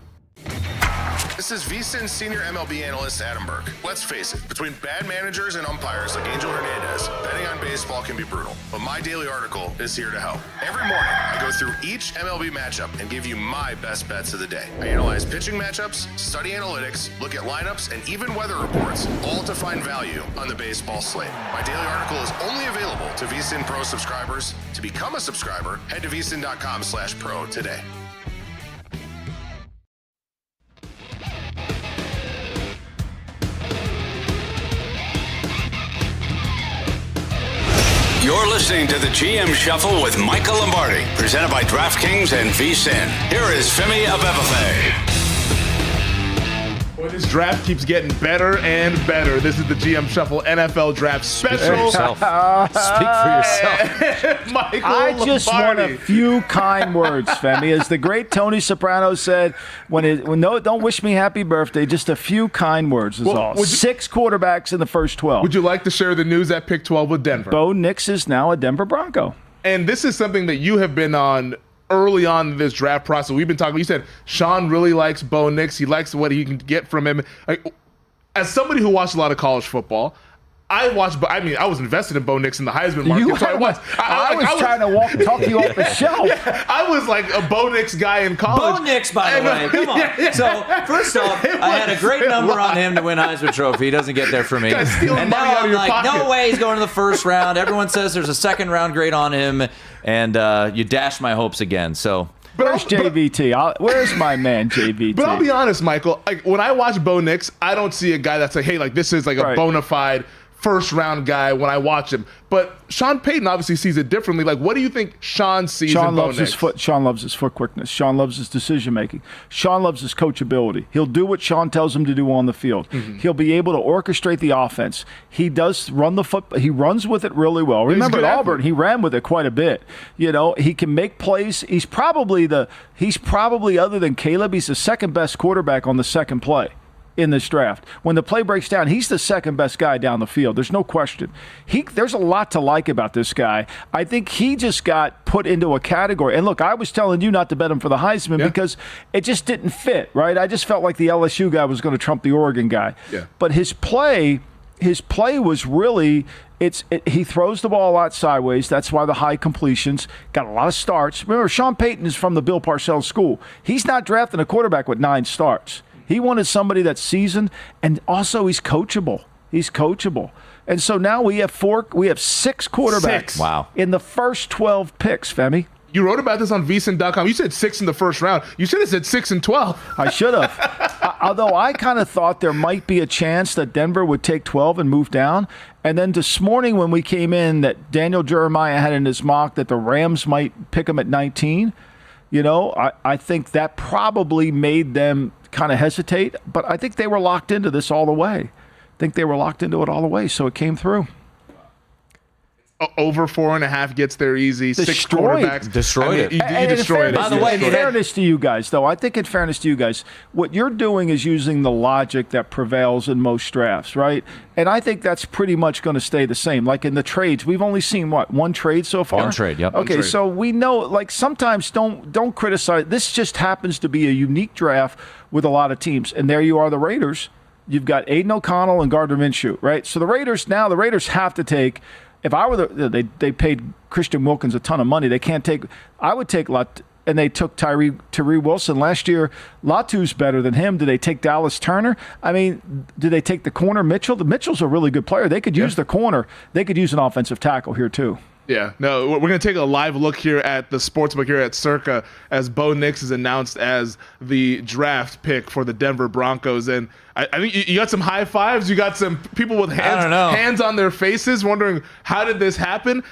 Speaker 6: This is VSiN senior MLB analyst Adam Burke. Let's face it, between bad managers and umpires like Angel Hernandez, betting on baseball can be brutal. But my daily article is here to help. Every morning, I go through each MLB matchup and give you my best bets of the day. I analyze pitching matchups, study analytics, look at lineups, and even weather reports, all to find value on the baseball slate. My daily article is only available to VSiN Pro subscribers. To become a subscriber, head to VSiN.com/pro today.
Speaker 4: You're listening to the GM Shuffle with Michael Lombardi, presented by DraftKings and VSiN. Here is Femi Abebefe.
Speaker 7: Boy, this draft keeps getting better and better. This is the GM Shuffle NFL Draft Special.
Speaker 5: Speak for yourself.
Speaker 7: Michael
Speaker 14: I just want
Speaker 7: Lombardi.
Speaker 14: a few kind words, Femi. As the great Tony Soprano said, don't wish me happy birthday, just a few kind words is all. 6 quarterbacks in the first 12.
Speaker 7: Would you like to share the news at pick 12 with Denver?
Speaker 14: Bo Nix is now a Denver Bronco.
Speaker 7: And this is something that you have been on early on in this draft process. We've been talking. You said Sean really likes Bo Nix. He likes what he can get from him. As somebody who watched a lot of college football, I was invested in Bo Nix in the Heisman market. I was
Speaker 14: trying to talk you off the shelf.
Speaker 7: Yeah, I was like a Bo Nix guy in college.
Speaker 5: Bo Nix, by the way. Come on.
Speaker 7: Yeah.
Speaker 5: So, first off, I had a great number on him to win Heisman Trophy. He doesn't get there for me. And now I'm like, no way he's going to the first round. Everyone says there's a second round grade on him, and you dashed my hopes again. So.
Speaker 14: Where's JVT? Where's my man JVT?
Speaker 7: But I'll be honest, Michael. Like when I watch Bo Nix, I don't see a guy that's like, hey, like this is like a bona fide first-round guy when I watch him. But Sean Payton obviously sees it differently. Like, what do you think Sean sees in Bo Nix?
Speaker 14: Sean loves his foot quickness. Sean loves his decision-making. Sean loves his coachability. He'll do what Sean tells him to do on the field. Mm-hmm. He'll be able to orchestrate the offense. He does run the foot. He runs with it really well. Remember at Auburn, he ran with it quite a bit. You know, he can make plays. He's probably, other than Caleb, he's the second-best quarterback on the second play in this draft. When the play breaks down, he's the second best guy down the field. There's no question. There's a lot to like about this guy. I think he just got put into a category. And look, I was telling you not to bet him for the Heisman because it just didn't fit, right? I just felt like the LSU guy was going to trump the Oregon guy. Yeah. But his play was really he throws the ball a lot sideways. That's why the high completions. Got a lot of starts. Remember, Sean Payton is from the Bill Parcells school. He's not drafting a quarterback with 9 starts. He wanted somebody that's seasoned, and also he's coachable. And so now we have 6 quarterbacks in the first 12 picks, Femi.
Speaker 7: You wrote about this on VSiN.com. You said 6 in the first round. You should have said 6 and 12.
Speaker 14: I should have. Although I kind of thought there might be a chance that Denver would take 12 and move down. And then this morning when we came in, that Daniel Jeremiah had in his mock that the Rams might pick him at 19. You know, I think that probably made them kind of hesitate, but I think they were locked into this all the way. So it came through.
Speaker 7: Over 4.5 gets there easy.
Speaker 14: Destroyed.
Speaker 7: 6 quarterbacks.
Speaker 5: Destroyed it.
Speaker 7: You destroyed it.
Speaker 14: By the way, in fairness to you guys, what you're doing is using the logic that prevails in most drafts, right? And I think that's pretty much going to stay the same. Like in the trades, we've only seen, one trade so far?
Speaker 5: One trade, yep.
Speaker 14: Okay, so we know, like sometimes don't criticize. This just happens to be a unique draft with a lot of teams. And there you are, the Raiders. You've got Aiden O'Connell and Gardner Minshew, right? So the Raiders have to take – if I were they paid Christian Wilkins a ton of money. They can't take – I would take and they took Tyree Wilson. Last year, Latu's better than him. Did they take Dallas Turner? I mean, did they take the corner Mitchell? The Mitchell's a really good player. They could use the corner. They could use an offensive tackle here too.
Speaker 7: Yeah, no, we're going to take a live look here at the sportsbook here at Circa as Bo Nix is announced as the draft pick for the Denver Broncos. And I think you got some high fives. You got some people with hands on their faces wondering, how did this happen?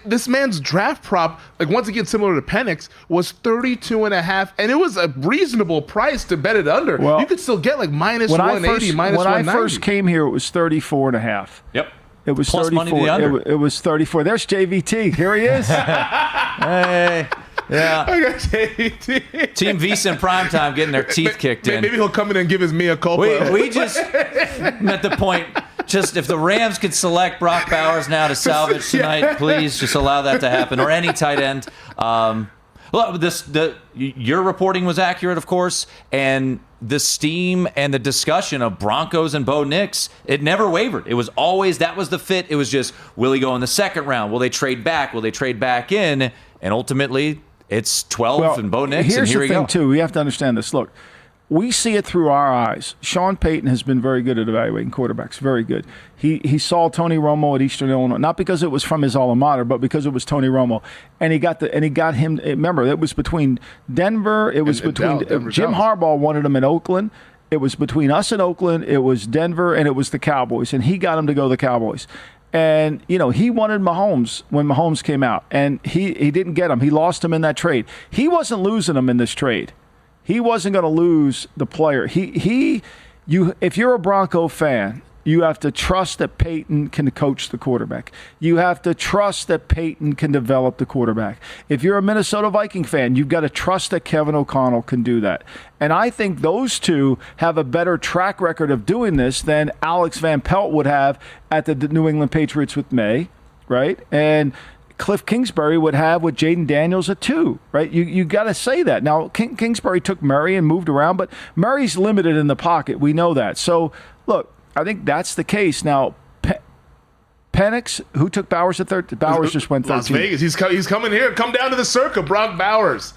Speaker 7: This man's draft prop, like once again, similar to Penix, was 32.5, and it was a reasonable price to bet it under.
Speaker 14: Well,
Speaker 7: you could still get like minus 180, minus 190.
Speaker 14: When I first came here, it was 34.5.
Speaker 5: Yep.
Speaker 14: It was
Speaker 5: Plus
Speaker 14: 34.
Speaker 5: money to the under.
Speaker 14: It was 34. There's JVT. Here he is.
Speaker 5: Hey. Yeah.
Speaker 7: I got JVT.
Speaker 5: Team VSiN primetime getting their teeth kicked in.
Speaker 7: Maybe he'll come in and give his mea culpa.
Speaker 5: We just I'm at the point. Just if the Rams could select Brock Bowers now to salvage tonight, please just allow that to happen, or any tight end. Well, your reporting was accurate, of course, and the steam and the discussion of Broncos and Bo Nix, it never wavered. It was always, that was the fit. It was just, will he go in the second round? Will they trade back? Will they trade back in? And ultimately, it's 12 and Bo Nix, and here we go.
Speaker 14: Here's the thing, too. We have to understand this. Look, we see it through our eyes. Sean Payton has been very good at evaluating quarterbacks, very good. He saw Tony Romo at Eastern Illinois, not because it was from his alma mater, but because it was Tony Romo, and he got him. Remember, it was between Denver. It was between Jim Harbaugh wanted him in Oakland. It was between us and Oakland. It was Denver, and it was the Cowboys, and he got him to go to the Cowboys. And, you know, he wanted Mahomes when Mahomes came out, and he didn't get him. He lost him in that trade. He wasn't losing him in this trade. He wasn't going to lose the player. If you're a Bronco fan, you have to trust that Peyton can coach the quarterback. You have to trust that Peyton can develop the quarterback. If you're a Minnesota Viking fan, you've got to trust that Kevin O'Connell can do that. And I think those two have a better track record of doing this than Alex Van Pelt would have at the New England Patriots with May, right? And Cliff Kingsbury would have with Jaden Daniels at 2, right? You got to say that. Now, Kingsbury took Murray and moved around, but Murray's limited in the pocket. We know that. So, look, I think that's the case. Now, Penix, who took Bowers at 13? Bowers just went 13.
Speaker 7: Las Vegas. He's coming here. Come down to the Circa, Brock Bowers.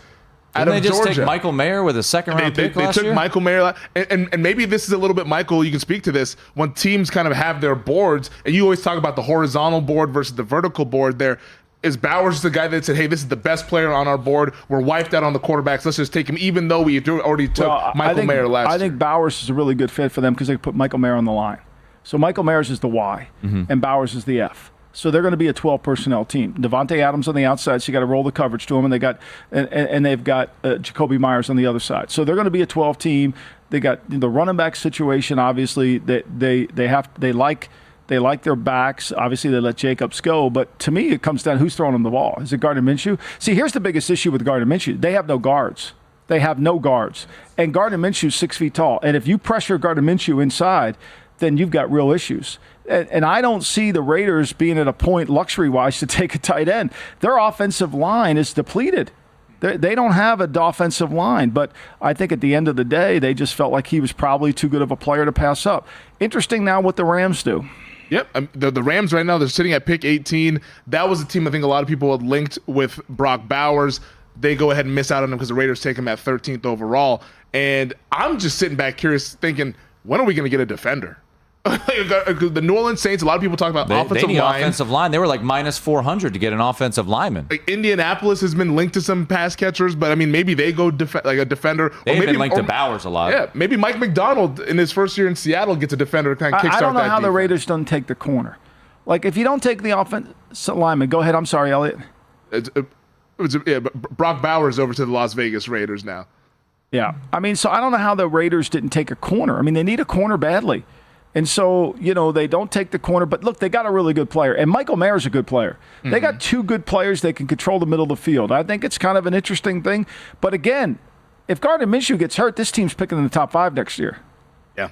Speaker 5: Didn't they just take Michael Mayer with a second-round pick last year?
Speaker 7: They took Michael Mayer. And maybe this is a little bit, Michael, you can speak to this. When teams kind of have their boards, and you always talk about the horizontal board versus the vertical board there, is Bowers the guy that said, hey, this is the best player on our board. We're wiped out on the quarterbacks. Let's just take him, even though we already took Michael Mayer last year.
Speaker 14: I think Bowers is a really good fit for them because they put Michael Mayer on the line. So Michael Mayers is the Y, and Bowers is the F. So they're going to be a 12-personnel team. Devontae Adams on the outside, so you got to roll the coverage to him, and they've got Jacoby Myers on the other side. So they're going to be a 12 team. They got the running back situation. Obviously, they like their backs. Obviously, they let Jacobs go. But to me, it comes down to who's throwing them the ball. Is it Gardner Minshew? See, here's the biggest issue with Gardner Minshew. They have no guards. And Gardner Minshew's 6 feet tall. And if you pressure Gardner Minshew inside, then you've got real issues. And I don't see the Raiders being at a point luxury-wise to take a tight end. Their offensive line is depleted. They don't have an offensive line, but I think at the end of the day, they just felt like he was probably too good of a player to pass up. Interesting now what the Rams do.
Speaker 7: Yep, the Rams right now, they're sitting at pick 18. That was a team I think a lot of people had linked with Brock Bowers. They go ahead and miss out on him because the Raiders take him at 13th overall. And I'm just sitting back curious thinking, when are we going to get a defender? The New Orleans Saints, a lot of people talk about offensive line.
Speaker 5: Offensive line. They were like minus 400 to get an offensive lineman.
Speaker 7: Like Indianapolis has been linked to some pass catchers, but I mean, maybe they go like a defender.
Speaker 5: They've been linked to Bowers a lot.
Speaker 7: Yeah, maybe Mike McDonald in his first year in Seattle gets a defender to kind of kickstart that.
Speaker 14: I don't know how
Speaker 7: defense.
Speaker 14: the Raiders don't take the corner. Like, if you don't take the offensive lineman, go ahead. I'm sorry, Elliot.
Speaker 7: Brock Bowers over to the Las Vegas Raiders now.
Speaker 14: Yeah, I mean, so I don't know how the Raiders didn't take a corner. I mean, they need a corner badly. And so, they don't take the corner. But look, they got a really good player. And Michael Mayer's a good player. Mm-hmm. They got 2 good players that can control the middle of the field. I think it's kind of an interesting thing. But again, if Gardner Minshew gets hurt, this team's picking in the top 5 next year.
Speaker 7: Yeah.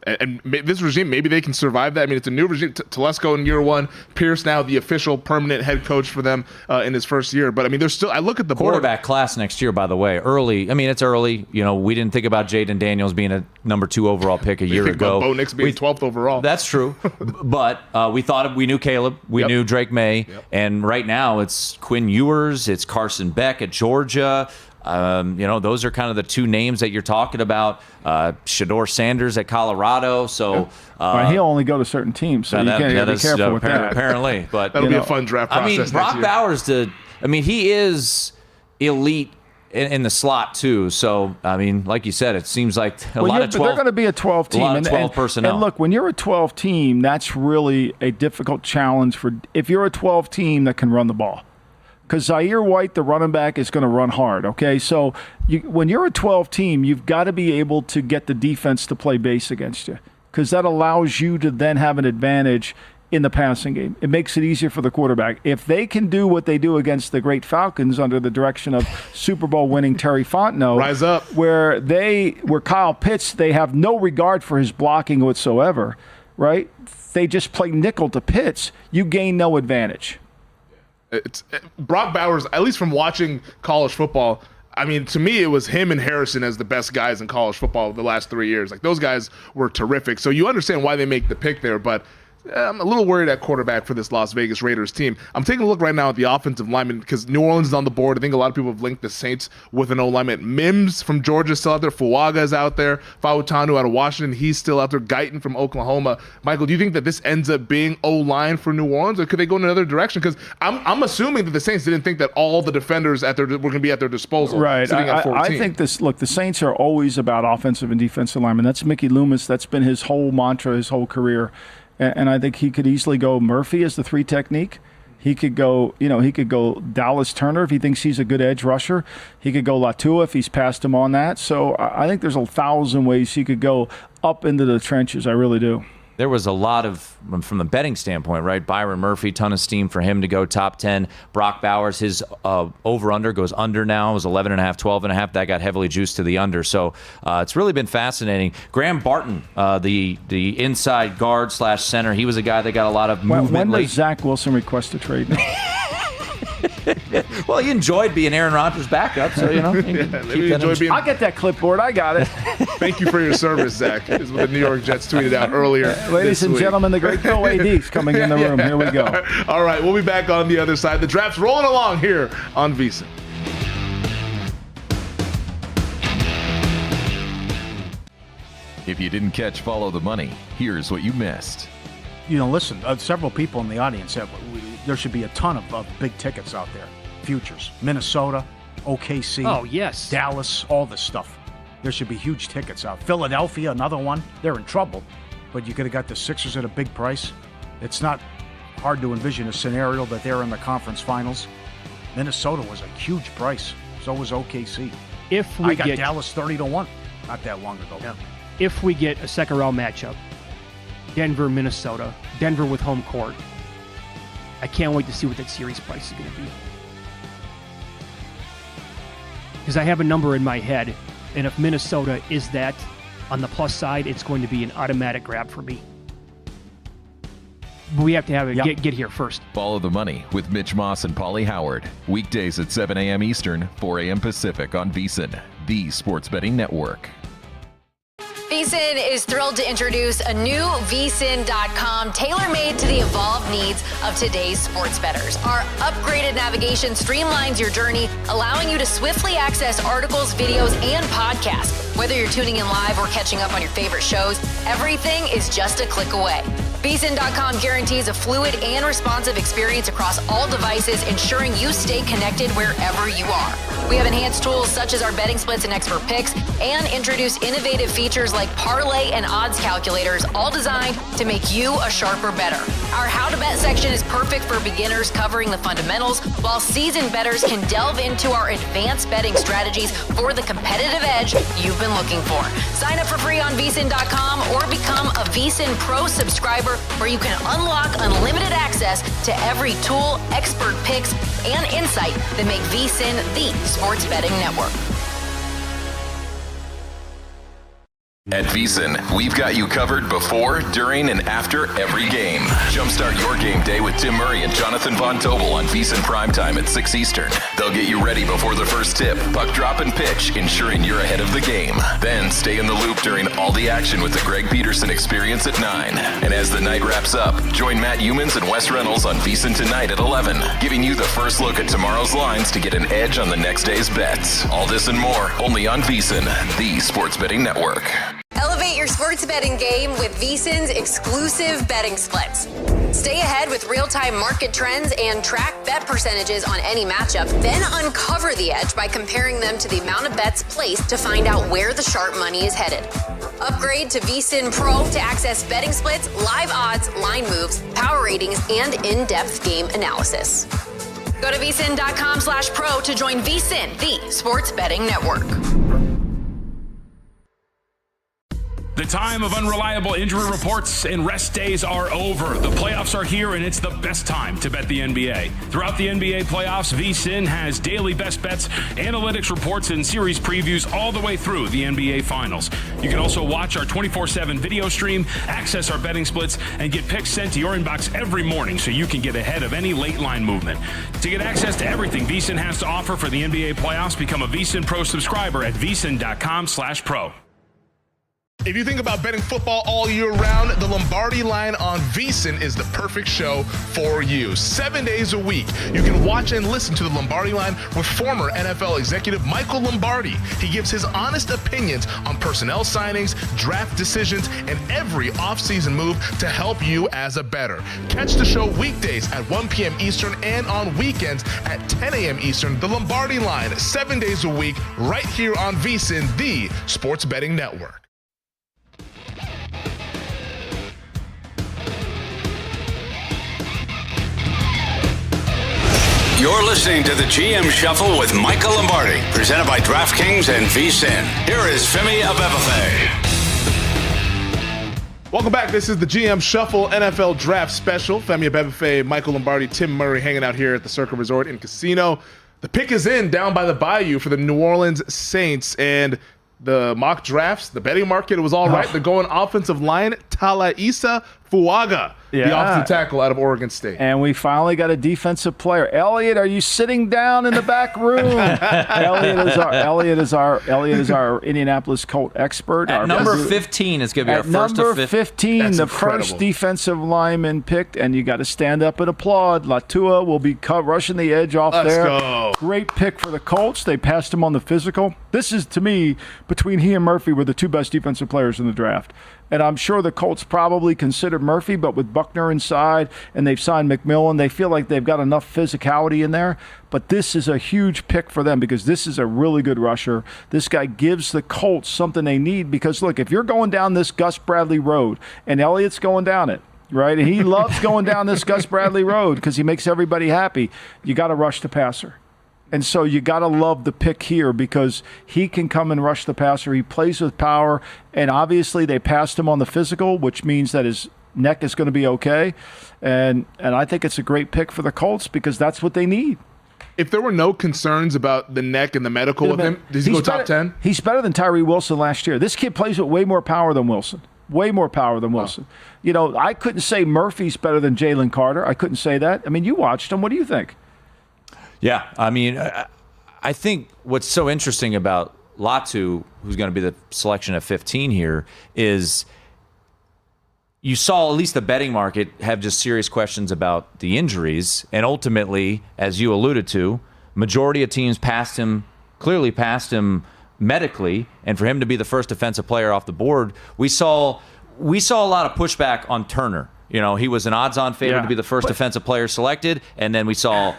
Speaker 7: And this regime, maybe they can survive that. I mean, it's a new regime. Telesco in year 1. Pierce now the official permanent head coach for them in his first year. But, I mean, there's still – I look at the
Speaker 5: quarterback class next year, by the way. Early. I mean, it's early. We didn't think about Jaden Daniels being a number 2 overall pick a year ago.
Speaker 7: Bo Nix being 12th overall.
Speaker 5: That's true. But we knew Caleb. We knew Drake May. Yep. And right now it's Quinn Ewers. It's Carson Beck at Georgia. Those are kind of the two names that you're talking about. Shedeur Sanders at Colorado. So
Speaker 14: he'll only go to certain teams, so you can't be careful with that.
Speaker 5: Apparently, but
Speaker 7: that'll be a fun draft process.
Speaker 5: Brock Bowers he is elite in the slot too. So like you said, it seems like a lot of 12.
Speaker 14: They're going to be a 12 team.
Speaker 5: A lot of 12 personnel.
Speaker 14: And look, when you're a 12 team, that's really a difficult challenge if you're a 12 team that can run the ball. Because Zaire White, the running back, is going to run hard, okay? So when you're a 12 team, you've got to be able to get the defense to play base against you, because that allows you to then have an advantage in the passing game. It makes it easier for the quarterback. If they can do what they do against the great Falcons under the direction of Super Bowl winning Terry Fontenot,
Speaker 7: rise up,
Speaker 14: where Kyle Pitts, they have no regard for his blocking whatsoever, right? They just play nickel to Pitts. You gain no advantage.
Speaker 7: Brock Bowers, at least from watching college football, to me, it was him and Harrison as the best guys in college football the last 3 years. Like, those guys were terrific. So you understand why they make the pick there, but I'm a little worried at quarterback for this Las Vegas Raiders team. I'm taking a look right now at the offensive lineman because New Orleans is on the board. I think a lot of people have linked the Saints with an O-lineman. Mims from Georgia is still out there. Fuaga is out there. Fautanu out of Washington, he's still out there. Guyton from Oklahoma. Michael, do you think that this ends up being O-line for New Orleans, or could they go in another direction? Because I'm assuming that the Saints didn't think that all the defenders were going to be at their disposal.
Speaker 14: Right. I think the Saints are always about offensive and defensive linemen. That's Mickey Loomis. That's been his whole mantra, his whole career. And I think he could easily go Murphy as the 3 technique. He could go, Dallas Turner if he thinks he's a good edge rusher. He could go Latua if he's passed him on that. So I think there's 1,000 ways he could go up into the trenches. I really do.
Speaker 5: There was a lot of, from the betting standpoint, right? Byron Murphy, ton of steam for him to go top 10. Brock Bowers, his over-under goes under now. It was 11.5, 12.5. That got heavily juiced to the under. So it's really been fascinating. Graham Barton, the inside guard / center, he was a guy that got a lot of movement.
Speaker 14: When does Zach Wilson request a trade?
Speaker 5: Well, he enjoyed being Aaron Rodgers' backup, so
Speaker 14: I'll get that clipboard. I got it.
Speaker 7: Thank you for your service, Zach, is what the New York Jets tweeted out earlier.
Speaker 14: Ladies and gentlemen, the great Phil A.D.'s coming in the room. Here we go.
Speaker 7: All right, we'll be back on the other side. The draft's rolling along here on VSiN.
Speaker 3: If you didn't catch Follow the Money, here's what you missed.
Speaker 17: Listen, several people in the audience said there should be a ton of big tickets out there. Futures. Minnesota, OKC.
Speaker 8: Oh, yes.
Speaker 17: Dallas, all this stuff. There should be huge tickets out. Philadelphia, another one. They're in trouble. But you could have got the Sixers at a big price. It's not hard to envision a scenario that they're in the conference finals. Minnesota was a huge price. So was OKC. I got Dallas 30-1 not that long ago.
Speaker 8: Yeah. If we get a second-round matchup, Denver, Minnesota, Denver with home court, I can't wait to see what that series price is going to be. Because I have a number in my head, and if Minnesota is that on the plus side, it's going to be an automatic grab for me. But we have to have it get here first.
Speaker 3: Follow the Money with Mitch Moss and Paulie Howard. Weekdays at 7 a.m. Eastern, 4 a.m. Pacific on VSiN, the sports betting network.
Speaker 2: VSiN is thrilled to introduce a new VSiN.com tailor-made to the evolved needs of today's sports bettors. Our upgraded navigation streamlines your journey, allowing you to swiftly access articles, videos, and podcasts. Whether you're tuning in live or catching up on your favorite shows, everything is just a click away. VSiN.com guarantees a fluid and responsive experience across all devices, ensuring you stay connected wherever you are. We have enhanced tools such as our betting splits and expert picks, and introduce innovative features like parlay and odds calculators, all designed to make you a sharper bettor. Our How to Bet section is perfect for beginners, covering the fundamentals, while seasoned bettors can delve into our advanced betting strategies for the competitive edge you've been looking for. Sign up for free on VSiN.com or become a VSiN Pro subscriber, where you can unlock unlimited access to every tool, expert picks, and insight that make VSiN the sports betting network.
Speaker 15: At VSiN, we've got you covered before, during, and after every game. Jumpstart your game day with Tim Murray and Jonathan Von Tobel on VSiN Primetime at 6 Eastern. They'll get you ready before the first tip, puck drop, and pitch, ensuring you're ahead of the game. Then stay in the loop during all the action with the Greg Peterson Experience at 9. And as the night wraps up, join Matt Humans and Wes Reynolds on VSiN Tonight at 11, giving you the first look at tomorrow's lines to get an edge on the next day's bets. All this and more, only on VSiN, the sports betting network.
Speaker 2: Elevate your sports betting game with VSiN's exclusive betting splits. Stay ahead with real-time market trends and track bet percentages on any matchup, then uncover the edge by comparing them to the amount of bets placed to find out where the sharp money is headed. Upgrade to VSiN Pro to access betting splits, live odds, line moves, power ratings, and in-depth game analysis. Go to VSiN.com/pro to join VSiN, the sports betting network.
Speaker 19: The time of unreliable injury reports and rest days are over. The playoffs are here, and it's the best time to bet the NBA. Throughout the NBA playoffs, VSiN has daily best bets, analytics reports, and series previews all the way through the NBA Finals. You can also watch our 24/7 video stream, access our betting splits, and get picks sent to your inbox every morning so you can get ahead of any late line movement. To get access to everything VSiN has to offer for the NBA playoffs, become a VSiN Pro subscriber at VSiN.com/pro.
Speaker 7: If you think about betting football all year round, the Lombardi line on VSiN is the perfect show for you. 7 days a week, you can watch and listen to the Lombardi line with former NFL executive Michael Lombardi. He gives his honest opinions on personnel signings, draft decisions, and every offseason move to help you as a bettor. Catch the show weekdays at 1 p.m. Eastern and on weekends at 10 a.m. Eastern. The Lombardi line, 7 days a week, right here on VSiN, the sports betting network.
Speaker 4: You're listening to the GM Shuffle with Michael Lombardi, presented by DraftKings and VSiN. Here is Femi Abebefe.
Speaker 7: Welcome back. This is the GM Shuffle NFL Draft Special. Femi Abebefe, Michael Lombardi, Tim Murray hanging out here at the Circa Resort and Casino. The pick is in down by the Bayou for the New Orleans Saints, and the mock drafts, the betting market, it was all right. They're going offensive line, Talaisa Fuaga, the offensive tackle out of Oregon State.
Speaker 14: And we finally got a defensive player. Elliot, are you sitting down in the back room? Elliot is our Indianapolis Colt expert.
Speaker 5: At number 15 is going to be our first of 15.
Speaker 14: Number 15, the first defensive lineman picked, and you got to stand up and applaud. Latua will be rushing the edge off there.
Speaker 7: Let's go.
Speaker 14: Great pick for the Colts. They passed him on the physical. This is, to me, between he and Murphy, were the two best defensive players in the draft. And I'm sure the Colts probably considered Murphy, but with Buckner inside and they've signed McMillan, they feel like they've got enough physicality in there. But this is a huge pick for them because this is a really good rusher. This guy gives the Colts something they need because, look, if you're going down this Gus Bradley road, and Elliott's going down it, right, and he loves going down this Gus Bradley road because he makes everybody happy, you got to rush the passer. And so you got to love the pick here because he can come and rush the passer. He plays with power, and obviously they passed him on the physical, which means that his neck is going to be okay. And I think it's a great pick for the Colts because that's what they need.
Speaker 7: If there were no concerns about the neck and the medical with him, does he go top 10?
Speaker 14: He's better than Tyree Wilson last year. This kid plays with way more power than Wilson. Way more power than Wilson. Oh. You know, I couldn't say Murphy's better than Jalen Carter. I couldn't say that. I mean, you watched him. What do you think?
Speaker 5: Yeah, I mean, I think what's so interesting about Latu, who's going to be the selection at 15 here, is you saw at least the betting market have just serious questions about the injuries, and ultimately, as you alluded to, majority of teams clearly passed him medically, and for him to be the first defensive player off the board, we saw a lot of pushback on Turner. You know, he was an odds-on favorite to be the first defensive player selected, and then we saw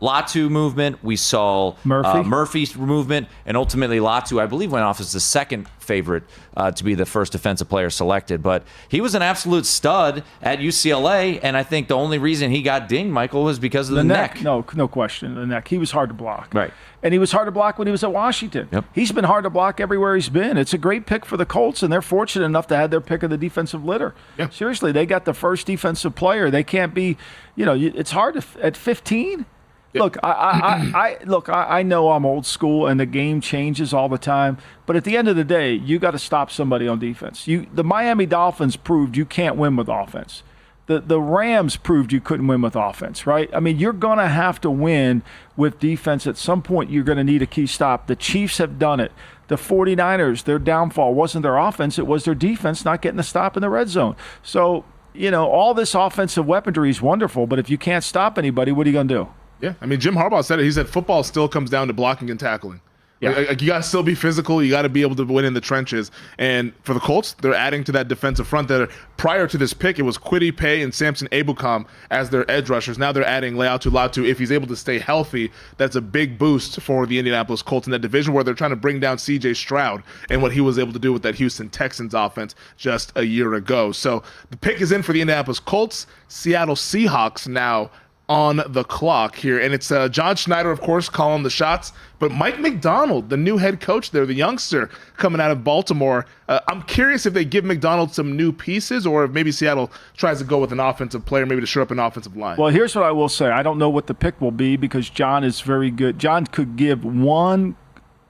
Speaker 5: Latu movement, we saw Murphy's movement, and ultimately Latu, I believe, went off as the second favorite to be the first defensive player selected. But he was an absolute stud at UCLA, and I think the only reason he got dinged, Michael, was because of the neck.
Speaker 14: No question, the neck. He was hard to block.
Speaker 5: Right.
Speaker 14: And he was hard to block when he was at Washington.
Speaker 5: Yep.
Speaker 14: He's been hard to block everywhere he's been. It's a great pick for the Colts, and they're fortunate enough to have their pick of the defensive litter.
Speaker 7: Yeah.
Speaker 14: Seriously, they got the first defensive player. They can't be, it's hard to, at 15. Look, I know I'm old school and the game changes all the time, but at the end of the day, you got to stop somebody on defense. The Miami Dolphins proved you can't win with offense. The Rams proved you couldn't win with offense, right? I mean, you're going to have to win with defense. At some point, you're going to need a key stop. The Chiefs have done it. The 49ers, their downfall wasn't their offense. It was their defense not getting the stop in the red zone. So, all this offensive weaponry is wonderful, but if you can't stop anybody, what are you going to do?
Speaker 7: Yeah, I mean, Jim Harbaugh said it. He said football still comes down to blocking and tackling.
Speaker 14: Yeah.
Speaker 7: Like, you got to still be physical. You got to be able to win in the trenches. And for the Colts, they're adding to that defensive front. That prior to this pick, it was Kwity Paye and Samson Ebukam as their edge rushers. Now they're adding Leatu Latu. If he's able to stay healthy, that's a big boost for the Indianapolis Colts in that division where they're trying to bring down C.J. Stroud and what he was able to do with that Houston Texans offense just a year ago. So the pick is in for the Indianapolis Colts. Seattle Seahawks now on the clock here, and it's John Schneider, of course, calling the shots, but Mike McDonald, the new head coach there, the youngster coming out of Baltimore. I'm curious if they give McDonald some new pieces, or if maybe Seattle tries to go with an offensive player, maybe to shore up an offensive line.
Speaker 14: Well, here's what I will say. I don't know what the pick will be because John is very good. John could give one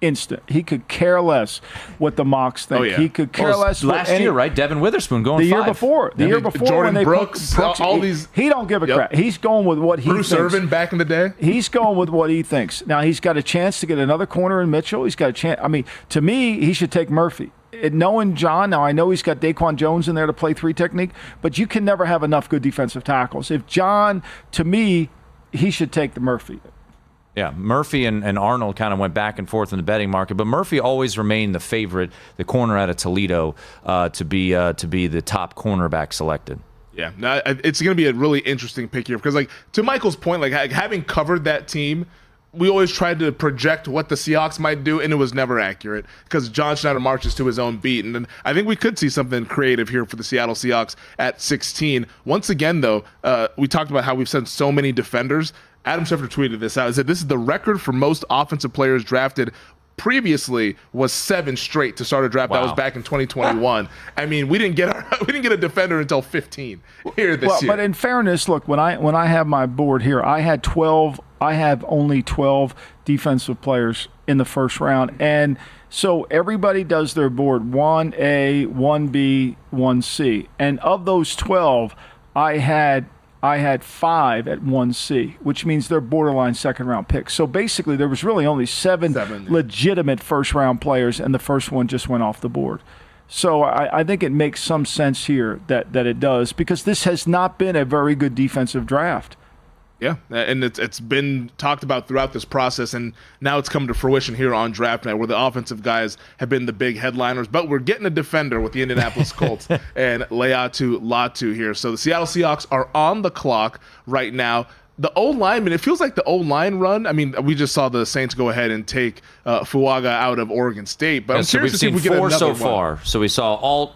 Speaker 14: instant. He could care less what the mocks think. He could care less.
Speaker 5: Last year, right? Devin Witherspoon going
Speaker 14: the
Speaker 5: 5.
Speaker 14: year before. The year before,
Speaker 7: Jordan
Speaker 14: when they
Speaker 7: Brooks, all these.
Speaker 14: He don't give a crap. He's going with what he
Speaker 7: Bruce
Speaker 14: thinks.
Speaker 7: Irvin back in the day.
Speaker 14: He's going with what he thinks. Now he's got a chance to get another corner in Mitchell. He's got a chance. I mean, to me, he should take Murphy. Knowing John, now I know he's got Daquan Jones in there to play 3 technique, but you can never have enough good defensive tackles. If John, to me, he should take the Murphy.
Speaker 5: Yeah, Murphy and Arnold kind of went back and forth in the betting market, but Murphy always remained the favorite, the corner out of Toledo, to be the top cornerback selected.
Speaker 7: Yeah, now it's going to be a really interesting pick here because, like, to Michael's point, like having covered that team, we always tried to project what the Seahawks might do, and it was never accurate because John Schneider marches to his own beat. And then I think we could see something creative here for the Seattle Seahawks at 16. Once again, though, we talked about how we've sent so many defenders. Adam Schefter tweeted this out. He said, this is the record for most offensive players drafted. Previously was 7 straight to start a draft. That was back in 2021. I mean, we didn't get a defender until 15 here this year.
Speaker 14: But in fairness, look, when I have my board here, I have only 12 defensive players in the first round. And so everybody does their board 1A, 1B, 1C. And of those 12, I had 5 at 1C, which means they're borderline second-round picks. So basically, there was really only seven legitimate first-round players, and the first one just went off the board. So I think it makes some sense here that it does, because this has not been a very good defensive draft.
Speaker 7: Yeah, and it's been talked about throughout this process, and now it's come to fruition here on Draft Night, where the offensive guys have been the big headliners. But we're getting a defender with the Indianapolis Colts and Leatu Latu here. So the Seattle Seahawks are on the clock right now. The O-lineman, it feels like the O-line run. I mean, we just saw the Saints go ahead and take Fuaga out of Oregon State. But I'm curious to see if we get another
Speaker 5: 4 so
Speaker 7: one.
Speaker 5: far. So we saw Alt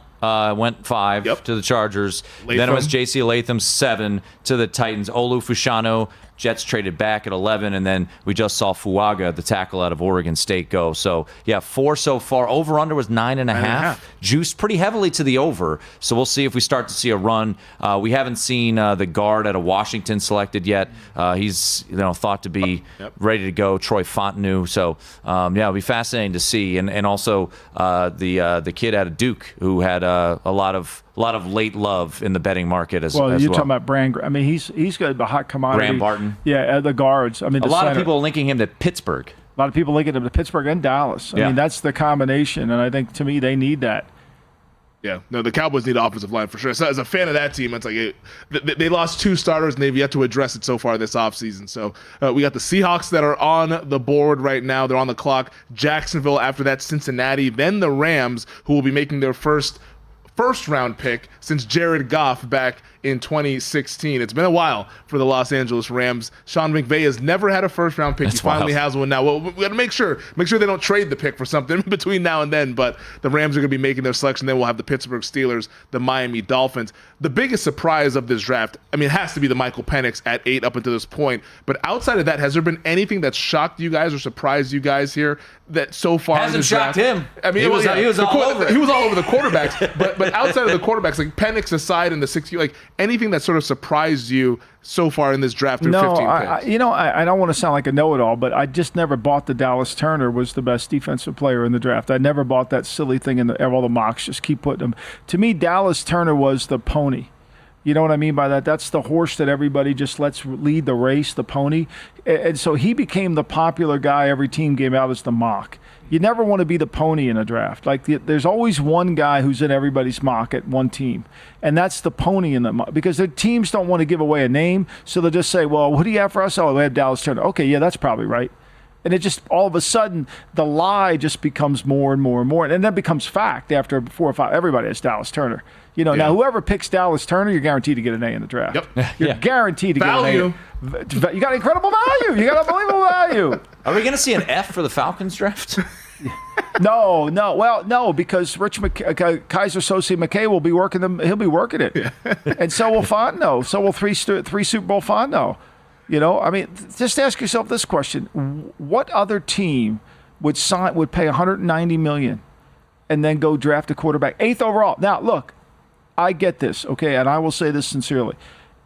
Speaker 5: went 5 to the Chargers. Then it was J.C. Latham 7 to the Titans. Olu Fushano, Jets traded back at 11, and then we just saw Fuaga, the tackle out of Oregon State, go. So, yeah, 4 so far. Over-under was 9.5. Juiced pretty heavily to the over, so we'll see if we start to see a run. We haven't seen the guard out of Washington selected yet. He's thought to be ready to go, Troy Fontenot. So, it'll be fascinating to see. And also the kid out of Duke who had a lot of late love in the betting market as well.
Speaker 14: You're talking about Brand. I mean, he's got a hot commodity.
Speaker 5: Graham Barton.
Speaker 14: Yeah, the guards. I mean,
Speaker 5: a lot of people linking him to Pittsburgh.
Speaker 14: A lot of people linking him to Pittsburgh and Dallas. I mean, that's the combination, and I think to me they need that.
Speaker 7: Yeah, no, the Cowboys need offensive line for sure. So as a fan of that team, it's like they lost 2 starters, and they've yet to address it so far this offseason. So we got the Seahawks that are on the board right now. They're on the clock. Jacksonville, after that, Cincinnati. Then the Rams, who will be making their first-round pick since Jared Goff back in 2016. It's been a while for the Los Angeles Rams. Sean McVay has never had a first-round pick. He finally has one now. Well, we got to make sure they don't trade the pick for something between now and then. But the Rams are going to be making their selection. Then we'll have the Pittsburgh Steelers, the Miami Dolphins. The biggest surprise of this draft, I mean, it has to be the Michael Penix at 8 up until this point. But outside of that, has there been anything that shocked you guys or surprised you guys here that so far
Speaker 5: hasn't shocked him?
Speaker 7: I mean,
Speaker 5: he was all over it.
Speaker 7: He was all over the quarterbacks. but But outside of the quarterbacks, like Penix aside in the 60, like anything that sort of surprised you so far in this draft through 15 picks?
Speaker 14: I don't want to sound like a know-it-all, but I just never bought the Dallas Turner was the best defensive player in the draft. I never bought that silly thing in all the mocks. Just keep putting them. To me, Dallas Turner was the pony. You know what I mean by that? That's the horse that everybody just lets lead the race, the pony. And so he became the popular guy every team gave out as the mock. You never want to be the pony in a draft. Like there's always one guy who's in everybody's mock at one team, and that's the pony in the mock because the teams don't want to give away a name, so they'll just say, "Well, who do you have for us?" Oh, we have Dallas Turner. Okay, yeah, that's probably right. And it just all of a sudden the lie just becomes more and more and more, and then becomes fact after 4 or 5. Everybody has Dallas Turner. Now whoever picks Dallas Turner, you're guaranteed to get an A in the draft.
Speaker 7: Yep.
Speaker 14: You're guaranteed to get an A. You got incredible value. You got unbelievable value.
Speaker 5: Are we going to see an F for the Falcons draft?
Speaker 14: No. Well, no, because Kaiser Sose McKay will be working them. He'll be working it, and so will Fontenot. So will three Super Bowl Fontenot. I mean, just ask yourself this question: what other team would pay $190 million and then go draft a quarterback 8th overall? Now, look, I get this, okay, and I will say this sincerely: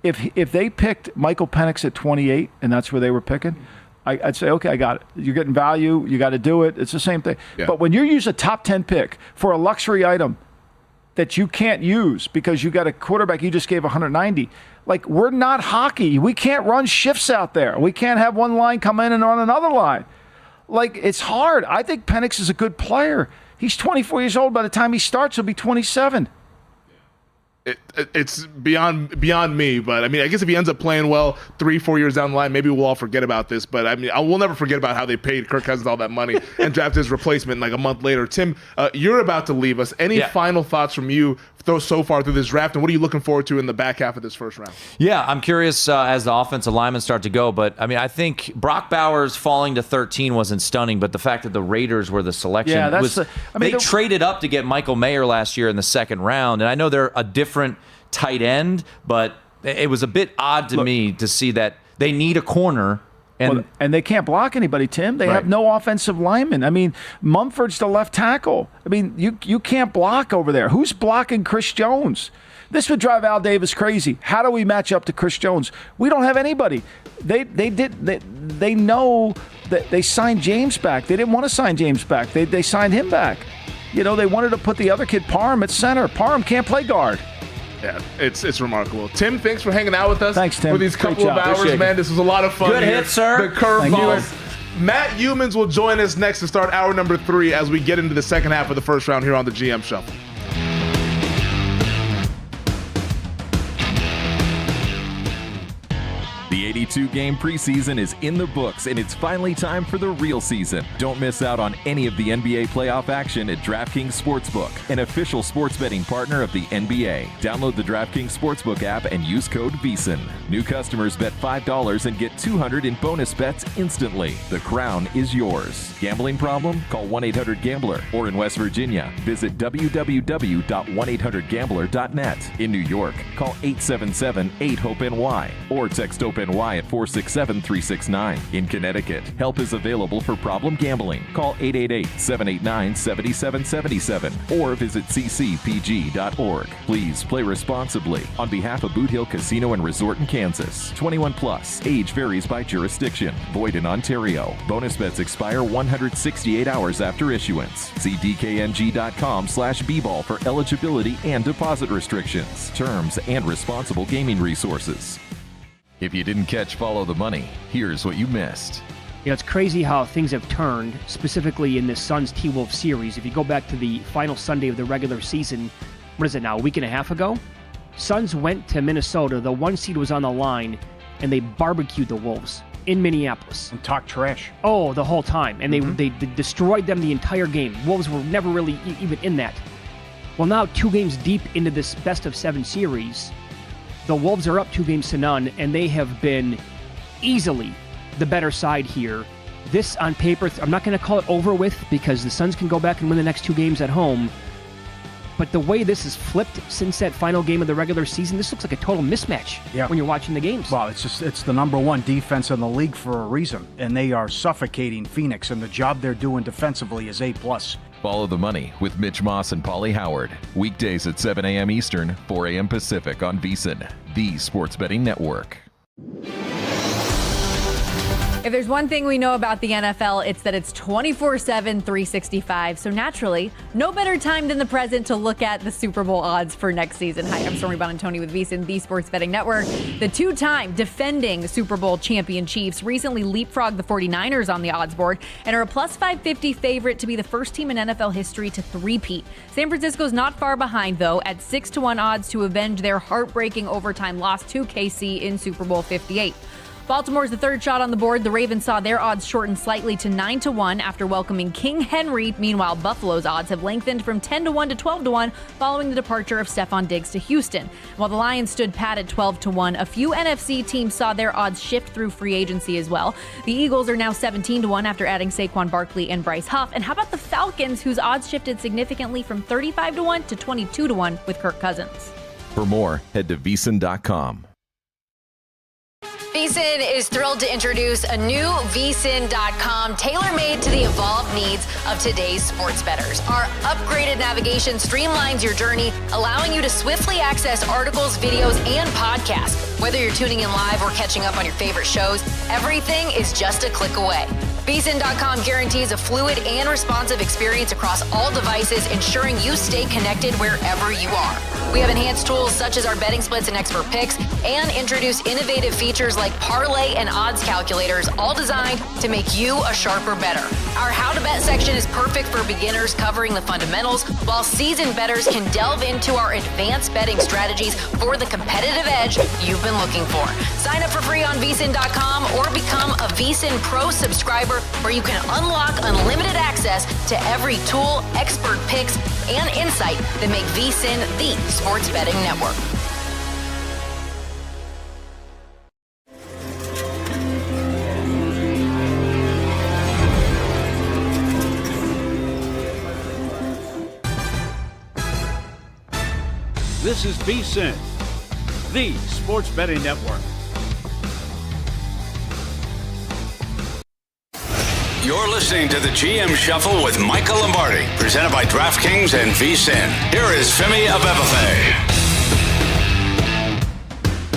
Speaker 14: if they picked Michael Penix at 28 and that's where they were picking, I'd say, okay, I got it. You're getting value. You got to do it. It's the same thing. Yeah. But when you use a top 10 pick for a luxury item that you can't use because you got a quarterback you just gave 190, like we're not hockey. We can't run shifts out there. We can't have one line come in and run another line. Like it's hard. I think Penix is a good player. He's 24 years old. By the time he starts, he'll be 27.
Speaker 7: It's beyond me, but I mean, I guess if he ends up playing well 3-4 years down the line, maybe we'll all forget about this. But I mean, we'll never forget about how they paid Kirk Cousins all that money and drafted his replacement like a month later. Tim, you're about to leave us. Any final thoughts from you so far through this draft, and what are you looking forward to in the back half of this first round?
Speaker 5: Yeah, I'm curious as the offensive linemen start to go, but I mean, I think Brock Bowers falling to 13 wasn't stunning, but the fact that the Raiders were the selection was. They traded up to get Michael Mayer last year in the second round, and I know they're a different tight end, but it was a bit odd to me to see that they need a corner.
Speaker 14: And they can't block anybody, Tim. They have no offensive linemen. I mean, Mumford's the left tackle. I mean, you can't block over there. Who's blocking Chris Jones? This would drive Al Davis crazy. How do we match up to Chris Jones? We don't have anybody. They know that they signed James back. They didn't want to sign James back. They signed him back. They wanted to put the other kid, Parham, at center. Parham can't play guard.
Speaker 7: Yeah, it's remarkable. Tim, thanks for hanging out with us.
Speaker 14: Thanks, Tim.
Speaker 7: For these couple of hours, man. This was a lot of fun.
Speaker 5: Good hit, sir.
Speaker 7: The curveballs. Matt Humans will join us next to start hour number 3 as we get into the second half of the first round here on the GM Shuffle.
Speaker 3: The 82-game preseason is in the books, and it's finally time for the real season. Don't miss out on any of the NBA playoff action at DraftKings Sportsbook, an official sports betting partner of the NBA. Download the DraftKings Sportsbook app and use code VSiN. New customers bet $5 and get $200 in bonus bets instantly. The crown is yours. Gambling problem? Call 1-800-GAMBLER. Or in West Virginia, visit www.1800gambler.net. In New York, call 877-8-HOPE-NY or text HOPE-NY at 467-369. In Connecticut, help is available for problem gambling. Call 888-789-7777 or visit ccpg.org. Please play responsibly. On behalf of Boot Hill Casino and Resort in Kansas. 21 plus. Age varies by jurisdiction. Void in Ontario. Bonus bets expire 168 hours after issuance. See dkng.com/bball for eligibility and deposit restrictions, terms, and responsible gaming resources. If you didn't catch Follow the Money, here's what you missed.
Speaker 8: It's crazy how things have turned, specifically in this Suns T-Wolves series. If you go back to the final Sunday of the regular season, what is it now, a week and a half ago? Suns went to Minnesota, the 1 seed was on the line, and they barbecued the Wolves in Minneapolis.
Speaker 17: And talked trash.
Speaker 8: Oh, the whole time. And they destroyed them the entire game. Wolves were never really even in that. Well, now 2 games deep into this best-of-7 series, the Wolves are up 2 games to none, and they have been easily the better side here. This, on paper, I'm not going to call it over with because the Suns can go back and win the next 2 games at home. But the way this has flipped since that final game of the regular season, this looks like a total mismatch when you're watching the games.
Speaker 17: Well, it's the number 1 defense in the league for a reason, and they are suffocating Phoenix, and the job they're doing defensively is A+.
Speaker 3: Follow the Money with Mitch Moss and Pauly Howard. Weekdays at 7 a.m. Eastern, 4 a.m. Pacific on VSiN, the Sports Betting Network.
Speaker 18: If there's one thing we know about the NFL, it's that it's 24/7, 365. So naturally, no better time than the present to look at the Super Bowl odds for next season. Hi, I'm Stormy Bonantoni with VSiN, the Sports Betting Network. The two-time defending Super Bowl champion Chiefs recently leapfrogged the 49ers on the odds board and are a plus 550 favorite to be the first team in NFL history to three-peat. San Francisco's not far behind, though, at 6-1 odds to avenge their heartbreaking overtime loss to KC in Super Bowl 58. Baltimore's the third shot on the board. The Ravens saw their odds shorten slightly to 9-1 after welcoming King Henry. Meanwhile, Buffalo's odds have lengthened from 10-1 to 12-1 following the departure of Stephon Diggs to Houston. While the Lions stood pat at 12-1, a few NFC teams saw their odds shift through free agency as well. The Eagles are now 17-1 after adding Saquon Barkley and Bryce Huff. And how about the Falcons, whose odds shifted significantly from 35-1 to 22-1 with Kirk Cousins?
Speaker 3: For more, head to VSiN.com.
Speaker 2: VSiN is thrilled to introduce a new VSiN.com tailor-made to the evolved needs of today's sports bettors. Our upgraded navigation streamlines your journey, allowing you to swiftly access articles, videos, and podcasts. Whether you're tuning in live or catching up on your favorite shows, everything is just a click away. VSiN.com guarantees a fluid and responsive experience across all devices, ensuring you stay connected wherever you are. We have enhanced tools such as our betting splits and expert picks, and introduce innovative features like parlay and odds calculators, all designed to make you a sharper bettor. Our How to Bet section is perfect for beginners, covering the fundamentals, while seasoned bettors can delve into our advanced betting strategies for the competitive edge you've been looking for. Sign up for free on VSiN.com or become a VSiN Pro subscriber, where you can unlock unlimited access to every tool, expert picks, and insight that make VSiN the sports betting network.
Speaker 23: This is VSiN, the sports betting network.
Speaker 4: You're listening to the GM Shuffle with Michael Lombardi, presented by DraftKings and VSiN. Here is Femi Abebefe.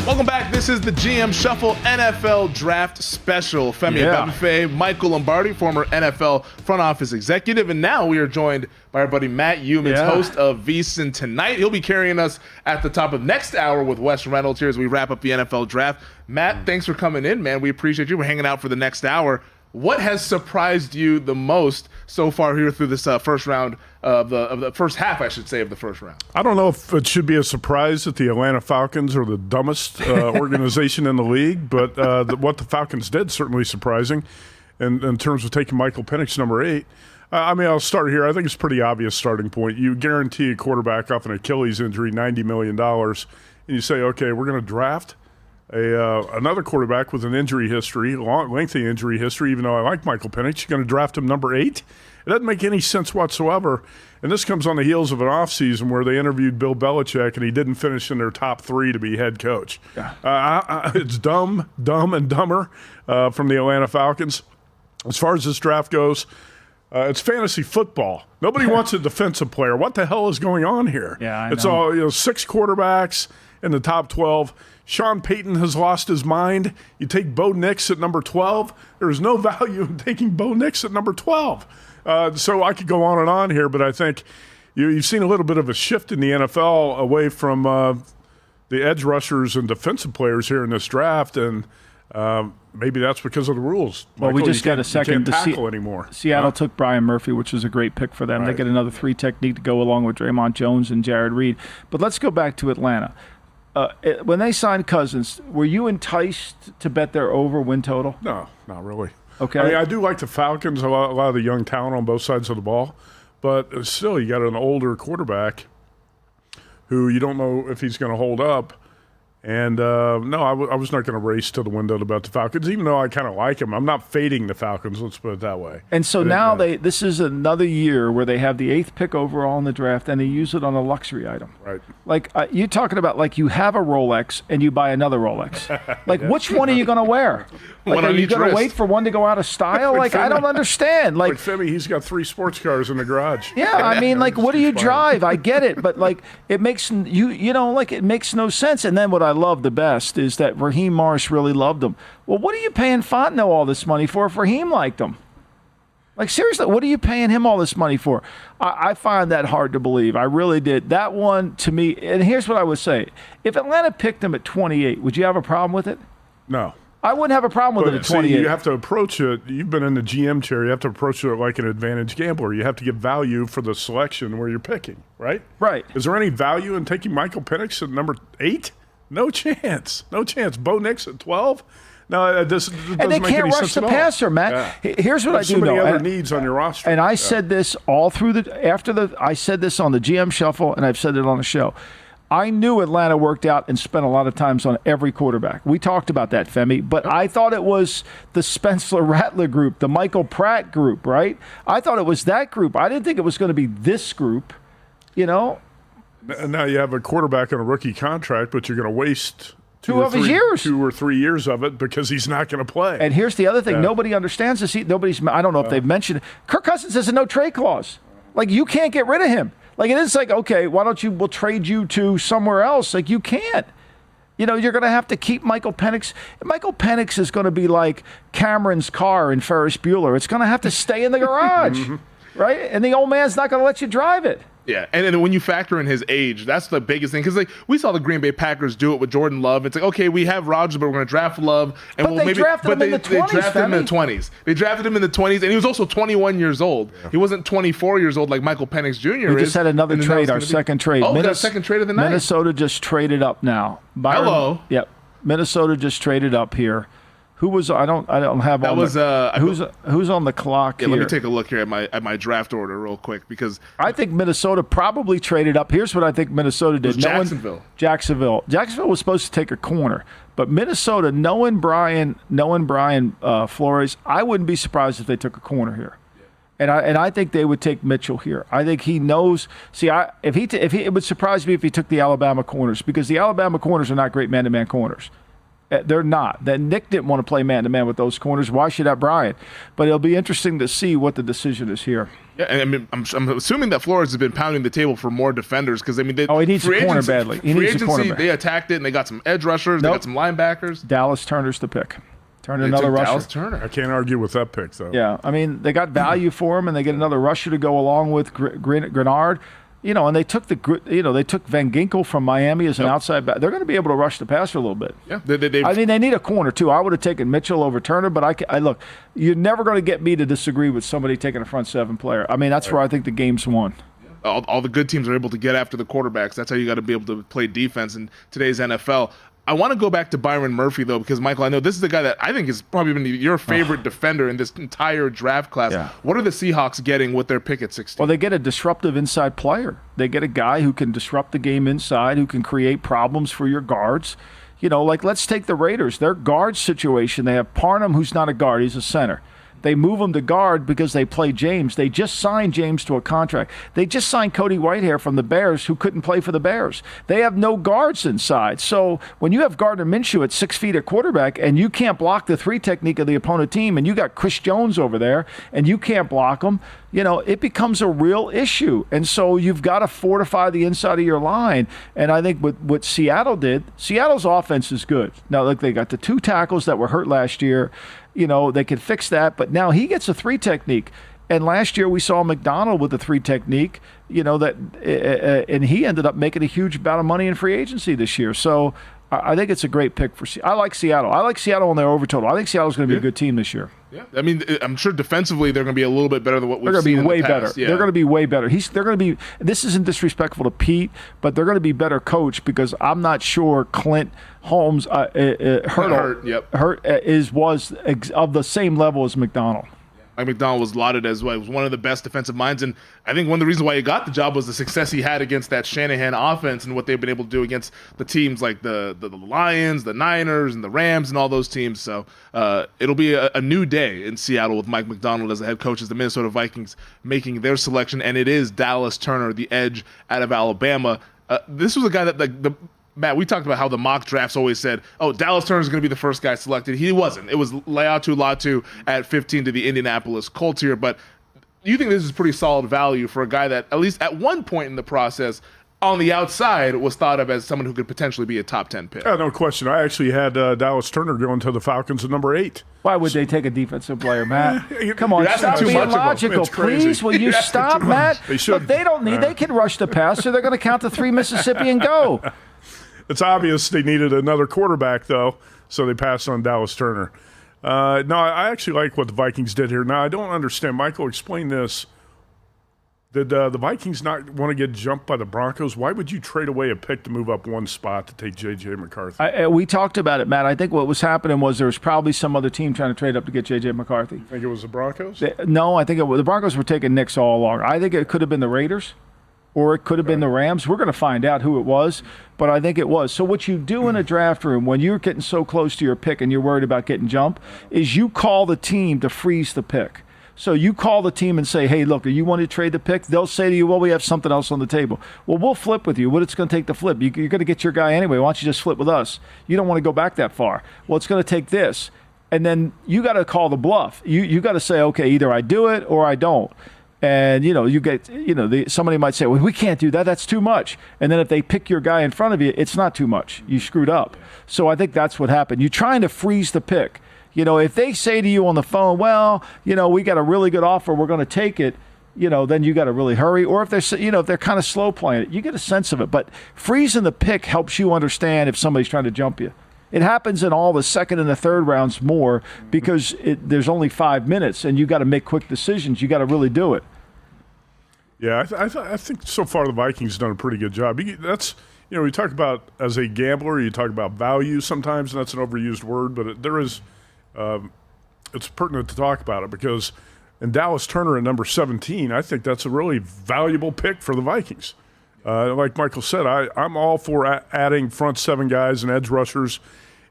Speaker 7: Welcome back. This is the GM Shuffle NFL Draft Special. Femi Abebefe, Michael Lombardi, former NFL front office executive, and now we are joined by our buddy Matt Youmans, host of VSiN Tonight. He'll be carrying us at the top of next hour with Wes Reynolds here as we wrap up the NFL Draft. Matt, thanks for coming in, man. We appreciate you. We're hanging out for the next hour. What has surprised you the most so far here through this first round of the first half, I should say, of the first round?
Speaker 12: I don't know if it should be a surprise that the Atlanta Falcons are the dumbest organization in the league, but what the Falcons did certainly surprising in terms of taking Michael Penix number 8. I'll start here. I think it's a pretty obvious starting point. You guarantee a quarterback off an Achilles injury $90 million, and you say, okay, we're going to draft another quarterback with an injury history, lengthy injury history, even though I like Michael Penix. You're going to draft him number 8? It doesn't make any sense whatsoever. And this comes on the heels of an offseason where they interviewed Bill Belichick, and he didn't finish in their top 3 to be head coach. It's dumb and dumber from the Atlanta Falcons. As far as this draft goes, it's fantasy football. Nobody wants a defensive player. What the hell is going on here? It's all 6 quarterbacks in the top 12. Sean Payton has lost his mind. You take Bo Nix at number 12. There's no value in taking Bo Nix at number 12. So I could go on and on here, but I think you've seen a little bit of a shift in the NFL away from the edge rushers and defensive players here in this draft, and maybe that's because of the rules.
Speaker 14: Well,
Speaker 12: Michael,
Speaker 14: we just got a second
Speaker 12: to tackle anymore.
Speaker 14: Seattle took Brian Murphy, which was a great pick for them. Right. They get another 3 technique to go along with Draymond Jones and Jared Reed. But let's go back to Atlanta. When they signed Cousins, were you enticed to bet their over win total?
Speaker 12: No, not really.
Speaker 14: Okay.
Speaker 12: I do like the Falcons, a lot of the young talent on both sides of the ball, but still you got an older quarterback who you don't know if he's going to hold up. And no, I was not going to race to the window to bet the Falcons, even though I kind of like them. I'm not fading the Falcons, let's put it that way.
Speaker 14: And so now this is another year where they have the 8th pick overall in the draft, and they use it on a luxury item.
Speaker 12: Right.
Speaker 14: Like you're talking about, like you have a Rolex and you buy another Rolex. Like which one are you going to wear? Like, are you going to wait for one to go out of style? Like I don't understand. Like
Speaker 12: Femi, he's got 3 sports cars in the garage.
Speaker 14: Yeah, I mean, like, what do you drive? I get it, but like, it makes it makes no sense. And then what I love the best is that Raheem Morris really loved him. Well, what are you paying Fontenot all this money for if Raheem liked him? Like, seriously, what are you paying him all this money for? I find that hard to believe. I really did. That one, to me, and here's what I would say. If Atlanta picked him at 28, would you have a problem with it?
Speaker 12: No.
Speaker 14: I wouldn't have a problem with it at 28.
Speaker 12: See, you have to approach it. You've been in the GM chair. You have to approach it like an advantage gambler. You have to give value for the selection where you're picking, right?
Speaker 14: Right.
Speaker 12: Is there any value in taking Michael Penix at number 8? No chance. No chance. Bo Nix at 12? No, it doesn't make any sense at all.
Speaker 14: And they can't rush the passer, Matt. Yeah. Here's what
Speaker 12: There's
Speaker 14: I do know.
Speaker 12: so many other needs on your roster.
Speaker 14: And I said this all through I said this on the GM Shuffle, and I've said it on the show. I knew Atlanta worked out and spent a lot of times on every quarterback. We talked about that, Femi. But I thought it was the Spencer Rattler group, the Michael Pratt group, right? I thought it was that group. I didn't think it was going to be this group, you know?
Speaker 12: Now you have a quarterback on a rookie contract, but you're going to waste 2 or 3 years of it because he's not going to play.
Speaker 14: And here's the other thing. Nobody understands this. I don't know if they've mentioned it. Kirk Cousins has a no-trade clause. Like, you can't get rid of him. Like, it is like, okay, why don't we'll trade you to somewhere else. Like, you can't. You know, you're going to have to keep Michael Penix. Michael Penix is going to be like Cameron's car in Ferris Bueller. It's going to have to stay in the garage, right? And the old man's not going to let you drive it.
Speaker 7: Yeah, and then when you factor in his age, that's the biggest thing. Because like we saw the Green Bay Packers do it with Jordan Love. It's like, okay, we have Rodgers, but we're going to draft Love, and
Speaker 14: they drafted him in the 20s.
Speaker 7: They drafted him in the 20s. They drafted him in the 20s, and he was also 21 years old. Yeah. He wasn't 24 years old like Michael Penix Jr.
Speaker 14: We just had another trade, our second trade.
Speaker 7: Oh, got a second trade of the night.
Speaker 14: Minnesota just traded up now.
Speaker 7: Hello.
Speaker 14: Yep. Minnesota just traded up here. Who was I don't have
Speaker 7: that
Speaker 14: all
Speaker 7: was
Speaker 14: who's on the clock here?
Speaker 7: Let me take a look here at my draft order real quick because
Speaker 14: I think Minnesota probably traded up. Here's what I think Minnesota did.
Speaker 7: Jacksonville
Speaker 14: was supposed to take a corner, but Minnesota, knowing Brian Flores, I wouldn't be surprised if they took a corner here. And I think they would take Mitchell here. I think he knows. See, it would surprise me if he took the Alabama corners because the Alabama corners are not great man-to-man corners. They're not. That Nick didn't want to play man-to-man with those corners. Why should that Brian? But it'll be interesting to see what the decision is here.
Speaker 7: Yeah, and I mean, I'm assuming that Flores has been pounding the table for more defenders because I mean,
Speaker 14: he needs a corner badly.
Speaker 7: They attacked it and they got some edge rushers. They got some linebackers.
Speaker 14: Dallas Turner's the pick. Another rusher.
Speaker 7: Dallas Turner.
Speaker 12: I can't argue with that pick though.
Speaker 14: Yeah, I mean, they got value for him, and they get another rusher to go along with Grenard. You know, and they took Van Ginkel from Miami as an outside back. They're going to be able to rush the passer a little bit.
Speaker 7: Yeah,
Speaker 14: they need a corner too. I would have taken Mitchell over Turner, but I look. You're never going to get me to disagree with somebody taking a front seven player. I mean, that's where I think the game's won.
Speaker 7: All the good teams are able to get after the quarterbacks. That's how you got to be able to play defense in today's NFL. I want to go back to Byron Murphy, though, because, Michael, I know this is the guy that I think has probably been your favorite defender in this entire draft class. Yeah. What are the Seahawks getting with their pick at 16?
Speaker 14: Well, they get a disruptive inside player. They get a guy who can disrupt the game inside, who can create problems for your guards. You know, like let's take the Raiders. Their guard situation, they have Parham, who's not a guard. He's a center. They move him to guard because they play James. They just signed James to a contract. They just signed Cody Whitehair from the Bears, who couldn't play for the Bears. They have no guards inside. So when you have Gardner Minshew at 6 feet at quarterback and you can't block the 3 technique of the opponent team, and you got Chris Jones over there and you can't block him, you know, it becomes a real issue. And so you've got to fortify the inside of your line. And I think what Seattle did, Seattle's offense is good. Now, look, they got the 2 tackles that were hurt last year. You know, they could fix that, but now he gets a 3 technique. And last year we saw McDonald with the 3 technique, you know, and he ended up making a huge amount of money in free agency this year. So I think it's a great pick for Seattle. I like Seattle. I like Seattle on their over total. I think Seattle's going to be a good team this year.
Speaker 7: Yeah, I mean, I'm sure defensively they're going to be a little bit better than what we've seen in the past.
Speaker 14: They're going to be way better. Yeah. They're going to be way better. They're going to be. This isn't disrespectful to Pete, but they're going to be better coached because I'm not sure Clint Holmes was of the same level as McDonald.
Speaker 7: Mike Macdonald was lauded as well. He was one of the best defensive minds, and I think one of the reasons why he got the job was the success he had against that Shanahan offense and what they've been able to do against the teams like the Lions, the Niners, and the Rams, and all those teams. So it'll be a new day in Seattle with Mike Macdonald as the head coach, as the Minnesota Vikings making their selection, and it is Dallas Turner, the edge out of Alabama. This was a guy that Matt, we talked about how the mock drafts always said, oh, Dallas Turner is going to be the first guy selected. He wasn't. It was Laiatu Latu at 15 to the Indianapolis Colts here. But you think this is pretty solid value for a guy that, at least at one point in the process, on the outside, was thought of as someone who could potentially be a top 10 pick?
Speaker 12: Yeah, no question. I actually had Dallas Turner going to the Falcons at number 8.
Speaker 14: Why would they take a defensive player, Matt? Come on,
Speaker 12: That's
Speaker 14: stop
Speaker 12: too
Speaker 14: being
Speaker 12: much of them.
Speaker 14: logical,
Speaker 12: It's crazy.
Speaker 14: please. Will you
Speaker 12: That's
Speaker 14: stop,
Speaker 12: too much.
Speaker 14: Matt?
Speaker 12: They should.
Speaker 14: Look, they don't need. They can rush the passer. They're going to count to 3 Mississippi and go.
Speaker 12: It's obvious they needed another quarterback, though, so they passed on Dallas Turner. No, I actually like what the Vikings did here. Now, I don't understand. Michael, explain this. Did the Vikings not want to get jumped by the Broncos? Why would you trade away a pick to move up one spot to take J.J. McCarthy?
Speaker 14: We talked about it, Matt. I think what was happening was there was probably some other team trying to trade up to get J.J. McCarthy.
Speaker 12: You think it was the Broncos?
Speaker 14: No, I think the Broncos were taking Knicks all along. I think it could have been the Raiders. Or it could have been the Rams. We're going to find out who it was, but I think it was. So what you do in a draft room when you're getting so close to your pick and you're worried about getting jumped is you call the team to freeze the pick. So you call the team and say, hey, look, do you want to trade the pick? They'll say to you, well, we have something else on the table. Well, we'll flip with you. What it's going to take to flip? You're going to get your guy anyway. Why don't you just flip with us? You don't want to go back that far. Well, it's going to take this. And then you got to call the bluff. You got to say, okay, either I do it or I don't. And, you get, somebody might say, well, we can't do that. That's too much. And then if they pick your guy in front of you, it's not too much. You screwed up. So I think that's what happened. You're trying to freeze the pick. If they say to you on the phone, well, we got a really good offer, we're going to take it, then you got to really hurry. Or if they're, if they're kind of slow playing it, you get a sense of it. But freezing the pick helps you understand if somebody's trying to jump you. It happens in all the second and the third rounds more because there's only 5 minutes and you got to make quick decisions. You got to really do it.
Speaker 12: Yeah, I think so far the Vikings have done a pretty good job. That's we talk about as a gambler, you talk about value sometimes, and that's an overused word, but there is it's pertinent to talk about it because in Dallas Turner at number 17, I think that's a really valuable pick for the Vikings. Like Michael said, I'm all for adding front 7 guys and edge rushers,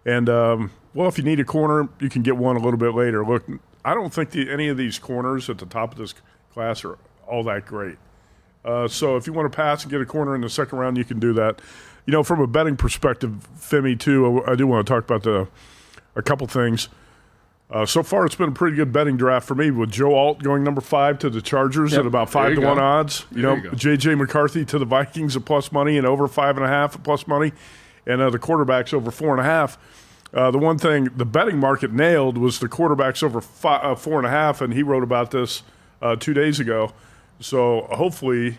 Speaker 12: and if you need a corner, you can get one a little bit later. Look, I don't think any of these corners at the top of this class are all that great. So if you want to pass and get a corner in the second round, you can do that. From a betting perspective, Femi, too, I do want to talk about a couple things. So far, it's been a pretty good betting draft for me with Joe Alt going number 5 to the Chargers at about 5-1 odds. J.J. McCarthy to the Vikings at plus money and over 5.5 at plus money, and the quarterbacks over 4.5. The one thing the betting market nailed was the quarterbacks over 4.5, and he wrote about this 2 days ago. So hopefully,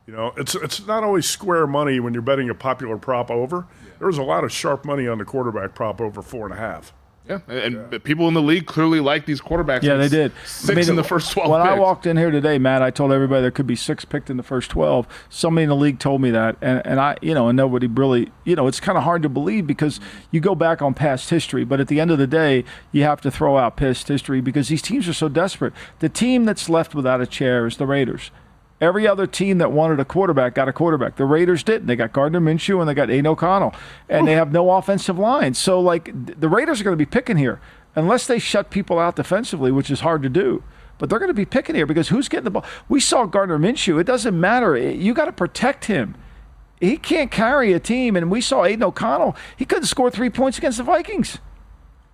Speaker 12: it's not always square money when you're betting a popular prop over. There was a lot of sharp money on the quarterback prop over 4.5.
Speaker 7: Yeah, and people in the league clearly like these quarterbacks.
Speaker 14: Yeah, they did.
Speaker 7: 6 in the first 12
Speaker 14: When
Speaker 7: picks.
Speaker 14: I walked in here today, Matt, I told everybody there could be 6 picked in the first 12. Somebody in the league told me that, and I, and nobody really, it's kind of hard to believe because you go back on past history, but at the end of the day, you have to throw out past history because these teams are so desperate. The team that's left without a chair is the Raiders. Every other team that wanted a quarterback got a quarterback. The Raiders didn't. They got Gardner Minshew and they got Aiden O'Connell, and they have no offensive line. So, the Raiders are going to be picking here unless they shut people out defensively, which is hard to do. But they're going to be picking here because who's getting the ball? We saw Gardner Minshew. It doesn't matter. You got to protect him. He can't carry a team, and we saw Aiden O'Connell. He couldn't score 3 points against the Vikings.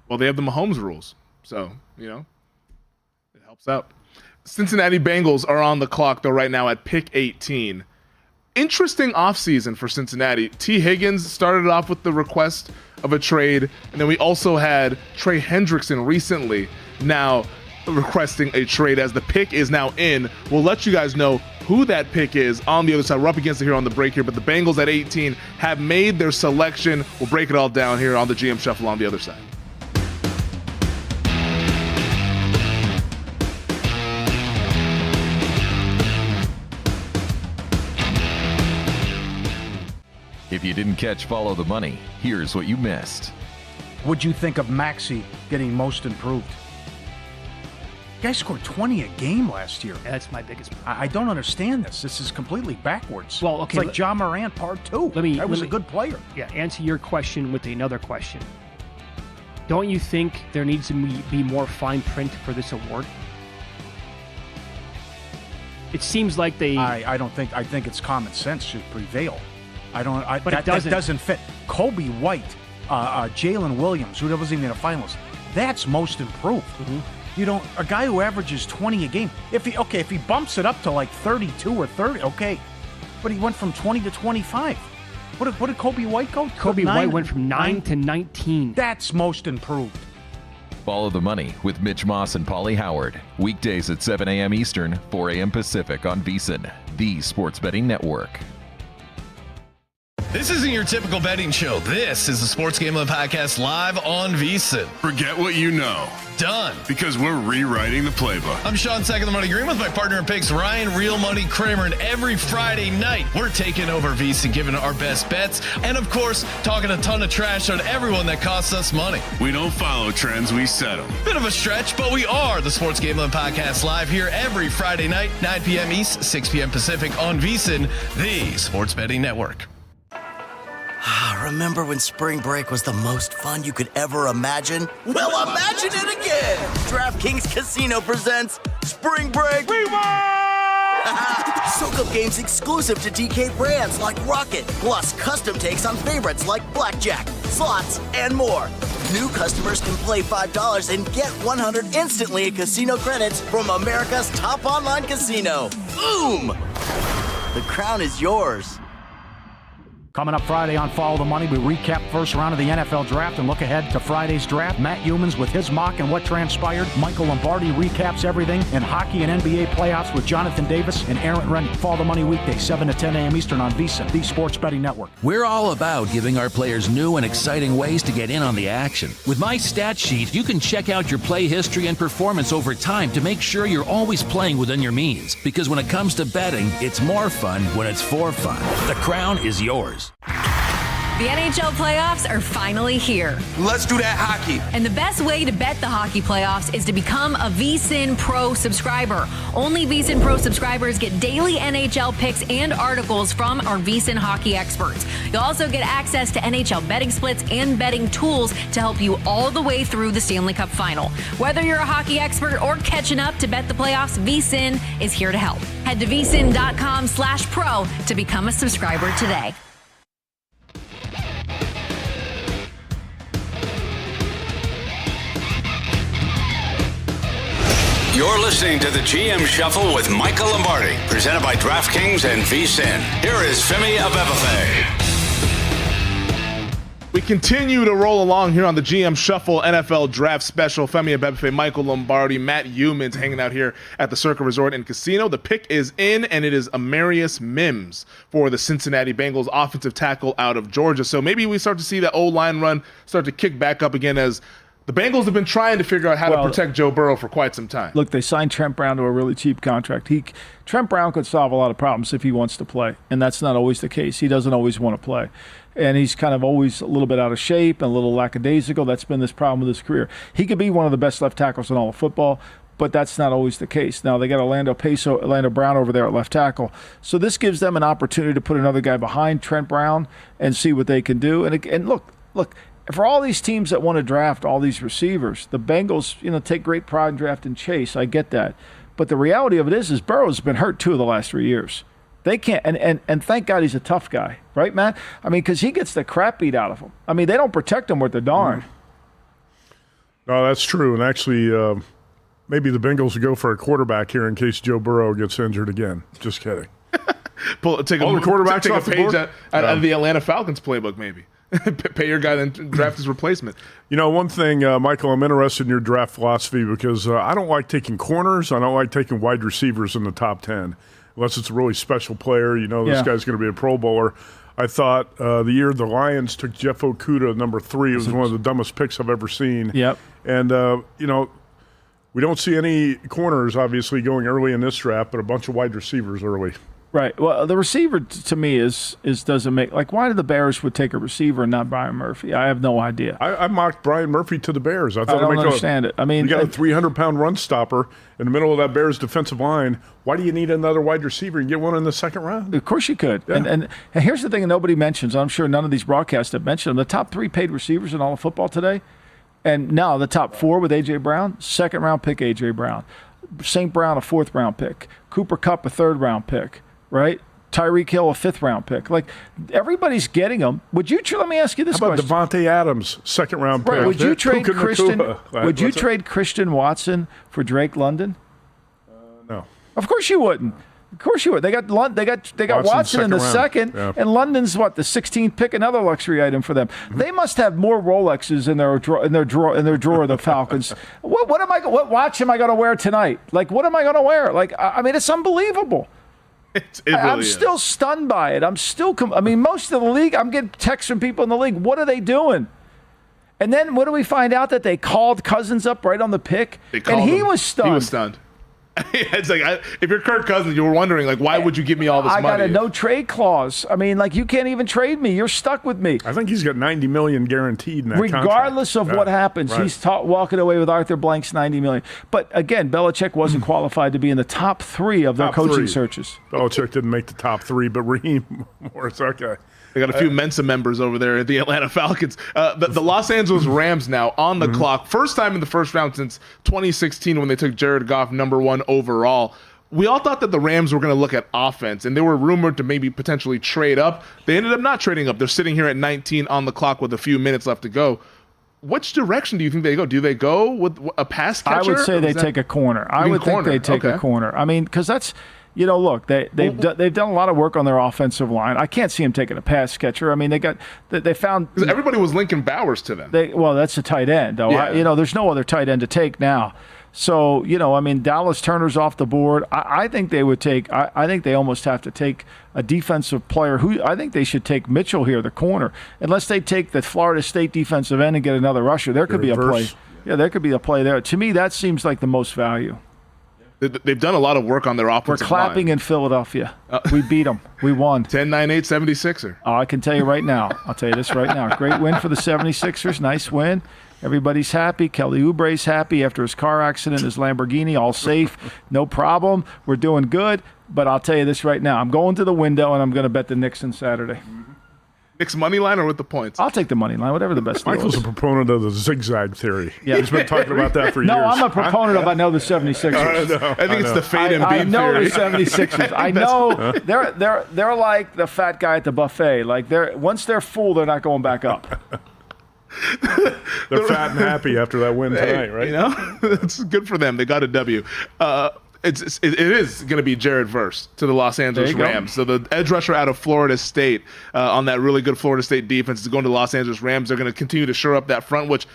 Speaker 7: Well, they have the Mahomes rules, so, it helps out. Cincinnati Bengals are on the clock, though, right now at pick 18. Interesting offseason for Cincinnati. T. Higgins started off with the request of a trade, and then we also had Trey Hendrickson recently now requesting a trade as the pick is now in. We'll let you guys know who that pick is on the other side. We're up against it here on the break here, but the Bengals at 18 have made their selection. We'll break it all down here on the GM Shuffle on the other side.
Speaker 3: If you didn't catch Follow the Money, here's what you missed.
Speaker 17: Would you think of Maxey getting most improved? Guy scored 20 a game last year.
Speaker 8: That's my biggest problem.
Speaker 17: I don't understand this. This is completely backwards.
Speaker 8: Well, okay,
Speaker 17: it's like John Morant part 2. That was a good player.
Speaker 8: Yeah, answer your question with another question. Don't you think there needs to be more fine print for this award? It seems like they.
Speaker 17: I don't think. I think it's common sense should prevail. I don't.
Speaker 8: But it doesn't.
Speaker 17: That doesn't fit. Kobe White, Jalen Williams, who wasn't even a finalist. That's most improved.
Speaker 8: Mm-hmm.
Speaker 17: You don't. A guy who averages 20 a game. If he bumps it up to like 32 or 30, okay. But he went from 20 to 25. What did Kobe White go?
Speaker 8: Kobe White went from 9 to 19.
Speaker 17: That's most improved.
Speaker 3: Follow the money with Mitch Moss and Paulie Howard. Weekdays at 7 a.m. Eastern, 4 a.m. Pacific on VSiN, the sports betting network.
Speaker 16: This isn't your typical betting show. This is the Sports Gambling Podcast live on VSiN.
Speaker 13: Forget what you know.
Speaker 16: Done.
Speaker 13: Because we're rewriting the playbook.
Speaker 16: I'm Sean Second the Money Green with my partner in picks, Ryan Real Money Kramer. And every Friday night, we're taking over VSiN, giving our best bets. And of course, talking a ton of trash on everyone that costs us money.
Speaker 13: We don't follow trends, we set them.
Speaker 16: Bit of a stretch, but we are the Sports Gambling Podcast live here every Friday night, 9 p.m. East, 6 p.m. Pacific on VSiN, the sports betting network.
Speaker 11: Remember when spring break was the most fun you could ever imagine? Well, imagine it again! DraftKings Casino presents Spring Break Rewind! Soak up games exclusive to DK brands like Rocket, plus custom takes on favorites like Blackjack, slots, and more. New customers can play $5 and get $100 instantly in casino credits from America's top online casino. Boom! The crown is yours.
Speaker 17: Coming up Friday on Follow the Money, we recap first round of the NFL Draft and look ahead to Friday's draft. Matt Humans with his mock and what transpired. Michael Lombardi recaps everything in hockey and NBA playoffs with Jonathan Davis and Aaron Rennie. Follow the Money weekday, 7 to 10 a.m. Eastern on VSiN, the sports betting network.
Speaker 9: We're all about giving our players new and exciting ways to get in on the action. With my stat sheet, you can check out your play history and performance over time to make sure you're always playing within your means. Because when it comes to betting, it's more fun when it's for fun. The crown is yours.
Speaker 2: The NHL playoffs are finally here.
Speaker 10: Let's do that hockey.
Speaker 2: And the best way to bet the hockey playoffs is to become a VSiN Pro subscriber. Only VSiN Pro subscribers get daily NHL picks and articles from our VSiN hockey experts. You'll also get access to NHL betting splits and betting tools to help you all the way through the Stanley Cup final. Whether you're a hockey expert or catching up to bet the playoffs, VSiN is here to help. Head to vsin.com/pro to become a subscriber today.
Speaker 4: You're listening to the GM Shuffle with Michael Lombardi, presented by DraftKings and VSiN. Here is Femi Abebefe.
Speaker 7: We continue to roll along here on the GM Shuffle NFL Draft Special. Femi Abebefe, Michael Lombardi, Matt Humans hanging out here at the Circa Resort and Casino. The pick is in, and it is Amarius Mims for the Cincinnati Bengals, offensive tackle out of Georgia. So maybe we start to see that O-line run start to kick back up again, as the Bengals have been trying to figure out how to protect Joe Burrow for quite some time.
Speaker 14: Look, they signed Trent Brown to a really cheap contract. Trent Brown could solve a lot of problems if he wants to play, and that's not always the case. He doesn't always want to play. And he's kind of always a little bit out of shape and a little lackadaisical. That's been this problem with his career. He could be one of the best left tackles in all of football, but that's not always the case. Now, they got Orlando Brown over there at left tackle. So this gives them an opportunity to put another guy behind Trent Brown and see what they can do. And look, for all these teams that want to draft all these receivers, the Bengals, take great pride in drafting Chase. I get that. But the reality of it is Burrow's been hurt 2 of the last 3 years. They can't, and thank God he's a tough guy, right, Matt? I mean, because he gets the crap beat out of him. I mean, they don't protect him worth a darn.
Speaker 12: No, that's true. And actually, maybe the Bengals will go for a quarterback here in case Joe Burrow gets injured again. Just kidding.
Speaker 7: Take a page out of the Atlanta Falcons playbook, maybe. Pay your guy, then draft his replacement.
Speaker 12: One thing, Michael, I'm interested in your draft philosophy because I don't like taking corners. I don't like taking wide receivers in the top 10 unless it's a really special player. This guy's going to be a Pro Bowler. I thought the year the Lions took Jeff Okudah, number 3, it was one of the dumbest picks I've ever seen.
Speaker 14: Yep.
Speaker 12: And, we don't see any corners, obviously, going early in this draft, but a bunch of wide receivers early.
Speaker 14: Right. Well, the receiver to me is doesn't make like why did the Bears would take a receiver and not Brian Murphy? I have no idea.
Speaker 12: I mocked Brian Murphy to the Bears. I
Speaker 14: don't understand it. I mean,
Speaker 12: you got a 300-pound run stopper in the middle of that Bears defensive line. Why do you need another wide receiver and get one in the second round?
Speaker 14: Of course you could.
Speaker 12: Yeah.
Speaker 14: And here's the thing that nobody mentions. I'm sure none of these broadcasts have mentioned them. The top 3 paid receivers in all of football today, and now the top 4 with A.J. Brown, second-round pick A.J. Brown. St. Brown, a 4th-round pick. Cooper Kupp, a 3rd-round pick. Right? Tyreek Hill, a 5th-round pick. Like, everybody's getting them. Would you let me ask you this question.
Speaker 12: How about Devontae Adams, 2nd-round pick?
Speaker 14: Right. Would you trade
Speaker 12: Nakua.
Speaker 14: trade Christian Watson for Drake London?
Speaker 12: No.
Speaker 14: Of course you wouldn't. Of course you would. They got Watson in the second, and London's what, the 16th pick, another luxury item for them. Mm-hmm. They must have more Rolexes in their drawer. The Falcons. What watch am I going to wear tonight? Like, what am I going to wear? Like, I mean, it's unbelievable. I'm still stunned by it. Most of the league, I'm getting texts from people in the league. What are they doing? And then what do we find out? That they called Cousins up right on the pick, and he was stunned.
Speaker 7: He was stunned. It's like if you're Kirk Cousins, you were wondering like, why would you give me all this money?
Speaker 14: I got a no trade clause. I mean, like you can't even trade me. You're stuck with me.
Speaker 12: I think he's got $90 million guaranteed in that
Speaker 14: regardless
Speaker 12: contract.
Speaker 14: of what happens.
Speaker 12: Right.
Speaker 14: He's walking away with Arthur Blank's $90 million. But again, Belichick wasn't qualified to be in the top 3 of their coaching searches.
Speaker 12: Belichick didn't make the top 3, but Raheem Morris, okay.
Speaker 7: They got a few Mensa members over there at the Atlanta Falcons. The Los Angeles Rams now on the clock. First time in the first round since 2016 when they took Jared Goff #1 overall. We all thought that the Rams were going to look at offense, and they were rumored to maybe potentially trade up. They ended up not trading up. They're sitting here at 19 on the clock with a few minutes left to go. Which direction do you think they go? Do they go with a pass catcher?
Speaker 14: I would say they take a corner. I would think they take a corner. I mean, because that's... You know, look, they've done a lot of work on their offensive line. I can't see them taking a pass catcher. I mean, they found
Speaker 7: everybody was linking Bowers to them.
Speaker 14: Well, that's a tight end, though.
Speaker 7: Yeah.
Speaker 14: There's no other tight end to take now. So, Dallas Turner's off the board. I think they would take. I think they almost have to take a defensive player. I think they should take Mitchell here, the corner, unless they take the Florida State defensive end and get another rusher. There could be a play. Yeah, there could be a play there. To me, that seems like the most value.
Speaker 7: They've done a lot of work on their offensive line.
Speaker 14: We're clapping in Philadelphia. We beat them. We won.
Speaker 7: 10-9-8 76er.
Speaker 14: Oh, I can tell you right now. I'll tell you this right now. Great win for the 76ers. Nice win. Everybody's happy. Kelly Oubre's happy after his car accident, his Lamborghini, all safe. No problem. We're doing good. But I'll tell you this right now. I'm going to the window, and I'm going to bet the Knicks on Saturday.
Speaker 7: Knicks money line or with the points?
Speaker 14: I'll take the money line, whatever the best deal
Speaker 12: Michael's
Speaker 14: is.
Speaker 12: a proponent of the zigzag theory. Yeah. He's been talking about that for years.
Speaker 14: No, I'm a proponent of I know the 76ers.
Speaker 7: I think it's the fade and beat
Speaker 14: I know
Speaker 7: theory.
Speaker 14: the 76ers. I know they're like the fat guy at the buffet. Like once they're full, they're not going back up.
Speaker 12: They're fat and happy after that win tonight, right?
Speaker 7: It's good for them. They got a W. It is going to be Jared Verse to the Los Angeles Rams. So the edge rusher out of Florida State on that really good Florida State defense is going to the Los Angeles Rams. They're going to continue to shore up that front, which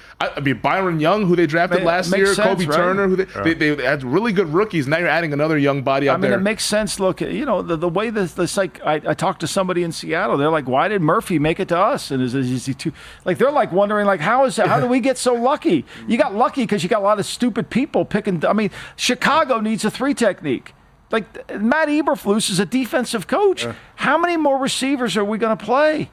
Speaker 7: Byron Young, who they drafted last year, Kobe Turner, who they had really good rookies. Now you're adding another young body out there.
Speaker 14: I mean, it makes sense. Look, the way this like I talked to somebody in Seattle. They're like, why did Murphy make it to us? And is he too like? They're like wondering like, how did we get so lucky? You got lucky because you got a lot of stupid people picking. I mean, Chicago needs a 3 technique. Like Matt Eberflus is a defensive coach. How many more receivers are we going to play?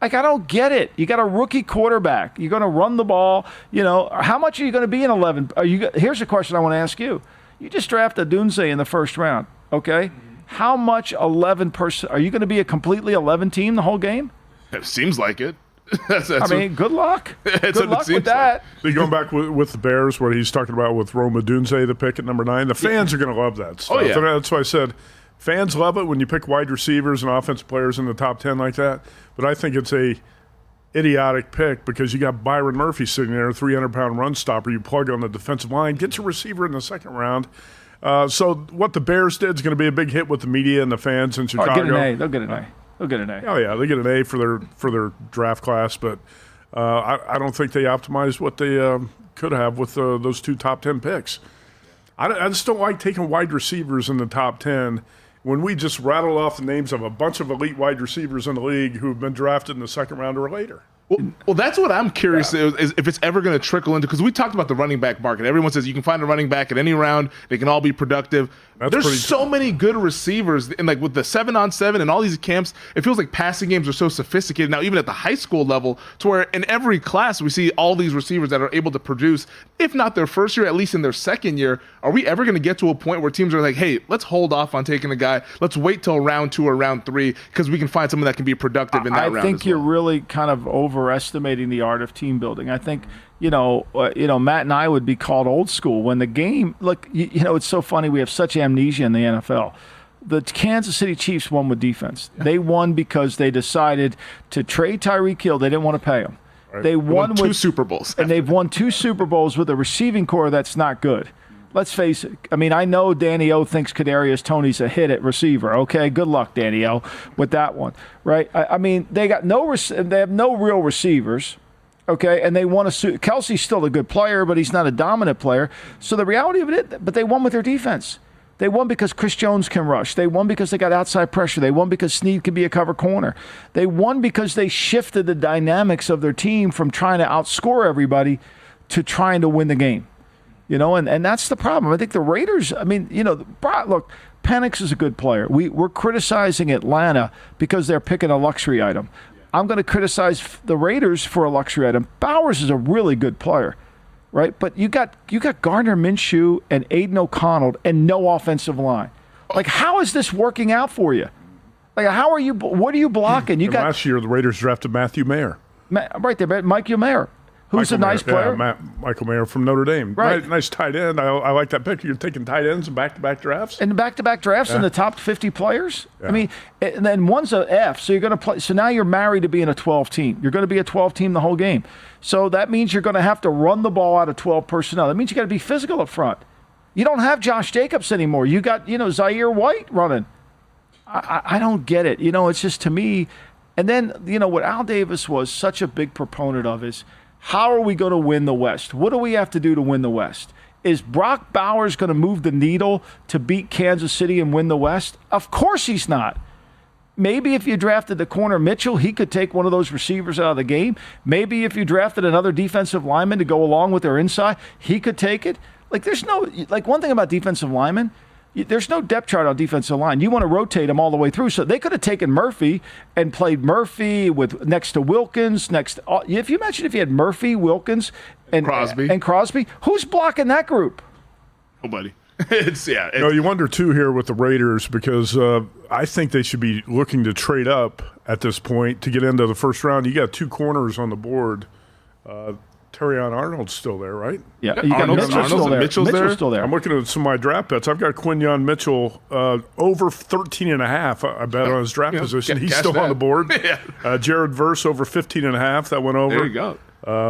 Speaker 14: Like, I don't get it. You got a rookie quarterback. You're going to run the ball. How much are you going to be in 11? Here's a question I want to ask you. You just drafted Dunze in the first round, okay? How much 11 are you going to be a completely 11 team the whole game?
Speaker 7: It seems like it.
Speaker 14: Good luck. Good luck with that.
Speaker 12: Like. Going back with the Bears, what he's talking about with Rome Odunze, the pick at number 9, the fans are going to love that stuff.
Speaker 7: Oh, yeah.
Speaker 12: That's why I said fans love it when you pick wide receivers and offensive players in the top 10 like that. But I think it's a idiotic pick because you got Byron Murphy sitting there, a 300-pound run stopper. You plug on the defensive line, gets a receiver in the second round. So what the Bears did is going to be a big hit with the media and the fans in Chicago.
Speaker 14: They'll get an A. They'll get an A. They'll get an A.
Speaker 12: Oh, yeah, they get an A for their draft class, but I don't think they optimized what they could have with those 2 top 10 picks. I just don't like taking wide receivers in the top 10 when we just rattle off the names of a bunch of elite wide receivers in the league who have been drafted in the second round or later.
Speaker 7: Well, that's what I'm curious is if it's ever going to trickle into, because we talked about the running back market. Everyone says you can find a running back at any round. They can all be productive. There's so many good receivers, and like with the 7-on-7 and all these camps, it feels like passing games are so sophisticated now, even at the high school level, to where in every class we see all these receivers that are able to produce, if not their first year, at least in their second year. Are we ever going to get to a point where teams are like, hey, let's hold off on taking a guy. Let's wait till round 2 or round 3 because we can find someone that can be productive in that round.
Speaker 14: I think you're really kind of overestimating the art of team building. I think, Matt and I would be called old school when the game. Look, it's so funny. We have such amnesia in the NFL. The Kansas City Chiefs won with defense. They won because they decided to trade Tyreek Hill. They didn't want to pay him.
Speaker 7: Right.
Speaker 14: They won with
Speaker 7: 2 Super Bowls.
Speaker 14: And they've won 2 Super Bowls with a receiving core that's not good. Let's face it. I mean, I know Danny O thinks Kadarius Toney's a hit at receiver. Okay, good luck, Danny O, with that one, right? I mean, they have no real receivers. Okay, and they won Kelsey's still a good player, but he's not a dominant player. So the reality of it is, but they won with their defense. They won because Chris Jones can rush. They won because they got outside pressure. They won because Snead can be a cover corner. They won because they shifted the dynamics of their team from trying to outscore everybody to trying to win the game. And that's the problem. I think the Raiders, look, Penix is a good player. We're criticizing Atlanta because they're picking a luxury item. I'm going to criticize the Raiders for a luxury item. Bowers is a really good player, right? But you got Gardner Minshew and Aiden O'Connell and no offensive line. Like, how is this working out for you? Like, what are you blocking?
Speaker 12: Last year, the Raiders drafted Matthew Mayer.
Speaker 14: Right there, Michael Mayer. Who's a nice player?
Speaker 12: Yeah, Michael Mayer from Notre Dame.
Speaker 14: Right.
Speaker 12: Nice tight end. I like that pick. You're taking tight ends in back-to-back drafts?
Speaker 14: In back-to-back drafts in the top 50 players? Yeah. I mean, and then one's a F, so you're going to play. So now you're married to being a 12 team. You're going to be a 12 team the whole game. So that means you're going to have to run the ball out of 12 personnel. That means you got to be physical up front. You don't have Josh Jacobs anymore. You got, Zaire White running. I don't get it. It's just, to me. And then, what Al Davis was such a big proponent of is, how are we going to win the West? What do we have to do to win the West? Is Brock Bowers going to move the needle to beat Kansas City and win the West? Of course he's not. Maybe if you drafted the corner Mitchell, he could take one of those receivers out of the game. Maybe if you drafted another defensive lineman to go along with their inside, he could take it. One thing about defensive linemen, there's no depth chart on defensive line. You want to rotate them all the way through. So they could have taken Murphy and played Murphy next to Wilkins. If you had Murphy, Wilkins, and Crosby, who's blocking that group?
Speaker 7: Nobody.
Speaker 12: You wonder too here with the Raiders because I think they should be looking to trade up at this point to get into the first round. You got 2 corners on the board. Terrion Arnold's still there, right?
Speaker 14: Yeah, you got Mitchell's still there.
Speaker 12: I'm looking at some of my draft bets. I've got Quinyon Mitchell over 13.5. I bet on his draft position. He's still on the board. Jared Verse over 15.5. That went over.
Speaker 7: There you go.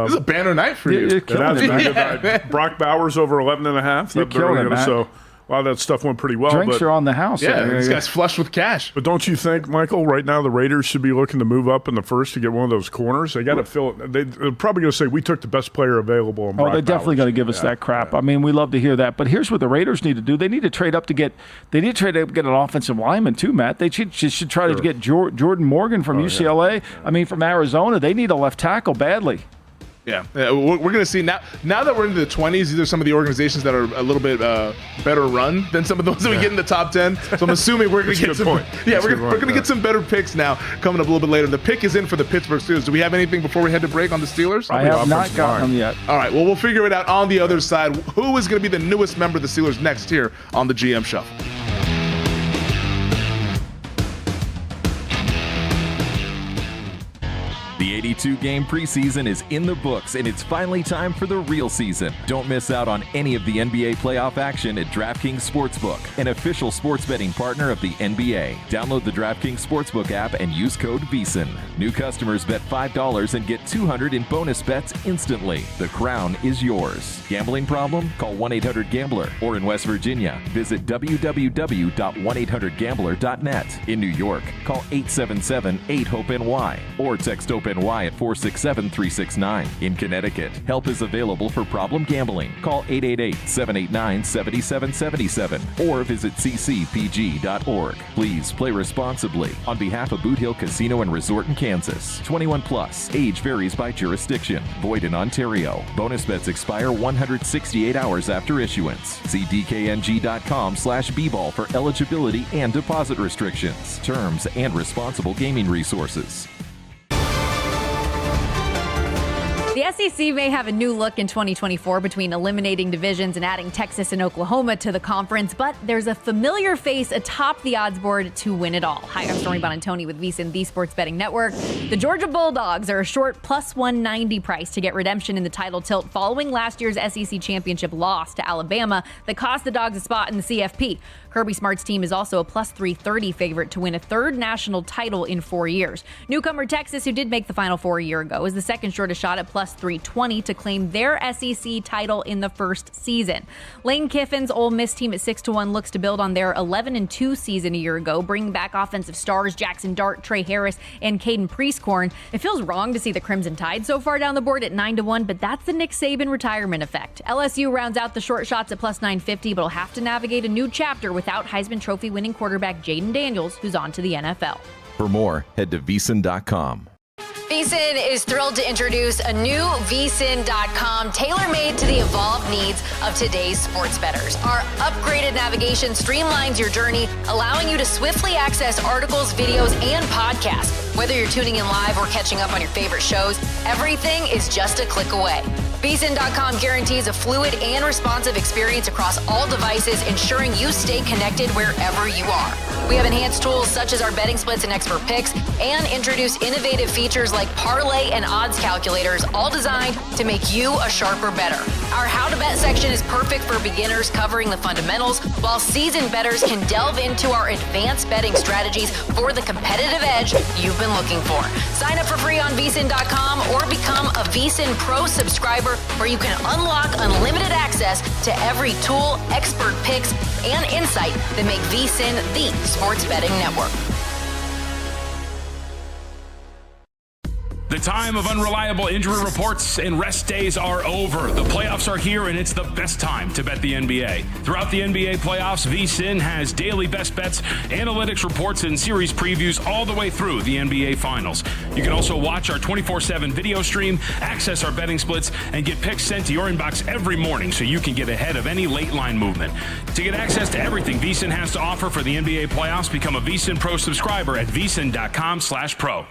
Speaker 7: This is a banner night for you.
Speaker 12: Brock Bowers over 11.5.
Speaker 14: You're killing it, Matt.
Speaker 12: So a lot of that stuff went pretty well.
Speaker 14: Drinks are on the house.
Speaker 7: Yeah, this guy's flush with cash.
Speaker 12: But don't you think, Michael, right now the Raiders should be looking to move up in the first to get one of those corners? They got to fill it. They're probably going to say, we took the best player available. In
Speaker 14: they're definitely going to give us that crap. I mean, we love to hear that. But here's what the Raiders need to do. They need to trade up to get an offensive lineman too, Matt. They should try to get Jordan Morgan from UCLA. Yeah. I mean, from Arizona. They need a left tackle badly.
Speaker 7: Yeah, we're going to see now that we're into the 20s, these are some of the organizations that are a little bit better run than some of those that we get in the top 10. So I'm assuming we're going to get some. Yeah, we're going to get some better picks now coming up a little bit later. The pick is in for the Pittsburgh Steelers. Do we have anything before we head to break on the Steelers?
Speaker 14: I have not gotten them yet.
Speaker 7: All right, well, we'll figure it out on the other side. Who is going to be the newest member of the Steelers next here on the GM Shuffle?
Speaker 3: The 82-game preseason is in the books, and it's finally time for the real season. Don't miss out on any of the NBA playoff action at DraftKings Sportsbook, an official sports betting partner of the NBA. Download the DraftKings Sportsbook app and use code VSiN. New customers bet $5 and get $200 in bonus bets instantly. The crown is yours. Gambling problem? Call 1-800-GAMBLER. Or in West Virginia, visit www.1800gambler.net. In New York, call 877-8-HOPE-NY or text HOPE-NY apply at 467-369. In Connecticut, help is available for problem gambling. Call 888-789-7777 or visit ccpg.org. Please play responsibly. On behalf of Boot Hill Casino and Resort in Kansas. 21 plus. Age varies by jurisdiction. Void in Ontario. Bonus bets expire 168 hours after issuance. See dkng.com/bball for eligibility and deposit restrictions, terms, and responsible gaming resources.
Speaker 18: The SEC may have a new look in 2024 between eliminating divisions and adding Texas and Oklahoma to the conference, but there's a familiar face atop the odds board to win it all. Hi, I'm Stormy Bonantoni with VSiN, the Sports Betting Network. The Georgia Bulldogs are a short plus 190 price to get redemption in the title tilt following last year's SEC championship loss to Alabama that cost the Dogs a spot in the CFP. Kirby Smart's team is also a plus 330 favorite to win a third national title in 4 years. Newcomer Texas, who did make the Final Four a year ago, is the second shortest shot at plus 320 to claim their SEC title in the first season. Lane Kiffin's Ole Miss team at 6-1 looks to build on their 11-2 season a year ago, bringing back offensive stars Jackson Dart, Trey Harris, and Caden Priestcorn. It feels wrong to see the Crimson Tide so far down the board at 9-1, but that's the Nick Saban retirement effect. LSU rounds out the short shots at plus 950, but will have to navigate a new chapter without Heisman Trophy winning quarterback Jaden Daniels, who's on to the NFL.
Speaker 3: For more, head to VSiN.com.
Speaker 2: VSiN is thrilled to introduce a new VSiN.com tailor-made to the evolved needs of today's sports bettors. Our upgraded navigation streamlines your journey, allowing you to swiftly access articles, videos, and podcasts. Whether you're tuning in live or catching up on your favorite shows, everything is just a click away. VSiN.com guarantees a fluid and responsive experience across all devices, ensuring you stay connected wherever you are. We have enhanced tools such as our betting splits and expert picks, and introduce innovative features like parlay and odds calculators, all designed to make you a sharper bettor. Our How to Bet section is perfect for beginners, covering the fundamentals, while seasoned bettors can delve into our advanced betting strategies for the competitive edge you've been looking for. Sign up for free on VSiN.com or become a VSiN Pro subscriber, where you can unlock unlimited access to every tool, expert picks, and insight that make VSiN the sports betting network.
Speaker 19: The time of unreliable injury reports and rest days are over. The playoffs are here, and it's the best time to bet the NBA. Throughout the NBA playoffs, VSiN has daily best bets, analytics reports, and series previews all the way through the NBA Finals. You can also watch our 24/7 video stream, access our betting splits, and get picks sent to your inbox every morning so you can get ahead of any late line movement. To get access to everything VSiN has to offer for the NBA playoffs, become a VSiN Pro subscriber at VSiN.com/pro.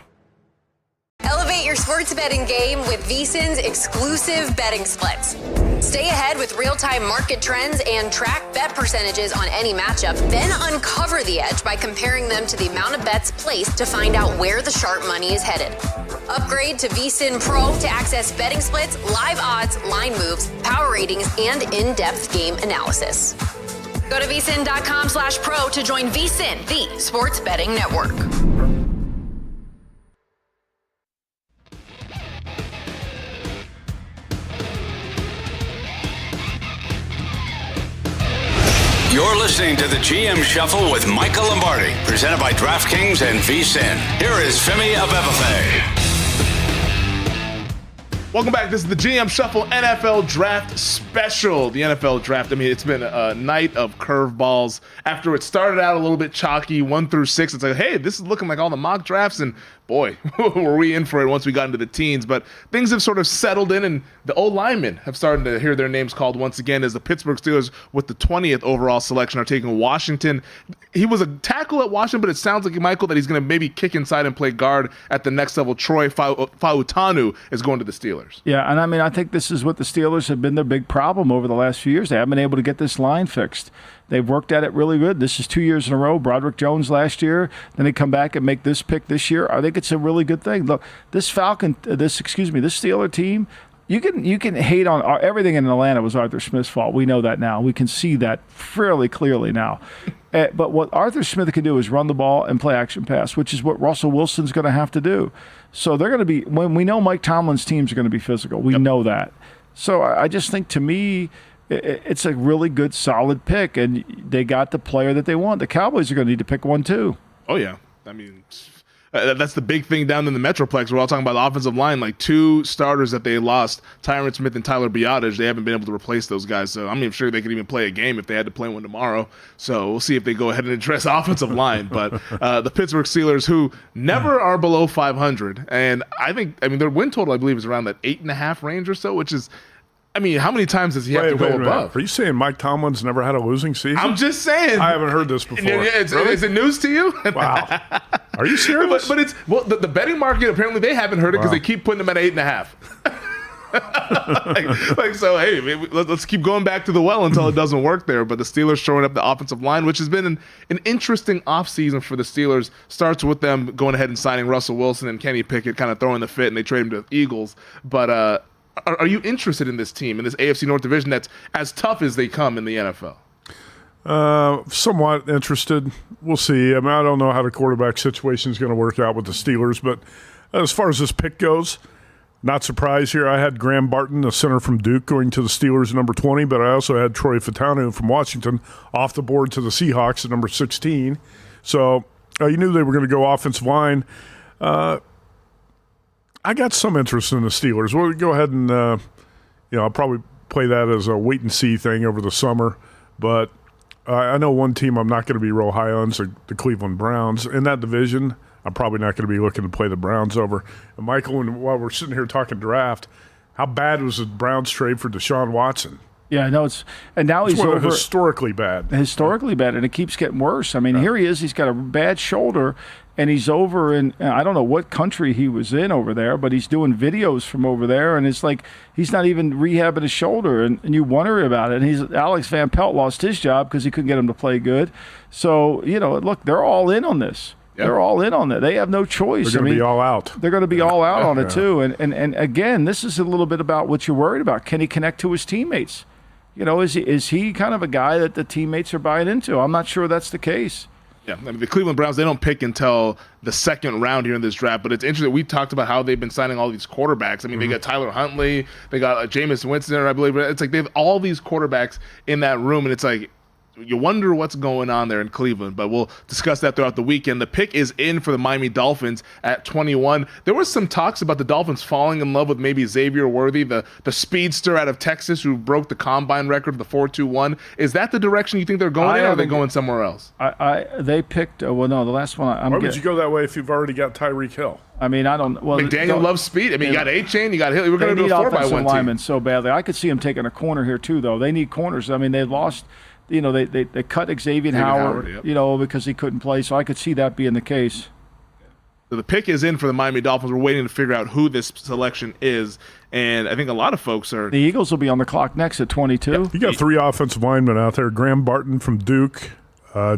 Speaker 2: Elevate your sports betting game with VSiN's exclusive betting splits. Stay ahead with real-time market trends and track bet percentages on any matchup, then uncover the edge by comparing them to the amount of bets placed to find out where the sharp money is headed. Upgrade to VSiN Pro to access betting splits, live odds, line moves, power ratings, and in-depth game analysis. Go to VSiN.com/pro to join VSiN, the sports betting network.
Speaker 4: You're listening to the GM Shuffle with Michael Lombardi, presented by DraftKings and VSiN. Here is Femi Abebefe.
Speaker 7: Welcome back. This is the GM Shuffle NFL Draft Special. The NFL Draft, I mean, it's been a night of curveballs. After it started out a little bit chalky, 1 through 6, it's like, hey, this is looking like all the mock drafts, and boy, were we in for it once we got into the teens. But things have sort of settled in, and the old linemen have started to hear their names called once again, as the Pittsburgh Steelers, with the 20th overall selection, are taking Washington. He was a tackle at Washington, but it sounds like, Michael, that he's going to maybe kick inside and play guard at the next level. Troy Fautanu is going to the Steelers.
Speaker 14: Yeah, and I mean, I think this is what the Steelers have been their big problem over the last few years. They haven't been able to get this line fixed. They've worked at it really good. This is 2 years in a row. Broderick Jones last year. Then they come back and make this pick this year. I think it's a really good thing. Look, this Steeler team, you can hate on everything in Atlanta was Arthur Smith's fault. We know that now. We can see that fairly clearly now. But what Arthur Smith can do is run the ball and play action pass, which is what Russell Wilson's going to have to do. So they're going to be, when we know Mike Tomlin's teams are going to be physical. We know that. So I just think, to me, it's a really good, solid pick, and they got the player that they want. The Cowboys are going to need to pick one too.
Speaker 7: Oh, yeah. I mean, That's the big thing down in the Metroplex. We're all talking about the offensive line, like 2 starters that they lost, Tyron Smith and Tyler Biotage. They haven't been able to replace those guys. So I'm even sure they could even play a game if they had to play one tomorrow. So we'll see if they go ahead and address offensive line. But the Pittsburgh Steelers, who never are below 500, and I mean, their win total, I believe, is around that 8.5 range or so, which is, I mean, how many times does he have to go above?
Speaker 12: Are you saying Mike Tomlin's never had a losing season?
Speaker 7: I'm just saying.
Speaker 12: I haven't heard this before.
Speaker 7: Is it news to you?
Speaker 12: Wow. Are you serious?
Speaker 7: But it's, well, the betting market, apparently they haven't heard it because they keep putting him at 8.5. So, hey, let's keep going back to the well until it doesn't work there. But the Steelers showing up the offensive line, which has been an interesting offseason for the Steelers. Starts with them going ahead and signing Russell Wilson and Kenny Pickett, kind of throwing the fit, and they trade him to the Eagles. But are you interested in this team, in this AFC North division that's as tough as they come in the NFL?
Speaker 12: Somewhat interested. We'll see. I mean, I don't know how the quarterback situation is going to work out with the Steelers, but as far as this pick goes, not surprised here. I had Graham Barton, the center from Duke, going to the Steelers at number 20, but I also had Troy Fautanu from Washington off the board to the Seahawks at number 16. So you knew they were going to go offensive line. I got some interest in the Steelers. We'll go ahead and, I'll probably play that as a wait-and-see thing over the summer. But I know one team I'm not going to be real high on is the Cleveland Browns. In that division, I'm probably not going to be looking to play the Browns over. And Michael, while we're sitting here talking draft, how bad was the Browns trade for Deshaun Watson?
Speaker 14: Yeah, I know now he's over.
Speaker 12: Historically bad.
Speaker 14: Historically bad, and it keeps getting worse. I mean, here he is. He's got a bad shoulder, and he's over in, I don't know what country he was in over there, but he's doing videos from over there, and it's like he's not even rehabbing his shoulder, and you wonder about it. And Alex Van Pelt lost his job because he couldn't get him to play good. So, look, they're all in on this. Yep. They're all in on it. They have no choice.
Speaker 12: They're going to be all out.
Speaker 14: They're going to be all out on it, too. And again, this is a little bit about what you're worried about. Can he connect to his teammates? Is he kind of a guy that the teammates are buying into? I'm not sure that's the case.
Speaker 7: Yeah, I mean, the Cleveland Browns, they don't pick until the second round here in this draft, but it's interesting. We talked about how they've been signing all these quarterbacks. I mean, they got Tyler Huntley, they got Jameis Winston, I believe. It's like they have all these quarterbacks in that room, and it's like you wonder what's going on there in Cleveland, but we'll discuss that throughout the weekend. The pick is in for the Miami Dolphins at 21. There was some talks about the Dolphins falling in love with maybe Xavier Worthy, the speedster out of Texas who broke the combine record of the 4.21. Is that the direction you think they're going in, or are they going somewhere else?
Speaker 14: They picked, the last one.
Speaker 12: Why would you go that way if you've already got Tyreek Hill?
Speaker 14: I mean, I don't. Well,
Speaker 7: McDaniel loves speed. I mean, you got A-Chain, you got Hill. We're going to do a 4x1
Speaker 14: linemen so badly. I could see them taking a corner here too, though. They need corners. I mean, they lost. They cut Xavier Howard, yep. Because he couldn't play. So I could see that being the case.
Speaker 7: So the pick is in for the Miami Dolphins. We're waiting to figure out who this selection is. And I think a lot of folks are.
Speaker 14: The Eagles will be on the clock next at 22.
Speaker 12: Yep. You got 3 offensive linemen out there. Graham Barton from Duke,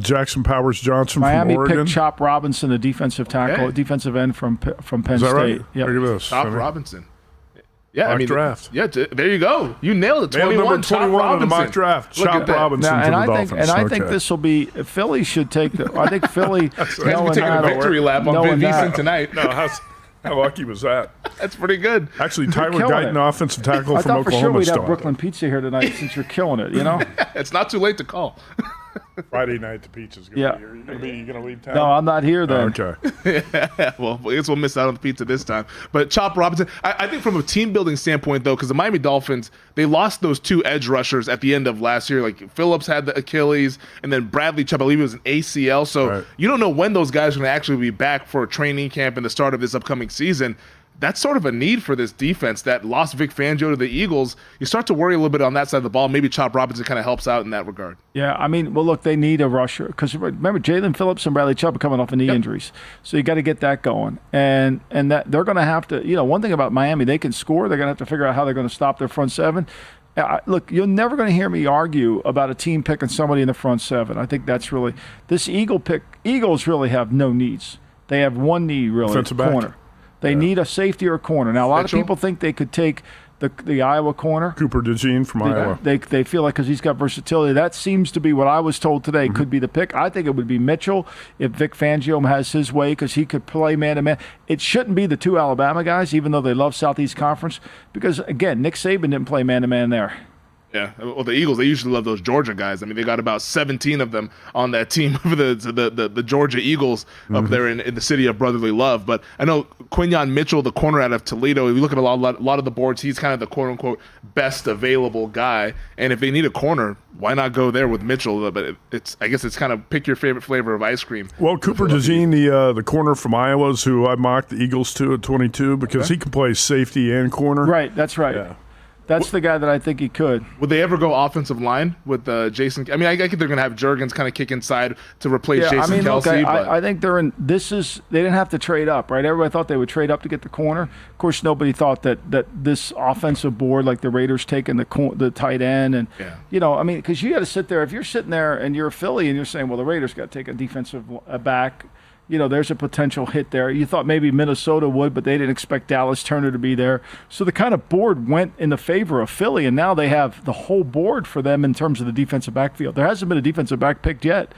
Speaker 12: Jackson Powers Johnson
Speaker 14: Miami
Speaker 12: from Oregon.
Speaker 14: Miami picked Chop Robinson, the defensive tackle, defensive end from Penn
Speaker 12: Is that
Speaker 14: State.
Speaker 12: Right?
Speaker 14: Yep.
Speaker 12: Look at this.
Speaker 7: Chop Robinson. Yeah,
Speaker 12: mock draft.
Speaker 7: Yeah, there you go. You nailed it.
Speaker 12: 21 on the mock draft. Chop Robinson
Speaker 14: now,
Speaker 12: for the Dolphins.
Speaker 14: I think this will be Philly should take the. I think Philly.
Speaker 7: That's taking a victory lap on VSiN tonight.
Speaker 12: No, how lucky was that?
Speaker 7: That's pretty good.
Speaker 12: Actually, Tyler Guyton, offensive tackle from Oklahoma.
Speaker 14: I thought for sure we'd have
Speaker 12: started.
Speaker 14: Brooklyn Pizza here tonight since you're killing it.
Speaker 7: It's not too late to call.
Speaker 12: Friday night, the pizza's going to be here. You going to leave town?
Speaker 14: No, I'm not here then.
Speaker 12: Okay.
Speaker 7: Well, I guess we'll miss out on the pizza this time. But Chop Robinson, I think from a team-building standpoint, though, because the Miami Dolphins, they lost those 2 edge rushers at the end of last year. Like, Phillips had the Achilles, and then Bradley Chubb, I believe it was an ACL. So you don't know when those guys are going to actually be back for a training camp and the start of this upcoming season. That's sort of a need for this defense that lost Vic Fangio to the Eagles. You start to worry a little bit on that side of the ball. Maybe Chop Robinson kind of helps out in that regard.
Speaker 14: Yeah, I mean, well, look, they need a rusher because remember, Jalen Phillips and Bradley Chubb are coming off of knee injuries, so you got to get that going. And that they're going to have to. One thing about Miami, they can score. They're going to have to figure out how they're going to stop their front seven. Look, you're never going to hear me argue about a team picking somebody in the front seven. I think that's really this Eagle pick. Eagles really have no needs. They have one need really,
Speaker 12: defensive
Speaker 14: corner.
Speaker 12: Back.
Speaker 14: They need a safety or a corner. Now, a lot of people think they could take the Iowa corner.
Speaker 12: Cooper DeJean from Iowa.
Speaker 14: They feel like because he's got versatility. That seems to be what I was told today could be the pick. I think it would be Mitchell if Vic Fangio has his way because he could play man-to-man. It shouldn't be the 2 Alabama guys, even though they love Southeast Conference, because, again, Nick Saban didn't play man-to-man there.
Speaker 7: Yeah, well, the Eagles, they usually love those Georgia guys. I mean, they got about 17 of them on that team for the Georgia Eagles up there in the city of brotherly love. But I know Quinyon Mitchell, the corner out of Toledo, if you look at a lot of the boards, he's kind of the quote-unquote best available guy. And if they need a corner, why not go there with Mitchell? But I guess it's kind of pick your favorite flavor of ice cream.
Speaker 12: Well, Cooper DeJean, the corner from Iowa, is who I mocked the Eagles to at 22 because he can play safety and corner.
Speaker 14: Right, that's right. Yeah. That's the guy that I think he could.
Speaker 7: Would they ever go offensive line with Jason? I mean, I think they're going to have Juergens kind of kick inside to replace Jason Kelce.
Speaker 14: Look, I think they're in. They didn't have to trade up, right? Everybody thought they would trade up to get the corner. Of course, nobody thought that this offensive board, like the Raiders taking the tight end, and I mean, because you got to sit there. If you're sitting there and you're a Philly and you're saying, well, the Raiders got to take a defensive back. There's a potential hit there. You thought maybe Minnesota would, but they didn't expect Dallas Turner to be there. So the kind of board went in the favor of Philly, and now they have the whole board for them in terms of the defensive backfield. There hasn't been a defensive back picked yet.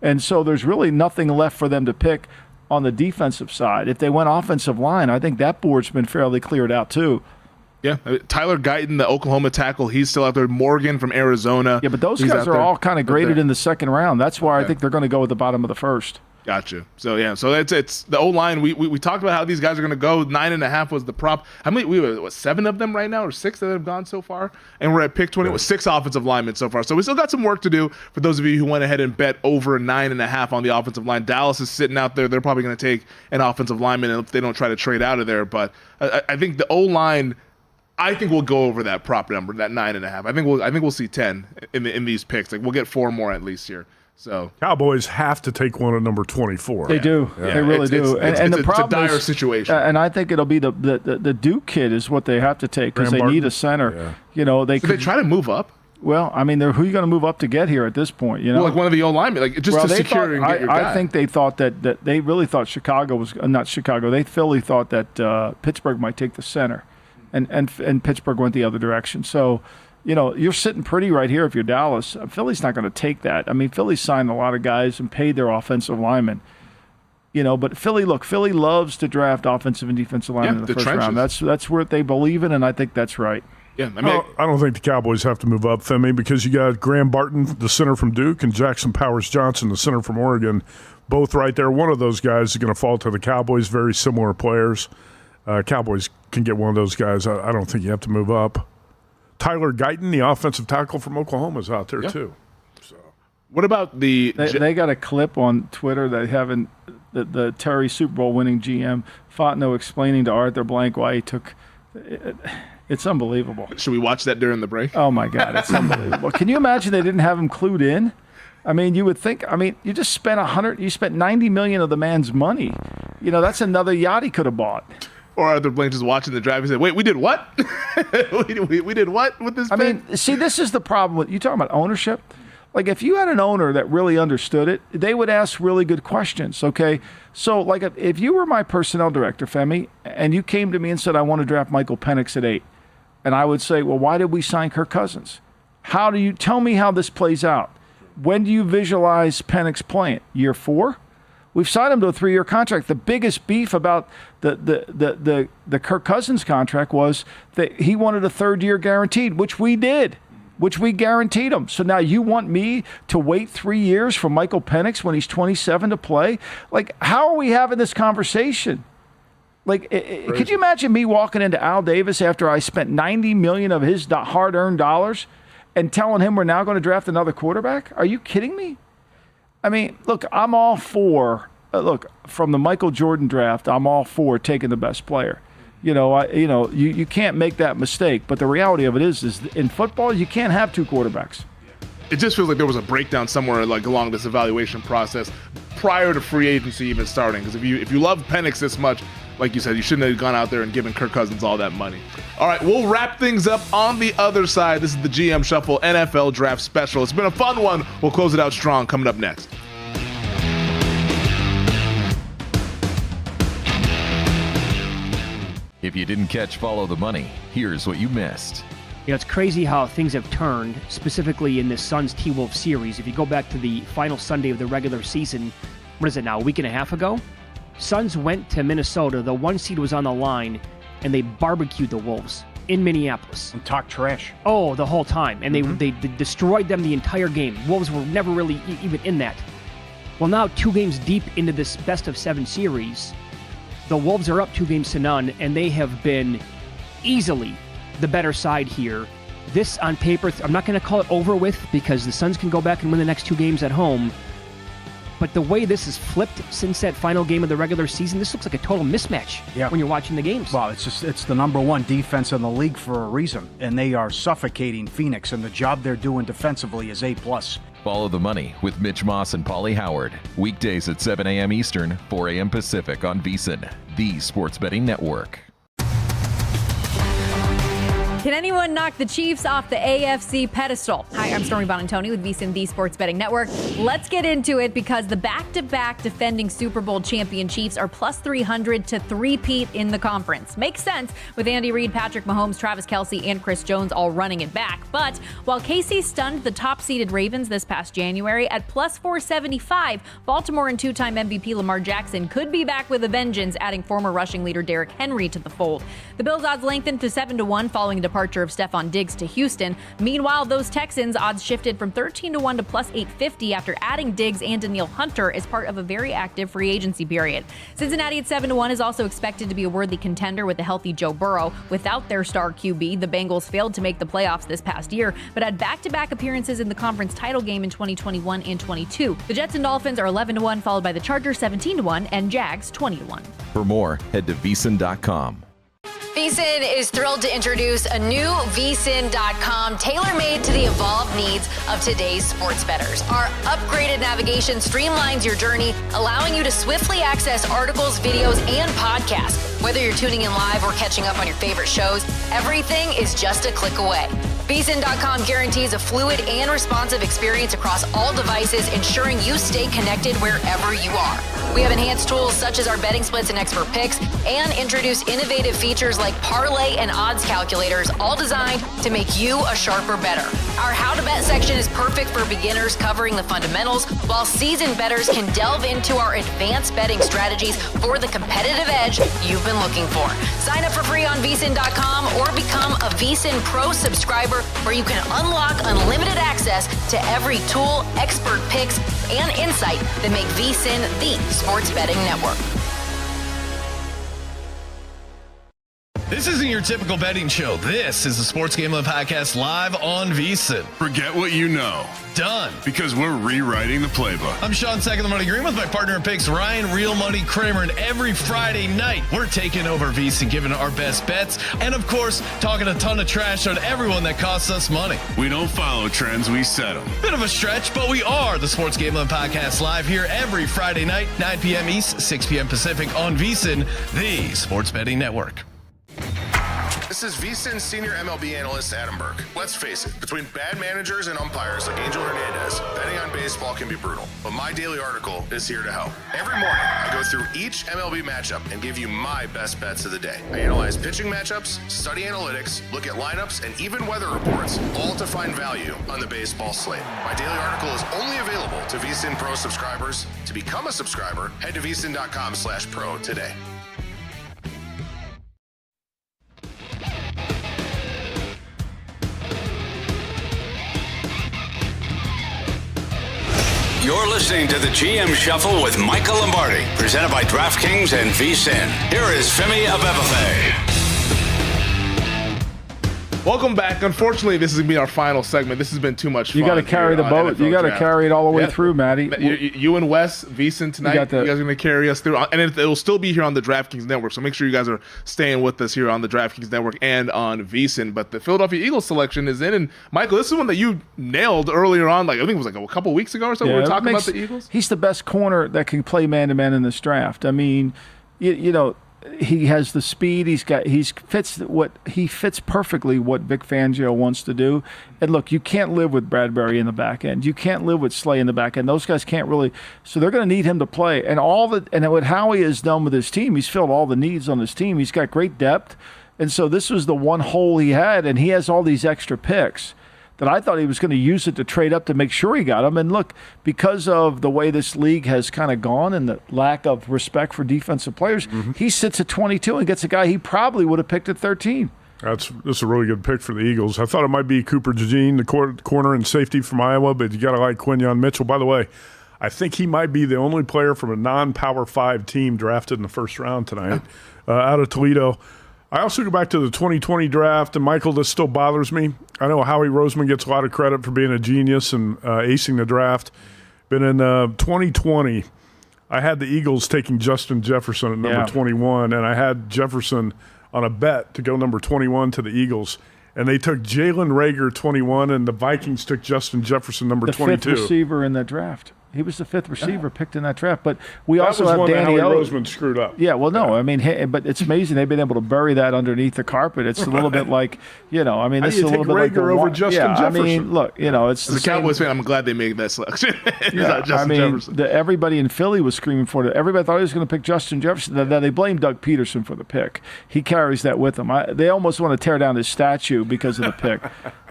Speaker 14: And so there's really nothing left for them to pick on the defensive side. If they went offensive line, I think that board's been fairly cleared out too.
Speaker 7: Yeah, Tyler Guyton, the Oklahoma tackle, he's still out there. Morgan from Arizona.
Speaker 14: Yeah, but those guys are all kind of graded in the second round. That's why I think they're going to go at the bottom of the first.
Speaker 7: Gotcha. So it's the O-line. We talked about how these guys are going to go. 9.5 was the prop. How many? We were 7 of them right now, or 6 that have gone so far, and we're at pick 20 with 6 offensive linemen so far. So we still got some work to do for those of you who went ahead and bet over 9.5 on the offensive line. Dallas is sitting out there. They're probably going to take an offensive lineman if they don't try to trade out of there. But I think the O-line. I think we'll go over that prop number, that 9.5. I think we'll see 10 in these picks. Like we'll get 4 more at least here. So
Speaker 12: Cowboys have to take one at number 24.
Speaker 14: They do. Yeah. They really do. And the problem
Speaker 7: it's a dire
Speaker 14: is,
Speaker 7: situation.
Speaker 14: And I think it'll be the Duke kid is what they have to take because they need a center.
Speaker 7: Yeah.
Speaker 14: They
Speaker 7: try to move up.
Speaker 14: Well, I mean, who are you going to move up to get here at this point?
Speaker 7: Well, like one of the O-linemen, like just to secure and get your guy.
Speaker 14: I think they thought that they really thought Chicago was not Chicago. Philly thought that Pittsburgh might take the center, and Pittsburgh went the other direction. So. You're sitting pretty right here if you're Dallas. Philly's not going to take that. I mean, Philly signed a lot of guys and paid their offensive linemen. But Philly loves to draft offensive and defensive linemen in the first round. That's where they believe in, and I think that's right.
Speaker 7: Yeah, I mean,
Speaker 12: I don't think the Cowboys have to move up, Femi, because you got Graham Barton, the center from Duke, and Jackson Powers Johnson, the center from Oregon, both right there. One of those guys is going to fall to the Cowboys. Very similar players. Cowboys can get one of those guys. I don't think you have to move up. Tyler Guyton, the offensive tackle from Oklahoma, is out there too. So,
Speaker 7: what about
Speaker 14: they got a clip on Twitter that having the Terry Super Bowl winning GM Fontenot explaining to Arthur Blank why he took. It's unbelievable.
Speaker 7: Should we watch that during the break?
Speaker 14: Oh my God, it's unbelievable. Can you imagine they didn't have him clued in? I mean, you would think. I mean, you just spent You spent $90 million of the man's money. That's another yacht he could have bought.
Speaker 7: Or Arthur Blank just watching the drive and said, wait, we did what? we did what with this pick?
Speaker 14: I mean, see, this is the problem with you talking about ownership. Like, if you had an owner that really understood it, they would ask really good questions, okay? So, like, if you were my personnel director, Femi, and you came to me and said, I want to draft Michael Penix at 8, and I would say, well, why did we sign Kirk Cousins? How do you tell me how this plays out? When do you visualize Penix playing? Year 4? We've signed him to a 3-year contract. The biggest beef about the Kirk Cousins contract was that he wanted a 3rd year guaranteed, which we did, which we guaranteed him. So now you want me to wait 3 years for Michael Penix when he's 27 to play? Like, how are we having this conversation? Like, could you imagine me walking into Al Davis after I spent $90 million of his hard-earned dollars and telling him we're now going to draft another quarterback? Are you kidding me? I mean, look, I'm all for from the Michael Jordan draft. I'm all for taking the best player. You can't make that mistake. But the reality of it is in football you can't have 2 quarterbacks.
Speaker 7: It just feels like there was a breakdown somewhere like along this evaluation process prior to free agency even starting. Because if you love Penix this much, like you said, you shouldn't have gone out there and given Kirk Cousins all that money. All right, we'll wrap things up on the other side. This is the GM Shuffle NFL Draft Special. It's been a fun one. We'll close it out strong coming up next.
Speaker 3: If you didn't catch Follow the Money, here's what you missed.
Speaker 8: It's crazy how things have turned, specifically in this Suns T-Wolves series. If you go back to the final Sunday of the regular season, what is it now, a week and a half ago? Suns went to Minnesota, the 1 seed was on the line, and they barbecued the Wolves. in Minneapolis.
Speaker 17: And talk trash.
Speaker 8: Oh, the whole time. And they destroyed them the entire game. Wolves were never really even in that. Well, now 2 games deep into this best-of-7 series, the Wolves are up 2 games to none, and they have been easily the better side here. This, on paper, I'm not going to call it over with because the Suns can go back and win the next 2 games at home. But the way this has flipped since that final game of the regular season, this looks like a total mismatch when you're watching the games.
Speaker 17: Well, it's the number 1 defense in the league for a reason, and they are suffocating Phoenix, and the job they're doing defensively is A+.
Speaker 3: Follow the money with Mitch Moss and Paulie Howard. Weekdays at 7 a.m. Eastern, 4 a.m. Pacific on VSiN, the sports betting network.
Speaker 18: Can anyone knock the Chiefs off the AFC pedestal? Hi, I'm Stormy Bonantoni with VSiN, the Sports Betting Network. Let's get into it because the back-to-back defending Super Bowl champion Chiefs are plus 300 to three-peat in the conference. Makes sense with Andy Reid, Patrick Mahomes, Travis Kelce, and Chris Jones all running it back. But while KC stunned the top-seeded Ravens this past January at plus 475, Baltimore and 2-time MVP Lamar Jackson could be back with a vengeance, adding former rushing leader Derrick Henry to the fold. The Bills' odds lengthened to 7-1 following the departure of Stephon Diggs to Houston. Meanwhile, those Texans odds shifted from 13-1 to plus 850 after adding Diggs and Danielle Hunter as part of a very active free agency period. Cincinnati at 7-1 is also expected to be a worthy contender with a healthy Joe Burrow. Without their star QB, the Bengals failed to make the playoffs this past year, but had back-to-back appearances in the conference title game in 2021 and 22. The Jets and Dolphins are 11-1, followed by the Chargers 17-1 and Jags 20-1.
Speaker 3: For more, head to VSiN.com.
Speaker 2: VSiN is thrilled to introduce a new VSiN.com tailor-made to the evolved needs of today's sports bettors. Our upgraded navigation streamlines your journey, allowing you to swiftly access articles, videos, and podcasts. Whether you're tuning in live or catching up on your favorite shows, everything is just a click away. VSiN.com guarantees a fluid and responsive experience across all devices, ensuring you stay connected wherever you are. We have enhanced tools such as our betting splits and expert picks, and introduce innovative features like parlay and odds calculators, all designed to make you a sharper bettor. Our How to Bet section is perfect for beginners, covering the fundamentals, while seasoned bettors can delve into our advanced betting strategies for the competitive edge you've been looking for. Sign up for free on VSiN.com or become a VSiN Pro subscriber, where you can unlock unlimited access to every tool, expert picks, and insight that make VSiN the sports betting network.
Speaker 16: This isn't your typical betting show. This is the Sports Gambling Podcast live on VSiN.
Speaker 13: Forget what you know.
Speaker 16: Done.
Speaker 13: Because we're rewriting the playbook.
Speaker 16: I'm Sean Second the Money Green with my partner in picks, Ryan Real Money Kramer. And every Friday night, we're taking over VSiN, giving our best bets. And of course, talking a ton of trash on everyone that costs us money.
Speaker 13: We don't follow trends, we set them.
Speaker 16: Bit of a stretch, but we are the Sports Gambling Podcast live here every Friday night, 9 p.m. East, 6 p.m. Pacific on VSiN, the sports betting network.
Speaker 6: This is VSiN senior MLB analyst Adam Burke. Let's face it, between bad managers and umpires like Angel Hernandez, betting on baseball can be brutal. But my daily article is here to help. Every morning, I go through each MLB matchup and give you my best bets of the day. I analyze pitching matchups, study analytics, look at lineups, and even weather reports, all to find value on the baseball slate. My daily article is only available to VSiN Pro subscribers. To become a subscriber, head to VSiN.com/pro today.
Speaker 4: You're listening to the GM Shuffle with Michael Lombardi, presented by DraftKings and VSiN. Here is Femi Abebefe.
Speaker 7: Welcome back. Unfortunately, this is going to be our final segment. This has been too much fun.
Speaker 14: You got to carry the boat. You got to carry it all the way through, Matty.
Speaker 7: You and Wes, VSiN tonight, you guys are going to carry us through. And it'll still be here on the DraftKings Network. So make sure you guys are staying with us here on the DraftKings Network and on VSiN. But the Philadelphia Eagles selection is in. And Michael, this is one that you nailed earlier on. I think it was a couple weeks ago or so. We were talking about the Eagles.
Speaker 14: He's the best corner that can play man-to-man in this draft. I mean, you know, he has the speed. He fits perfectly what Vic Fangio wants to do. And look, you can't live with Bradbury in the back end. You can't live with Slay in the back end. Those guys can't really. So they're going to need him to play. And what Howie has done with his team, he's filled all the needs on his team. He's got great depth. And so this was the one hole he had, and he has all these extra picks that I thought he was going to use it to trade up to make sure he got them. And look, because of the way this league has kind of gone and the lack of respect for defensive players, he sits at 22 and gets a guy he probably would have picked at 13.
Speaker 12: This is a really good pick for the Eagles. I thought it might be Cooper DeJean, the corner and safety from Iowa, but you got to like Quinyon Mitchell. By the way, I think he might be the only player from a non-Power 5 team drafted in the first round tonight out of Toledo. I also go back to the 2020 draft, and Michael, this still bothers me. I know Howie Roseman gets a lot of credit for being a genius and acing the draft. But in 2020, I had the Eagles taking Justin Jefferson at number 21, and I had Jefferson on a bet to go number 21 to the Eagles. And they took Jalen Reagor 21, and the Vikings took Justin Jefferson number 22.
Speaker 14: The fifth receiver in the draft. He was the fifth receiver picked in that draft. But we also have
Speaker 12: one
Speaker 14: Danny
Speaker 12: that Howie Roseman screwed up.
Speaker 14: Yeah, well, no. I mean, but it's amazing they've been able to bury that underneath the carpet. It's a little bit like, I mean, this is a little bit like
Speaker 12: over Justin Jefferson?
Speaker 14: I mean, look, it's
Speaker 7: As a Cowboys fan, I'm glad they made that selection.
Speaker 14: Jefferson. Everybody in Philly was screaming for it. Everybody thought he was going to pick Justin Jefferson. They blamed Doug Peterson for the pick. He carries that with him. They almost want to tear down his statue because of the pick,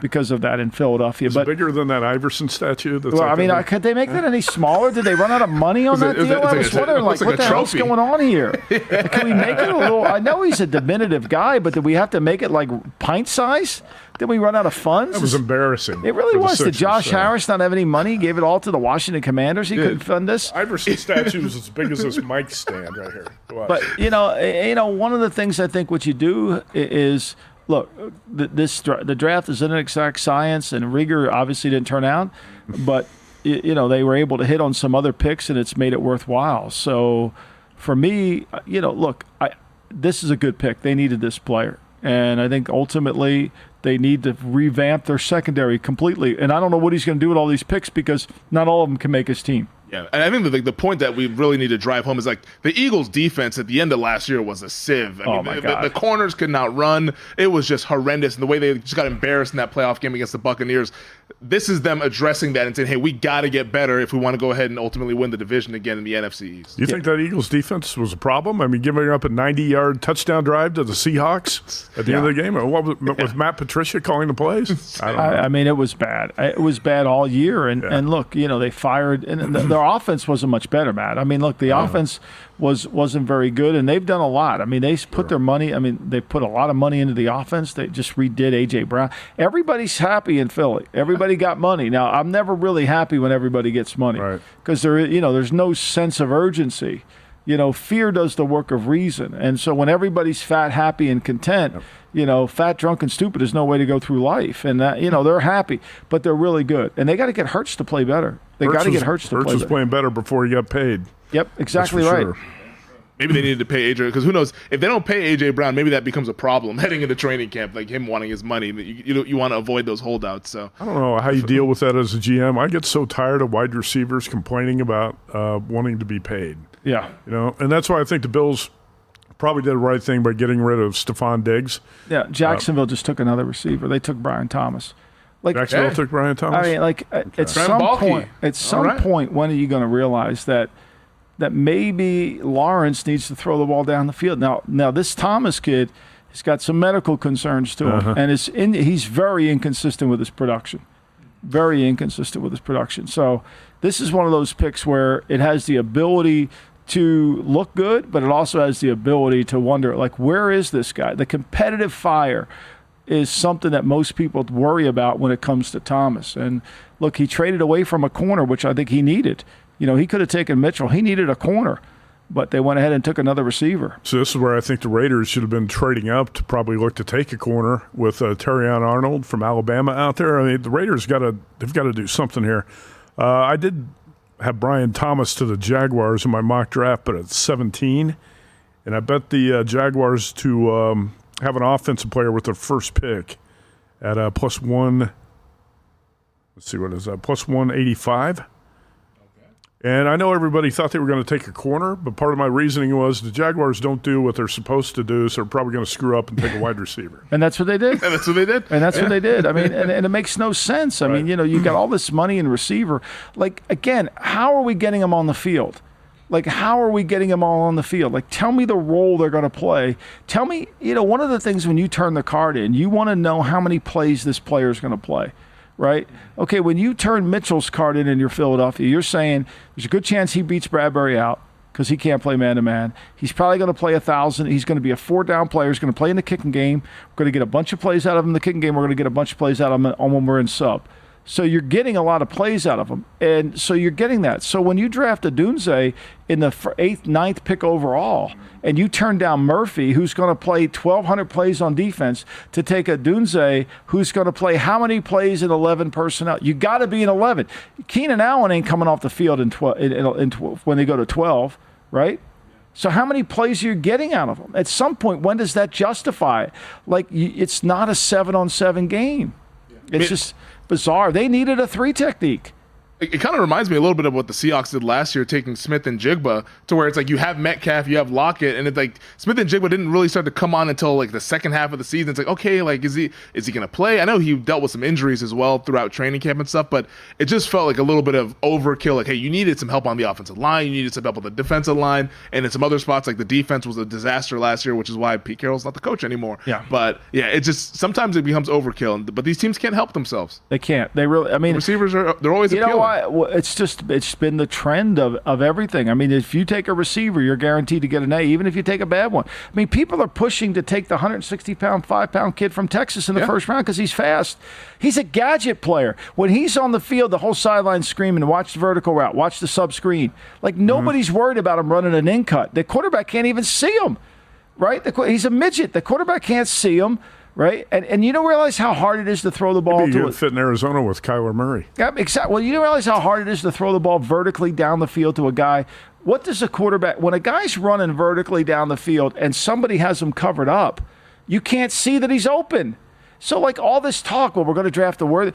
Speaker 14: because of that in Philadelphia.
Speaker 12: It's bigger than that Iverson statue.
Speaker 14: Could they make that any smaller? Did they run out of money on that deal? I was wondering, what the hell's going on here? Can we make it a little? I know he's a diminutive guy, but did we have to make it like pint size? Did we run out of funds?
Speaker 12: That was embarrassing.
Speaker 14: It really was. Did Josh Harris not have any money? Gave it all to the Washington Commanders? He couldn't fund this.
Speaker 12: Iverson statue is as big as this mic stand right here.
Speaker 14: But one of the things I think what you do is. Look, the draft is an exact science, and Reagor obviously didn't turn out, but they were able to hit on some other picks, and it's made it worthwhile. So, for me, this is a good pick. They needed this player, and I think ultimately they need to revamp their secondary completely. And I don't know what he's going to do with all these picks because not all of them can make his team.
Speaker 7: Yeah, and I think the point that we really need to drive home is like the Eagles' defense at the end of last year was a sieve. I mean, the corners could not run. It was just horrendous. And the way they just got embarrassed in that playoff game against the Buccaneers, this is them addressing that and saying, hey, we got to get better if we want to go ahead and ultimately win the division again in the NFC East.
Speaker 12: You think that Eagles defense was a problem? I mean, giving up a 90-yard touchdown drive to the Seahawks at the end of the game? With Matt Patricia calling the plays?
Speaker 14: I mean, it was bad. It was bad all year. And look, they fired. And their offense wasn't much better, Matt. I mean, look, the offense wasn't very good, and they've done a lot. I mean, they put their money. I mean, they put a lot of money into the offense. They just redid A.J. Brown. Everybody's happy in Philly. Everybody got money. Now, I'm never really happy when everybody gets money because there's no sense of urgency. Fear does the work of reason, and so when everybody's fat, happy, and content, fat, drunk, and stupid is no way to go through life. And they're happy, but they're really good, and they got to get Hurts to play better. They got to get Hurts to play better.
Speaker 12: Hurts was playing better before he got paid.
Speaker 14: Yep, exactly right.
Speaker 12: Sure.
Speaker 7: Maybe they needed to pay AJ because who knows if they don't pay AJ Brown, maybe that becomes a problem heading into training camp, like him wanting his money. You want to avoid those holdouts. So
Speaker 12: I don't know how you deal with that as a GM. I get so tired of wide receivers complaining about wanting to be paid.
Speaker 14: Yeah,
Speaker 12: and that's why I think the Bills probably did the right thing by getting rid of Stephon Diggs.
Speaker 14: Yeah, Jacksonville just took another receiver. They took Brian Thomas.
Speaker 12: Jacksonville took Brian Thomas.
Speaker 14: I mean, at some point, when are you going to realize that maybe Lawrence needs to throw the ball down the field? Now this Thomas kid has got some medical concerns to him, and he's very inconsistent with his production. Very inconsistent with his production. So this is one of those picks where it has the ability to look good, but it also has the ability to wonder, where is this guy? The competitive fire is something that most people worry about when it comes to Thomas. And look, he traded away from a corner, which I think he needed. He could have taken Mitchell. He needed a corner, but they went ahead and took another receiver.
Speaker 12: So this is where I think the Raiders should have been trading up to probably look to take a corner with Terrion Arnold from Alabama out there. I mean, the Raiders they've got to do something here. I did have Brian Thomas to the Jaguars in my mock draft, but at 17, and I bet the Jaguars to have an offensive player with their first pick at +1. Let's see, what is that? +185. And I know everybody thought they were going to take a corner, but part of my reasoning was the Jaguars don't do what they're supposed to do, so they're probably going to screw up and take a wide receiver.
Speaker 14: And that's what they did.
Speaker 7: And that's what they did.
Speaker 14: What they did. I mean, and it makes no sense. I mean, you got all this money in receiver. Again, how are we getting them on the field? How are we getting them all on the field? Tell me the role they're going to play. Tell me, one of the things when you turn the card in, you want to know how many plays this player is going to play. Right? Okay, when you turn Mitchell's card in your Philadelphia, you're saying there's a good chance he beats Bradbury out. because he can't play man-to-man. He's probably going to play 1,000. He's going to be a 4-down player. He's going to play in the kicking game. We're going to get a bunch of plays out of him in the kicking game. We're going to get a bunch of plays out of him when we're in sub. So you're getting a lot of plays out of him. And so you're getting that. So when you draft a Dunze in the 8th, 9th pick overall, and you turn down Murphy, who's going to play 1,200 plays on defense, to take a Dunze who's going to play how many plays in 11 personnel? You got to be in 11. Keenan Allen ain't coming off the field in 12, when they go to 12, right? So how many plays are you getting out of them? At some point, when does that justify it? Like, it's not a 7-on-7 game. It's just bizarre. They needed a 3 technique.
Speaker 7: It kind of reminds me a little bit of what the Seahawks did last year, taking Smith and Jigba, to where it's like you have Metcalf, you have Lockett, and it's like Smith and Jigba didn't really start to come on until like the second half of the season. It's like, okay, like is he going to play? I know he dealt with some injuries as well throughout training camp and stuff, but it just felt like a little bit of overkill. Like, hey, you needed some help on the offensive line, you needed some help on the defensive line, and in some other spots, like the defense was a disaster last year, which is why Pete Carroll's not the coach anymore.
Speaker 14: Yeah.
Speaker 7: But yeah, it just sometimes it becomes overkill. But these teams can't help themselves.
Speaker 14: They can't. They really. I mean,
Speaker 7: the receivers they're always appealing.
Speaker 14: You know what? Well, it's been the trend of everything. I mean, if you take a receiver, you're guaranteed to get an A, even if you take a bad one. I mean, people are pushing to take the 160-pound, 5-pound kid from Texas in the first round because he's fast. He's a gadget player. When he's on the field, the whole sideline's screaming, watch the vertical route, watch the sub-screen. Like, nobody's worried about him running an in-cut. The quarterback can't even see him, right? He's a midget. The quarterback can't see him. Right, and you don't realize how hard it is to throw the ball to it.
Speaker 12: Fit in Arizona with Kyler Murray.
Speaker 14: Yeah, exactly. Well, you don't realize how hard it is to throw the ball vertically down the field to a guy. What does a quarterback, when a guy's running vertically down the field and somebody has him covered up, you can't see that he's open. So, like all this talk, well, we're going to draft the word.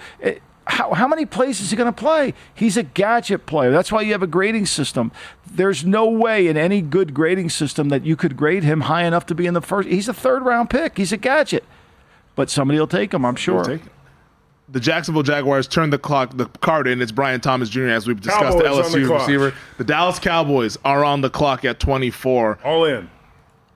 Speaker 14: How many plays is he going to play? He's a gadget player. That's why you have a grading system. There's no way in any good grading system that you could grade him high enough to be in the first. He's a 3rd-round pick. He's a gadget. But somebody will take him, I'm sure.
Speaker 7: The Jacksonville Jaguars turned the card in. It's Brian Thomas Jr., as we've discussed,
Speaker 12: Cowboys
Speaker 7: the LSU receiver. The Dallas Cowboys are on the clock at 24.
Speaker 12: All in.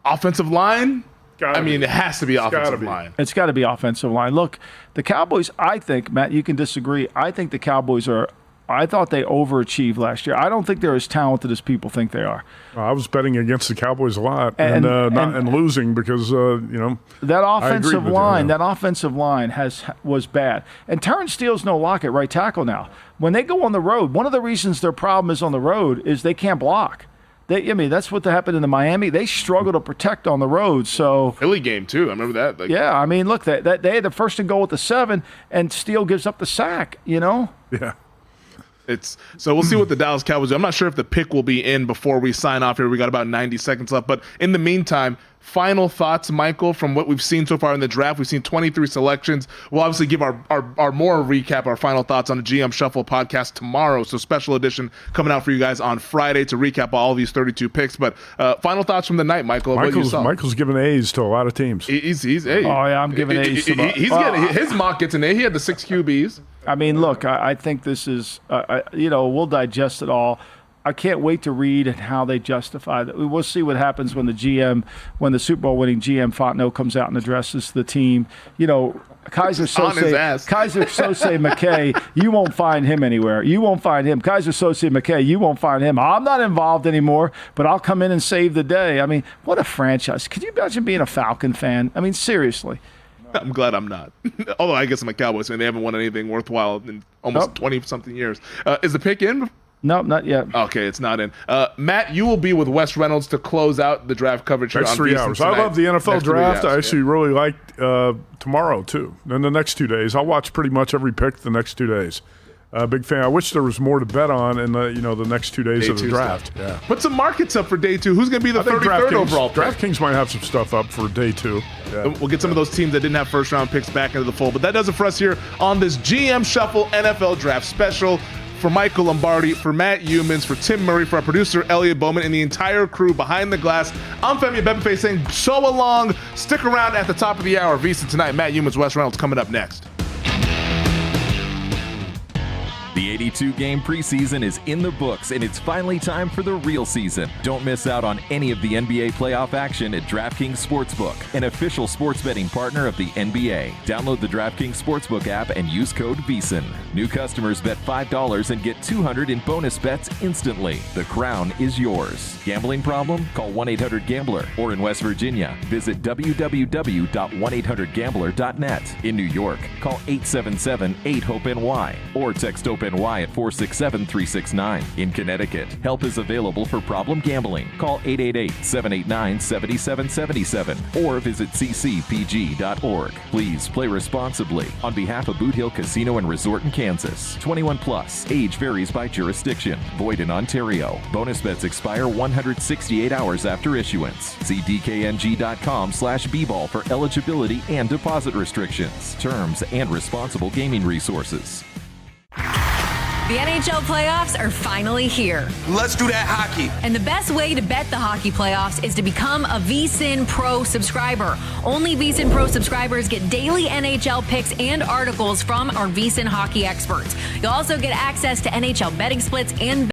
Speaker 7: Offensive line? It has to be offensive line.
Speaker 14: It's got to be offensive line. Look, the Cowboys, I think, Matt, you can disagree. I think the Cowboys I thought they overachieved last year. I don't think they're as talented as people think they are.
Speaker 12: I was betting against the Cowboys a lot and losing because
Speaker 14: that offensive line was bad. And Turnstill's no Lockett right tackle now. When they go on the road, one of the reasons their problem is on the road is they can't block. That's what happened in the Miami. They struggle to protect on the road. So
Speaker 7: Philly game too. I remember that.
Speaker 14: Yeah, I mean, look, they had the 1st and goal at the 7, and Steele gives up the sack.
Speaker 12: Yeah.
Speaker 7: So we'll see what the Dallas Cowboys do. I'm not sure if the pick will be in before we sign off here. We got about 90 seconds left. But in the meantime, final thoughts, Michael, from what we've seen so far in the draft. We've seen 23 selections. We'll obviously give our more recap, our final thoughts on the GM Shuffle podcast tomorrow. So special edition coming out for you guys on Friday to recap all these 32 picks. But final thoughts from the night, Michael.
Speaker 12: Michael's giving A's to a lot of teams.
Speaker 7: He's
Speaker 14: oh, yeah, I'm giving A's to
Speaker 7: his mock gets an A. He had the 6 QBs.
Speaker 14: I mean, look, I think this is, we'll digest it all. I can't wait to read and how they justify that. We'll see what happens when the Super Bowl winning GM Fontenot comes out and addresses the team. Kaiser Sose McKay, you won't find him anywhere. You won't find him. Kaiser Sose McKay, you won't find him. I'm not involved anymore, but I'll come in and save the day. I mean, what a franchise. Could you imagine being a Falcon fan? I mean, seriously.
Speaker 7: I'm glad I'm not. Although I guess I'm a Cowboys fan. They haven't won anything worthwhile in almost 20-something years. Is the pick in?
Speaker 14: No, not yet.
Speaker 7: Okay, it's not in. Matt, you will be with Wes Reynolds to close out the draft coverage here on
Speaker 12: 3 hours.
Speaker 7: tonight.
Speaker 12: I love the NFL draft. I actually really like tomorrow, too. And the next 2 days. I'll watch pretty much every pick the next 2 days. Big fan. I wish there was more to bet on in the next 2 days of the draft. Yeah.
Speaker 7: Put some markets up for day 2. Who's going to be the 33rd overall pick?
Speaker 12: DraftKings might have some stuff up for day 2. Yeah.
Speaker 7: We'll get some of those teams that didn't have first-round picks back into the fold. But that does it for us here on this GM Shuffle NFL Draft Special. For Michael Lombardi, for Matt Humans, for Tim Murray, for our producer Elliot Bowman, and the entire crew behind the glass, I'm Femi Bebenfe saying so long. Stick around at the top of the hour. VSiN tonight. Matt Humans, Wes Reynolds coming up next.
Speaker 3: The 82-game preseason is in the books, and it's finally time for the real season. Don't miss out on any of the NBA playoff action at DraftKings Sportsbook, an official sports betting partner of the NBA. Download the DraftKings Sportsbook app and use code VSiN. New customers bet $5 and get $200 in bonus bets instantly. The crown is yours. Gambling problem? Call 1-800-GAMBLER. Or in West Virginia, visit www.1800gambler.net. In New York, call 877-8-HOPE-NY or text HOPE-NY at 467-369. In Connecticut, help is available for problem gambling. Call 888-789-7777 or visit ccpg.org. Please play responsibly. On behalf of Boot Hill Casino and Resort in Kansas. 21 plus. Age varies by jurisdiction. Void in Ontario. Bonus bets expire 168 hours after issuance. See dkng.com/bball for eligibility and deposit restrictions, terms, and responsible gaming resources.
Speaker 2: The NHL playoffs are finally here.
Speaker 11: Let's do that hockey.
Speaker 2: And the best way to bet the hockey playoffs is to become a VSiN Pro subscriber. Only VSiN Pro subscribers get daily NHL picks and articles from our VSiN hockey experts. You'll also get access to NHL betting splits and